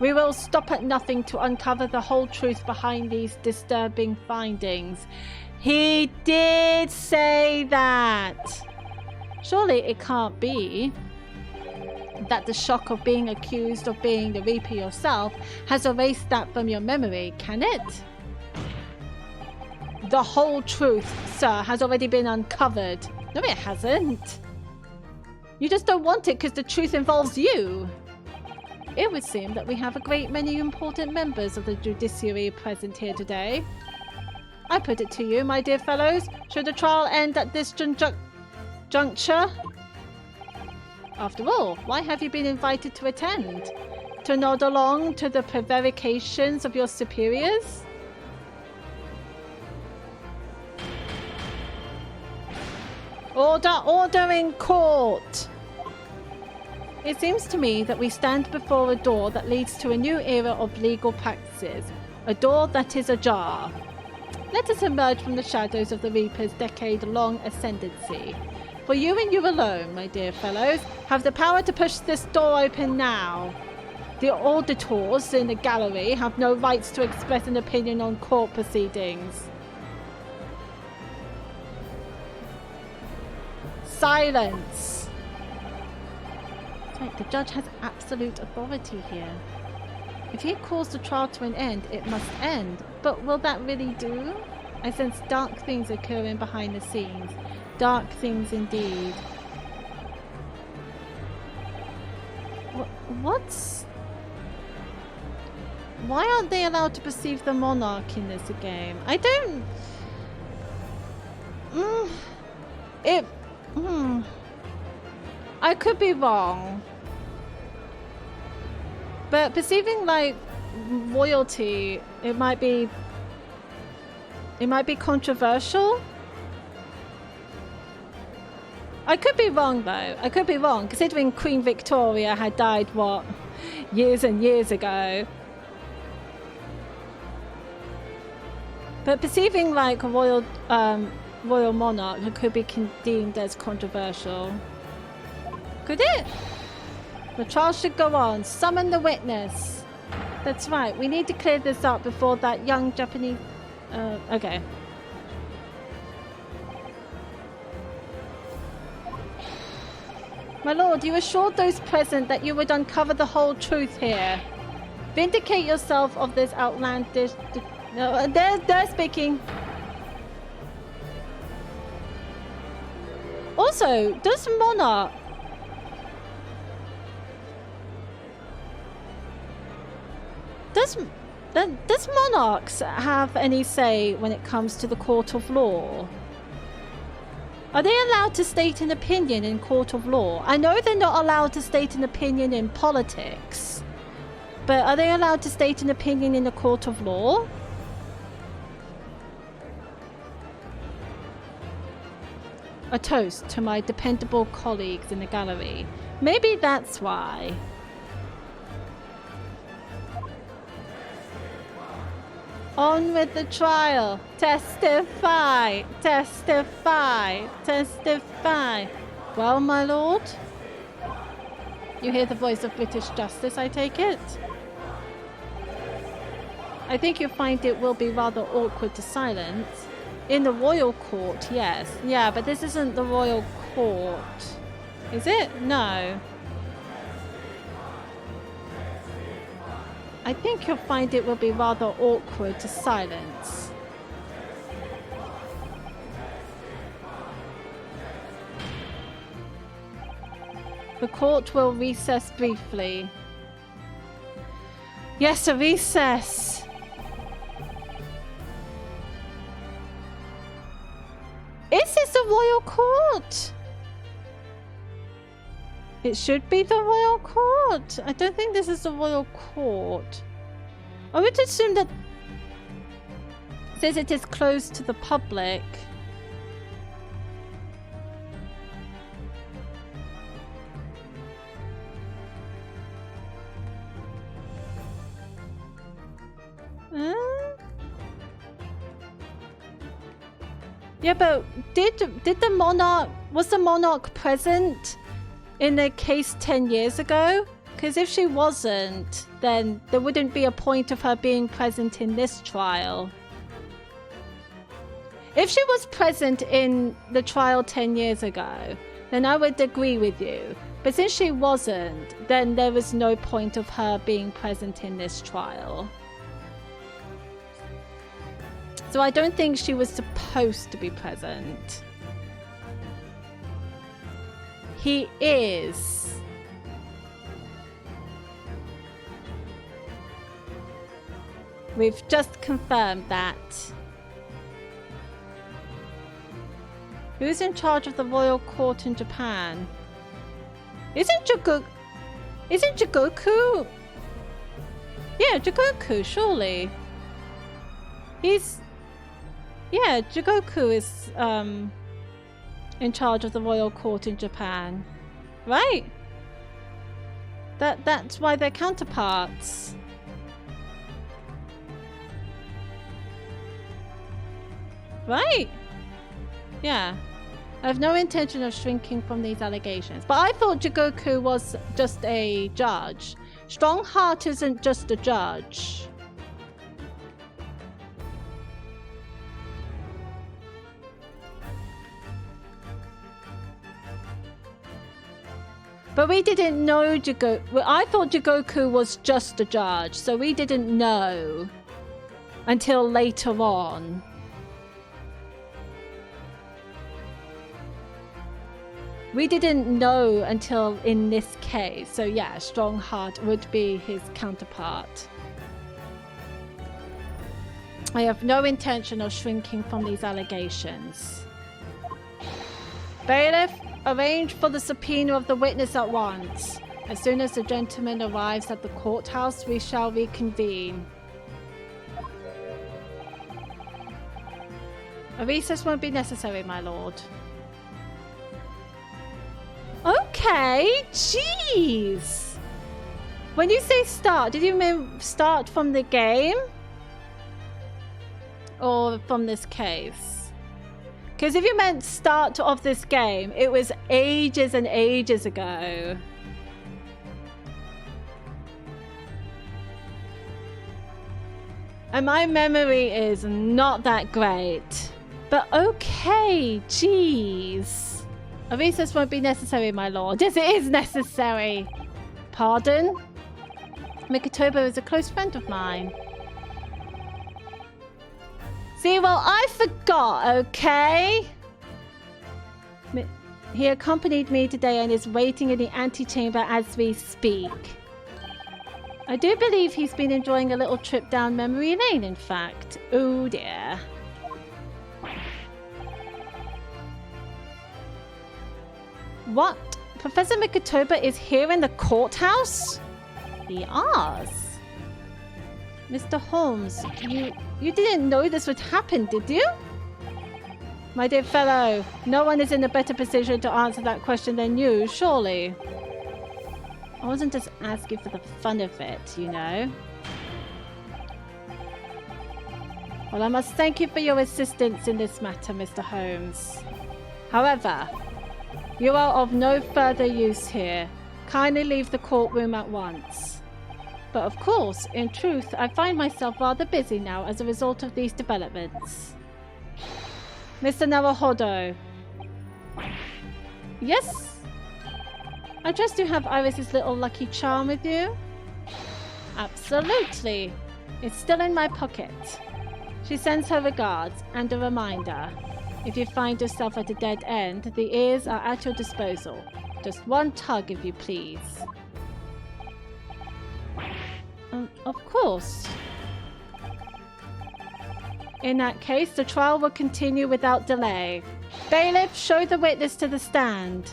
Speaker 3: We will stop at nothing to uncover the whole truth behind these disturbing findings. He did say that. Surely it can't be that the shock of being accused of being the Reaper yourself has erased that from your memory, can it? The whole truth, sir, has already been uncovered. No, it hasn't. You just don't want it because the truth involves you. It would seem that we have a great many important members of the judiciary present here today. I put it to you, my dear fellows, should the trial end at this juncture? After all, why have you been invited to attend? To nod along to the prevarications of your superiors? Order in court! It seems to me that we stand before a door that leads to a new era of legal practices, a door that is ajar. Let us emerge from the shadows of the Reaper's decade-long ascendancy. For you and you alone, my dear fellows, have the power to push this door open now. The auditors in the gallery have no rights to express an opinion on court proceedings. Silence! Right, the judge has absolute authority here. If he calls the trial to an end, it must end. But will that really do? I sense dark things occurring behind the scenes. Dark things indeed. What's... Why aren't they allowed to perceive the monarch in this game? I don't... I could be wrong. But perceiving, like, royalty, it might be controversial. I could be wrong, though. I could be wrong, considering Queen Victoria had died, what, years and years ago. But perceiving, like, a royal monarch could be deemed as controversial. Could it? The trial should go on. Summon the witness. That's right. We need to clear this up before that young Japanese... okay. My lord, you assured those present that you would uncover the whole truth here. Vindicate yourself of this outlandish... they're speaking. Also, does Monarch... Does monarchs have any say when it comes to the court of law? Are they allowed to state an opinion in court of law? I know they're not allowed to state an opinion in politics, but are they allowed to state an opinion in the court of law? A toast to my dependable colleagues in the gallery. Maybe that's why. On with the trial. Testify. Testify. Testify. Well, my lord? You hear the voice of British justice, I take it? I think you'll find it will be rather awkward to silence. In the royal court, yes. Yeah, but this isn't the royal court. Is it? No. I think you'll find it will be rather awkward to silence. The court will recess briefly. Yes, a recess. Is this the royal court? It should be the royal court. I don't think this is the royal court. I would assume that since it is closed to the public. Yeah, but did the monarch, was the monarch present in the case 10 years ago? Because if she wasn't, then there wouldn't be a point of her being present in this trial. If she was present in the trial 10 years ago, then I would agree with you. But since she wasn't, then there was no point of her being present in this trial. So I don't think she was supposed to be present. He is. We've just confirmed that. Who's in charge of the royal court in Japan? Isn't Jigoku? Yeah, Jigoku, surely. Yeah, Jigoku is in charge of the royal court in Japan. Right? That's why they're counterparts. Right? Yeah. I have no intention of shrinking from these allegations. But I thought Jigoku was just a judge. Strongheart isn't just a judge. But we didn't know Jigoku. I thought Jigoku was just a judge, so we didn't know until later on. We didn't know until in this case. So yeah, Strongheart would be his counterpart. I have no intention of shrinking from these allegations. Bailiff, arrange for the subpoena of the witness at once. As soon as the gentleman arrives at the courthouse, we shall reconvene. A recess won't be necessary, my lord. Okay, jeez. When you say start, did you mean start from the game? Or from this case? Because if you meant start of this game, it was ages and ages ago. And my memory is not that great. But okay, jeez. A recess won't be necessary, my lord. Yes, it is necessary. Pardon? Mikitoba is a close friend of mine. See, well, I forgot, okay? He accompanied me today and is waiting in the antechamber as we speak. I do believe he's been enjoying a little trip down memory lane, in fact. Oh dear. What? Professor Mikitoba is here in the courthouse? He asks. Mr. Holmes, you didn't know this would happen, did you? My dear fellow, no one is in a better position to answer that question than you, surely. I wasn't just asking for the fun of it, you know. Well, I must thank you for your assistance in this matter, Mr. Holmes. However, you are of no further use here. Kindly leave the courtroom at once. But of course, in truth, I find myself rather busy now as a result of these developments. Mr. Naruhodo. Yes? I trust you have Iris's little lucky charm with you? Absolutely. It's still in my pocket. She sends her regards and a reminder. If you find yourself at a dead end, the ears are at your disposal. Just one tug if you please. Of course. In that case, the trial will continue without delay. Bailiff, show the witness to the stand.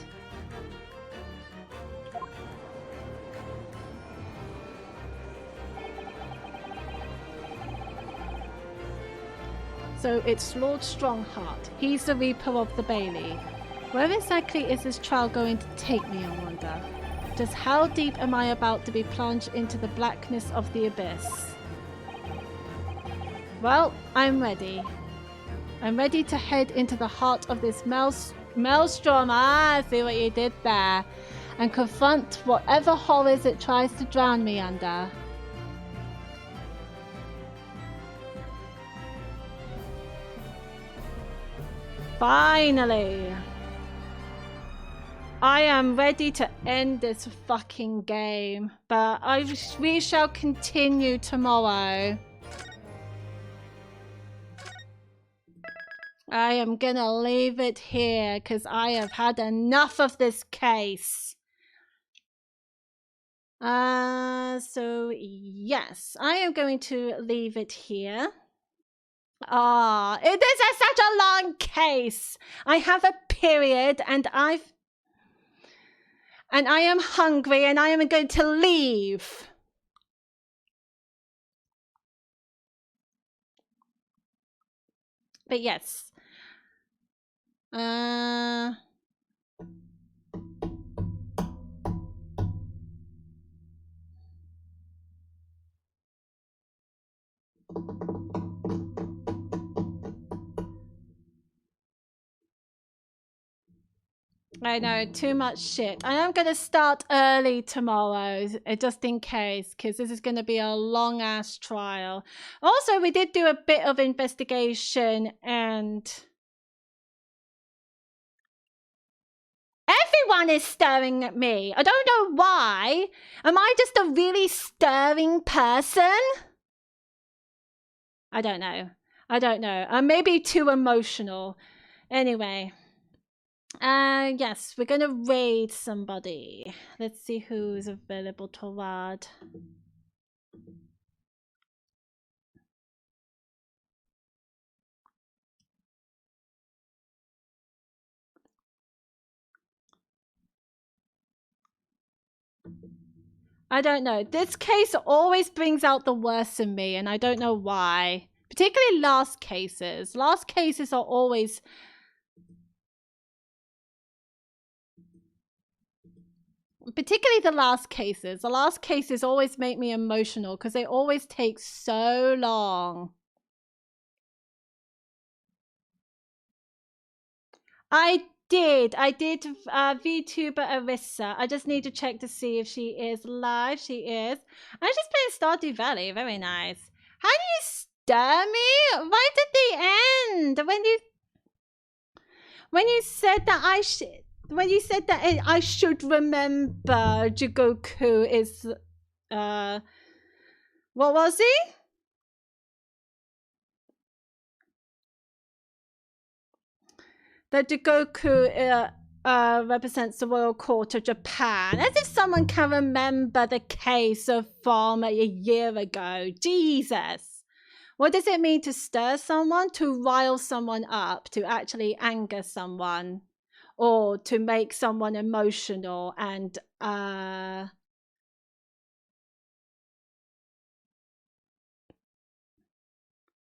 Speaker 3: So it's Lord Strongheart. He's the Reaper of the Bailey. Where exactly is this trial going to take me, I wonder? Just how deep am I about to be plunged into the blackness of the abyss? Well, I'm ready. I'm ready to head into the heart of this maelstrom. I see what you did there. And confront whatever horrors it tries to drown me under. Finally! I am ready to end this fucking game, but we shall continue tomorrow. I am gonna leave it here because I have had enough of this case. So yes, I am going to leave it here. It is such a long case. I have a period and I am hungry and I am going to leave. But yes. I know, too much shit. I am going to start early tomorrow, just in case, because this is going to be a long-ass trial. Also, we did do a bit of investigation, and everyone is staring at me. I don't know why. Am I just a really staring person? I don't know. I don't know. I'm maybe too emotional. Anyway. Yes, we're gonna raid somebody. Let's see who's available to raid. I don't know. This case always brings out the worst in me, and I don't know why. Particularly last cases. Last cases are always... Particularly the last cases. The last cases always make me emotional because they always take so long. I did VTuber Arissa. I just need to check to see if she is live. She is. And she's playing Stardew Valley. Very nice. How do you stir me? Right at the end. When you said that I should remember Jigoku is what was he? That Jigoku represents the royal court of Japan. As if someone can remember the case from a year ago. Jesus. What does it mean to stir someone? To rile someone up, to actually anger someone, or to make someone emotional and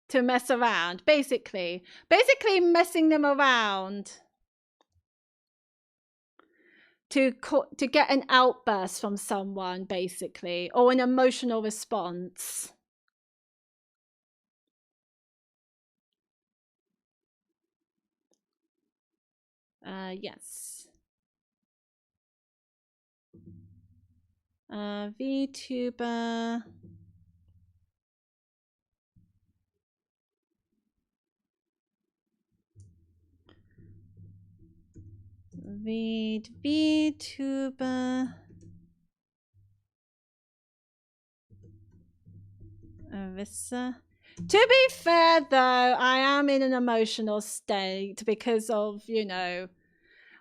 Speaker 3: to mess around, basically messing them around to get an outburst from someone, basically, or an emotional response. Yes.
Speaker 1: VTuber. VTuber. Arissa. To be fair, though, I am in an emotional state because of, you know,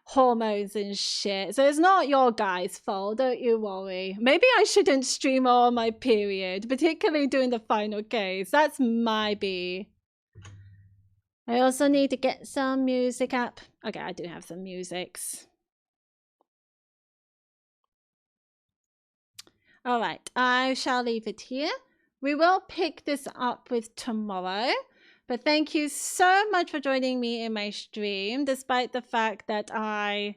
Speaker 1: hormones and shit. So it's not your guys' fault, don't you worry. Maybe I shouldn't stream all my period, particularly during the final case. That's my B. I also need to get some music up. Okay, I do have some musics. All right, I shall leave it here. We will pick this up with tomorrow. But thank you so much for joining me in my stream, despite the fact that I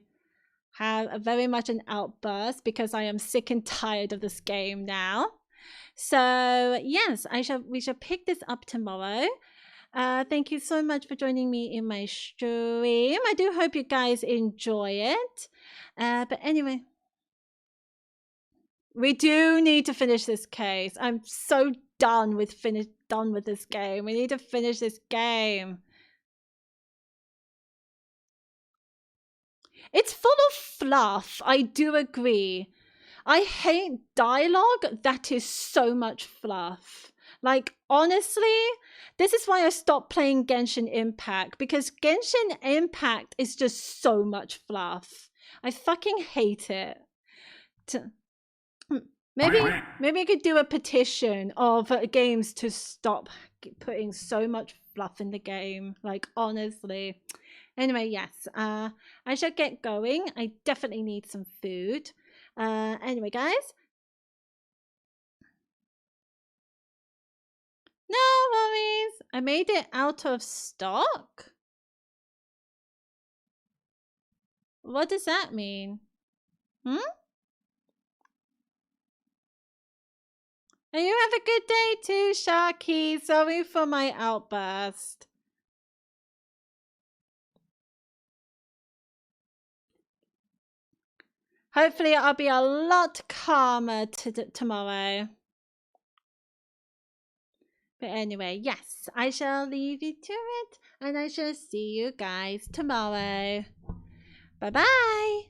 Speaker 1: have very much an outburst because I am sick and tired of this game now. So yes, we shall pick this up tomorrow. Thank you so much for joining me in my stream. I do hope you guys enjoy it. But anyway, we do need to finish this case. I'm so done with this game. We need to finish this game. It's full of fluff. I do agree. I hate dialogue that is so much fluff. Like, honestly, this is why I stopped playing Genshin Impact, because Genshin Impact is just so much fluff. I fucking hate it. Maybe I could do a petition of games to stop putting so much fluff in the game. Like, honestly. Anyway, yes, I shall get going. I definitely need some food. Anyway, guys. No worries. I made it out of stock. What does that mean? And you have a good day too, Sharky. Sorry for my outburst. Hopefully I'll be a lot calmer tomorrow. But anyway, yes, I shall leave you to it, and I shall see you guys tomorrow. Bye-bye.